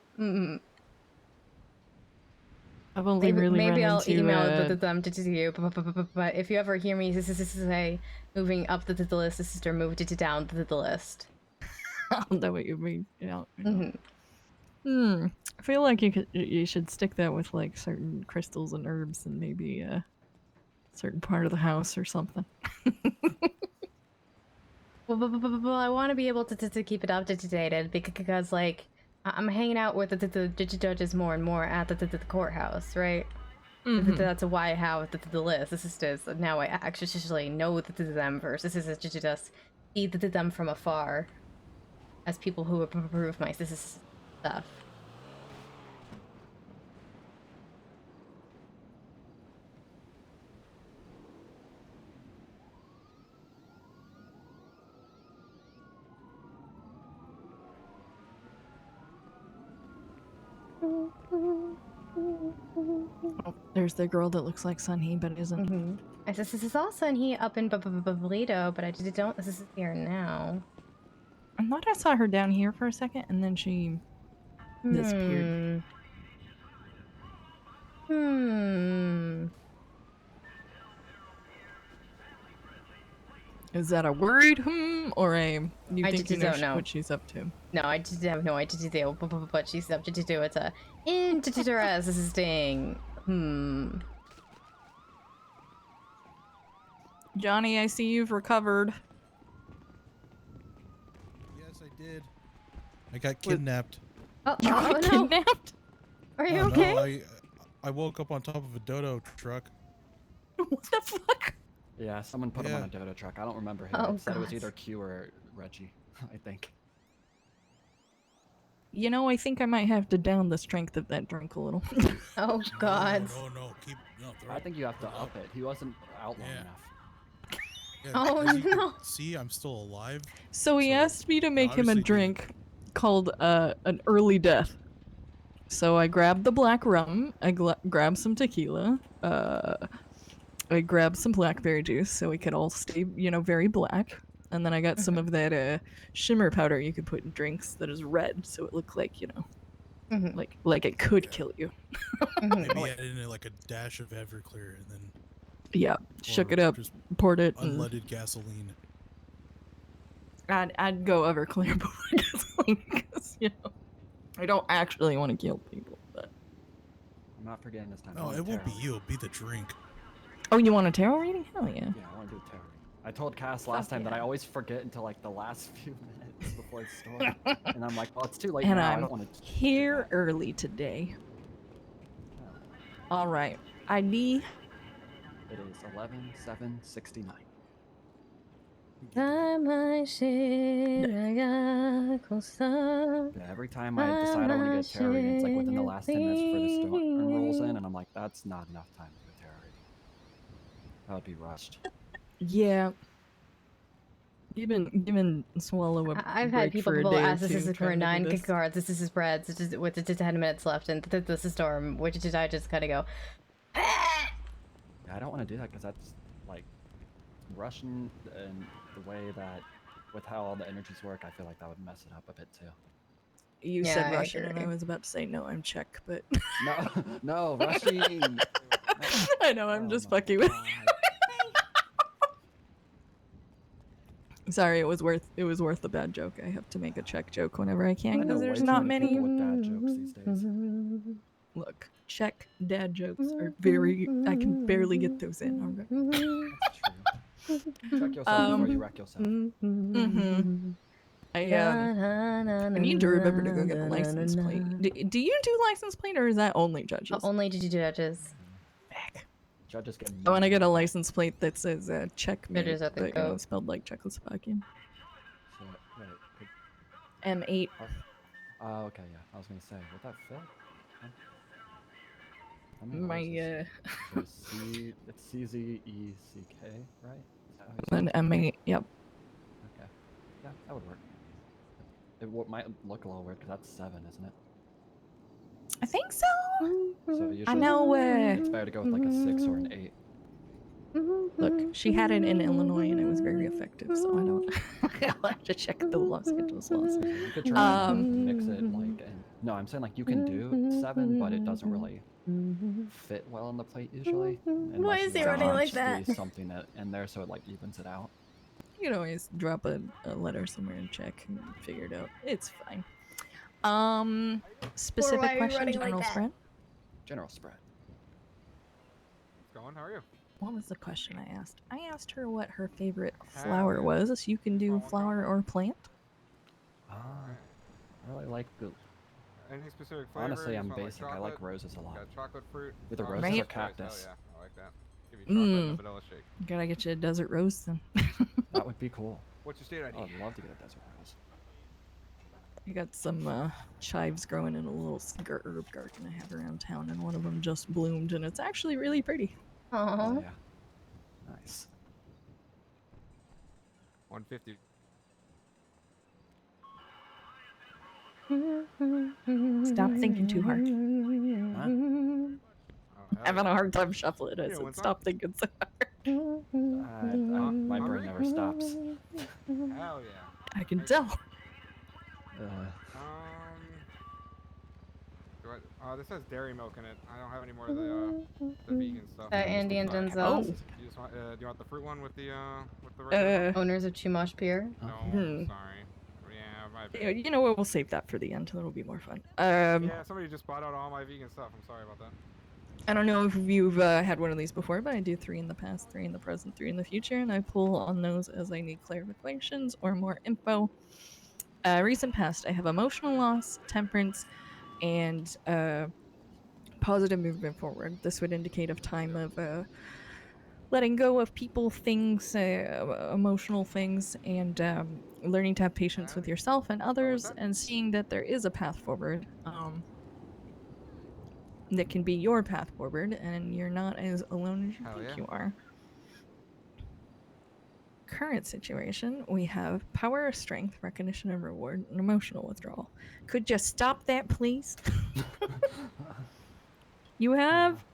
I've only really maybe run I'll into, email them to you. But if you ever hear me say moving up the list, this is or move it down the list. I don't know what you mean. I feel like you should stick that with like certain crystals and herbs and maybe a certain part of the house or something. Well, I want to be able to keep it updated because like I'm hanging out with the judges more and more at the courthouse, right? That's why I have the list. This is just now I actually know them versus this is just see them from afar as people who approve my stuff. Oh, there's the girl that looks like Sunhee, but isn't. This is all Sunhee up in Bolito, but I don't. This is here now. I thought I saw her down here for a second, and then she disappeared. Is that a worried or a you think you know what she's up to? No, I just have no idea what she's up to do. It's a interesting. Johnny, I see you've recovered. Yes, I did. I got kidnapped. You got kidnapped? Are you Oh, okay? no, I woke up on top of a dodo truck. What the fuck? Yeah, someone put him on a dodo truck. I don't remember who. Oh, It said it was God. either Q or Reggie, I think. You know, I think I might have to down the strength of that drink a little. Oh God. No, I think you have to up it. He wasn't out long enough. Yeah, Oh, as you can no. See, I'm still alive. So he asked me to make him a obviously drink called an early death. So I grabbed the black rum, I grabbed some tequila, I grabbed some blackberry juice so we could all stay, very black. And then I got some of that shimmer powder you could put in drinks that is red, so it looked like, Like it could kill you. Maybe add in like a dash of Everclear and then Yeah, shook or it up, just poured it. and unleaded gasoline. I'd go Everclear before gasoline because I don't actually want to kill people. But I'm not forgetting this time. I Oh, want it won't be tarot. you. It'll be the drink. oh, you want a tarot reading? Hell yeah. Yeah, I want to do a tarot. I told Cass last time that I always forget until like the last few minutes before the story, and I'm like, well, it's too late And now. I I'm don't want to. here early today. All right, ID. It is 11/7/69. Yeah, every time I decide I want to get a tarot reading, it's like within the last 10 minutes before the storm rolls in, and I'm like, that's not enough time to do a tarot reading. That would be rushed. Yeah. Given Swallow a I've break had people for a pull day or ask, this two is for trying to do 9 this. cards, this is breads, this is with 10 minutes left, and this is storm, which did I just kind of go, Yeah, I don't want to do that because that's like Russian and the way that with how all the energies work, I feel like that would mess it up a bit too. You Yeah, said I Russian, and agree. I was about to say no, I'm Czech, but No, Russian. I know, I'm just fucking with. Sorry, it was worth the bad joke. I have to make a Czech joke whenever I can I know because way there's too not many many. people with dad jokes these days. Look, Czech dad jokes are very. I can barely get those in. All right. That's true. Check yourself before you wreck yourself. I need to remember to go get a license plate. Do you do license plate or is that only judges? Only to judges. Judges get. I want to get a license plate that says checkmate, Judges are the but goat. spelled like Czechoslovakian. So, wait, M8. Oh, okay, yeah. I was gonna say, would that fit? My So it's CZECK, right? Is that how you say An it? M8. Yep. Okay. Yeah, that would work. It might look a little weird because that's 7, isn't it? I think so. So usually I know. it's better to go with like a 6 or an 8. Look, she had it in Illinois and it was very effective, so I don't. I'll have to check the Los Angeles laws. You could try and mix it like. No, I'm saying like you can do 7, but it doesn't really fit well on the plate usually. Why is he running like that? Squeeze something in there so it like evens it out. You can always drop a letter somewhere and check and figure it out. It's fine. Specific why are you question, running like general that? spread? General spread. What's going? How are you? What was the question I asked? I asked her what her favorite flower was. You can do flower or plant. I really like the. Anything specific flavor? Honestly, You I'm just want, basic. I chocolate? like roses a lot. Got chocolate fruit. Either Oh, roses Right. or cactus. Hell yeah, I like that. Give you chocolate and a vanilla shake. Gotta get you a desert rose then. That would be cool. What's your state ID? I'd love to get a desert rose. I got some chives growing in a little herb garden I have around town, and one of them just bloomed, and it's actually really pretty. Oh yeah. Nice. 150. Stop thinking too hard. Oh, Having a hard time shuffling it. I Yeah, said, what's stop thinking so hard. My brain never stops. Hell yeah. I can tell. This has dairy milk in it. I don't have any more of the vegan stuff. Andy and Sorry. Denzel. You just want, do you want the fruit one with the regular? Owners of Chumash Beer. No, Hmm. sorry. Yeah, my bad. Yeah, you know what? We'll save that for the end. That'll be more fun. Yeah, somebody just bought out all my vegan stuff. I'm sorry about that. I don't know if you've had one of these before, but I do 3 in the past, 3 in the present, 3 in the future, and I pull on those as I need clarifications or more info. Recent past, I have emotional loss, temperance, and positive movement forward. This would indicate a time of letting go of people, things, emotional things, and learning to have patience with yourself and others, and seeing that there is a path forward. That can be your path forward, and you're not as alone as you think you are. Current situation, we have power, strength, recognition, and reward, and emotional withdrawal. Could you stop that, please? You have,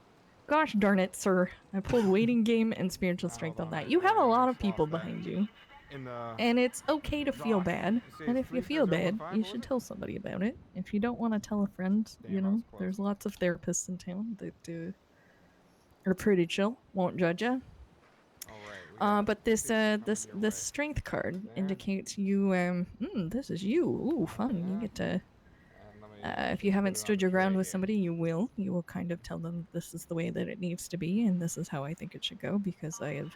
gosh darn it, sir. I pulled waiting game and spiritual strength on that. You have a lot of people behind you. And it's okay to feel bad. And if you feel bad, you should tell somebody about it. If you don't want to tell a friend, you know, there's lots of therapists in town that are pretty chill, won't judge you. But this strength card indicates you. This is you. Ooh, fun. You get to. If you haven't stood your ground with somebody, you will. You will kind of tell them this is the way that it needs to be, and this is how I think it should go because I have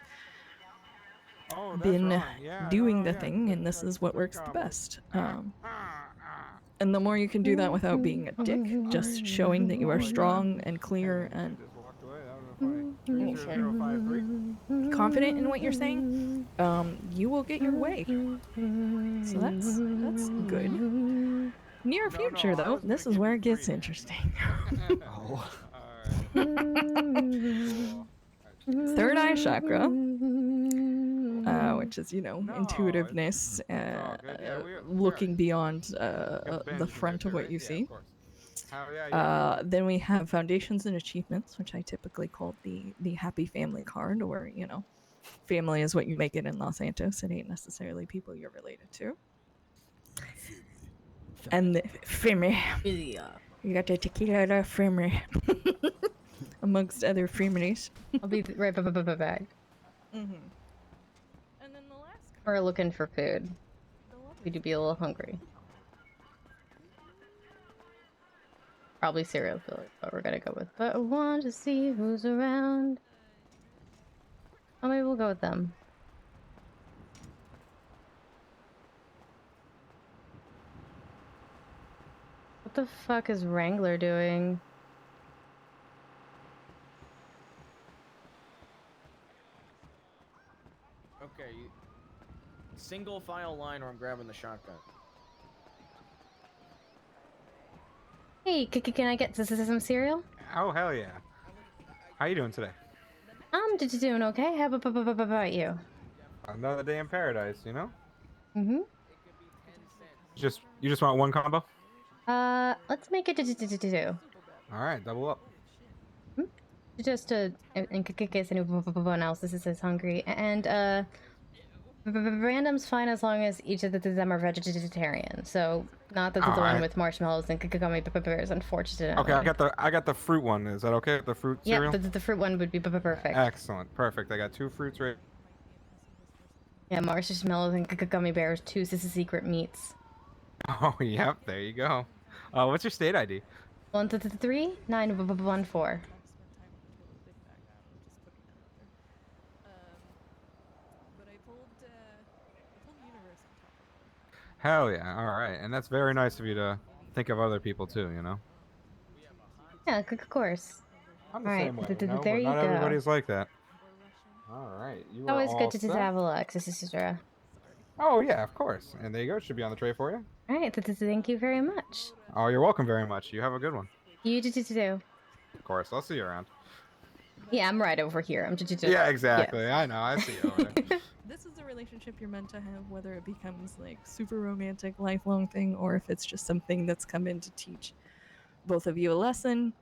been doing the thing, and this is what works the best. And the more you can do that without being a dick, just showing that you are strong and clear and confident in what you're saying, you will get your way. So that's good. Near future, though, this is where it gets interesting. Third eye chakra, which is, you know, intuitiveness, looking beyond the front of what you see. Then we have foundations and achievements, which I typically call the happy family card, or, you know, family is what you make it in Los Santos. It ain't necessarily people you're related to. And the family. You got the tequila family. Amongst other families. I'll be right back. Mm-hmm. And then the last card. We're looking for food. We do be a little hungry. Probably serial killer, but we're gonna go with. But I want to see who's around. Oh, maybe we'll go with them. What the fuck is Wrangler doing? Okay, single file line, or I'm grabbing the shotgun. Hey, can I get some cereal? Oh, hell yeah. How you doing today? I'm doing okay. How about you? Another day in paradise, you know? Mm-hmm. You just want one combo? Let's make it two. All right, double up. Just in case anyone else is hungry. And, random's fine as long as each of them are vegetarian. So, not that the one with marshmallows and gummy bears, unfortunately. Okay, I got the fruit one. Is that okay? The fruit cereal? Yeah, the fruit one would be perfect. Excellent, perfect. I got 2 fruits right. Yeah, marshmallows and gummy bears, 2 secret meats. Oh, yep, there you go. What's your state ID? 133 914. Hell yeah, all right. And that's very nice of you to think of other people too, you know? Yeah, of course. I'm the all same right, way, you know, there but you not go. everybody's like that. All right, you are Always all good to set. have a look, Sister. Oh yeah, of course. And there you go. It should be on the tray for you. All right, thank you very much. Oh, you're welcome very much. You have a good one. You too. Of course, I'll see you around. Yeah, I'm right over here. I'm just. Yeah, exactly. Yeah. I know. I see you over there. This is a relationship you're meant to have, whether it becomes like super romantic, lifelong thing, or if it's just something that's come in to teach both of you a lesson.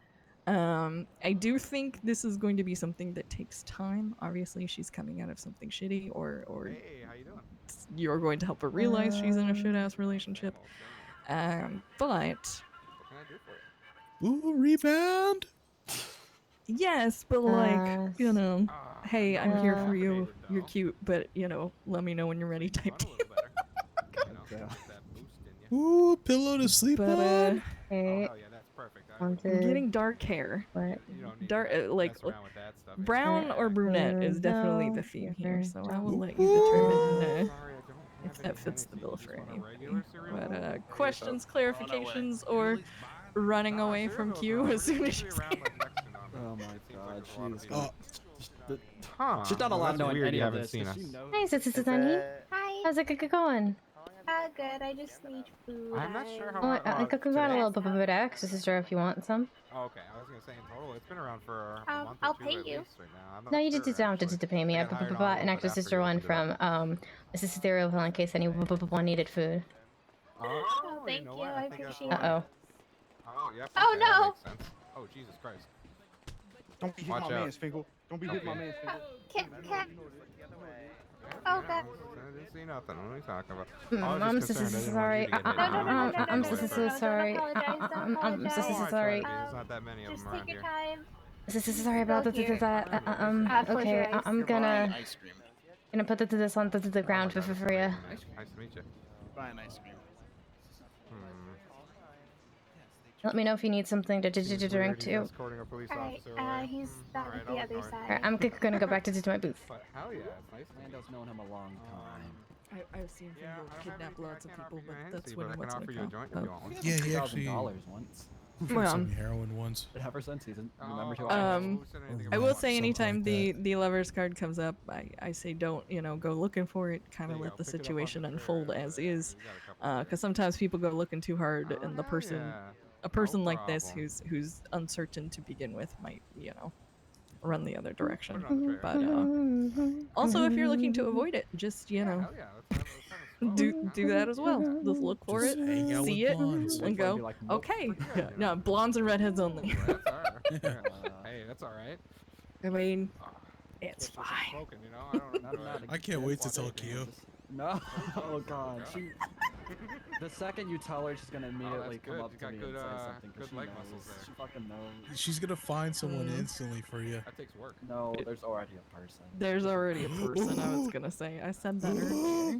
I do think this is going to be something that takes time. Obviously, she's coming out of something shitty, or Hey, how you doing? you're going to help her realize she's in a shit-ass relationship. But What can I do for you? Ooh, rebound. yes, but like, you know, hey, I'm here for you. You're cute, but you know, let me know when you're ready type deal. Ooh, pillow to sleep But on. Hey. I'm getting dark hair. What? Dark, like brown or brunette is definitely the theme here. So I will let you determine if that fits the bill for anybody. But questions, clarifications, or running away from Q as soon as you see her. Oh my god, She's not allowed to know any of this. Hey, Sister Sunny. Hi. How's it going? Good. I just need food. I'm not sure how. Oh, I could got a little bit of extra, Sister, if you want some. Oh, okay, I was gonna say in total, it's been around for a month I'll or 2 pay at you. least right now. I'm not No, you sure, just don't have to pay me. I got hired on bought a an little extra bit after sister you one opened it from Sister Cereal in case anyone needed food. Oh, thank you know you. what? I think that's appreciate why. it. Uh-oh. Oh, yep. Oh, okay, that no. makes sense. Oh, Jesus Christ. Don't be hitting Watch my out. man's finger. Don't be hitting my Okay. man's finger. Can Okay. I didn't see nothing. What are you talking about? I'm so sorry. I'm so sorry. I'm so sorry. There's not that many of them around here. So sorry about that. Okay, I'm gonna put this on the ground for you. Nice to meet you. Buy an ice cream. Let me know if you need something to drink too. Escorting a police Alright, officer away. he's down at the other side. Alright, I'm gonna go back to my booth. But hell yeah, it's nice. Lando's known him a long time. I've seen people kidnap lots of people, but that's but when I he can wants offer to you a go. joint if you want one. Yeah, he actually $2,000 once. did some heroin once. But ever since he's remembered who I will say anytime the lover's card comes up, I say don't, go looking for it, kind of let the situation unfold as is, because sometimes people go looking too hard and a person like this who's uncertain to begin with might, run the other direction. But also if you're looking to avoid it, just, do that as well. Just look for it, see it, and go, okay. No, blondes and redheads only. Hey, that's all right. I mean, it's fine. I can't wait to tell Kyo. No. Oh god. The second you tell her, she's gonna immediately come up to me and say something. Good leg muscles there. She fucking knows. She's gonna find someone instantly for you. That takes work. No, there's already a person. There's already a person, I was gonna say. I said that earlier.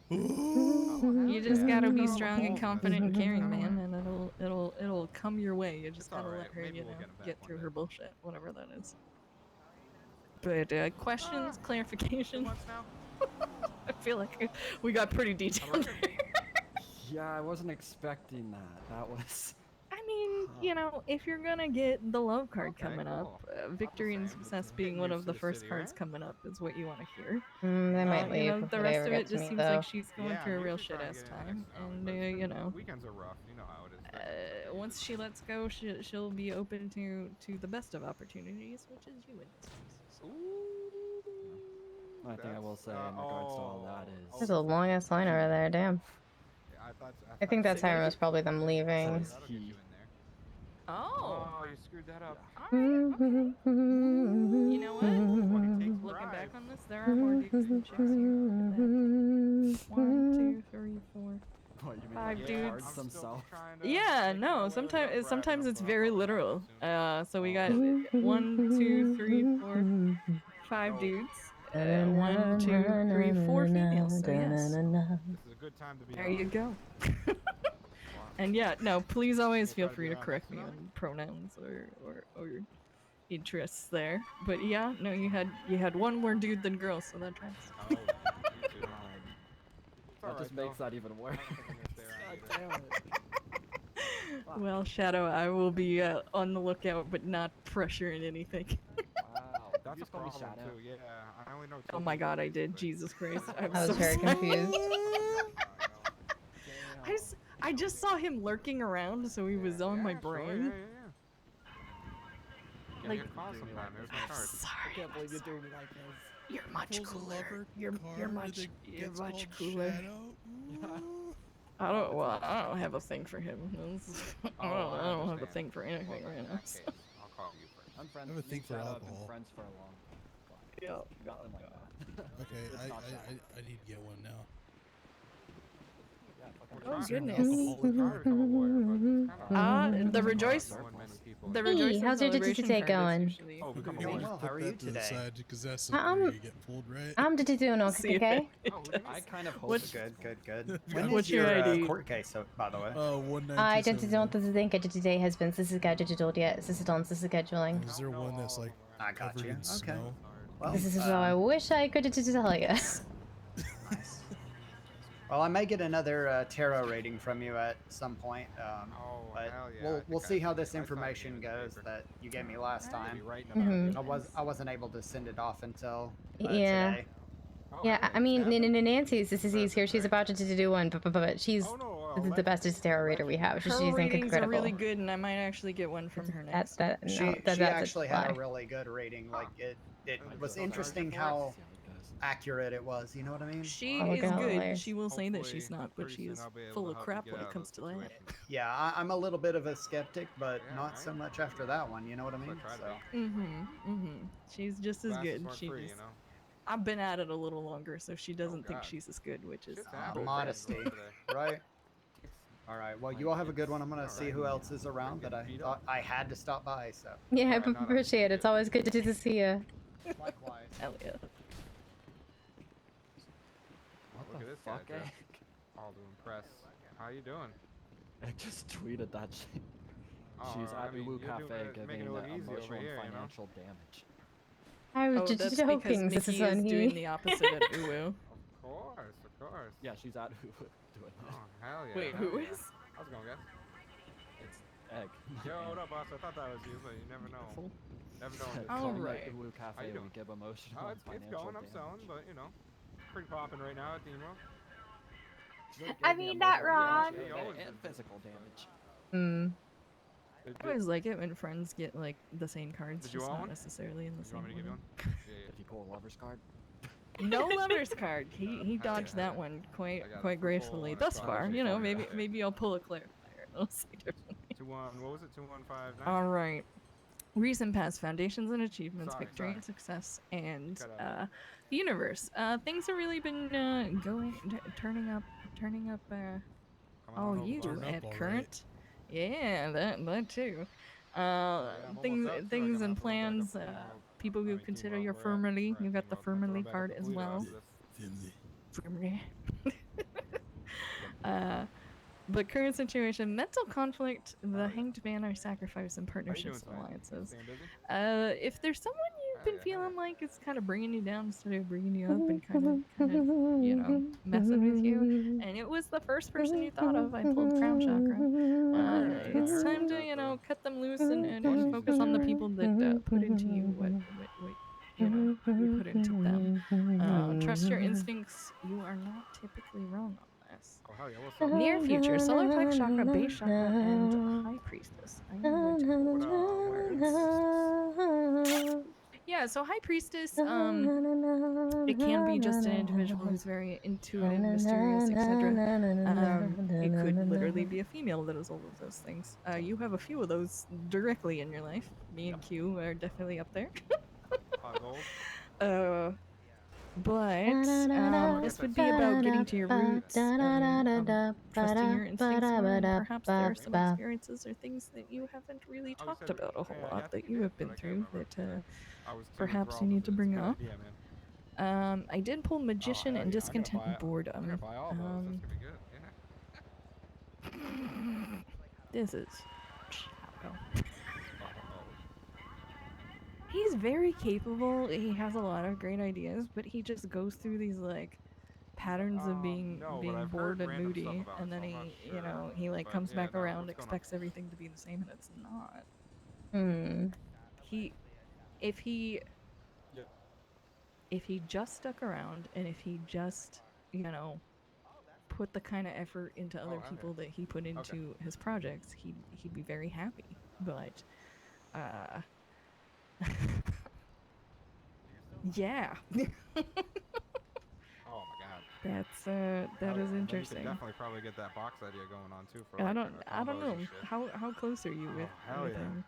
You just gotta be strong and confident and caring, man, and it'll come your way. You just gotta let her, get through her bullshit, whatever that is. But questions, clarification. I feel like we got pretty detailed. Yeah, I wasn't expecting that. That was. I mean, if you're gonna get the love card coming up, victory and success being one of the first cards coming up is what you want to hear. They might leave. The before rest they of ever it get to just me, seems though. like she's going through a real shit ass time, and Weekends are rough. You know how it is. once she lets go, she'll be open to the best of opportunities, which is you in this case. One thing I will say in regards to all that is. There's a long ass line over there. Damn. I think that's how it was probably them leaving. Oh, you screwed that up. You know what? Looking back on this, there are more dudes than chicks here. Look at that. 1, 2, 3, 4, What, you mean 5 like dudes. cards themselves? Yeah, no. Sometimes it's very literal. So we got 1, 2, 3, 4, 5 dudes. 1, 2, 3, 4 females. So yes. This is a good time to be. There you go. And yeah, no, please always feel free to correct me on pronouns or interests there. But yeah, no, you had one more dude than girl, so that tracks. That just makes that even worse. God damn it. Well, Shadow, I will be on the lookout, but not pressuring anything. Wow, that's a problem too. Yeah, I only know. Oh my god, I did. Jesus Christ. I was very confused. I just saw him lurking around, so he was on my brain. Like, sorry. I can't believe you're doing me like this. You're much cooler. You're much cooler. I don't have a thing for him. I don't have a thing for anything right now. So. I'll call you first. I'm friends I have a with thing for Shadow. I've been alcohol. friends for a long time. Yeah. Nothing like that. Okay, It's not Shadow. I need to get one now. Oh goodness. The rejoice. The rejoice. How's your day going? Oh, Okay, well, let's how put are that you to the today? side because that's something where you get pulled, right? I'm doing okay. I kind of hope What's Good. What's your ID? Court case, by the way? 1927. I don't think today has been scheduled yet. This is on scheduling. Is there one that's like I got covered you. in Okay. snow? Well, This is how I wish I could tell you. Nice. Well, I may get another tarot rating from you at some point, but hell yeah, we'll see how this information goes that you gave me last time. Mhm. I wasn't able to send it off until Yeah. today. Yeah, I mean, Nancy's here. She's about to do one, but she's the bestest tarot reader we have. She's Her ratings are incredible. really good, and I might actually get one from her next. She that's actually had a lie. really good rating. Like it was interesting how accurate it was. You know what I mean? She Oh, is God. good. She will say that she's not, but she is full of crap when it comes to that. Yeah, I'm a little bit of a skeptic, but not so much after that one. You know what I mean? So. She's just as good. She just. I've been at it a little longer, so she doesn't think God. she's as good, which is Modesty, right? All right. Well, you all have a good one. I'm gonna see who else is around that I thought I had to stop by. So. Yeah, I appreciate it. It's always good to see you. Likewise. Hell yeah. Look at this guy, Jeff. All to impress. How you doing? I just tweeted that shit. Oh, She's I at mean, Uwu you're Cafe making giving it look easy over emotional here, and you know? financial damage. I was just that's joking. because This is Mickey is funny. doing the opposite at Uwu. Of course. Yeah, she's at Uwu doing that. Oh, hell yeah. Wait, hell who yeah. is? How's it going, guys? It's Egg. Yo, what up, boss? I thought that was you, but you never know. Never know. Alright. Uwu How Cafe, you we doing? give emotional Oh, and it's financial going. I'm damage. selling, but you know, pretty popping right now at the emo. I mean, not wrong. And physical damage. Hmm. I always like it when friends get like the same cards, Did you just want not one? necessarily in the You same want me to give you order. one? Did he pull a lover's card? No lover's card. He dodged that one quite gracefully thus far. You know, maybe I'll pull a clarifier. I'll see differently. 2-1. What was it? 2-1-5-9. All right. Recent past foundations and achievements, Sorry, victory sorry. and success, and Cut out. the universe. Things have really been turning up. on over, You boss. at Up, current. Yeah, that too. I'm Things almost up, so I and can have plans. People who consider your firmly. You got the firmly card as well. Firmly. But current situation, mental conflict, the hanged man are sacrifice and partnerships and alliances. If there's someone you've been feeling like it's kind of bringing you down instead of bringing you up and kind of, you know, messing with you, and it was the first person you thought of, I pulled crown chakra. It's time to, you know, cut them loose and focus on the people that put into you what you know you put into them. Trust your instincts. You are not typically wrong on this. Oh, hell yeah. What's up? Near future, solar plex chakra, base chakra, and high priestess. I'm going to words. Yeah, so high priestess, it can be just an individual who's very intuitive, mysterious, etc. It could literally be a female that is all of those things. You have a few of those directly in your life. Me and Q are definitely up there. But this would be about getting to your roots, trusting your instincts more, and perhaps there are some experiences or things that you haven't really talked about a whole lot that you have been through that perhaps you need to bring up. I did pull magician and discontent and boredom. This is Shadow. He's very capable. He has a lot of great ideas, but he just goes through these like patterns of being bored and moody, and then you know, he like comes back around, expects everything to be the same, and it's not. If he just stuck around, and if he just, you know, put the kind of effort into other people that he put into his projects, he'd be very happy. But yeah. Oh my god. That is interesting. You could definitely probably get that box idea going on too. For I like, don't know. How close are you with hell yeah. him?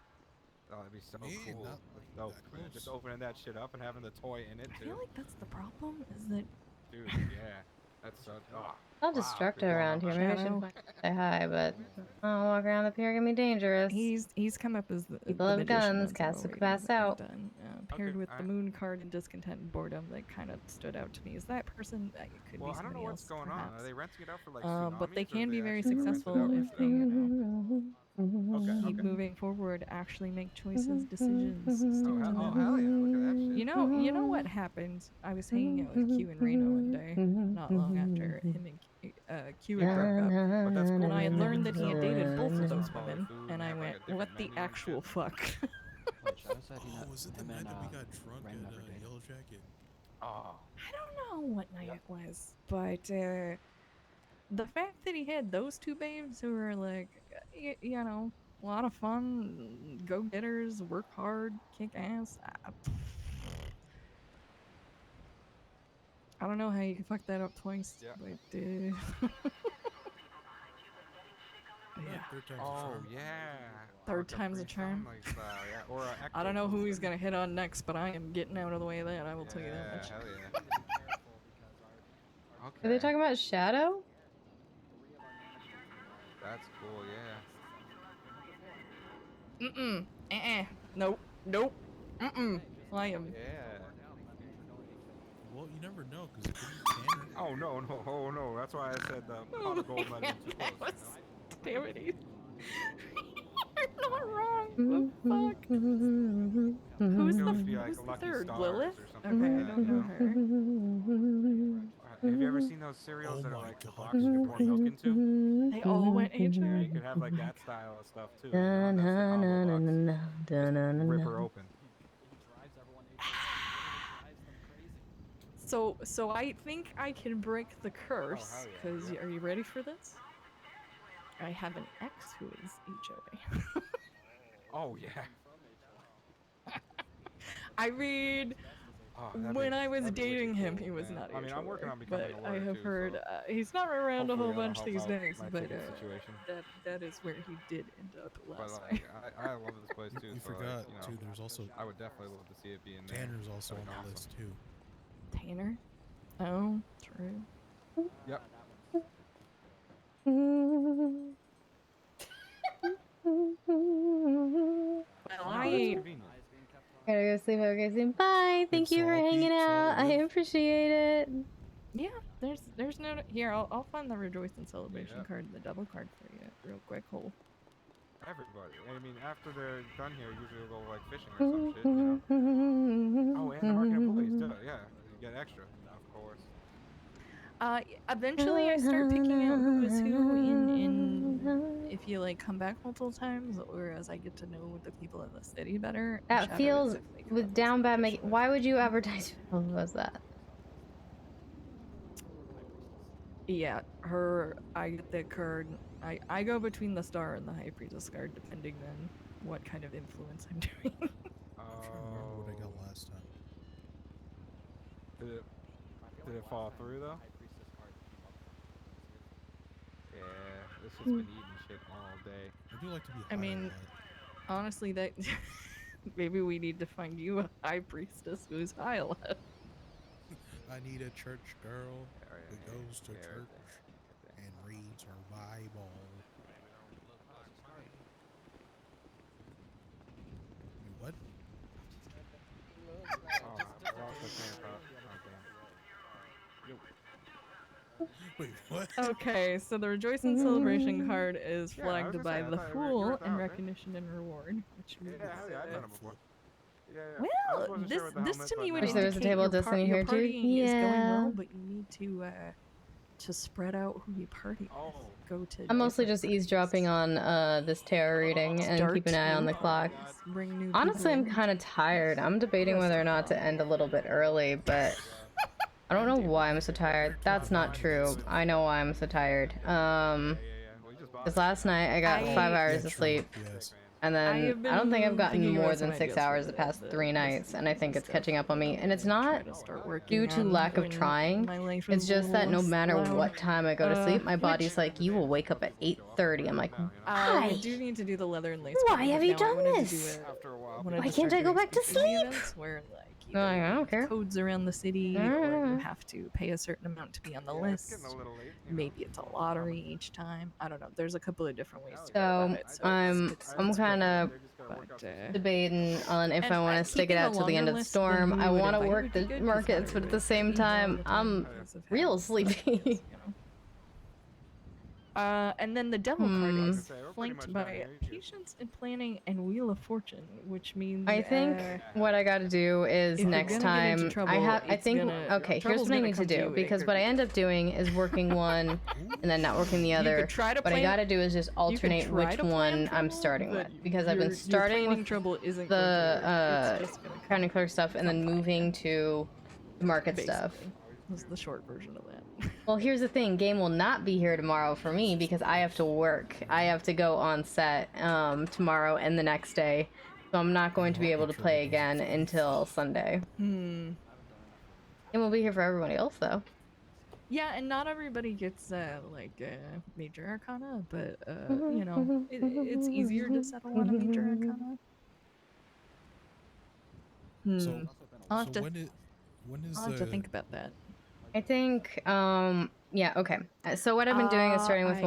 Oh, that'd be so cool. Dope, man. Just opening that shit up and having the toy in it too. I feel like that's the problem. Is that dude? Yeah, that's so. Oh, I'll Destructo around here. Maybe I should say hi, but I'll walk around the pier. It can be dangerous. He's come up as the people have guns. Cats could pass out. Paired with the moon card and discontent and boredom, that kind of stood out to me. Is that person? It could be somebody else. I don't know what's going on. Are they renting it out for like but they tsunamis, or can be they very actually rent it successful out if for they, you them? know, keep moving forward, actually make choices, decisions. Stick to Oh them. hell yeah! Look at that shit. You know what happened? I was hanging out with Q and Reno one day, not long after him and Q had broke up, and I had learned that he had dated both of those women, and I went, "What the actual fuck?" Was it the night that we got drunk at Yellow Jacket? Oh. I don't know what night it was, but the fact that he had those two babes who were like, you know, a lot of fun, go-getters, work hard, kick ass. I don't know how you can fuck that up twice, but Yeah. Third time's a Oh charm. yeah. Third Or time's a Capri charm. Sun lifestyle, yeah. Or I don't know who he's ectoplasm. gonna hit on next, but I am getting out of the way of that. I will tell you that Yeah, much. hell yeah. Are they Okay. talking about Shadow? That's cool, yeah. Nope. Nope. I am. Yeah. Well, you never know, because it could be Tanner. Oh no, no, oh no. That's why I said the pot of gold might have been too close. Damn it, Ethan. You're not wrong. The fuck? Who's It the, would be like who's a the Lucky third? Stars Lilith? or Okay, something like I that, don't know her. Have you ever seen those cereals that are like the boxes you pour milk into? They all went Yeah, ancient. you could have like that style of stuff too. You Da, know? That's the na, combo na, box. na, na, da, na, na, Rip na. her open. So I think I can break the curse, hell yeah, because are you ready for this? I have an ex who is HOA. Oh yeah. I mean, when I was dating him, he was not HOA. I mean, I'm working on becoming but a lawyer I have too, heard so he's not around a whole hopefully that'll bunch help these out days, my but ticket situation. that is where he did end up But last like, night. I love this place too. You so forgot, like, you know, too, there's also... I would definitely love to see it being there. Tanner's also on That'd be the awesome. list, too. Tanner? Oh, true. Yep. Well, I ain't. Gotta go sleep. Okay, soon. Bye. Thank you for hanging out. I appreciate it. Yeah, there's no here. I'll find the rejoice and celebration card, the double card for you, real quick. Hold. Everybody. I mean, after they're done here, usually we'll go like fishing or some shit, you know? Oh, and the market employees, duh, yeah. You get extra, of course. Eventually I start picking out who is who in if you like come back multiple times, or as I get to know the people in the city better. and That Shadow feels is if they come with up down bad make. Why would you advertise? What was that? Yeah, I get the card. I go between the star and the high priestess card, depending on what kind of influence I'm doing. I'm trying to remember what I got last time. Did it fall through though? Yeah, this shit's been eating shit all day. I do like to be I mean, honestly, that maybe we need to find you a high priestess who's high a lot. I need a church girl who goes to church and reads her Bible. What? Wait, what? Okay, so the Rejoice and Celebration card is Yeah, I was flagged gonna by say, I the thought you Fool were in out, right? recognition and reward, which means Yeah, hell yeah, I've met him before. Yeah, yeah. I well, just wasn't this sure with the this helmet, to but me would no. There's a indicate table of your, destiny your here too. partying is going Yeah. well, but you need to spread out who you party with. Go to. I'm mostly different just eavesdropping on this tarot reading and Start keep an eye on the to clock. bring new Honestly, people I'm in. kind of tired. I'm debating whether or not to end a little bit early, but I don't know why I'm so tired. That's not true. I know why I'm so tired. Because last night I got 5 hours of sleep, and then I don't think I've gotten more than 6 hours the past 3 nights, and I think it's catching up on me. And it's not due to lack of trying. It's just that no matter what time I go to sleep, my body's like, you will wake up at 8:30. I'm like, why? We do need to do the leather and lace. Why code, have but you now I done wanted to this? do After a while. wanted Why to can't start I go doing back to speakeasy sleep? events where like No, I don't care. codes around the city, or you have to pay a certain amount to be on the list. Maybe it's a lottery each time. I don't know. There's a couple of different ways to go about So it. So I'm kind of debating on if I want to stick it out till the end of the storm. I want to work the markets, but at the same time, I'm real sleepy. And then the devil card is flanked by patience and planning and wheel of fortune, which means I think what I got to do is if you're next gonna get into time trouble, I it's think gonna- okay, here's trouble's what I gonna need to come to you, do it because ain't what I gonna end up doing is working one and then not working the other. try to What I plan- got to do is just alternate try which to plan one I'm trouble, starting with but because I've been your starting planning with trouble isn't the going to work. It's just gonna county clerk stuff and then moving to the market stuff. This is the short version of that. Well, here's the thing. Game will not be here tomorrow for me because I have to work. I have to go on set tomorrow and the next day. So I'm not going to be able to play again until Sunday. It will be here for everybody else, though. Yeah, and not everybody gets like major arcana, but you know, it's easier to settle on a major arcana. So, I'll have to. when is I'll have to the think about that. I think, yeah, okay. So what I've been doing is starting with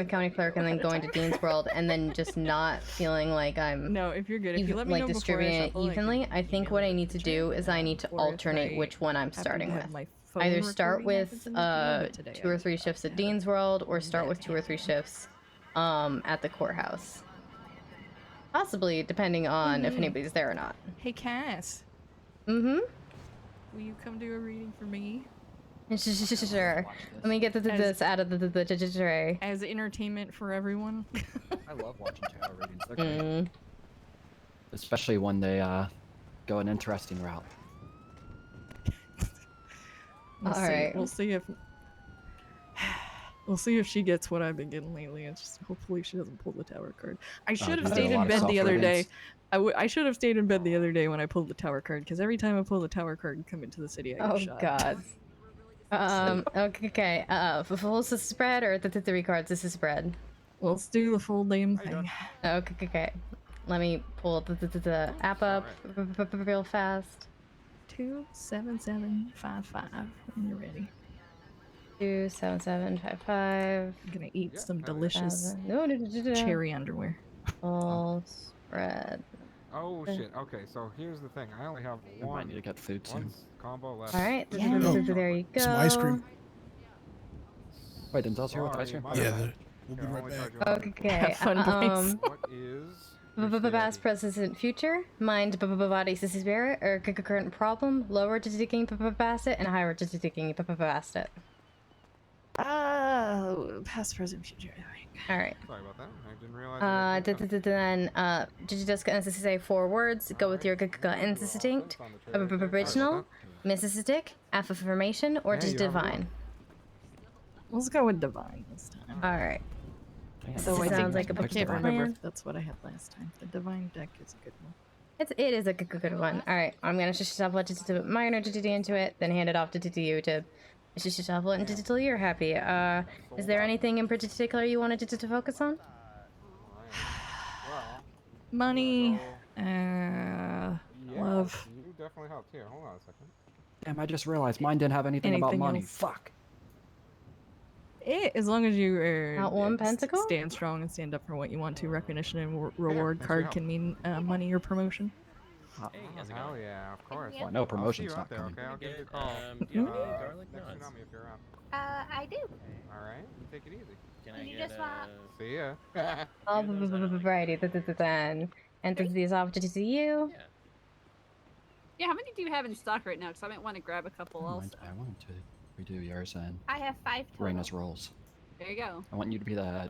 county clerk and then going to Dean's World and then just not feeling like I'm No, if you're good, if you let me like know before I distributing it shuffle, evenly. I think what I need to do is I need to or if alternate I which one I'm happen to starting have with. my phone Either start recording with happen to make it on, but today 2 or 3 shifts at Dean's World or start with 2 or 3 shifts at the courthouse. Possibly depending on if anybody's there or not. Hey, Cass. Mm-hmm. Will you come do a reading for me? Sure. Let me get this out of the tray. As entertainment for everyone. I love watching tarot readings. They're great. Especially when they go an interesting route. We'll see if we'll see if she gets what I've been getting lately. It's just hopefully she doesn't pull the tower card. I should have stayed in bed the other day. I should have stayed in bed the other day when I pulled the tower card, because every time I pull the tower card and come into the city, I get shot. God. Okay. Full spread or the 3 cards? This is spread. Let's do the full damn thing. Okay. Let me pull the app up real fast. 27755 when you're ready. 27755. I'm gonna eat some delicious cherry underwear. Full spread. Oh shit. Okay, so here's the thing. I only have I might need to get food soon. combo left. All right. Yeah. There you go. Some ice cream. Wait, Denzel's here with ice cream? Yeah, we'll be right back. Okay. Have fun, boys. What is Past, present, future, mind, body, spirit, or current problem, lower to digging past it, and higher to digging past it. Past, present, future. All right. Sorry about that. I didn't realize. Then, just say 4 words. Go with your instinct, original, mystic, affirmation, or just divine. Let's go with divine this time. All right. So I sounds like a I can't plan. remember if that's what I had last time. The divine deck is a good one. It is a good one. All right, I'm gonna shuffle it minor into it, then hand it off to you to shuffle it until you're happy. Is there anything in particular you wanted to focus on? Money, Yeah, love. You definitely helped. Here, hold on a second. Damn, I just realized mine didn't have anything about money. Else? Fuck. As long as you Not one pentacle? stand strong and stand up for what you want to, recognition and reward card can mean money or promotion. Hey, hell yeah, of course. Well, no promotion's I'll not see you out coming. there, okay? I'll give you a call. Do you have any garlic Next knots? tsunami if you're around. I do. Alright, you take it easy. Can I You get just want- See ya. All variety then, and these off to you. Yeah, how many do you have in stock right now? Because I might want to grab a couple else. I want to redo yours and I have 5 total. Raina's roles. There you go. I want you to be the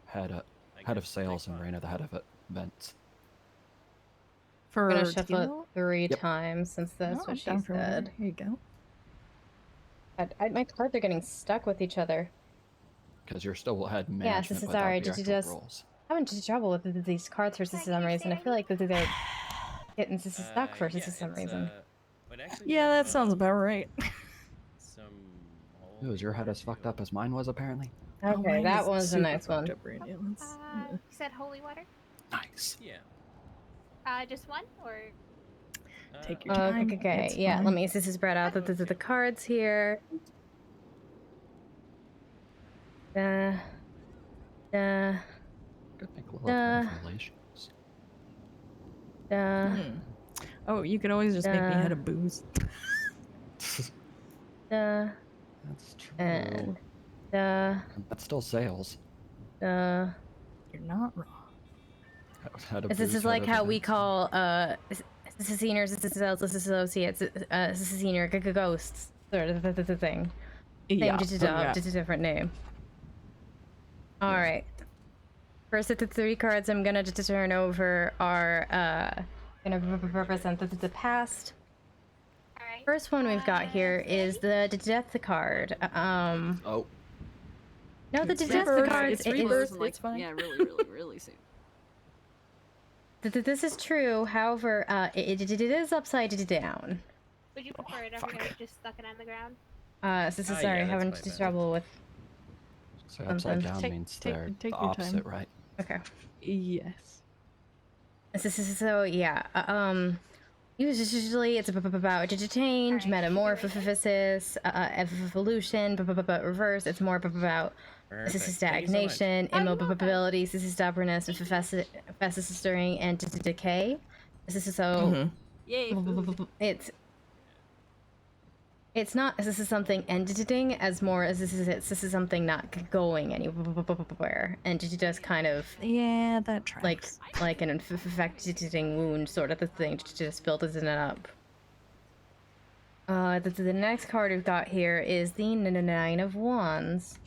head of sales and Raina the head of events. I'm gonna For shuffle it tequila? 3 times since that's Oh, what she down for whatever. said. Here you go. My cards are getting stuck with each other. Because you're still head Yes, management this is without alright. the Just actual roles. having trouble with these cards for some reason. I feel like they're getting stuck for some reason. Yeah, that sounds about right. Ooh, is your head as fucked up as mine was apparently? Okay, mine that is was a super nice one. fucked up right now. You said holy water? Nice. Yeah. Just one or? Take your time. Okay, It's yeah. fine. Let me spread out the cards here. Could make a little relations. Oh, you could always just make me head of booze. That's true. And That's still sales. You're not wrong. this is like how we call seniors, sales, associates, senior ghosts, sort of the thing. Yeah, Just a different name. All right. First of the 3 cards I'm gonna just turn over are gonna represent the past. First one we've got here is the death card. Oh. No, the It's death rebirth. cards. It's it is- rebirth. Like, It's fine. Yeah, really soon. This is true. However, it is upside down. Would you prefer it if we just stuck it on the ground? Sorry, yeah, having that's my bad. trouble with So upside down Take- means take- they're take the your opposite, time. right? Okay. Yes. So yeah, usually it's about change, metamorphosis, evolution, but reverse. It's more about Perfect. Thank you so much. stagnation, immobility, stubbornness, festering, and decay. So Yay, food. it's not this is something ending as more as this is something not going anywhere, and just kind of that tracks. like an infecting wound sort of the thing, just builds it up. The next card we've got here is the Nine of Wands.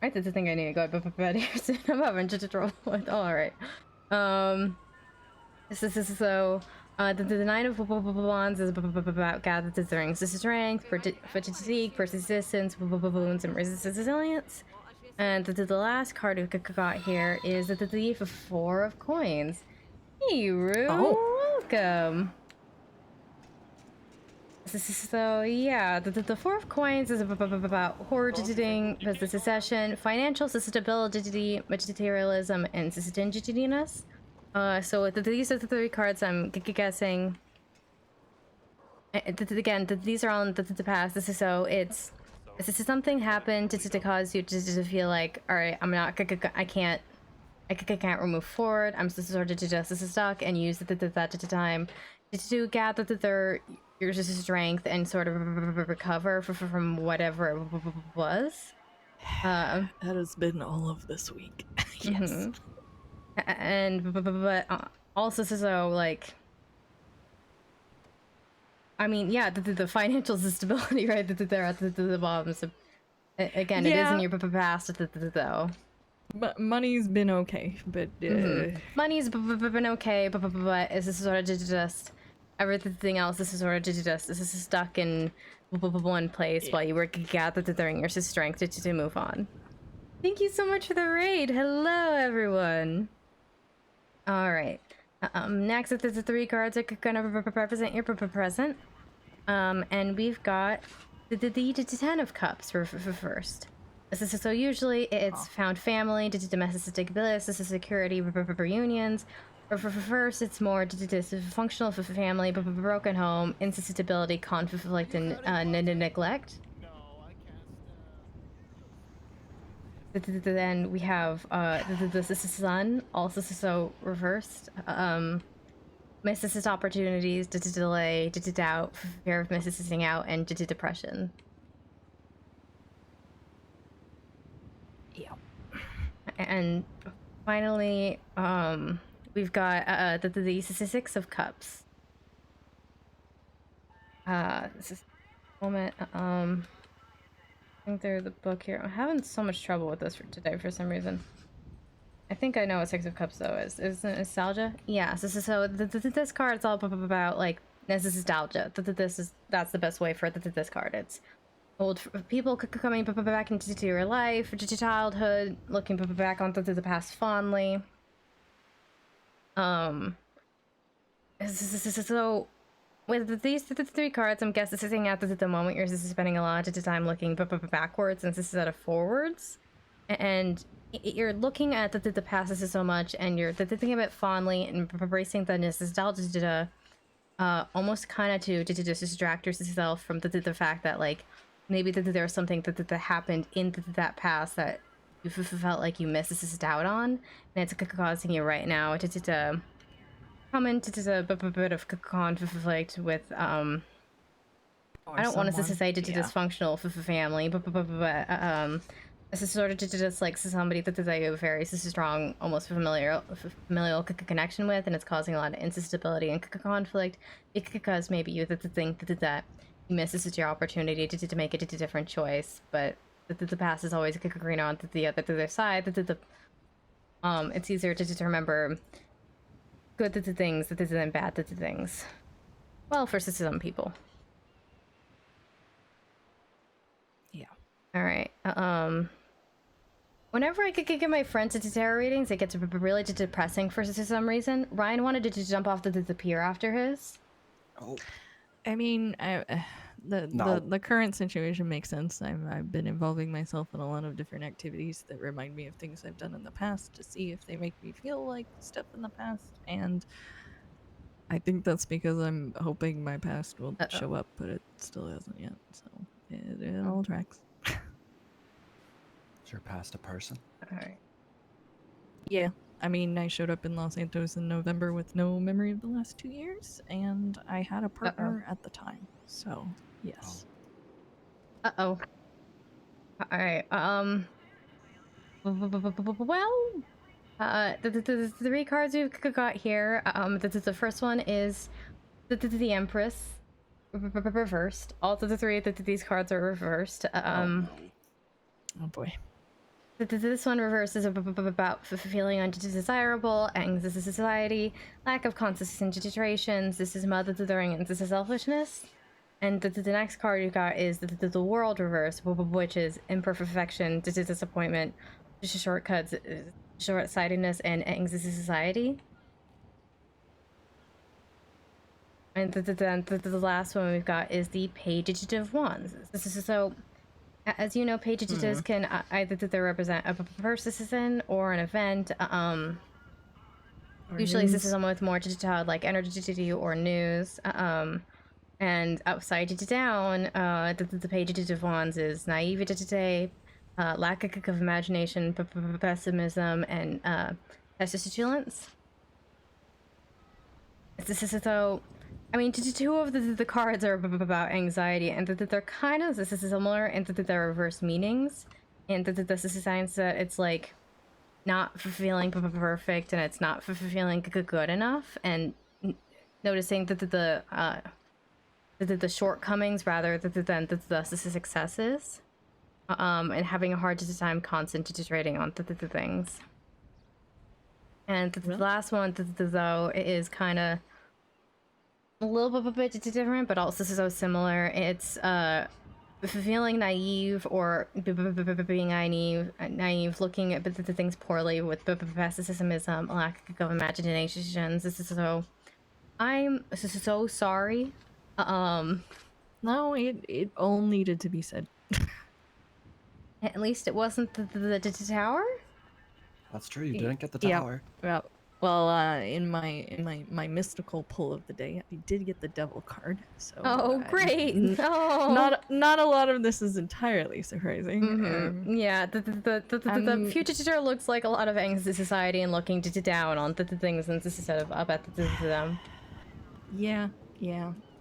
Right, that's the thing I need to go bed here soon. I'm having such trouble with. All right. The Nine of Wands is about gathering strength, fatigue, persistence, wounds, and resilience. And the last card we got here is the Four of Coins. Hey, Rue, welcome. So yeah, the Four of Coins is about hoarding, business succession, financial stability, materialism, and stinginess. So these are the three cards I'm guessing. Again, these are all in the past. This is something happened to cause you to feel like, all right, I can't move forward. I'm sort of just stuck, and use that time to gather your strength and sort of recover from whatever it was. That has been all of this week. Yes. And but also so like, I mean, yeah, the financial stability, right? They're at the bottom. So again, it is in your past, though. But money's been okay, but money's been okay, but this is sort of just everything else. This is sort of just this is stuck in one place while you were gathering your strength to move on. Thank you so much for the raid. Hello, everyone. All right. Next, there's the three cards that kind of represent your present. And we've got the Ten of Cups for first. So usually it's found family, domestic bliss, security, reunions. Or for first, it's more functional for family, but broken home, instability, conflict, and neglect. Then we have the sun, also so reversed. Misses opportunities, delay, doubt, fear of missing out, and depression. Yeah. And finally, we've got the Six of Cups. This is moment. I think they're the book here. I'm having so much trouble with this for today for some reason. I think I know what Six of Cups though is. Isn't it nostalgia? Yeah. So this card's all about like this is nostalgia. That's the best way for this card. It's old people coming back into your life, into childhood, looking back onto the past fondly. So with these three cards, I'm guessing at the moment you're spending a lot of time looking backwards instead of forwards, and you're looking at the past so much, and you're thinking about it fondly and embracing the nostalgia, almost kind of to distract yourself from the fact that like maybe there's something that happened in that past that you felt like you missed out on, and it's causing you right now to come into a bit of conflict with I don't want to say dysfunctional family, but this is sort of just like somebody that there's a very strong, almost familial connection with, and it's causing a lot of instability and conflict because maybe you think that you missed your opportunity to make it a different choice, but the past is always green on the other side. It's easier to remember good things than bad things. Well, for some people. Yeah. All right. Whenever I could get my friends into tarot readings, it gets really depressing for some reason. Ryan wanted to jump off the pier after his. Oh. I mean, No. the current situation makes sense. I've been involving myself in a lot of different activities that remind me of things I've done in the past to see if they make me feel like stuff in the past, and I think that's because I'm hoping my past will show up, but it still hasn't yet. So it all tracks. Is your past a person? Alright. Yeah. I mean, I showed up in Los Santos in November with no memory of the last 2 years, and I had a partner at the time. So, yes. Uh-oh. Alright, well, the three cards we've got here, the first one is the Empress reversed. All of the three of these cards are reversed. Oh boy. This one reverses about feeling undesirable, anxiety, lack of concentrations. This is mothering, and this is selfishness. And the next card you got is the World reverse, which is imperfection, disappointment, shortcuts, short-sightedness, and anxiety. And the last one we've got is the Page of Wands. So, as you know, Page of can either represent a person or an event. Usually this is someone with more childlike energy or news. And upside down, the Page of Wands is naivete, lack of imagination, pessimism, and pestilence. So, I mean, two of the cards are about anxiety, and that they're kind of similar, and that they're reverse meanings, and that this is a sign that it's like not feeling perfect, and it's not feeling good enough, and noticing that the shortcomings rather than the successes, and having a hard time concentrating on the things. And the last one, though, is kind of a little bit different, but also so similar. It's feeling naive or being naive, looking at the things poorly with pessimism, lack of imaginations. This is so. I'm so sorry. No, it all needed to be said. At least it wasn't the tower. That's true. You didn't get the tower. Yeah. Well, in my mystical pull of the day, I did get the devil card. So. Oh, great! Oh. Not a lot of this is entirely surprising. Yeah, the future looks like a lot of anxiety and looking down on the things instead of up at them. Yeah.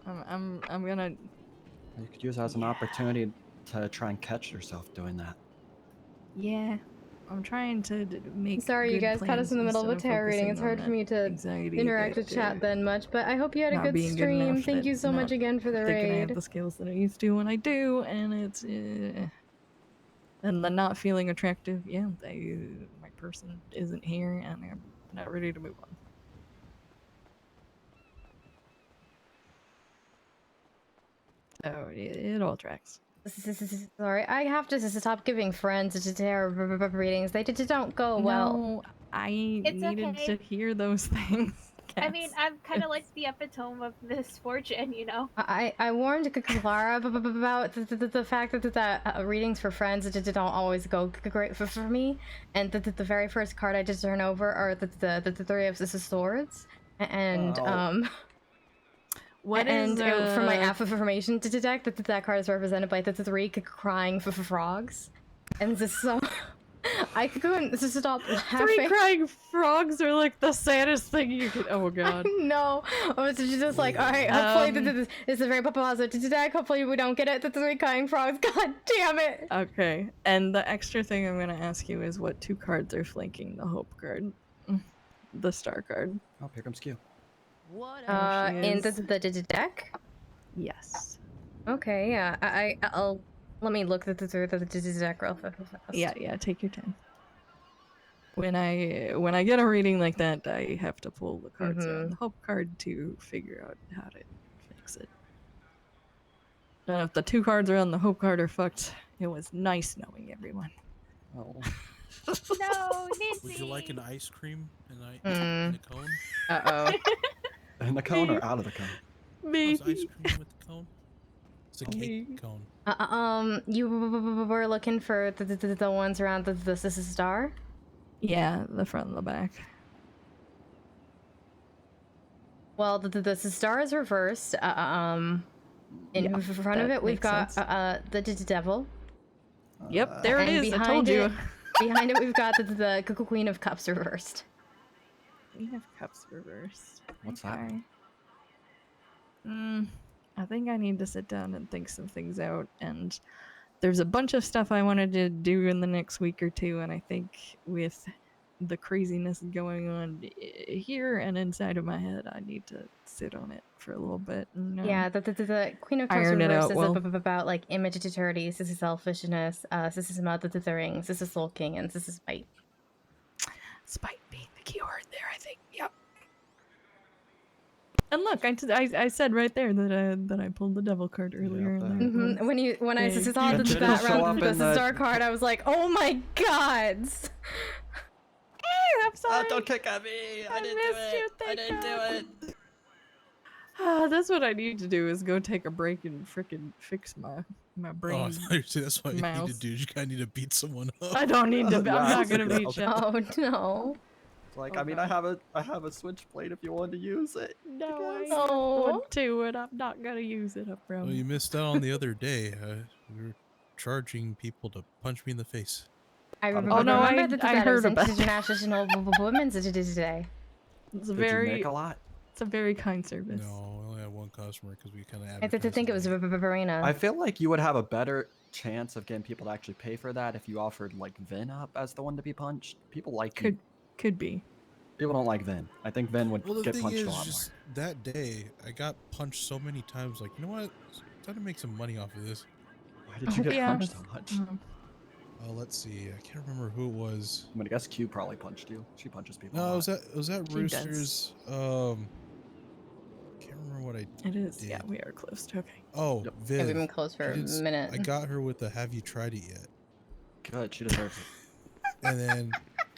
I'm gonna. You could use it as an opportunity to try and catch yourself doing that. Yeah, I'm trying to make. Sorry, you guys caught us in the middle of a tarot reading. It's hard for me to interact with chat that much, but I hope you had a good stream. Thank you so much again for the raid. I have the skills that I used to when I do, and it's and the not feeling attractive. Yeah, my person isn't here, and I'm not ready to move on. Oh, it all tracks. Sorry, I have to stop giving friends to tarot readings. They don't go well. No, I needed to hear those things. I mean, I'm kind of like the epitome of misfortune, you know? I warned Clara about the fact that readings for friends don't always go great for me, and the very first card I just turn over are the Three of Swords, and for my affirmation to detect that card is represented by the three crying frogs, and so I couldn't stop laughing. Three crying frogs are like the saddest thing you could. Oh god. No, I was just like, all right, hopefully this is a very positive to detect. Hopefully we don't get it. The three crying frogs. God damn it. Okay, and the extra thing I'm gonna ask you is what two cards are flanking the hope card, the star card. Oh, here comes Q. In the deck? Yes. Okay, yeah. I'll let me look through the deck real fast. Yeah, take your time. When I get a reading like that, I have to pull the cards on the hope card to figure out how to fix it. And if the two cards are on the hope card are fucked, it was nice knowing everyone. Oh. No, Nancy. Would you like an ice cream in a cone? Uh-oh. In the cone or out of the cone? me. Oh, it's ice cream with the cone? It's a cake cone. You were looking for the ones around the star? Yeah, the front and the back. Well, the star is reversed. In front of that it, we've makes got sense. the devil. Yep, there it And is. I told you. Behind it, we've got the Queen of Cups reversed. We have cups reversed. What's that? I think I need to sit down and think some things out. And there's a bunch of stuff I wanted to do in the next week or two. And I think with the craziness going on here and inside of my head, I need to sit on it for a little bit. And, Yeah, the Queen of Cups iron it reversed out is well. about like immaturity, this is selfishness, this is about the rings, this is sulking, and this is spite. Spite being the key word there, I think. Yep. And look, I said right there that I pulled the devil card earlier. And When I saw It didn't that show round up in the the- star card, I was like, oh my god! I'm sorry. Don't kick at me. I didn't do missed it. you, I didn't do it. That's what I need to do is go take a break and frickin' fix my Oh, I brain. thought you said that's what you need mouse. to do. You kind of need to beat someone up. I don't need to. I'm not gonna Yeah, beat you. Oh no. Like, I mean, I have a switchblade if you want to use it. No, I Oh. want to, and I'm not gonna use it. Up, bro. Well, you missed out on the other day. We were charging people to punch me in the face. I remember, Oh, no, remember I that it was heard about International Women's Day today. It's Did you very. make a lot? It's a very kind service. No, we only had one customer because we kind of I think it was Verena. I feel like you would have a better chance of getting people to actually pay for that if you offered like Vin up as the one to be punched. People like you. Could be. People don't like Vin. I think Vin would Well, the get thing punched is, a lot more. just that day, I got punched so many times. Like, you know what? Trying to make some money off of this. Why did you get Yeah. punched so much? Oh, let's see. I can't remember who it was. I'm gonna guess Q probably punched you. She punches people. No, a it was lot. that She does. Roosters. Can't remember what I. It is. did. Yeah, we are close. Okay. Oh, Viv. Yeah, we've been closed for She a did minute. I got her with the "Have you tried it yet?" Good. She deserves it. And then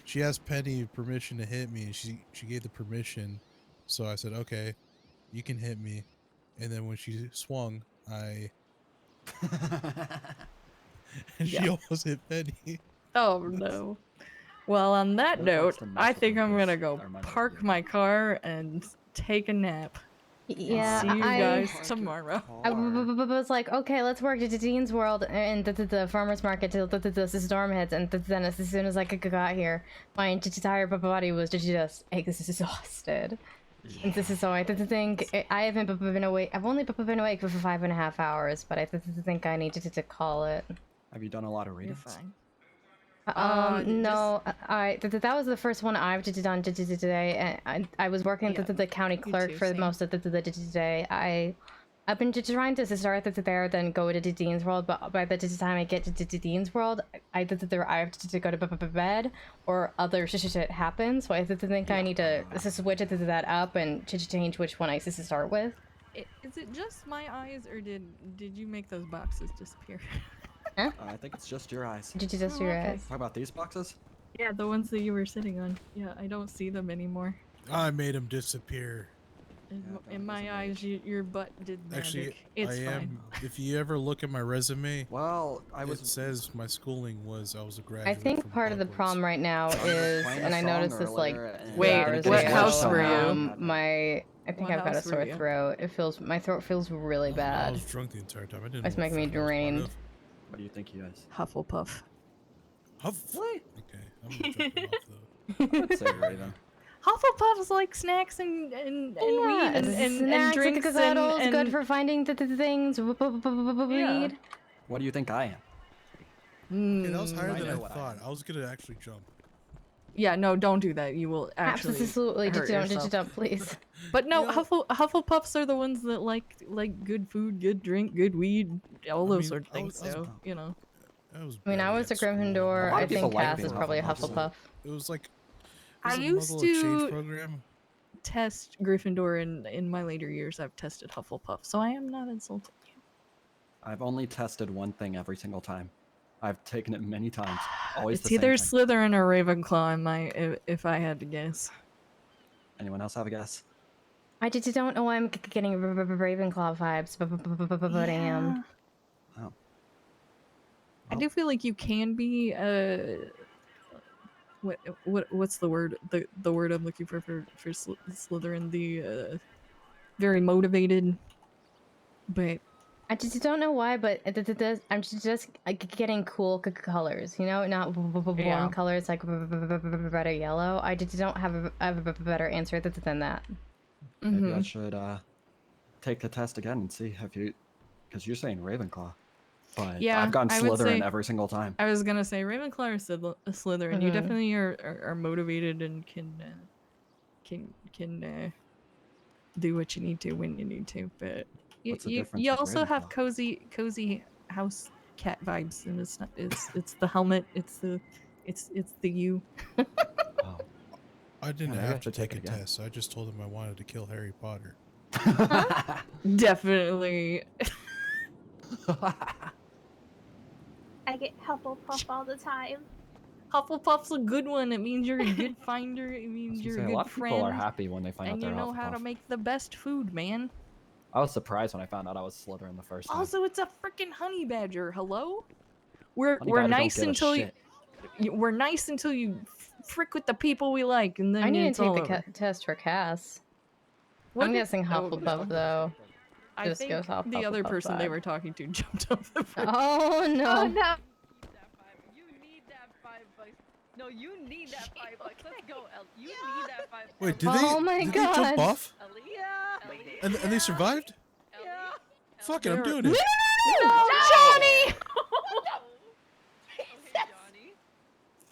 she asked Penny permission to hit me, and she gave the permission. So I said, "Okay, you can hit me." And then when she swung, I and she Yeah. almost hit Penny. Oh no. Well, on that note, I think I'm gonna go park my car and take a nap. Yeah, See you guys tomorrow. I was like, okay, let's work to Dean's World and the farmer's market till the storm hits, and then as soon as I got here, my entire body was just exhausted. And this is so I think I haven't been awake. I've only been awake for 5.5 hours, but I think I need to call it. Have you done a lot of readings? Fine. No, that was the first one I've done today, and I was working the county clerk for most of the day. I've been trying to start there, then go to Dean's World, but by the time I get to Dean's World, I have to go to bed, or other shit happens, so I think I need to switch that up and change which one I start with. Is it just my eyes, or did you make those boxes disappear? I think it's just your eyes. Did you just your eyes? Talk about these boxes? Yeah, the ones that you were sitting on. Yeah, I don't see them anymore. I made him disappear. In my eyes, your butt did magic. Actually, It's I fine. am. If you ever look at my resume, well, it says my schooling was I was a graduate. I think from part of the problem right now is, playing and a I song noticed this like earlier and- 2 Wait, hours what ago, house were you? I think What I've got a house were sore you? throat. My throat feels really I bad. was drunk the entire time. I didn't. It's know what making me fucking I was part drained. of. What do you think he is? Hufflepuff. Okay, I'm gonna jump it off though. I'd say Raven. Hufflepuffs like snacks and weed and snacks, drinks because that all is and good for finding the things. Weed. What do you think I am? Okay, that was higher I than know I what I thought. I was gonna actually jump. Yeah, no, don't do that. You will actually Absolutely, hurt yourself. don't, please. But no, Hufflepuffs are the ones that like good food, good drink, good weed, all those sort of things. So you know. I was a Gryffindor. I think Cass is probably a Hufflepuff. It was like. I it was a used Muggle exchange to program. test Gryffindor, and in my later years, I've tested Hufflepuff, so I am not insulting you. I've only tested one thing every single time. I've taken it many times. Always It's the either same thing. Slytherin or Ravenclaw, if I had to guess. Anyone else have a guess? I just don't know why I'm getting Ravenclaw vibes, but I am. Oh. I do feel like you can be what's the word? The word I'm looking for Slytherin, the very motivated, but I just don't know why, but I'm just getting cool colors, you know, not warm Yeah. colors like red or yellow. I just don't have a better answer than that. Maybe I should take the test again and see if you, because you're saying Ravenclaw, but yeah, I've gone I would Slytherin say, every single time. I was gonna say Ravenclaw or Slytherin. You Mhm. definitely are motivated and can do what you need to when you need to. But What's the you difference with also have Ravenclaw? cozy house cat vibes, and it's not it's the helmet, it's the you. I didn't maybe I have to should take take a it again. test. I just told him I wanted to kill Harry Potter. Definitely. I get Hufflepuff all the time. Hufflepuff's a good one. It means you're a good finder. It means you're a A good lot of people friend. are happy when they find out And you they're know how to Hufflepuff. make the best food, man. I was surprised when I found out I was Slytherin the first time. Also, it's a freaking honey badger. Hello? We're Honey we're badger don't nice give a until shit. we're nice until you frick with the people we like, and then I need it's to take all the over. test for Cass. What I'm did- guessing oh, Hufflepuff though. I Just think goes off the other Hufflepuff person they vibe. were talking to jumped off the bridge. Oh no! Oh no! You need that $5. No, you need that $5. Let's go, Ellie. You need that $5. Wait, did Oh my they jump God. off? Ellie? Yeah. Ellie? And they survived? Yeah. Fuck it, I'm They're- doing it. No, Johnny!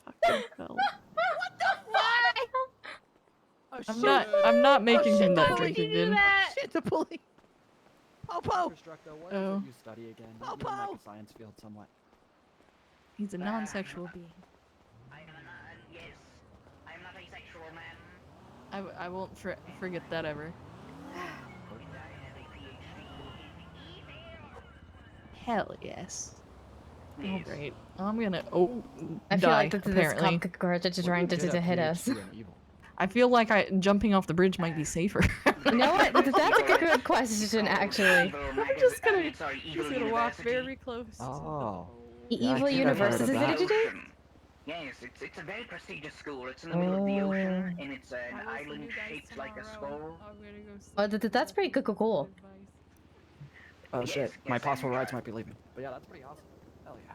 Fucking hell. What the fuck? Oh, I'm not making him shit, that the drink bully. again. Shit, the bully. Popo! Destructo, what Oh. is it you study again? You in like a science field somewhat. He's a non-sexual being. Yes, I'm not a sexual man. I won't forget that ever. Hell yes. Oh great. I'm gonna I feel die, like this apparently. cockroach is trying to hit us. I feel like jumping off the bridge might be safer. You know what? That's a good question, actually. I'm just gonna walk very close. Oh. Evil University, did you do? Yes, it's a very prestigious school. It's in the middle of the ocean, and it's an island shaped like a skull. Oh, that's pretty cool. Oh shit, my possible rides might be leaving. But yeah, that's pretty awesome. Hell yeah.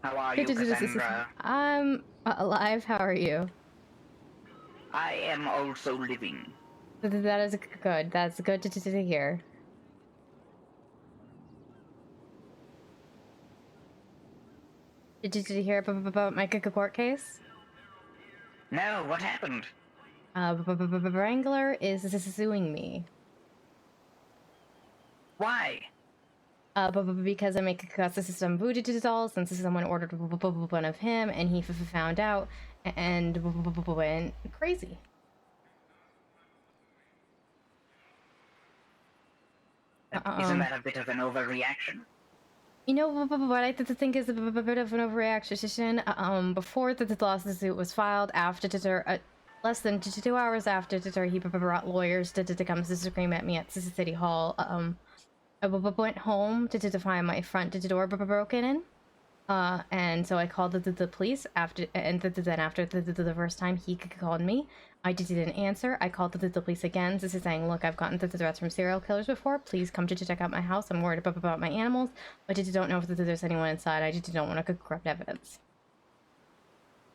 How are you, Cassandra? I'm alive. How are you? I am also living. That is good. That's good to hear. Did you hear about my court case? No, what happened? Wrangler is suing me. Why? Because I make a system voodoo dolls, and someone ordered one of him, and he found out and went crazy. Isn't that a bit of an overreaction? You know what I think is a bit of an overreaction. Before the lawsuit was filed, after less than 2 hours after he brought lawyers to come to scream at me at City Hall. I went home to find my front door broken in. And so I called the police after the first time he called me. I didn't answer. I called the police again. This is saying, look, I've gotten the threats from serial killers before. Please come to check out my house. I'm worried about my animals. I don't know if there's anyone inside. I just don't want to corrupt evidence.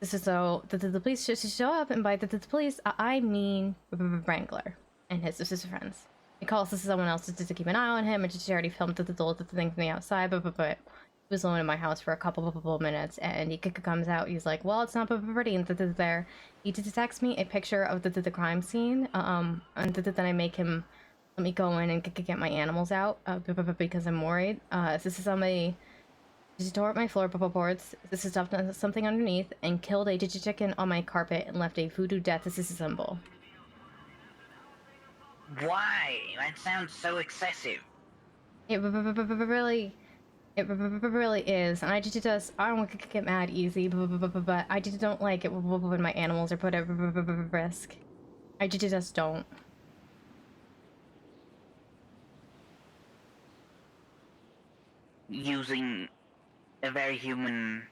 This is so the police should show up, and by the police, I mean Wrangler and his friends. He calls someone else to keep an eye on him, and she already filmed the thing from the outside, but he was alone in my house for a couple of minutes, and he comes out. He's like, "Well, it's not pretty." And there, he text me a picture of the crime scene. And then I make him let me go in and get my animals out because I'm worried. This is somebody just tore up my floorboards. This is something underneath, and killed a chicken on my carpet and left a voodoo death as a symbol. Why? That sounds so excessive. It really is, and I don't want to get mad easy, but I just don't like it when my animals are put at risk. I just don't. Using a very human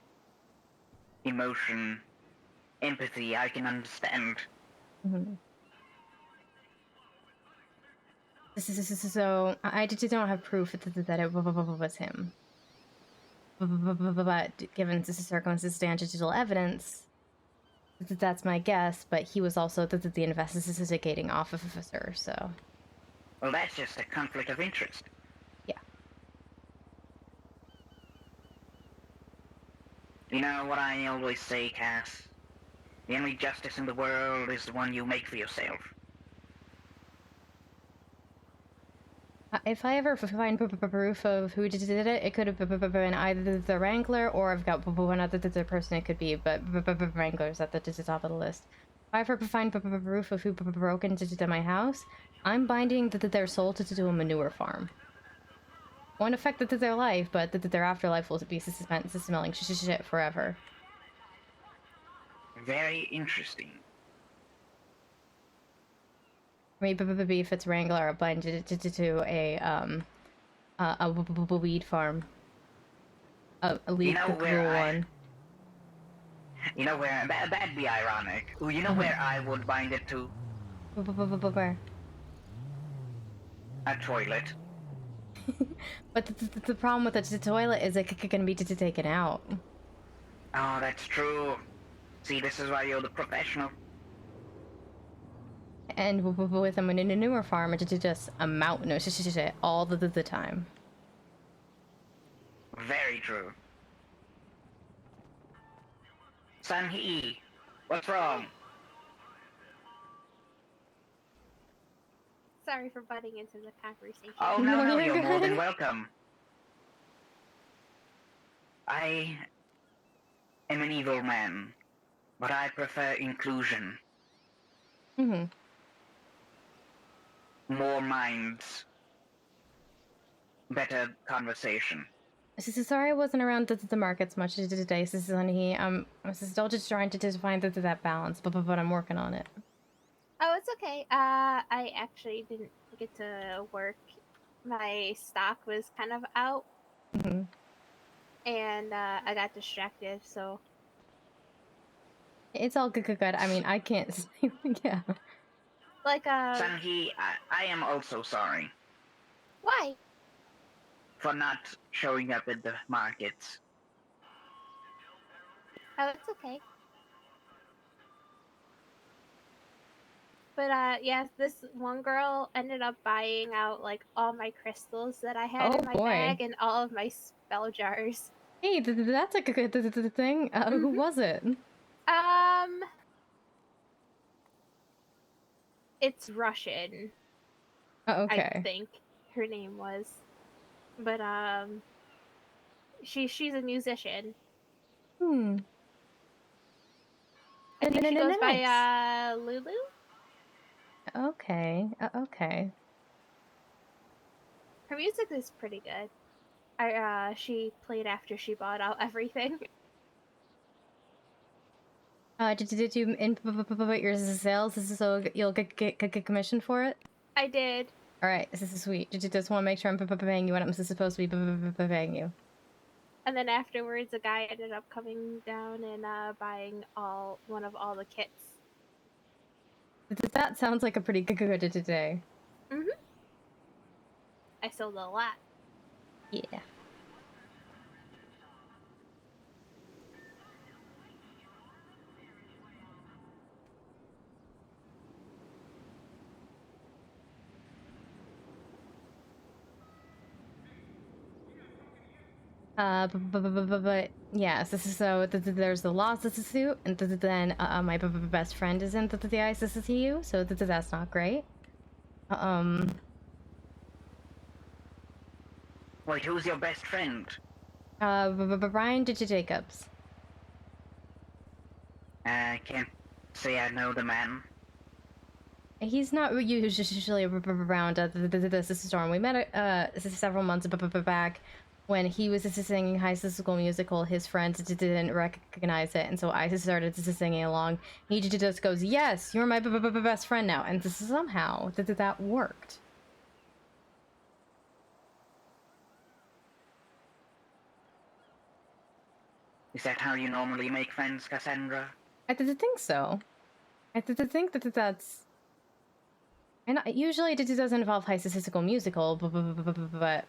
emotion, empathy, I can understand. Mhm. So I just don't have proof that it was him. But given the circumstances and digital evidence, that's my guess. But he was also the investigating officer, so. Well, that's just a conflict of interest. Yeah. You know what I always say, Cass? The only justice in the world is the one you make for yourself. If I ever find proof of who did it, it could have been either the Wrangler or I've got one other person it could be, but Wrangler's at the top of the list. If I ever find proof of who broke into my house, I'm binding their soul to a manure farm. Won't affect their life, but their afterlife will be smelling shit forever. Very interesting. Maybe if it's Wrangler, I'll bind it to a weed farm. A lead one. You know where? That'd be ironic. You know where I would bind it to? Where? A toilet. But the problem with the toilet is it can be taken out. Oh, that's true. See, this is why you're the professional. And with a manure farm, it's just a mountain of shit all the time. Very true. Sanhee, what's wrong? Sorry for butting into the conversation. Oh, no, you're more than welcome. I am an evil man, but I prefer inclusion. Mm-hmm. More minds. Better conversation. Sorry I wasn't around the markets much today, Sanhee. I'm still just trying to find that balance, but I'm working on it. Oh, it's okay. I actually didn't get to work. My stock was kind of out, and I got distracted. So it's all good. I mean, I can't. Yeah. Like Sanhee, I am also sorry why? for not showing up at the markets. Oh, it's okay. But yes, this one girl ended up buying out like all my crystals that I had in my bag and all of my spell jars. Hey, that's like a good thing. Who was it? It's Russian. Oh, okay. I think her name was, but she's a musician. Hmm. I think she goes by Lulu. Okay. Okay. Her music is pretty good. She played after she bought out everything. Did you input your sales so you'll get commission for it? I did. All right, this is sweet. Just want to make sure I'm paying you what I'm supposed to be paying you. And then afterwards, a guy ended up coming down and buying one of all the kits. That sounds like a pretty good today. I sold a lot. Yeah. But yes, this is so there's the loss of the suit, and then my best friend is in the ICCU, so that's not great. Wait, who's your best friend? Brian Jacobs. I can't say I know the man. He's not usually around the storm. We met several months back when he was singing High School Musical, his friends didn't recognize it, and so I started singing along. He just goes, "Yes, you're my best friend now," and somehow that worked. Is that how you normally make friends, Cassandra? I think so. I think that's. And usually it doesn't involve High School Musical, but.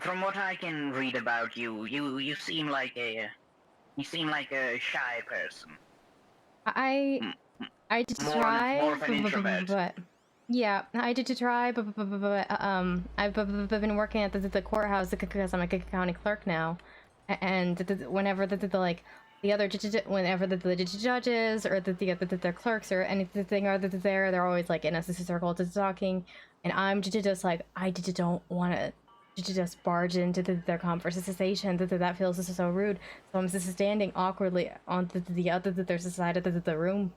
From what I can read about you, you seem like a shy person. I did try, more of an introvert. but yeah, I did try, but I've been working at the courthouse because I'm a county clerk now, and whenever the other whenever the judges or their clerks or anything are there, they're always like in a circle talking, and I'm just like I don't want to just barge into their conversation. That feels so rude. So I'm just standing awkwardly on the other side of the room.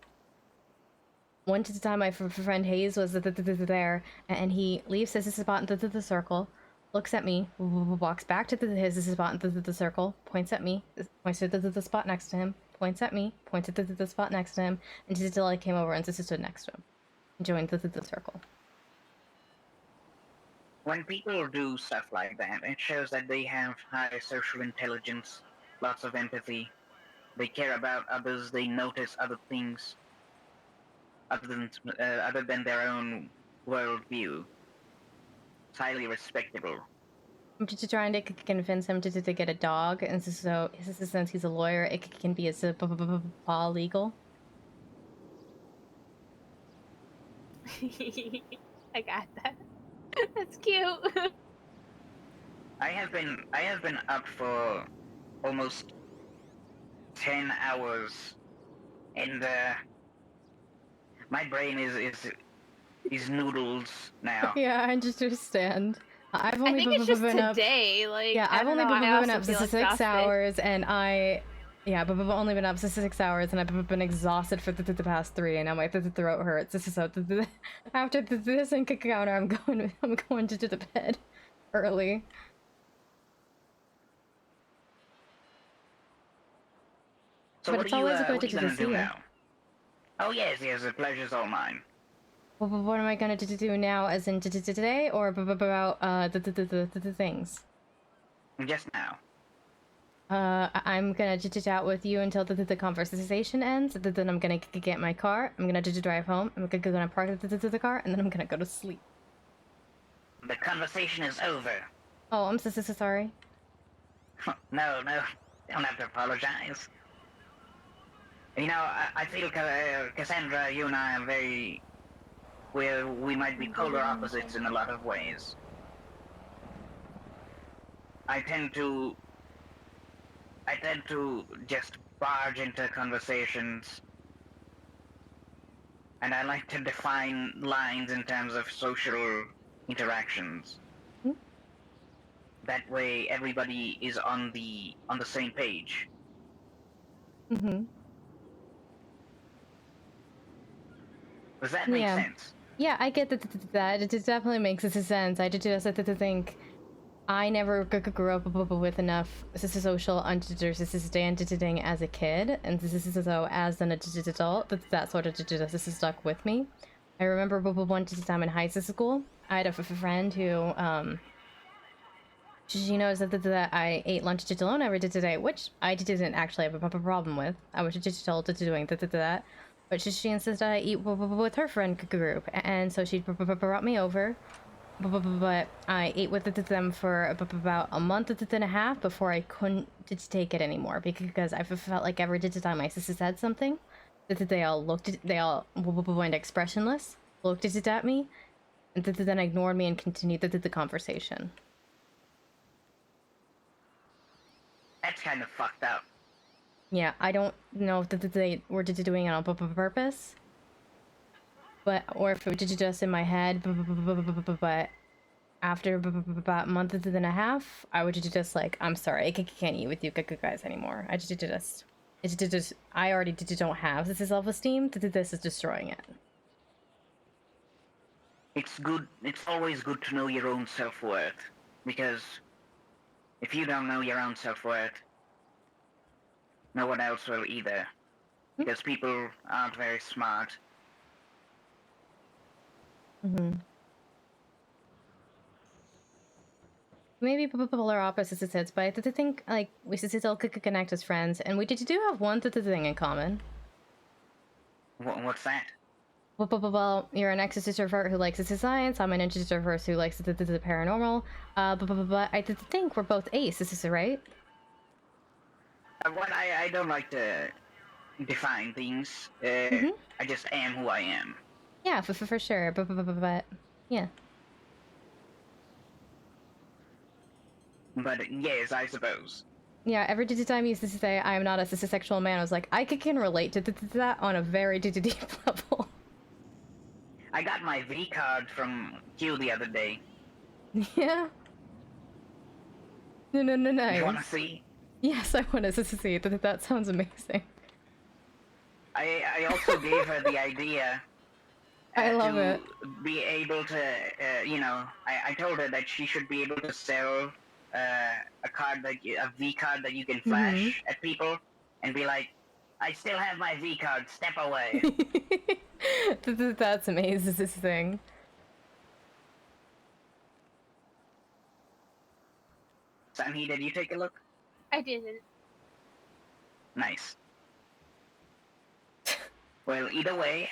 One time my friend Hayes was there, and he leaves his spot into the circle, looks at me, walks back to his spot into the circle, points at me, points to the spot next to him, points at me, points at the spot next to him, until I came over and just stood next to him, and joined the circle. When people do stuff like that, it shows that they have high social intelligence, lots of empathy. They care about others, they notice other things other than their own worldview. It's highly respectable. I'm just trying to convince him to get a dog, and so since he's a lawyer, it can be legal. I got that. That's cute. I have been up for almost 10 hours, and my brain is noodles now. Yeah, I just understand. I've only think it's just been up. today. Like, Yeah, I I've don't only know, I been also up feel 6 exhausted. hours, and but I've only been up 6 hours, and I've been exhausted for the past 3, and now my throat hurts. So after this encounter, I'm going to the bed early. So But what it's are you, always good what are to you gonna see do you. now? Oh yes, the pleasure's all mine. Well, what am I gonna do now, as in today, or about the things? Just now. I'm gonna chat with you until the conversation ends. Then I'm gonna get my car. I'm gonna drive home. I'm gonna park the car, and then I'm gonna go to sleep. The conversation is over. Oh, I'm so sorry. No, don't have to apologize. You know, I feel Cassandra, you and I are we might be polar opposites in a lot of ways. I tend to just barge into conversations, and I like to define lines in terms of social interactions. That way, everybody is on the same page. Mm-hmm. Does that make sense? Yeah, I get that. It definitely makes sense. I just think I never grew up with enough social understanding as a kid, and so as an adult, that sort of just stuck with me. I remember one time in high school, I had a friend who, she knows that I ate lunch alone every day, which I didn't actually have a problem with. I was just told to doing that. But she insisted I eat with her friend group, and so she brought me over. But I ate with them for about a month and a half before I couldn't take it anymore, because I felt like every time my sister said something, they all went expressionless, looked at me, and then ignored me and continued the conversation. That's kind of fucked up. Yeah, I don't know if they were doing it on purpose, or if it was just in my head. But after about a month and a half, I would just like, I'm sorry, I can't eat with you guys anymore. I already don't have this self-esteem. This is destroying it. it's good. It's always good to know your own self-worth, because if you don't know your own self-worth, no one else will either. Because people aren't very smart. Maybe people are opposites, but I think like we still could connect as friends, and we do have one thing in common. What's that? Well, you're an exorcist who likes the science. I'm an introvert who likes the paranormal. But I think we're both ace, right? Well, I don't like to define things. I just am who I am. Yeah, for sure. But yeah. But yes, I suppose. Yeah, every time you used to say I'm not a sexual man, I was like, I can relate to that on a very deep level. I got my V card from Q the other day. Yeah. No. You wanna see? Yes, I want to see it. That sounds amazing. I also gave her the idea. I love to it. Be able to, I told her that she should be able to sell a V card that you can flash at people, and be like, I still have my V card. Step away. That's amazing. This thing. Sanhee, did you take a look? I didn't. Nice. Well, either way,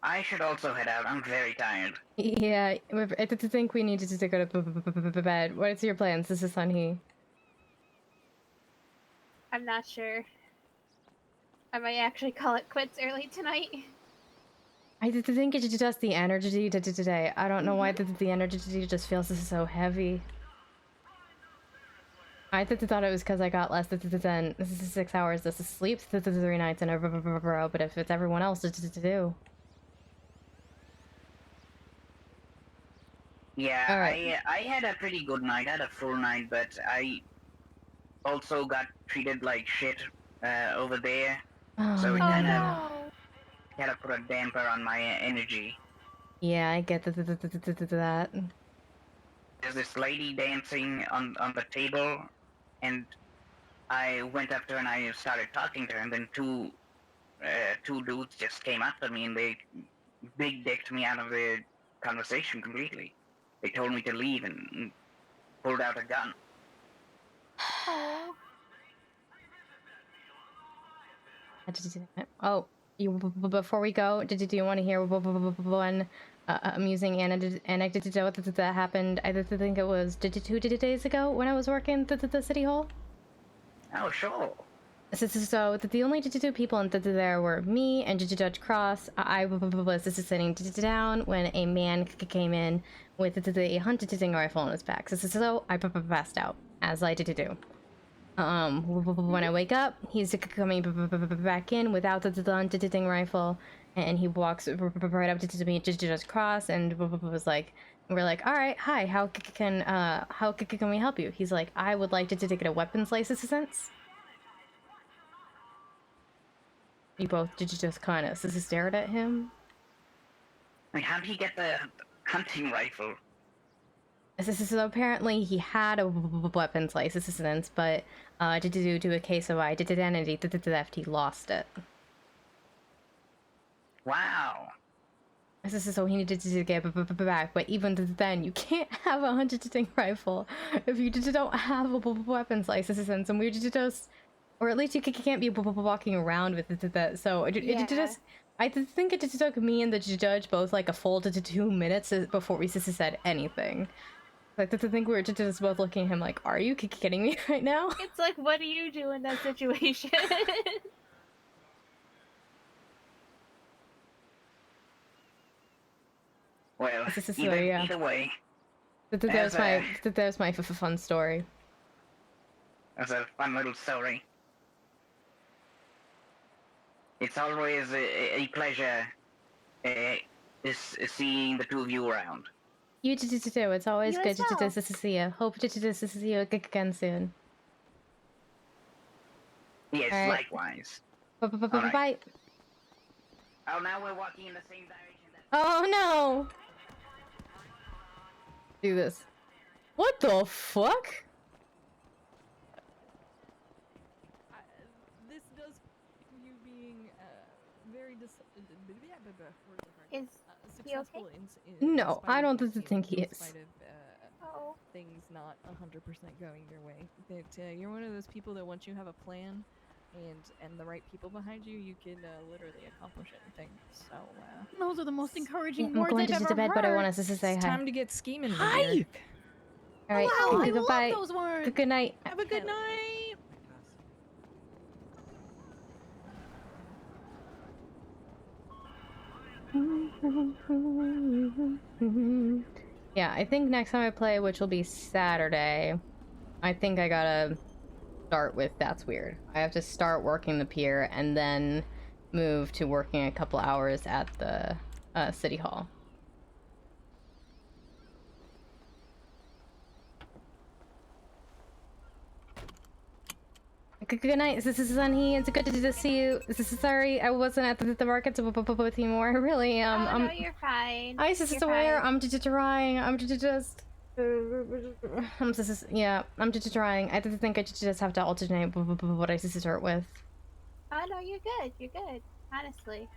I should also head out. I'm very tired. Yeah, I think we needed to go to bed. What's your plans? This is Sanhee. I'm not sure. I might actually call it quits early tonight. I think it's just the energy today. I don't know why the energy just feels so heavy. I thought it was because I got less than 6 hours of sleep 3 nights in a row, but if it's everyone else to do. Yeah, All right. I had a pretty good night. I had a full night, but I also got treated like shit over there. So it kind of put a damper on my energy. Yeah, I get that. There's this lady dancing on the table, and I went up to her and I started talking to her, and then two dudes just came up to me and they big dicked me out of the conversation completely. They told me to leave and pulled out a gun. Oh, before we go, do you want to hear one amusing anecdote that happened? I think it was 2 days ago when I was working at the city hall. Oh, sure. So the only 2 people in there were me and Judge Cross. I was sitting down when a man came in with the hunting rifle on his back. So I passed out, as I do. When I wake up, he's coming back in without the hunting rifle, and he walks right up to me, Judge Cross, and was like, we're like, all right, hi, how can we help you? He's like, I would like to get a weapons license. You both just kind of stared at him. Like, how did he get the hunting rifle? So apparently he had a weapons license, but due to a case of identity theft, he lost it. Wow. So he needed to get back, but even then, you can't have a hunting rifle if you don't have a weapons license, and we just, or at least you can't be walking around with that. So it just, I think it just took me and the judge both like a full 2 minutes before we said anything. Like, I think we were just both looking at him like, are you kidding me right now? It's like, what do you do in that situation? Well, either way. That was my fun story. That's a fun little story. It's always a pleasure seeing the 2 of you around. You too. It's always You good as well. to see you. Hope to see you again soon. Yes, All right. likewise. Bye. Oh, now we're walking in the same direction. Oh no! Do this. What the fuck? This does you being very Is he successful okay? No, spite I of don't your think he in is. spite of things not 100% going your way. That you're one of those people that once you have a plan and the right people behind you, you can literally accomplish anything. So Those are the most encouraging I'm words going I've to ever to bed, heard. but I want us to say it's hi. time to get scheming. Hi. All right. Wow, I Goodbye. love those words. Good night. Have a good night. Yeah, I think next time I play, which will be Saturday, I think I gotta start with That's Weird. I have to start working the pier and then move to working a couple hours at the city hall. Good night. This is Sunny. It's good to see you. Sorry, I wasn't at the market with you more. Really, no, you're fine. Hi, Sister You're Aware. fine. I'm just trying. I'm just. Yeah, I'm just trying. I think I just have to alternate what I start with. Oh no, you're good. You're good. Honestly.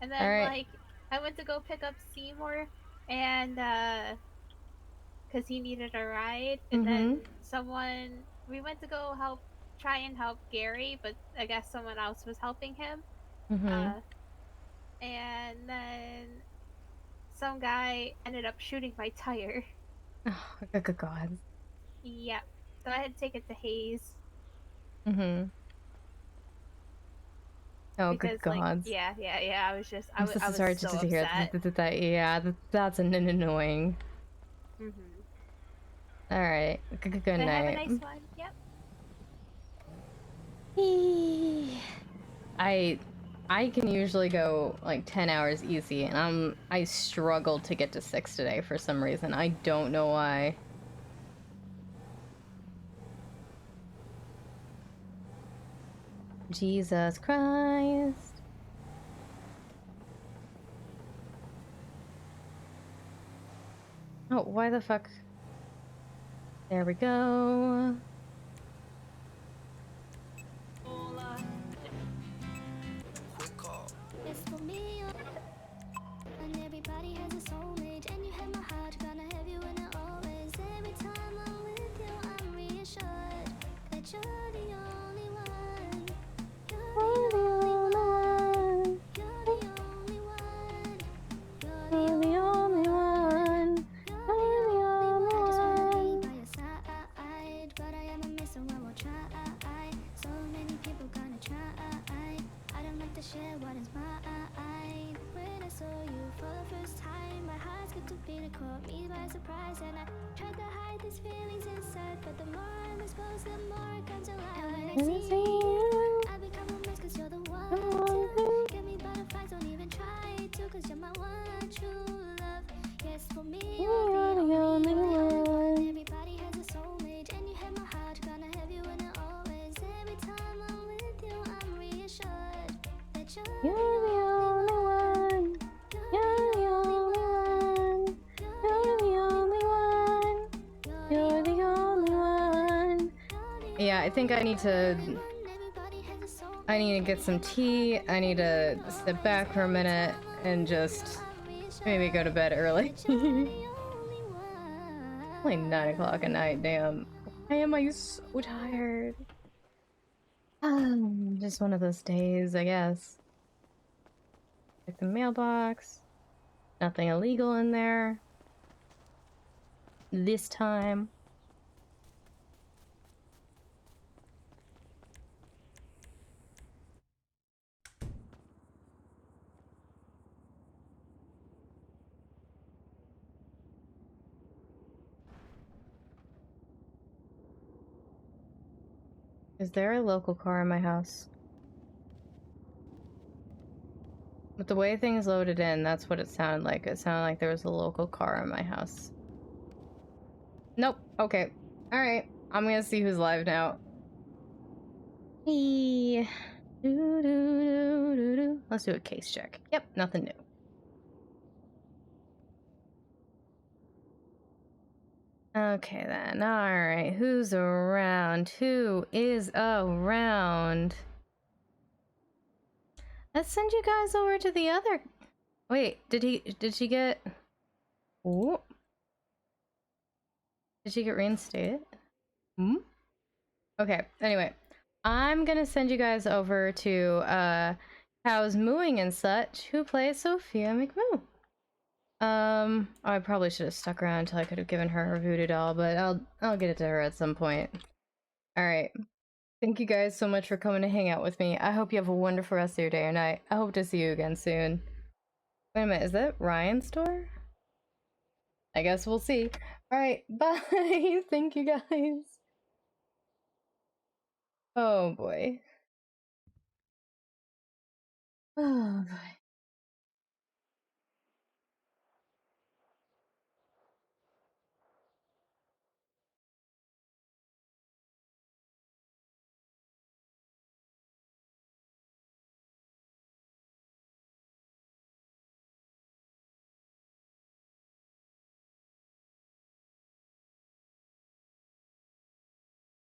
And then Alright. like I went to go pick up Seymour, and because he needed a ride, and then we went to go try and help Gary, but I guess someone else was helping him. And then some guy ended up shooting my tire. Oh, good God. Yep. So I had to take it to Hayes. Oh, Because, good God. yeah. I was just, I I'm was so sorry so to hear upset. that. Yeah, that's annoying. Alright. Good But night. have a nice one. Yep. I can usually go like 10 hours easy, and I struggled to get to 6 today for some reason. I don't know why. Jesus Christ. Oh, why the fuck? There we go. It's for me, and everybody has a soulmate, and you have my heart, gonna have you in it always. Every time I'm with you, I'm reassured that you're the only one. You're the only one. You're the only one. You're the only one. You're the only one. I just wanna be by your side, but I am a mess, so I will try. So many people gonna try. I don't like to share what is mine. When I saw you for the first time, my heart skipped a beat, it caught me by surprise. And I tried to hide these feelings inside, but the more I'm exposed, the more it comes alive. And when I see you, I become a mess, cause you're the one to get me butterflies, don't even try to, cause you're my one true love. Yes, for me, you're the only one. Everybody has a soulmate, and you have my heart, gonna have you in it always. Every time I'm with you, I'm reassured that you're the only one. You're the only one. You're the only one. You're the only one. Yeah, I think I need to get some tea. I need to sit back for a minute and just maybe go to bed early. Only 9 o'clock at night, damn. Why am I so tired? Just one of those days, I guess. Check the mailbox. Nothing illegal in there. This time. Is there a local car in my house? With the way things loaded in, that's what it sounded like. It sounded like there was a local car in my house. Nope. Okay. Alright. I'm gonna see who's live now. Hey. Let's do a case check. Yep, nothing new. Okay then. Alright. Who's around? Who is around? Let's send you guys over to the other. Wait, did she get. Ooh. Did she get reinstated? Hmm? Okay, anyway. I'm gonna send you guys over to Cows Mooing and such, who plays Sophia McMoo. I probably should have stuck around until I could have given her a voodoo doll, but I'll get it to her at some point. Alright. Thank you guys so much for coming to hang out with me. I hope you have a wonderful rest of your day or night. I hope to see you again soon. Wait a minute, is that Ryan's door? I guess we'll see. Alright, bye! Thank you guys. Oh boy. Oh boy.